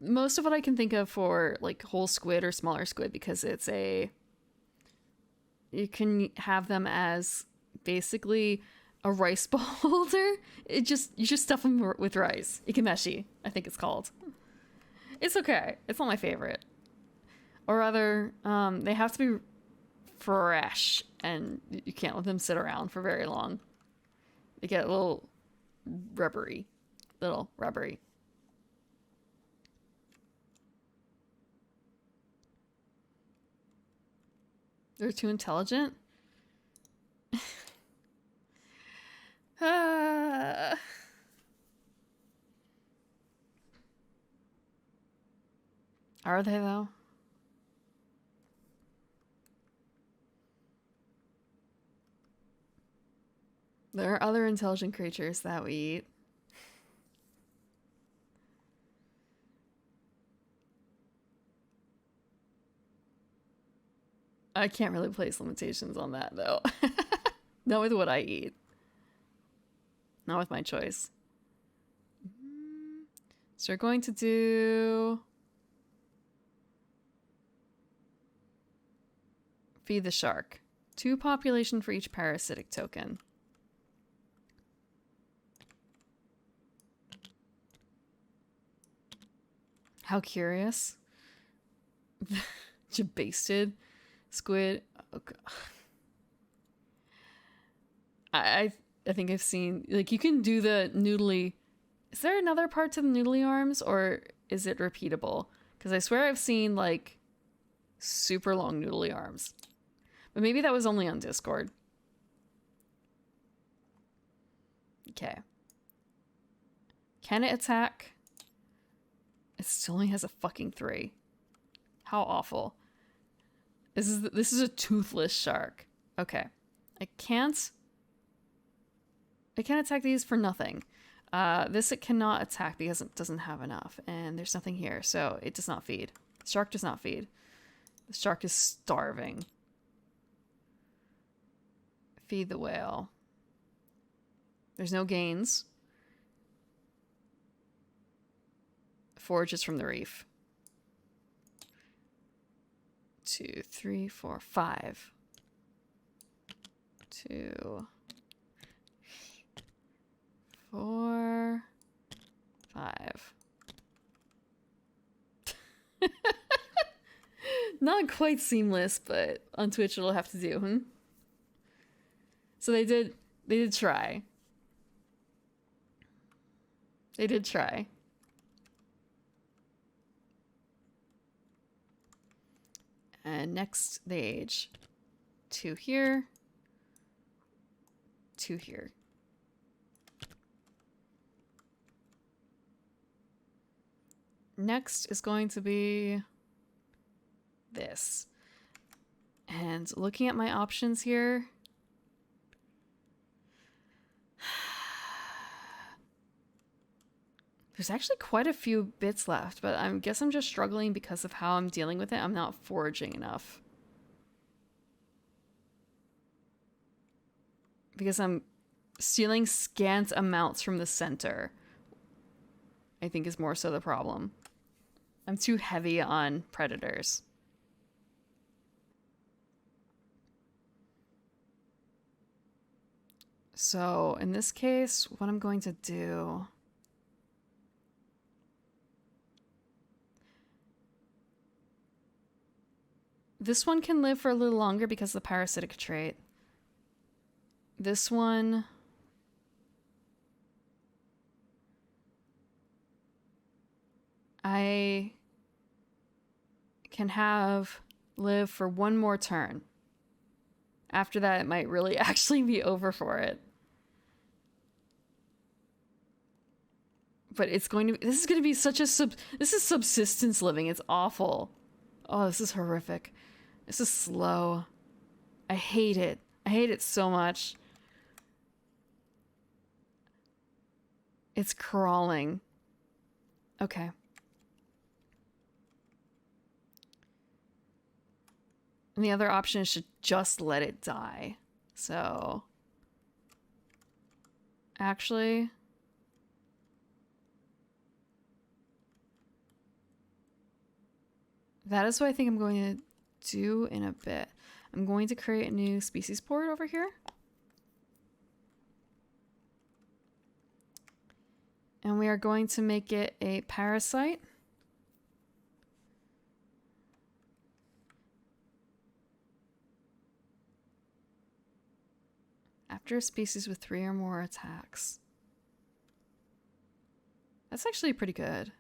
Most of what I can think of for like whole squid or smaller squid, because it's you can have them as basically a rice ball holder. You just stuff them with rice. Ikemeshi, I think it's called. It's okay. It's not my favorite. Or rather, they have to be fresh, and you can't let them sit around for very long. They get a little rubbery. They're too intelligent. Are they though? There are other intelligent creatures that we eat. I can't really place limitations on that though. Not with what I eat. Not with my choice. So we're going to do feed the shark. 2 population for each parasitic token. How curious. Basted squid. Oh, God. I think I've seen, like, you can do the noodly. Is there another part to the noodly arms, or is it repeatable? Because I swear I've seen like super long noodly arms, but maybe that was only on Discord. Okay. Can it attack? It still only has a fucking 3. How awful. This is a toothless shark. Okay. I can't attack these for nothing. This it cannot attack because it doesn't have enough, and there's nothing here, so it does not feed. The shark does not feed. The shark is starving. Feed the whale. There's no gains. Forages from the reef. 2, 3, 4, 5. 2, 4, 5. Not quite seamless, but on Twitch it'll have to do. So they did try. They did try. And next they age 2 here, 2 here. Next is going to be this. And looking at my options here, there's actually quite a few bits left, but I guess I'm just struggling because of how I'm dealing with it. I'm not foraging enough. Because I'm stealing scant amounts from the center, I think is more so the problem. I'm too heavy on predators. So in this case, what I'm going to do... This one can live for a little longer because of the parasitic trait. This one... I can have live for one more turn. After that, it might really actually be over for it. But it's going to be, this is going to be such a this is subsistence living. It's awful. Oh, this is horrific. This is slow. I hate it. I hate it so much. It's crawling. Okay. And the other option is to just let it die. So, actually, that is what I think I'm going to do in a bit. I'm going to create a new species port over here. And we are going to make it a parasite. After a species with 3 or more attacks. That's actually pretty good.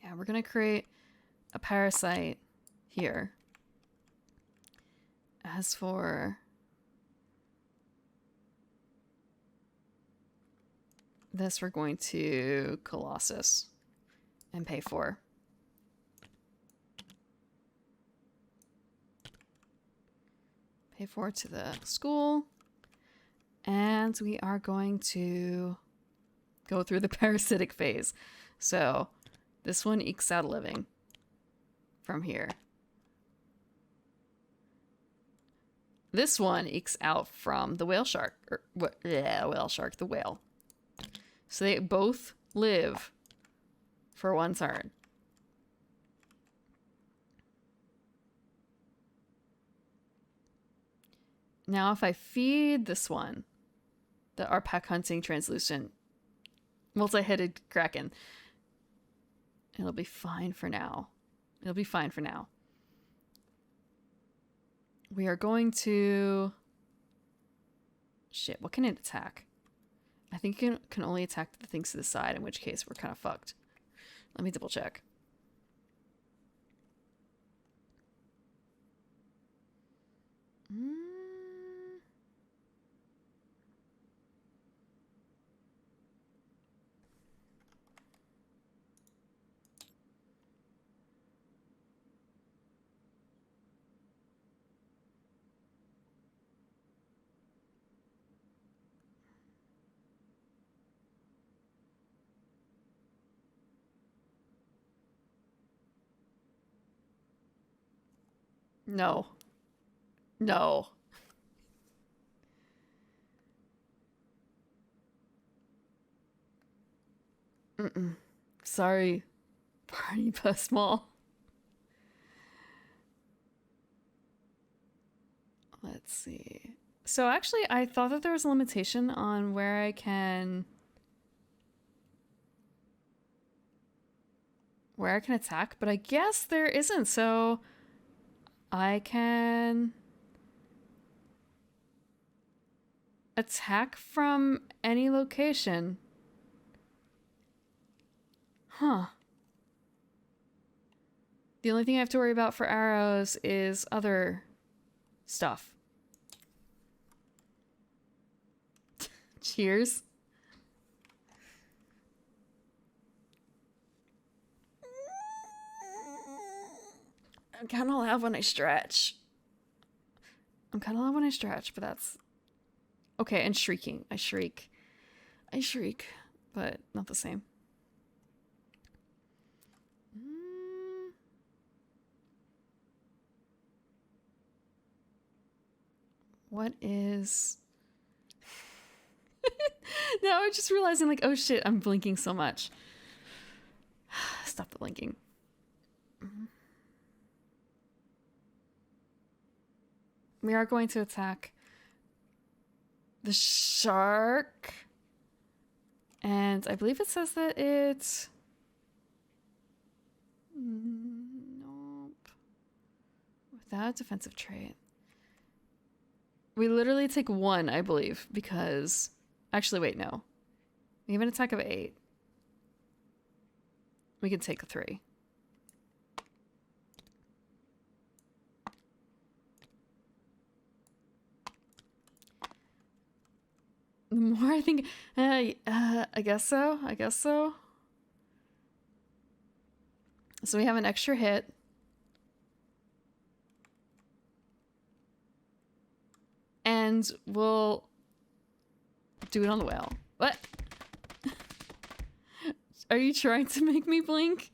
Yeah, we're going to create a parasite here. As for this, we're going to Colossus and pay for. Pay for to the school. And we are going to go through the parasitic phase. So this one ekes out a living from here. This one ekes out from the whale shark. The whale. So they both live for one turn. Now if I feed this one, the Arpak hunting translucent multi-headed kraken, it'll be fine for now. It'll be fine for now. We are going to... Shit, what can it attack? I think it can only attack the things to the side, in which case we're kind of fucked. Let me double check. No. No. Sorry, Barney Small. Let's see. So actually, I thought that there was a limitation on where I can attack, but I guess there isn't. So I can attack from any location. Huh. The only thing I have to worry about for arrows is other stuff. Cheers. I'm kind of loud when I stretch. But that's... Okay, and shrieking. I shriek, but not the same. What is... Now I'm just realizing, like, oh shit, I'm blinking so much. Stop the blinking. We are going to attack the shark. And I believe it says that it's... Nope. Without a defensive trait. We literally take 1, I believe, because... Actually, wait, no. We have an attack of 8. We can take 3. The more I think... I guess so. I guess so. So we have an extra hit. And we'll do it on the whale. What? Are you trying to make me blink?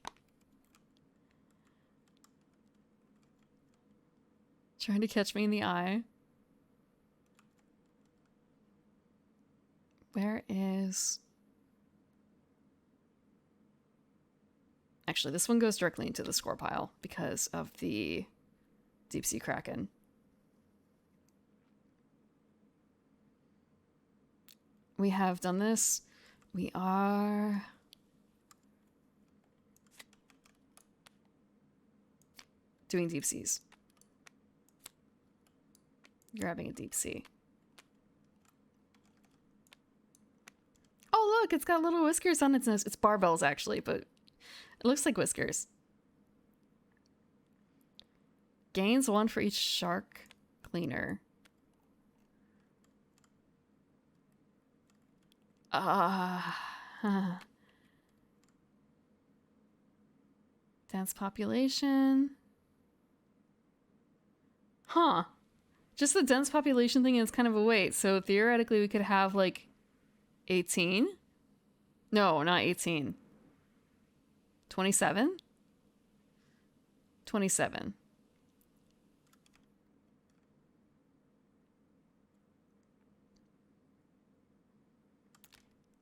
Trying to catch me in the eye? Where is... Actually, this one goes directly into the score pile because of the Deep Sea Kraken. We have done this. We are... doing deep seas. Grabbing a deep sea. Oh, look, it's got little whiskers on its nose. It's barbells, actually, but it looks like whiskers. Gains 1 for each shark cleaner. Dense population. Huh. Just the dense population thing is kind of a wait. So theoretically we could have like 18? No, not 18. 27? 27.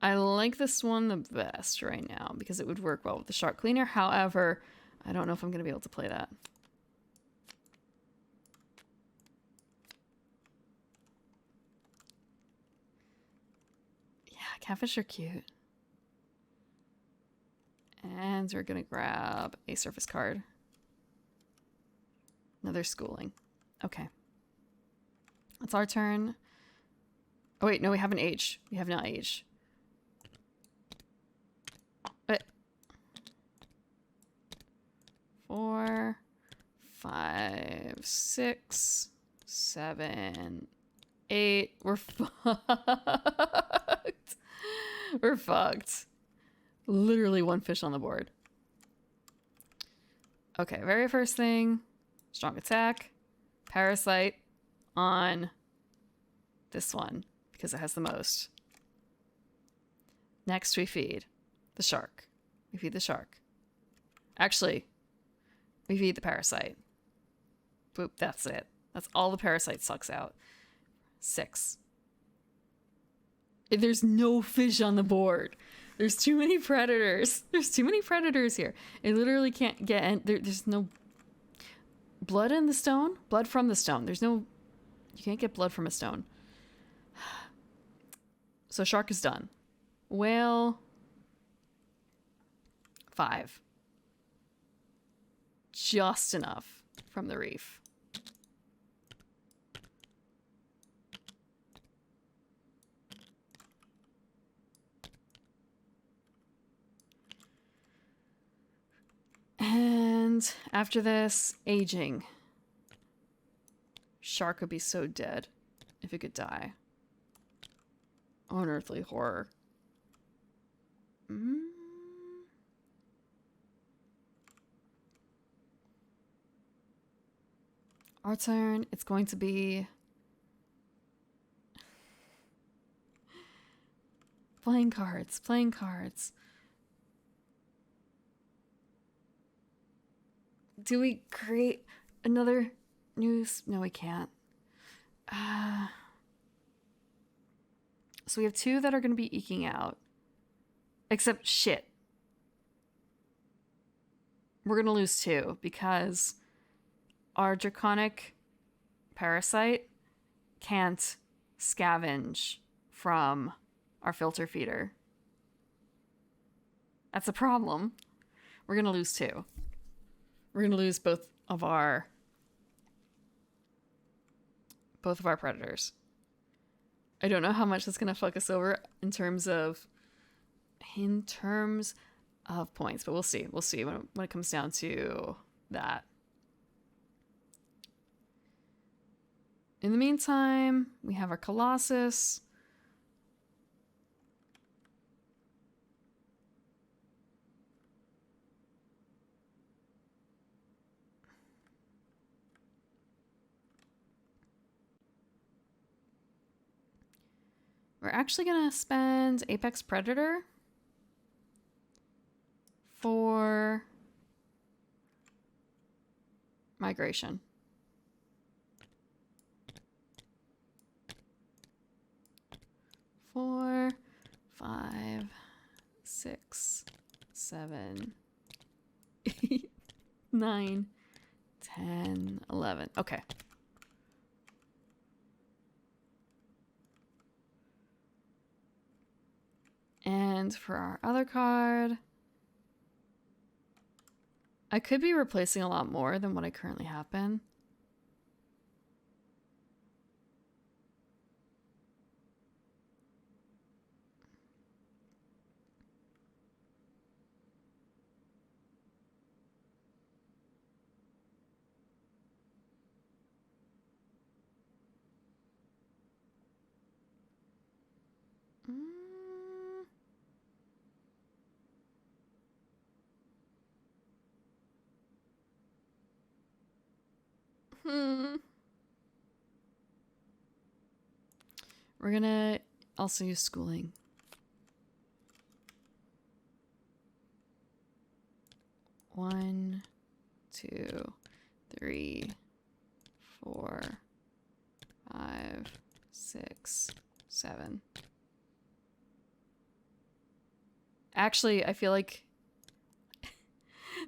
I like this one the best right now because it would work well with the shark cleaner. However, I don't know if I'm going to be able to play that. Yeah, catfish are cute. And we're going to grab a surface card. Another schooling. Okay. It's our turn. Oh, wait, no, we haven't aged. We have not aged. But 4, 5, 6, 7, 8. We're fucked. We're fucked. Literally 1 fish on the board. Okay, very first thing. Strong attack. Parasite on this one because it has the most. Next we feed the shark. We feed the shark. Actually, we feed the parasite. Boop, that's it. That's all the parasite sucks out. 6. There's no fish on the board. There's too many predators. There's too many predators here. It literally can't get in. There's no blood in the stone. Blood from the stone. There's no... You can't get blood from a stone. So shark is done. Whale... 5. Just enough from the reef. And after this, aging. Shark would be so dead if it could die. Unearthly horror. Our turn. It's going to be... playing cards. Playing cards. Do we create another news? No, we can't. So we have 2 that are going to be eking out. Except shit. We're going to lose 2 because our draconic parasite can't scavenge from our filter feeder. That's a problem. We're going to lose 2. We're going to lose both of our both of our predators. I don't know how much that's going to fuck us over in terms of points, but we'll see. We'll see when it comes down to that. In the meantime, we have our Colossus. We're actually going to spend Apex Predator for migration. Four, 5, 6, 7, 8, 9, 10, 11. Okay. And for our other card, I could be replacing a lot more than what I currently have been. We're gonna also use schooling. 1, 2, 3, 4, 5, 6, 7. Actually, I feel like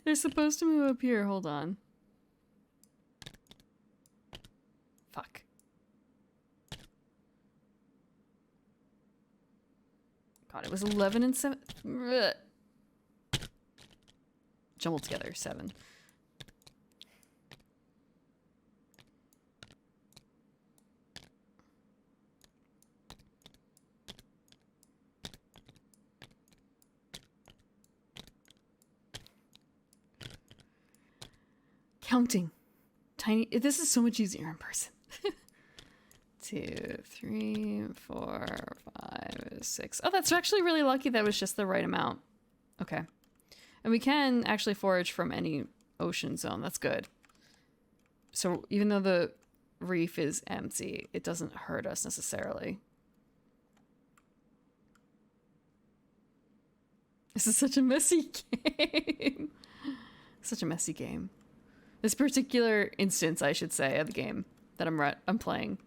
they're supposed to move up here. Hold on. Fuck. God, it was 11 and 7. Ugh. Jumbled together, 7. Counting. Tiny. This is so much easier in person. 2, 3, 4, 5, 6. Oh, that's actually really lucky. That was just the right amount. Okay. And we can actually forage from any ocean zone. That's good. So even though the reef is empty, it doesn't hurt us necessarily. This is such a messy game. Such a messy game. This particular instance, I should say, of the game that I'm playing.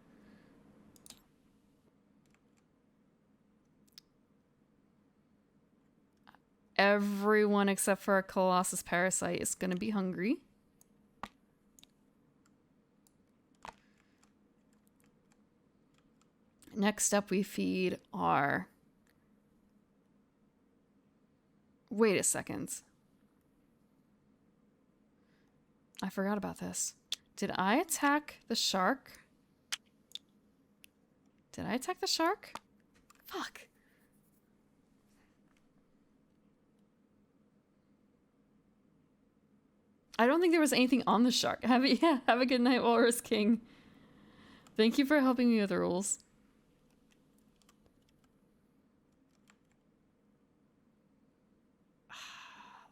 Everyone except for a Colossus Parasite is going to be hungry. Next up, we feed our... Wait a second. I forgot about this. Did I attack the shark? Did I attack the shark? Fuck. I don't think there was anything on the shark. Have a good night, Walrus King. Thank you for helping me with the rules.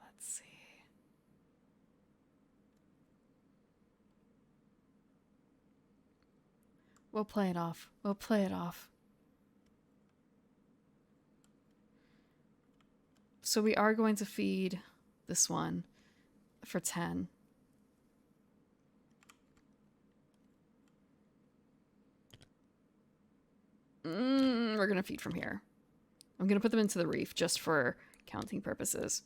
Let's see. We'll play it off. We'll play it off. So we are going to feed this one for 10. We're going to feed from here. I'm going to put them into the reef just for counting purposes.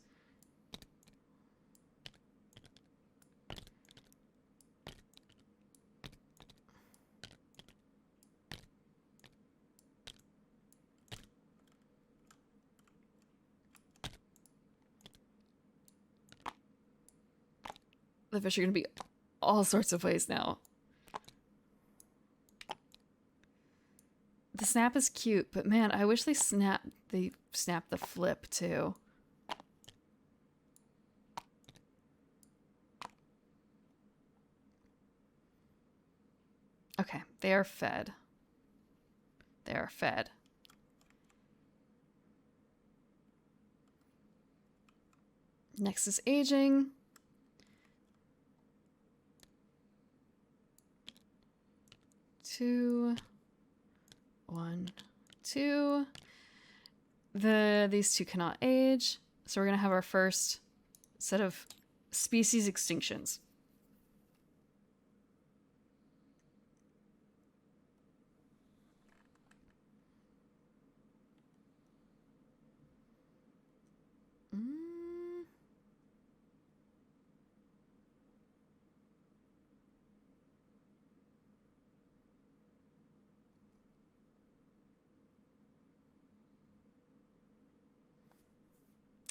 The fish are going to be all sorts of ways now. snap is cute, but man, I wish they snap the flip too. Okay, they are fed. They are fed. Next is aging. Two, one, two. These two cannot age, so we're gonna have our first set of species extinctions.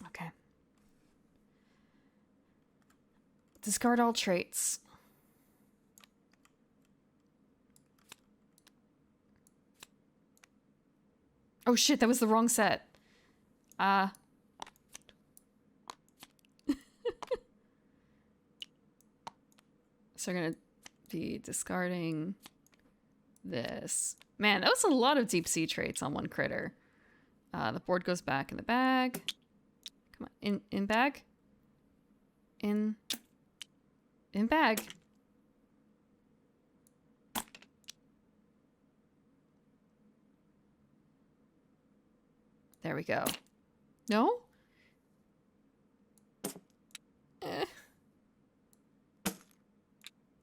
Okay. Discard all traits. Oh shit, that was the wrong set. So we're gonna be discarding this. Man, that was a lot of deep sea traits on one critter. The board goes back in the bag. Come on, in bag? In bag. There we go. No?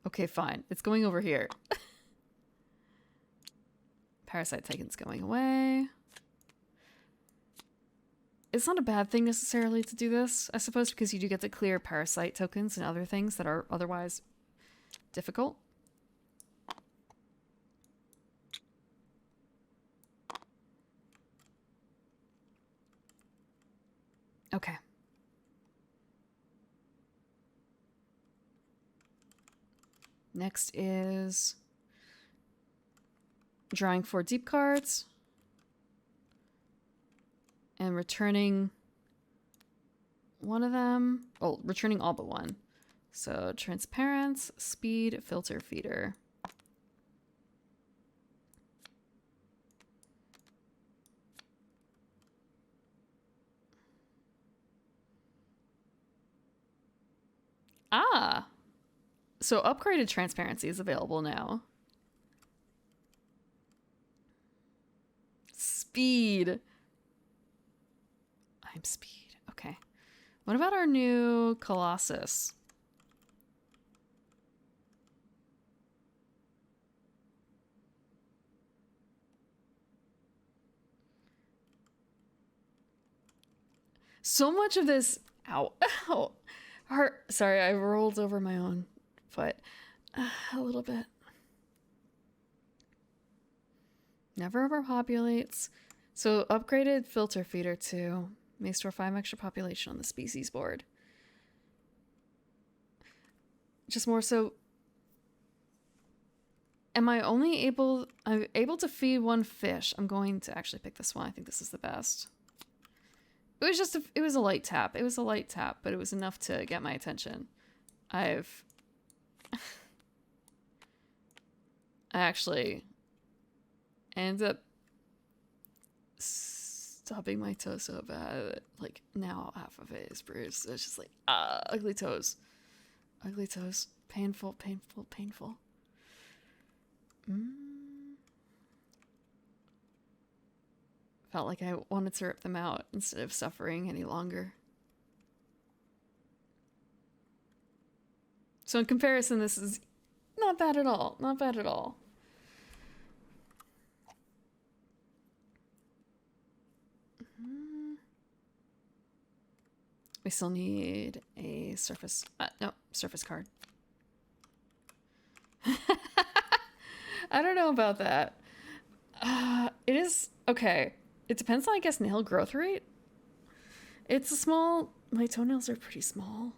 Okay, fine. It's going over here. Parasite Titan's going away. It's not a bad thing necessarily to do this, I suppose, because you do get to clear parasite tokens and other things that are otherwise difficult. Okay. Next is drawing 4 deep cards and returning one of them. Oh, returning all but one. So transparence, speed, filter feeder. Ah, so upgraded transparency is available now. Speed. I'm speed. Okay. What about our new Colossus? So much of this. Ow. Ow. Sorry, I rolled over my own foot a little bit. Never overpopulates. So upgraded filter feeder too. May store 5 extra population on the species board. Just more so. I'm able to feed one fish. I'm going to actually pick this one. I think this is the best. It was a light tap. It was a light tap, but it was enough to get my attention. I actually ended up stubbing my toe so bad that, like, now half of it is bruised. It's just like, ugly toes. Ugly toes. Painful, painful, painful. Felt like I wanted to rip them out instead of suffering any longer. So in comparison, this is not bad at all. Not bad at all. We still need a surface. No, surface card. I don't know about that. It is okay. It depends on, I guess, nail growth rate. It's a small. My toenails are pretty small.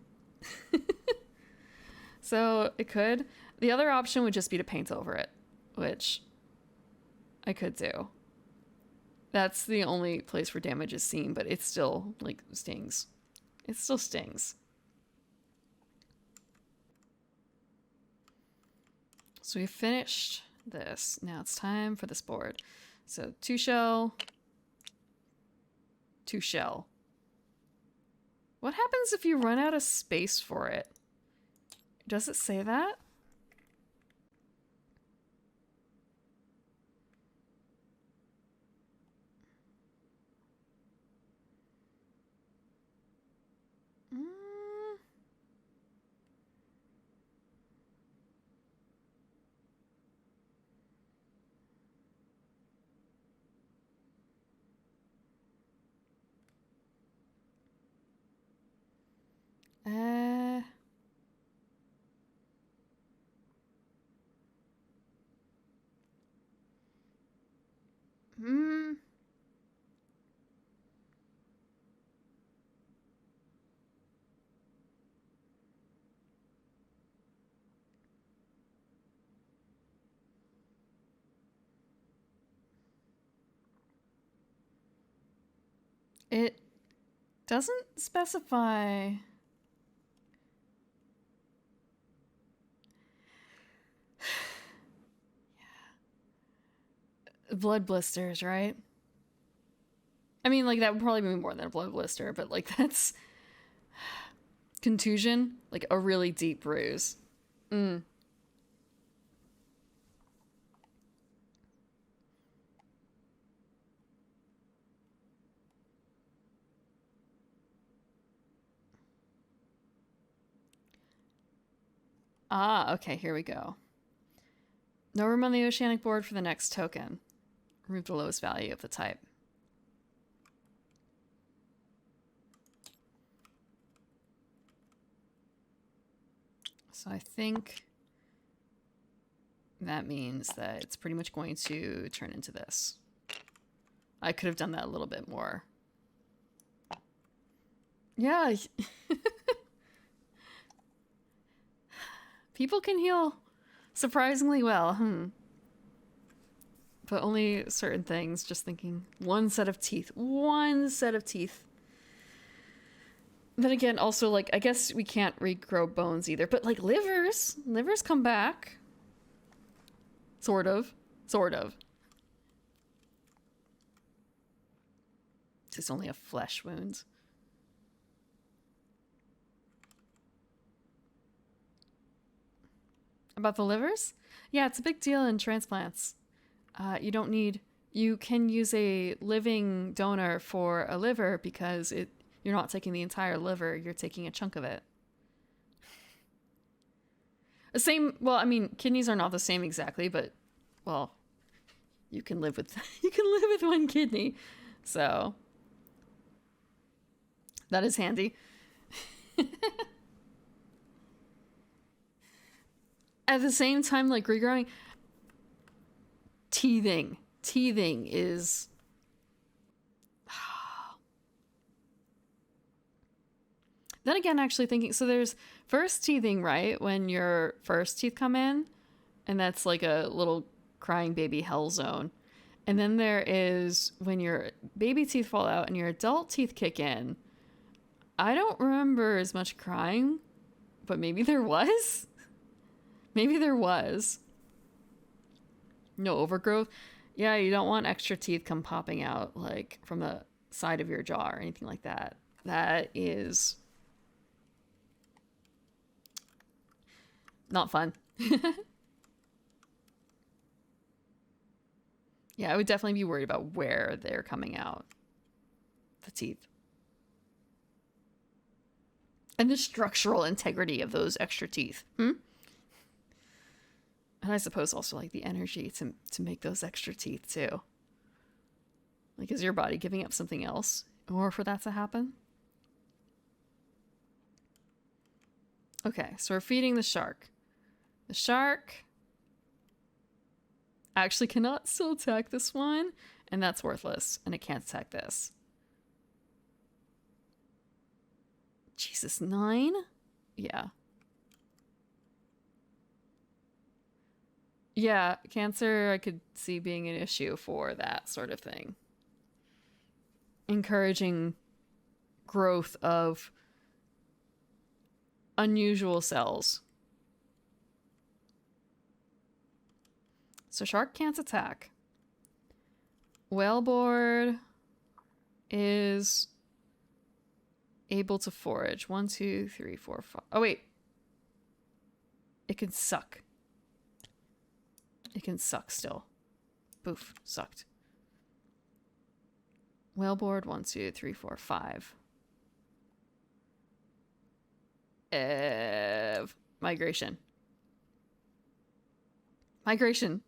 So it could. The other option would just be to paint over it, which I could do. That's the only place where damage is seen, but it still, like, stings. It still stings. So we finished this. Now it's time for this board. So 2 shell. 2 shell. What happens if you run out of space for it? Does it say that? Uh... Hmm. It doesn't specify. Blood blisters, right? I mean, like, that would probably be more than a blood blister, but, like, that's contusion, like a really deep bruise. Mm. Ah, okay, here we go. No room on the oceanic board for the next token. Remove the lowest value of the type. So I think that means that it's pretty much going to turn into this. I could have done that a little bit more. Yeah. People can heal surprisingly well, but only certain things. Just thinking, one set of teeth. One set of teeth. Then again, also, like, I guess we can't regrow bones either, but, like, livers come back. Sort of. Sort of. It's only a flesh wound. About the livers? Yeah, it's a big deal in transplants. You can use a living donor for a liver because you're not taking the entire liver, you're taking a chunk of it. The same, well, I mean, kidneys are not the same exactly, but, well, you can live with one kidney. So that is handy. At the same time, like, regrowing, teething is then again, actually thinking, so there's first teething, right, when your first teeth come in, and that's like a little crying baby hell zone. And then there is when your baby teeth fall out and your adult teeth kick in. I don't remember as much crying, but maybe there was. Maybe there was. No overgrowth. Yeah, you don't want extra teeth come popping out, like, from the side of your jaw or anything like that. That is not fun. Yeah, I would definitely be worried about where they're coming out. The teeth. And the structural integrity of those extra teeth. And I suppose also, like, the energy to make those extra teeth, too. Like, is your body giving up something else or for that to happen? Okay, so we're feeding the shark. The shark actually cannot still attack this one, and that's worthless, and it can't attack this. Jesus, 9? Yeah. Yeah, cancer I could see being an issue for that sort of thing. encouraging growth of unusual cells. So shark can't attack. Whaleboard is able to forage. 1, 2, 3, 4, 5. Oh, wait. It can suck. It can suck still. Boof. Sucked. Whaleboard, 1, 2, 3, 4, 5. Migration. Migration.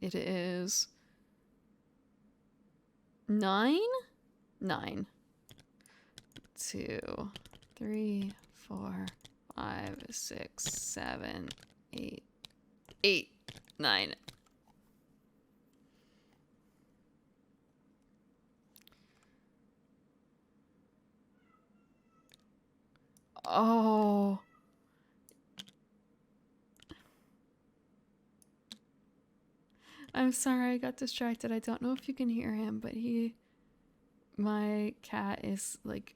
It is 9? 9. 2, 3, 4, 5, 6, 7, 8. 8, 9. Oh. I'm sorry, I got distracted. I don't know if you can hear him, but my cat is like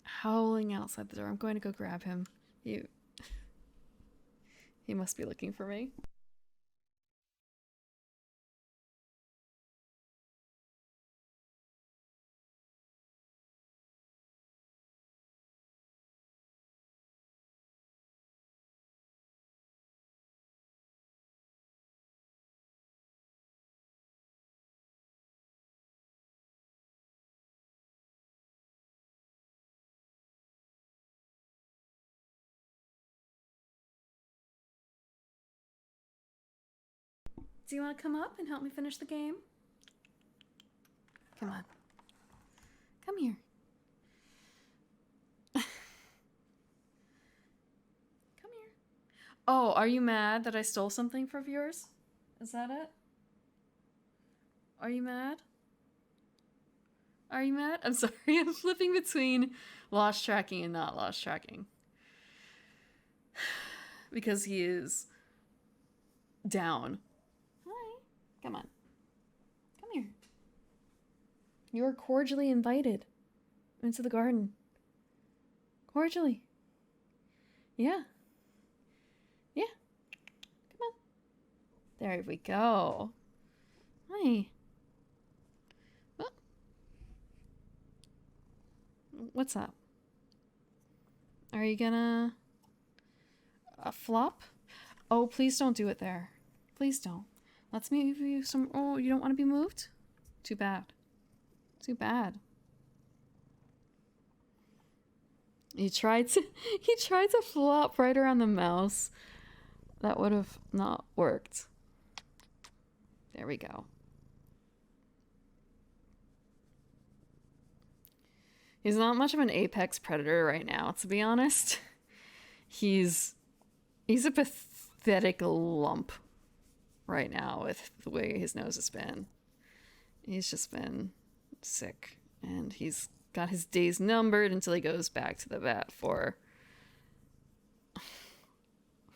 howling outside the door. I'm going to go grab him. He must be looking for me. Do you want to come up and help me finish the game? Come on. Come here. Come here. Oh, are you mad that I stole something from yours? Is that it? Are you mad? Are you mad? I'm sorry, I'm flipping between lost tracking and not lost tracking. Because he is down. Hi. Come on. Come here. You are cordially invited into the garden. Cordially. Yeah. Yeah. Come on. There we go. Hi. Oh. What's up? Are you gonna flop? Oh, please don't do it there. Please don't. Let's move you some. Oh, you don't want to be moved? Too bad. Too bad. He tried to flop right around the mouse. That would have not worked. There we go. He's not much of an apex predator right now, to be honest. He's a pathetic lump right now with the way his nose has been. He's just been sick, and he's got his days numbered until he goes back to the vet for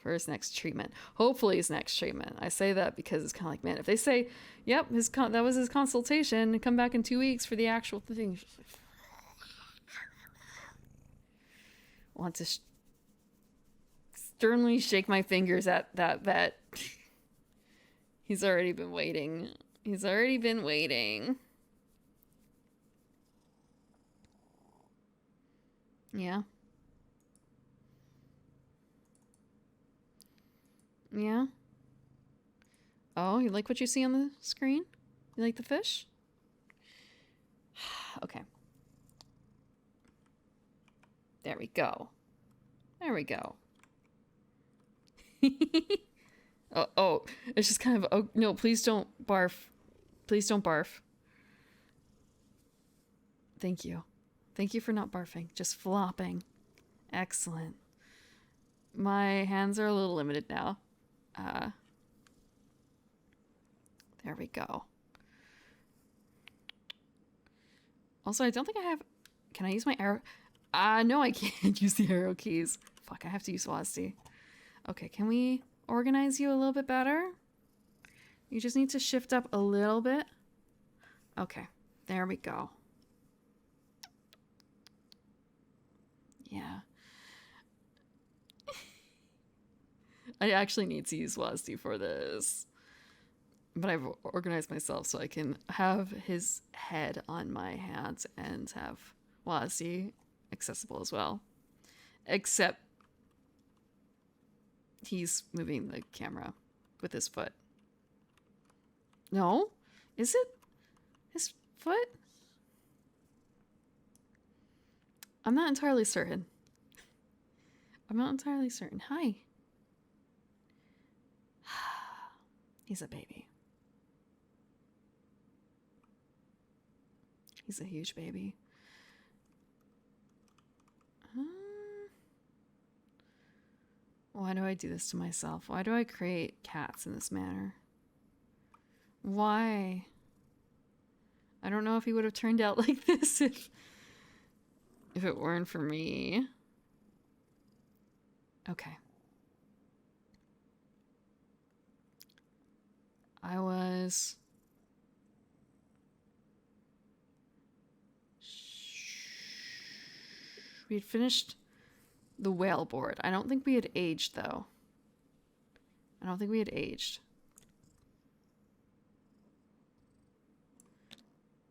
his next treatment. Hopefully his next treatment. I say that because it's kind of like, man, if they say, yep, that was his consultation, and come back in 2 weeks for the actual thing. Want to sternly shake my fingers at that vet. He's already been waiting. He's already been waiting. Yeah. Yeah. Oh, you like what you see on the screen? You like the fish? Okay. There we go. There we go. Oh, it's just kind of, oh, no, please don't barf. Please don't barf. Thank you. Thank you for not barfing, just flopping. Excellent. My hands are a little limited now. There we go. Also, I don't think I have... Can I use my arrow? No, I can't use the arrow keys. Fuck, I have to use WASD. Okay, can we organize you a little bit better? You just need to shift up a little bit. Okay, there we go. Yeah. I actually need to use Wazdi for this. But I've organized myself so I can have his head on my hands and have Wazdi accessible as well. Except he's moving the camera with his foot. No? Is it his foot? I'm not entirely certain. Hi. He's a baby. He's a huge baby. Why do I do this to myself? Why do I create cats in this manner? Why? I don't know if he would have turned out like this if it weren't for me. Okay. We had finished the whale board. I don't think we had aged, though.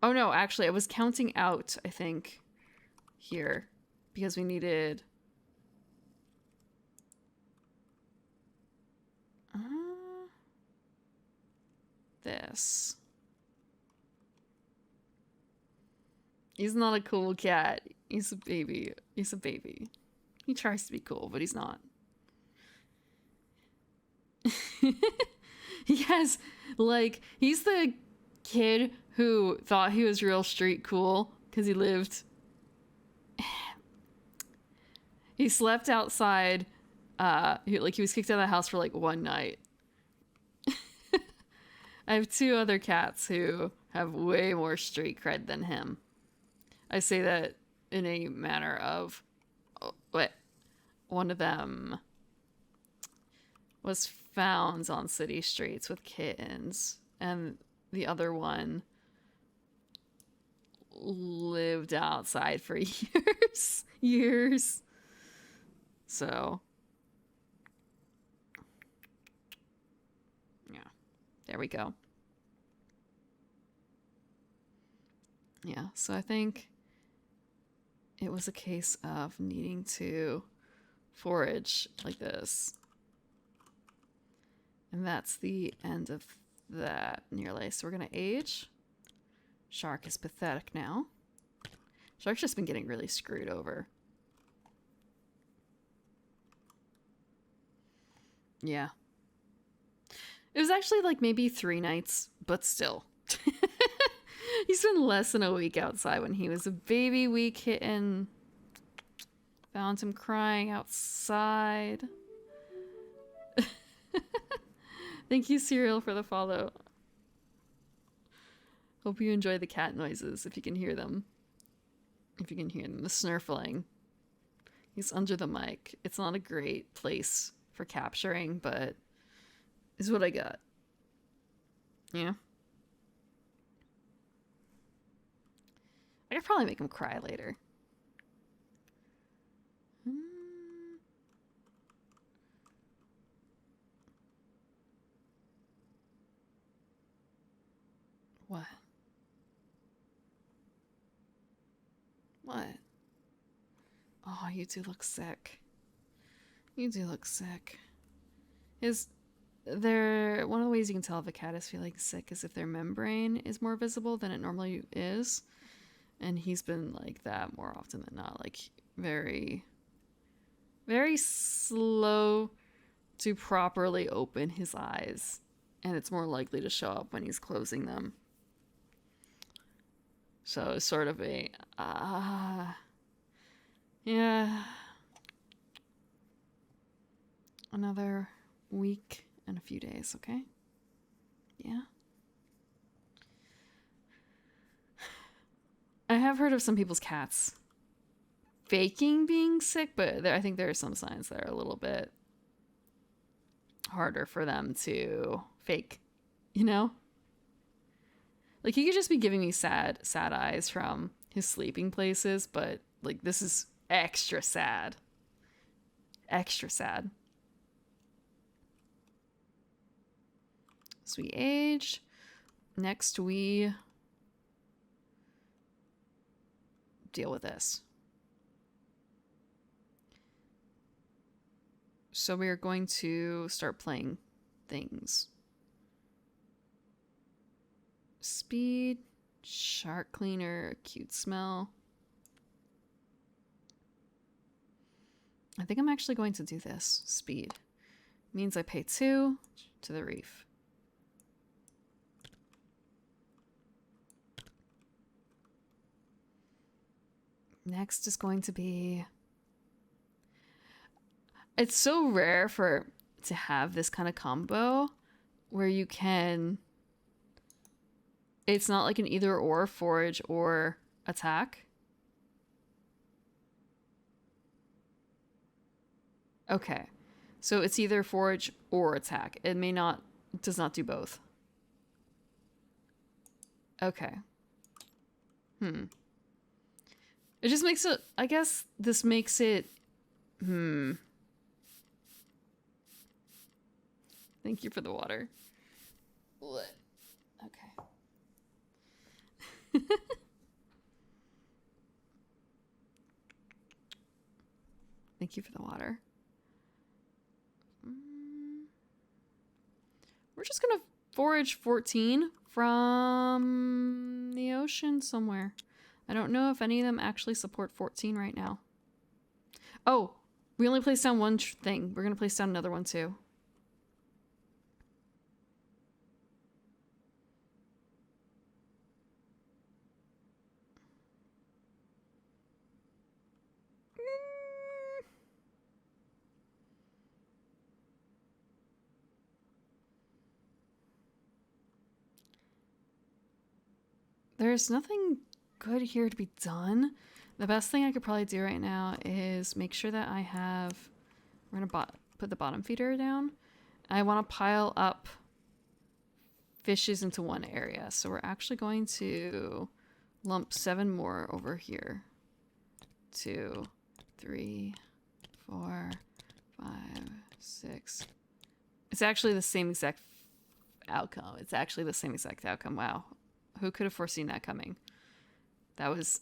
Oh, no, actually, I was counting out, I think, here. Because we needed... this. He's not a cool cat. He's a baby. He tries to be cool, but he's not. He has, like, he's the kid who thought he was real street cool because he slept outside. He was kicked out of the house for like one night. I have two other cats who have way more street cred than him. I say that in a manner of, one of them was found on city streets with kittens, and the other one lived outside for years. So, yeah, there we go. Yeah, so I think it was a case of needing to forage like this. And that's the end of that nearly. So we're going to age. Shark is pathetic now. Shark's just been getting really screwed over. Yeah. It was actually like maybe 3 nights, but still. He spent less than a week outside when he was a baby wee kitten. Found him crying outside. Thank you, Serial, for the follow. Hope you enjoy the cat noises, if you can hear them. The snurfling. He's under the mic. It's not a great place for capturing, but is what I got. Yeah. I could probably make him cry later. What? What? Oh, you do look sick. One of the ways you can tell if a cat is feeling sick is if their membrane is more visible than it normally is. And he's been like that more often than not. Like, very, very slow to properly open his eyes. And it's more likely to show up when he's closing them. So it's sort of a, yeah. Another week and a few days, okay? Yeah. I have heard of some people's cats faking being sick, but I think there are some signs that are a little bit harder for them to fake, you know? Like, he could just be giving me sad eyes from his sleeping places, but, like, this is extra sad. Extra sad. So we aged. Next, we deal with this. So we are going to start playing things. Speed, shark cleaner, cute smell. I think I'm actually going to do this. Speed. Means I pay 2 to the reef. Next is going to be... It's so rare to have this kind of combo where you can... It's not like an either or, forage or attack. Okay. So it's either forage or attack. It does not do both. Okay. It just makes it, I guess this makes it, Thank you for the water. Okay. Thank you for the water. We're just gonna forage 14 from the ocean somewhere. I don't know if any of them actually support 14 right now. Oh, we only placed down one thing. We're gonna place down another one too. There's nothing good here to be done. The best thing I could probably do right now is make sure that I have... We're going to put the bottom feeder down. I want to pile up fishes into one area. So we're actually going to lump 7 more over here. 2, 3, 4, 5, 6. It's actually the same exact outcome. Wow. Who could have foreseen that coming? That was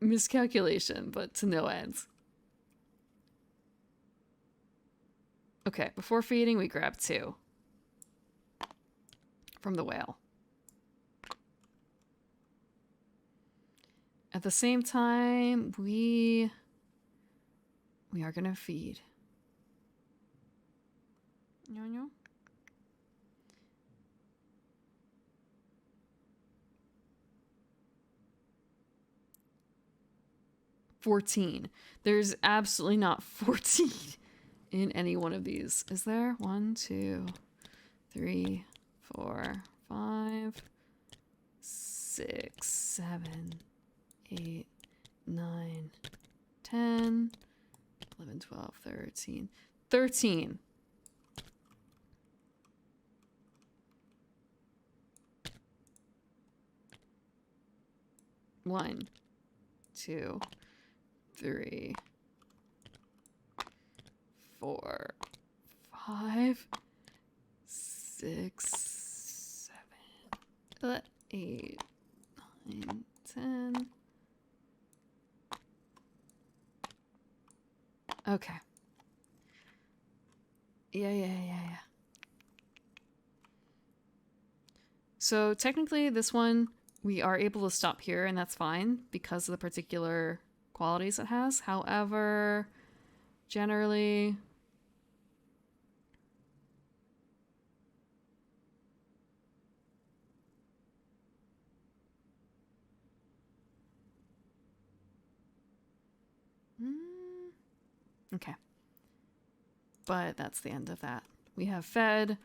miscalculation, but to no end. Okay, before feeding, we grab 2 from the whale. At the same time, we are gonna feed. No. 14. There's absolutely not 14 in any one of these. Is there? 1, 2, 3, 4, 5, 6, 7, 8, 9, 10, 11, 12, 13. 13. One, 2, 3, 4, 5, 6, 7, 8, 9, 10. Okay. Yeah. So technically this one, we are able to stop here and that's fine because of the particular qualities it has. However, generally... Okay. But that's the end of that. We have fed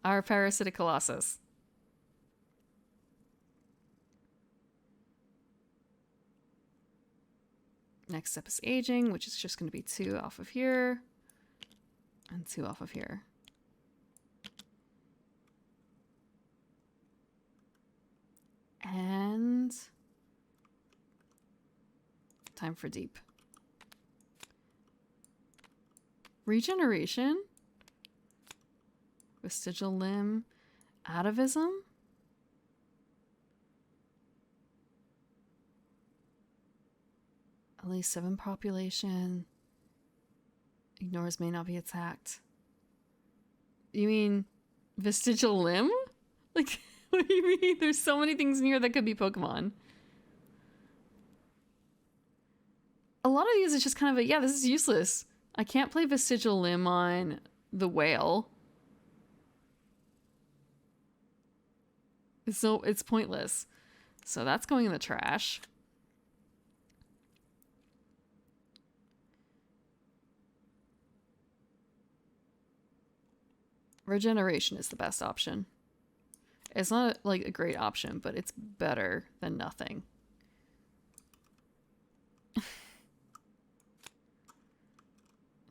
our parasitic colossus. Next step is aging, which is just going to be 2 off of here and 2 off of here. And time for deep. Regeneration. Vestigial limb. Atavism. At least 7 population. Ignores may not be attacked. You mean vestigial limb? Like, what do you mean? There's so many things in here that could be Pokemon. A lot of these is just kind of a, yeah, this is useless. I can't play vestigial limb on the whale. So it's pointless. So that's going in the trash. Regeneration is the best option. It's not like a great option, but it's better than nothing.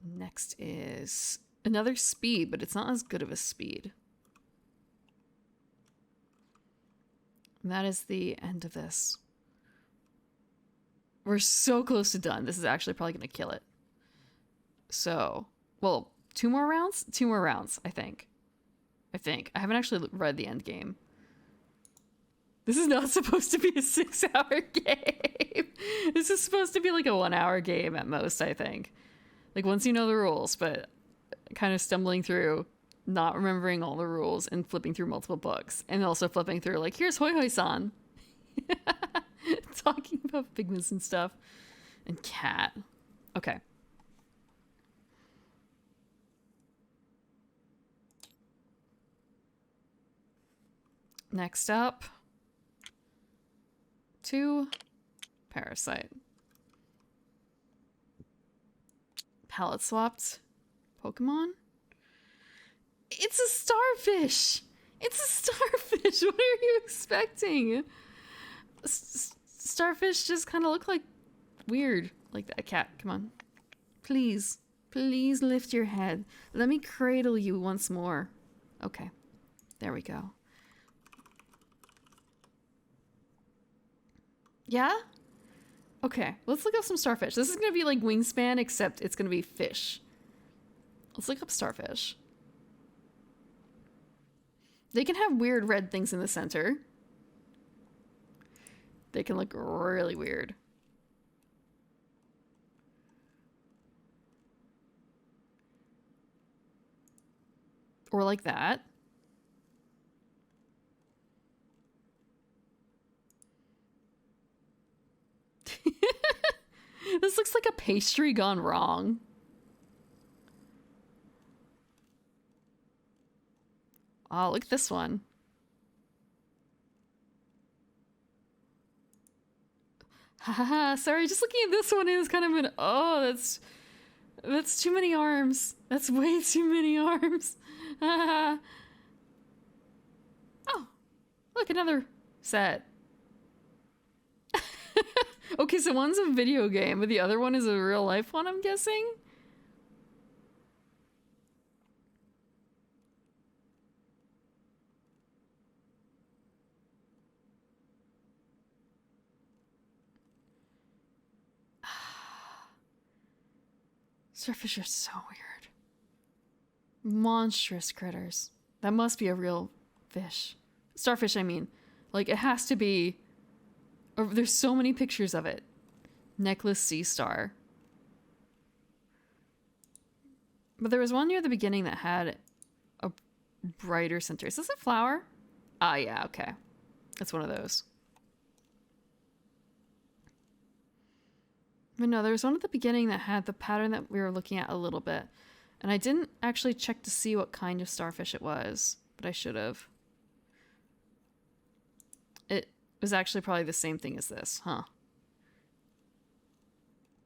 Next is another speed, but it's not as good of a speed. And that is the end of this. We're so close to done. This is actually probably going to kill it. So, well, 2 more rounds? 2 more rounds, I think. I haven't actually read the end game. This is not supposed to be a 6-hour game. This is supposed to be like a 1-hour game at most, I think. Like, once you know the rules, but kind of stumbling through, not remembering all the rules, and flipping through multiple books. And also flipping through, like, here's Hoi Hoi-san. Talking about pigments and stuff. And cat. Okay. Next up. 2. Parasite. Palette swapped Pokemon? It's a starfish! It's a starfish! What are you expecting? Starfish just kind of look like weird. Like that cat. Come on. Please. Please lift your head. Let me cradle you once more. Okay. There we go. Yeah? Okay, let's look up some starfish. This is gonna be like Wingspan, except it's gonna be fish. Let's look up starfish. They can have weird red things in the center. They can look really weird. Or like that. This looks like a pastry gone wrong. Oh, look at this one. Haha, sorry, just looking at this one is kind of an, oh, that's too many arms. That's way too many arms. Oh, look, another set. Okay, so one's a video game, but the other one is a real life one, I'm guessing? Starfish are so weird. Monstrous critters. That must be a real fish. Starfish, I mean. Like, it has to be... Or there's so many pictures of it. Necklace sea star. But there was one near the beginning that had a brighter center. Is this a flower? Ah, yeah, okay. It's one of those. But no, there was one at the beginning that had the pattern that we were looking at a little bit. And I didn't actually check to see what kind of starfish it was, but I should have. It was actually probably the same thing as this, huh?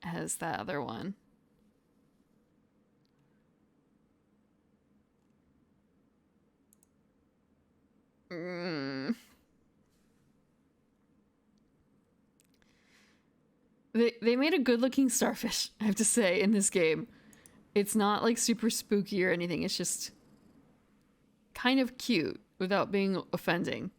As that other one. They made a good looking starfish, I have to say, in this game. It's not like super spooky or anything. It's just kind of cute without being offending.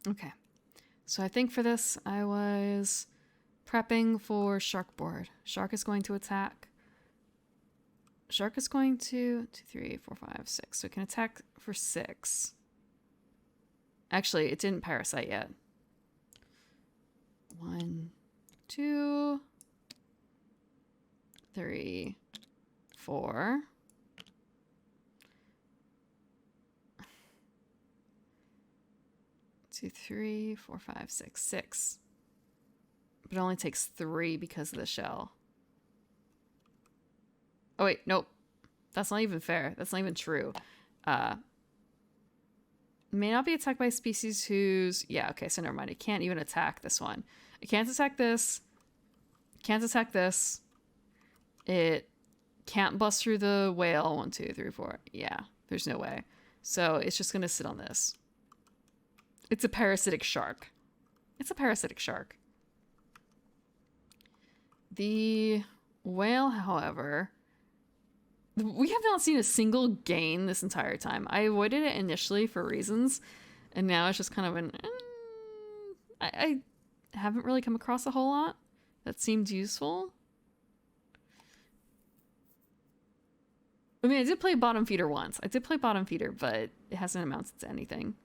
Okay. So I think for this, I was prepping for shark board. Shark is going to attack. Shark is going to 2, 3, 4, 5, 6. So it can attack for 6. Actually, it didn't parasite yet. 1, 2, 3, 4. 2, 3, 4, 5, 6, 6. But it only takes 3 because of the shell. Oh wait, nope. That's not even fair. That's not even true. May not be attacked by a species whose... Yeah, okay, so never mind. It can't even attack this one. It can't attack this. Can't attack this. It can't bust through the whale. 1, 2, 3, 4. Yeah, there's no way. So it's just going to sit on this. It's a parasitic shark. It's a parasitic shark. The whale, however... We have not seen a single gain this entire time. I avoided it initially for reasons, and now it's just kind of an... I haven't really come across a whole lot that seemed useful. I mean, I did play bottom feeder once. I did play bottom feeder, but it hasn't amounted to anything.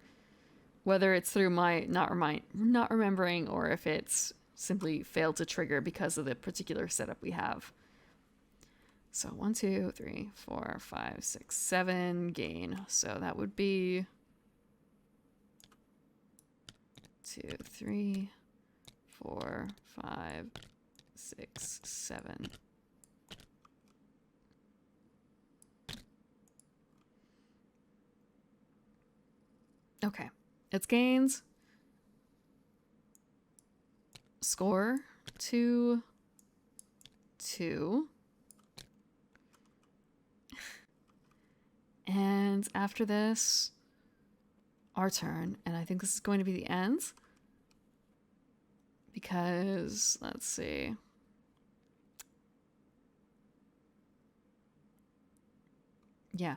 Whether it's through my not remembering, or if it's simply failed to trigger because of the particular setup we have. So 1, 2, 3, 4, 5, 6, 7 gain. So that would be 2, 3, 4, 5, 6, 7. Okay. It's gains. Score 2, 2. And after this, our turn. And I think this is going to be the end. Because, let's see. Yeah.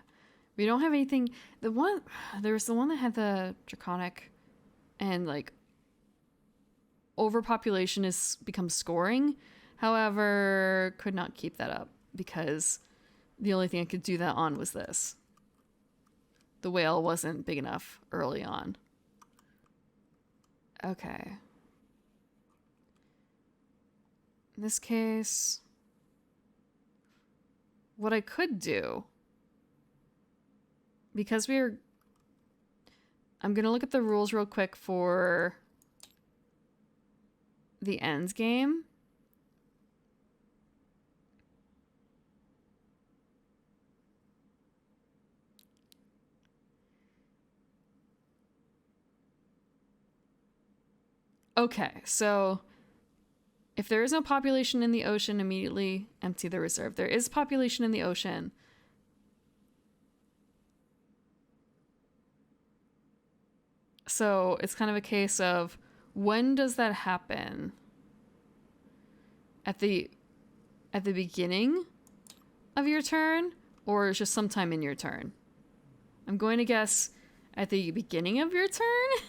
We don't have anything. There was the one that had the draconic and like overpopulation has become scoring. However, could not keep that up because the only thing I could do that on was this. The whale wasn't big enough early on. Okay. In this case, what I could do, because I'm going to look at the rules real quick for the end game. Okay, so if there is no population in the ocean, immediately empty the reserve. There is population in the ocean. So it's kind of a case of when does that happen? At the beginning of your turn, or just sometime in your turn? I'm going to guess at the beginning of your turn.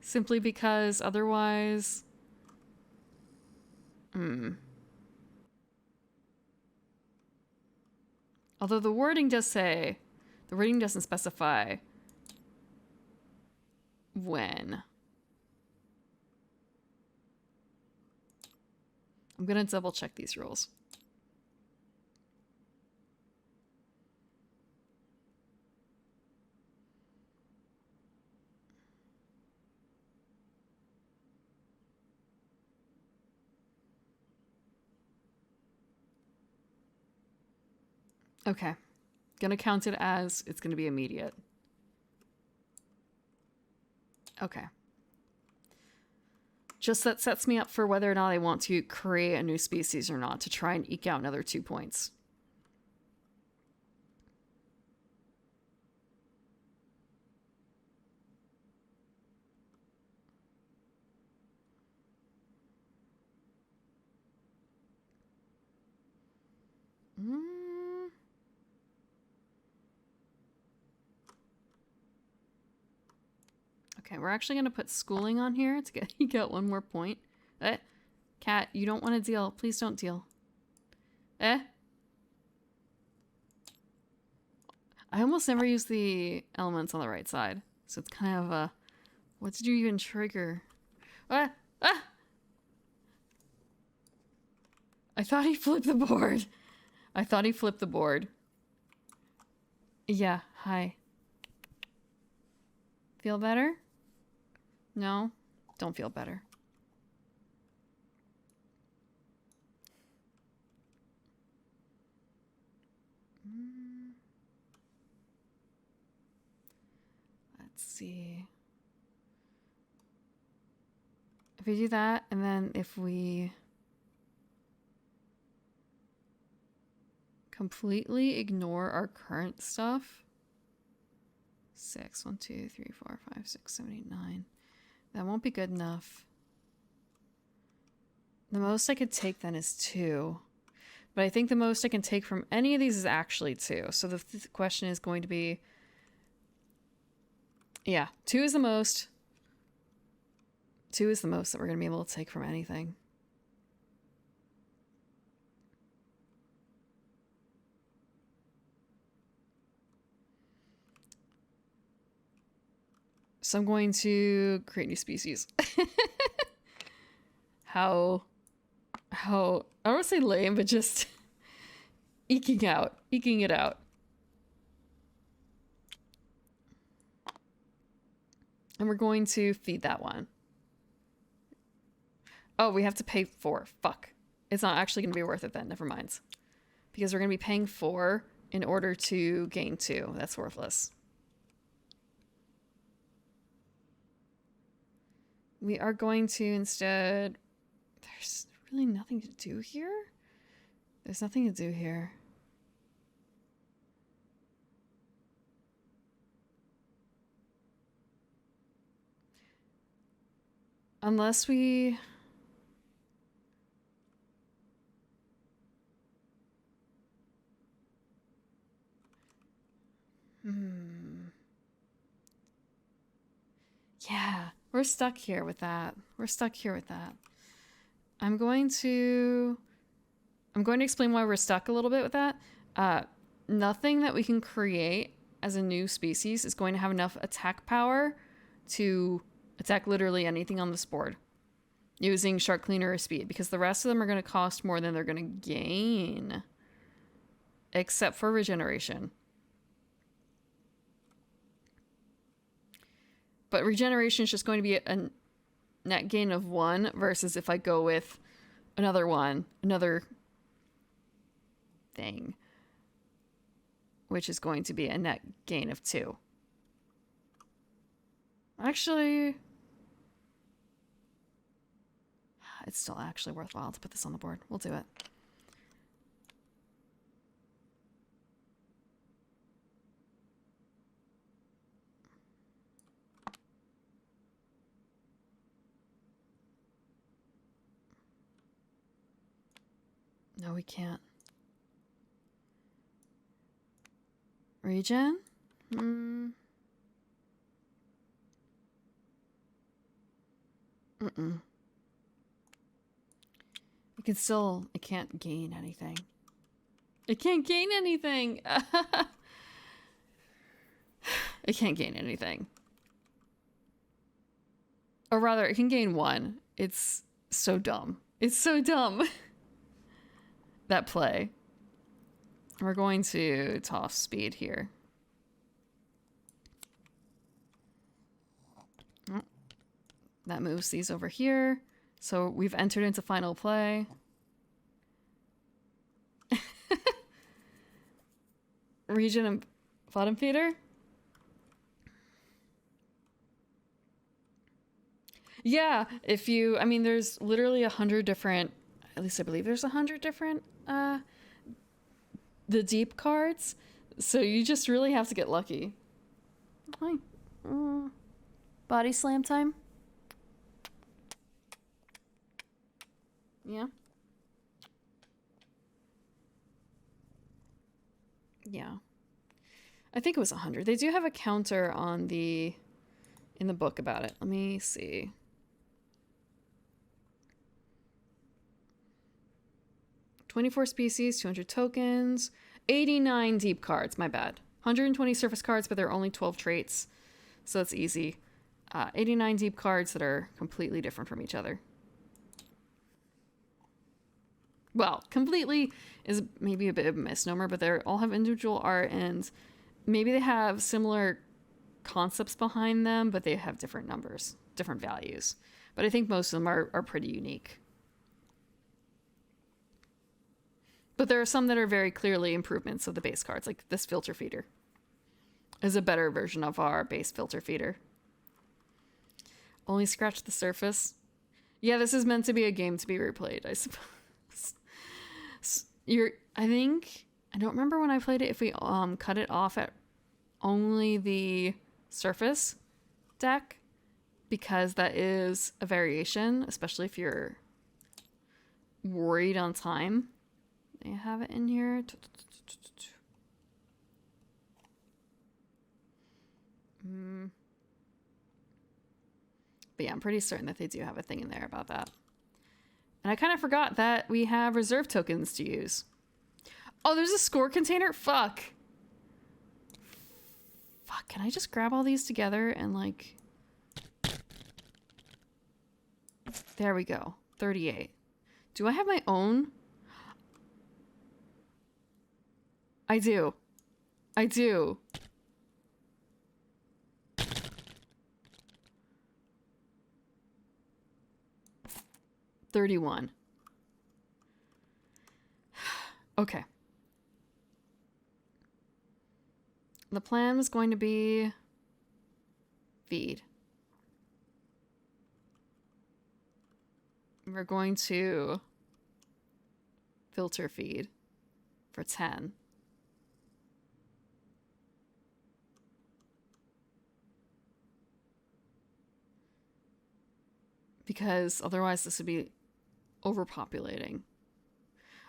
Simply because otherwise... Although the wording does say... The wording doesn't specify when. I'm going to double check these rules. Okay. Gonna count it as it's gonna be immediate. Okay. Just that sets me up for whether or not I want to create a new species or not to try and eke out another 2 points. Okay, we're actually going to put schooling on here to get eke out 1 more point. Cat, you don't want to deal. Please don't deal. I almost never use the elements on the right side. So it's kind of a... What did you even trigger? I thought he flipped the board. I thought he flipped the board. Yeah, hi. Feel better? No? Don't feel better. Let's see. If we do that, and then if we completely ignore our current stuff. 6, 1, 2, 3, 4, 5, 6, 7, 8, 9. That won't be good enough. The most I could take then is 2. But I think the most I can take from any of these is actually 2. So the question is going to be... Yeah, 2 is the most. 2 is the most that we're going to be able to take from anything. So I'm going to create new species. How, I don't want to say lame, but just eking it out. And we're going to feed that one. Oh, we have to pay 4. Fuck. It's not actually going to be worth it then. Never mind. Because we're going to be paying 4 in order to gain 2. That's worthless. We are going to instead... There's really nothing to do here? There's nothing to do here. Unless we... Yeah, we're stuck here with that. I'm going to explain why we're stuck a little bit with that. Nothing that we can create as a new species is going to have enough attack power to attack literally anything on this board using Shark Cleaner or Speed, because the rest of them are going to cost more than they're going to gain, except for regeneration. But regeneration is just going to be a net gain of 1 versus if I go with another thing, which is going to be a net gain of 2. Actually, it's still actually worthwhile to put this on the board. We'll do it. No, we can't. Regen? It can't gain anything. It can't gain anything! It can't gain anything. Or rather, it can gain 1. It's so dumb. It's so dumb. That play. We're going to toss Speed here. Oh, that moves these over here. So we've entered into final play. Regen and Bottom Feeder. Yeah, if you, I mean, there's literally 100 different, at least I believe there's 100 different, the deep cards. So you just really have to get lucky. Hi. Body slam time? Yeah. Yeah. I think it was 100. They do have a counter on the, in the book about it. Let me see. "24 species, 200 tokens, 89 deep cards, my bad. 120 surface cards, but there are only 12 traits, so it's easy. 89 deep cards that are completely different from each other. Well, completely is maybe a bit of a misnomer, but they all have individual art, and maybe they have similar concepts behind them, but they have different numbers, different values. But I think most of them are pretty unique. But there are some that are very clearly improvements of the base cards, like this filter feeder is a better version of our base filter feeder. Only scratch the surface. Yeah, this is meant to be a game to be replayed, I suppose. I think, I don't remember when I played it, if we cut it off at only the surface deck, because that is a variation, especially if you're worried on time. They have it in here. But yeah, I'm pretty certain that they do have a thing in there about that. And I kind of forgot that we have reserve tokens to use. Oh, there's a score container? Fuck. Fuck, can I just grab all these together and like... There we go. 38. Do I have my own? I do. I do. $31. Okay. The plan was going to be feed. We're going to filter feed for 10. Because otherwise this would be overpopulating.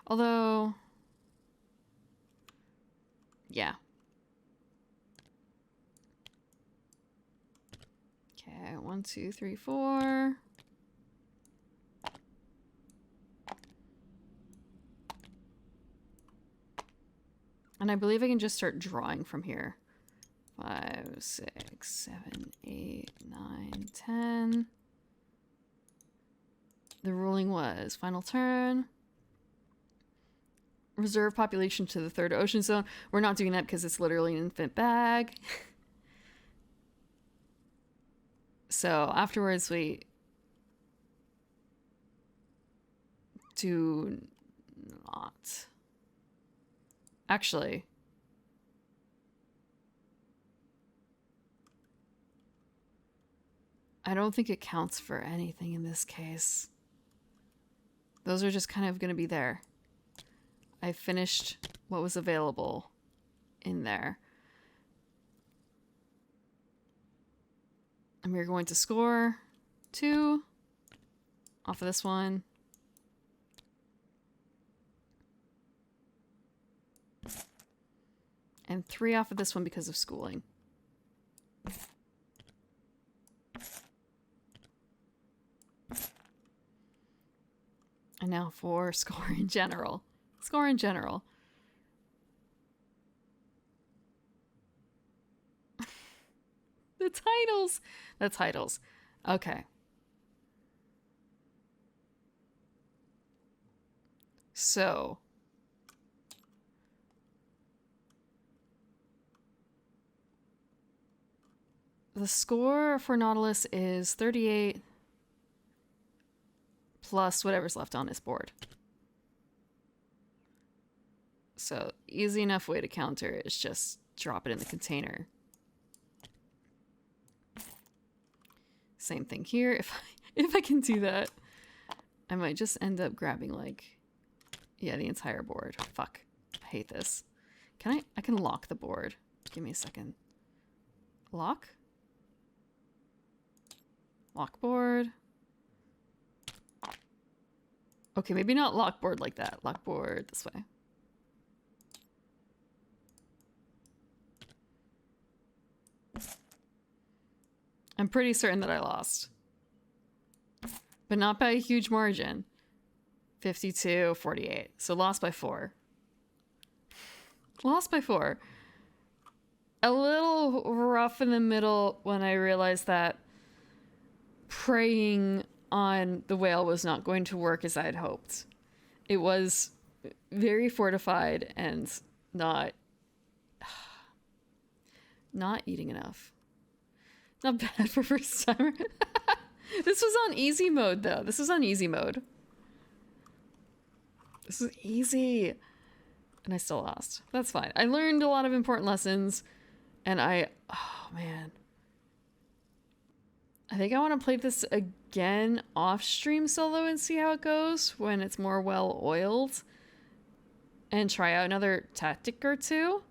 Although, yeah. Okay, 1, 2, 3, 4. And I believe I can just start drawing from here. 5, 6, 7, 8, 9, 10. The ruling was final turn. Reserve population to the third ocean zone. We're not doing that because it's literally an infinite bag. So afterwards we do not. Actually, I don't think it counts for anything in this case. Those are just kind of going to be there. I finished what was available in there. And we're going to score 2 off of this one. And 3 off of this one because of schooling. And now for score in general. Score in general. The titles. The titles. Okay. So. The score for Nautilus is 38 plus whatever's left on his board. So easy enough way to counter it is just drop it in the container. Same thing here. If I can do that, I might just end up grabbing like, yeah, the entire board. Fuck. I hate this. I can lock the board. Give me a second. Lock? Lock board. Okay, maybe not lock board like that. Lock board this way. I'm pretty certain that I lost. But not by a huge margin. 52-48. So lost by 4. Lost by 4. A little rough in the middle when I realized that preying on the whale was not going to work as I had hoped. It was very fortified and not eating enough. Not bad for first timer. This was on easy mode though. This was on easy mode. This was easy. And I still lost. That's fine. I learned a lot of important lessons. And oh man. I think I want to play this again off stream solo and see how it goes when it's more well oiled. And try out another tactic or two.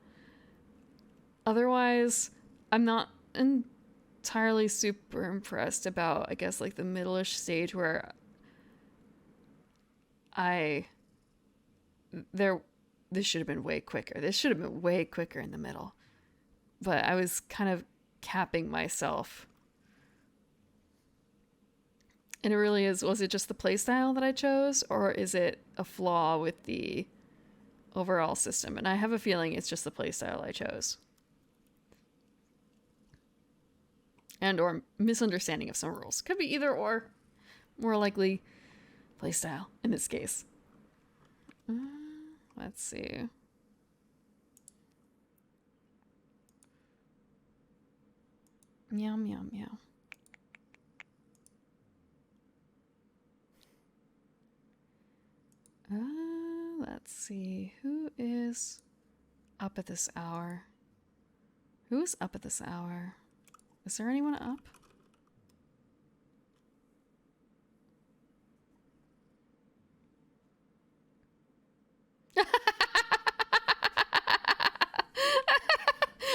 Otherwise, I'm not entirely super impressed about, I guess, like the middle-ish stage where this should have been way quicker. This should have been way quicker in the middle. But I was kind of capping myself. And it really is, was it just the playstyle that I chose? Or is it a flaw with the overall system? And I have a feeling it's just the playstyle I chose. And or misunderstanding of some rules. Could be either or. More likely playstyle in this case. Let's see. Meow, meow, meow. Let's see. Who is up at this hour? Who is up at this hour? Is there anyone up?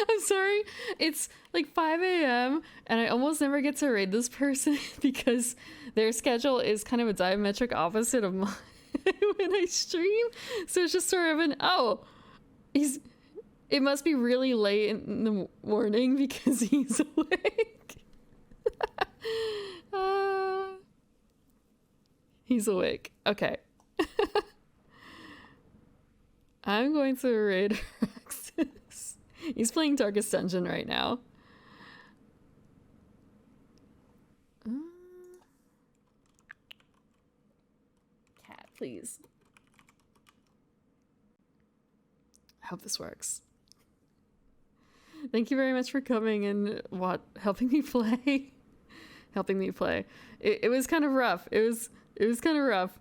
I'm sorry. It's like 5 a.m. and I almost never get to raid this person because their schedule is kind of a diametric opposite of mine when I stream. So it's just sort of it must be really late in the morning because he's awake. He's awake. Okay. I'm going to raid Roxas. He's playing Darkest Dungeon right now. Cat, please. I hope this works. Thank you very much for coming and helping me play. Helping me play. It was kind of rough. It was kind of rough.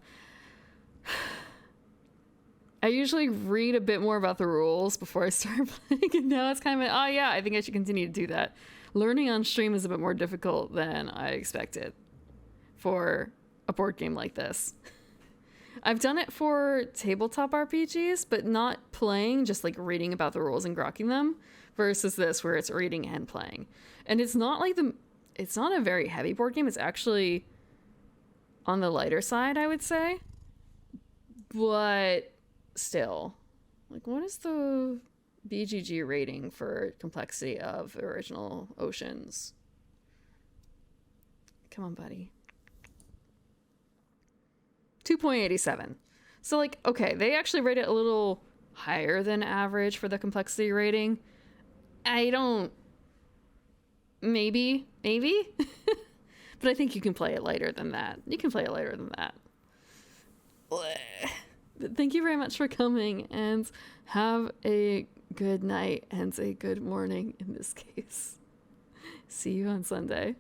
I usually read a bit more about the rules before I start playing, and now it's kind of oh yeah, I think I should continue to do that. Learning on stream is a bit more difficult than I expected for a board game like this. I've done it for tabletop RPGs, but not playing, just like reading about the rules and grokking them, versus this where it's reading and playing. And it's not like it's not a very heavy board game. It's actually on the lighter side, I would say. But still, like, what is the BGG rating for complexity of Original Oceans? Come on, buddy. 2.87. So, like, okay, they actually rate it a little higher than average for the complexity rating. Maybe. But I think you can play it lighter than that. Thank you very much for coming, and have a good night and a good morning in this case. See you on Sunday.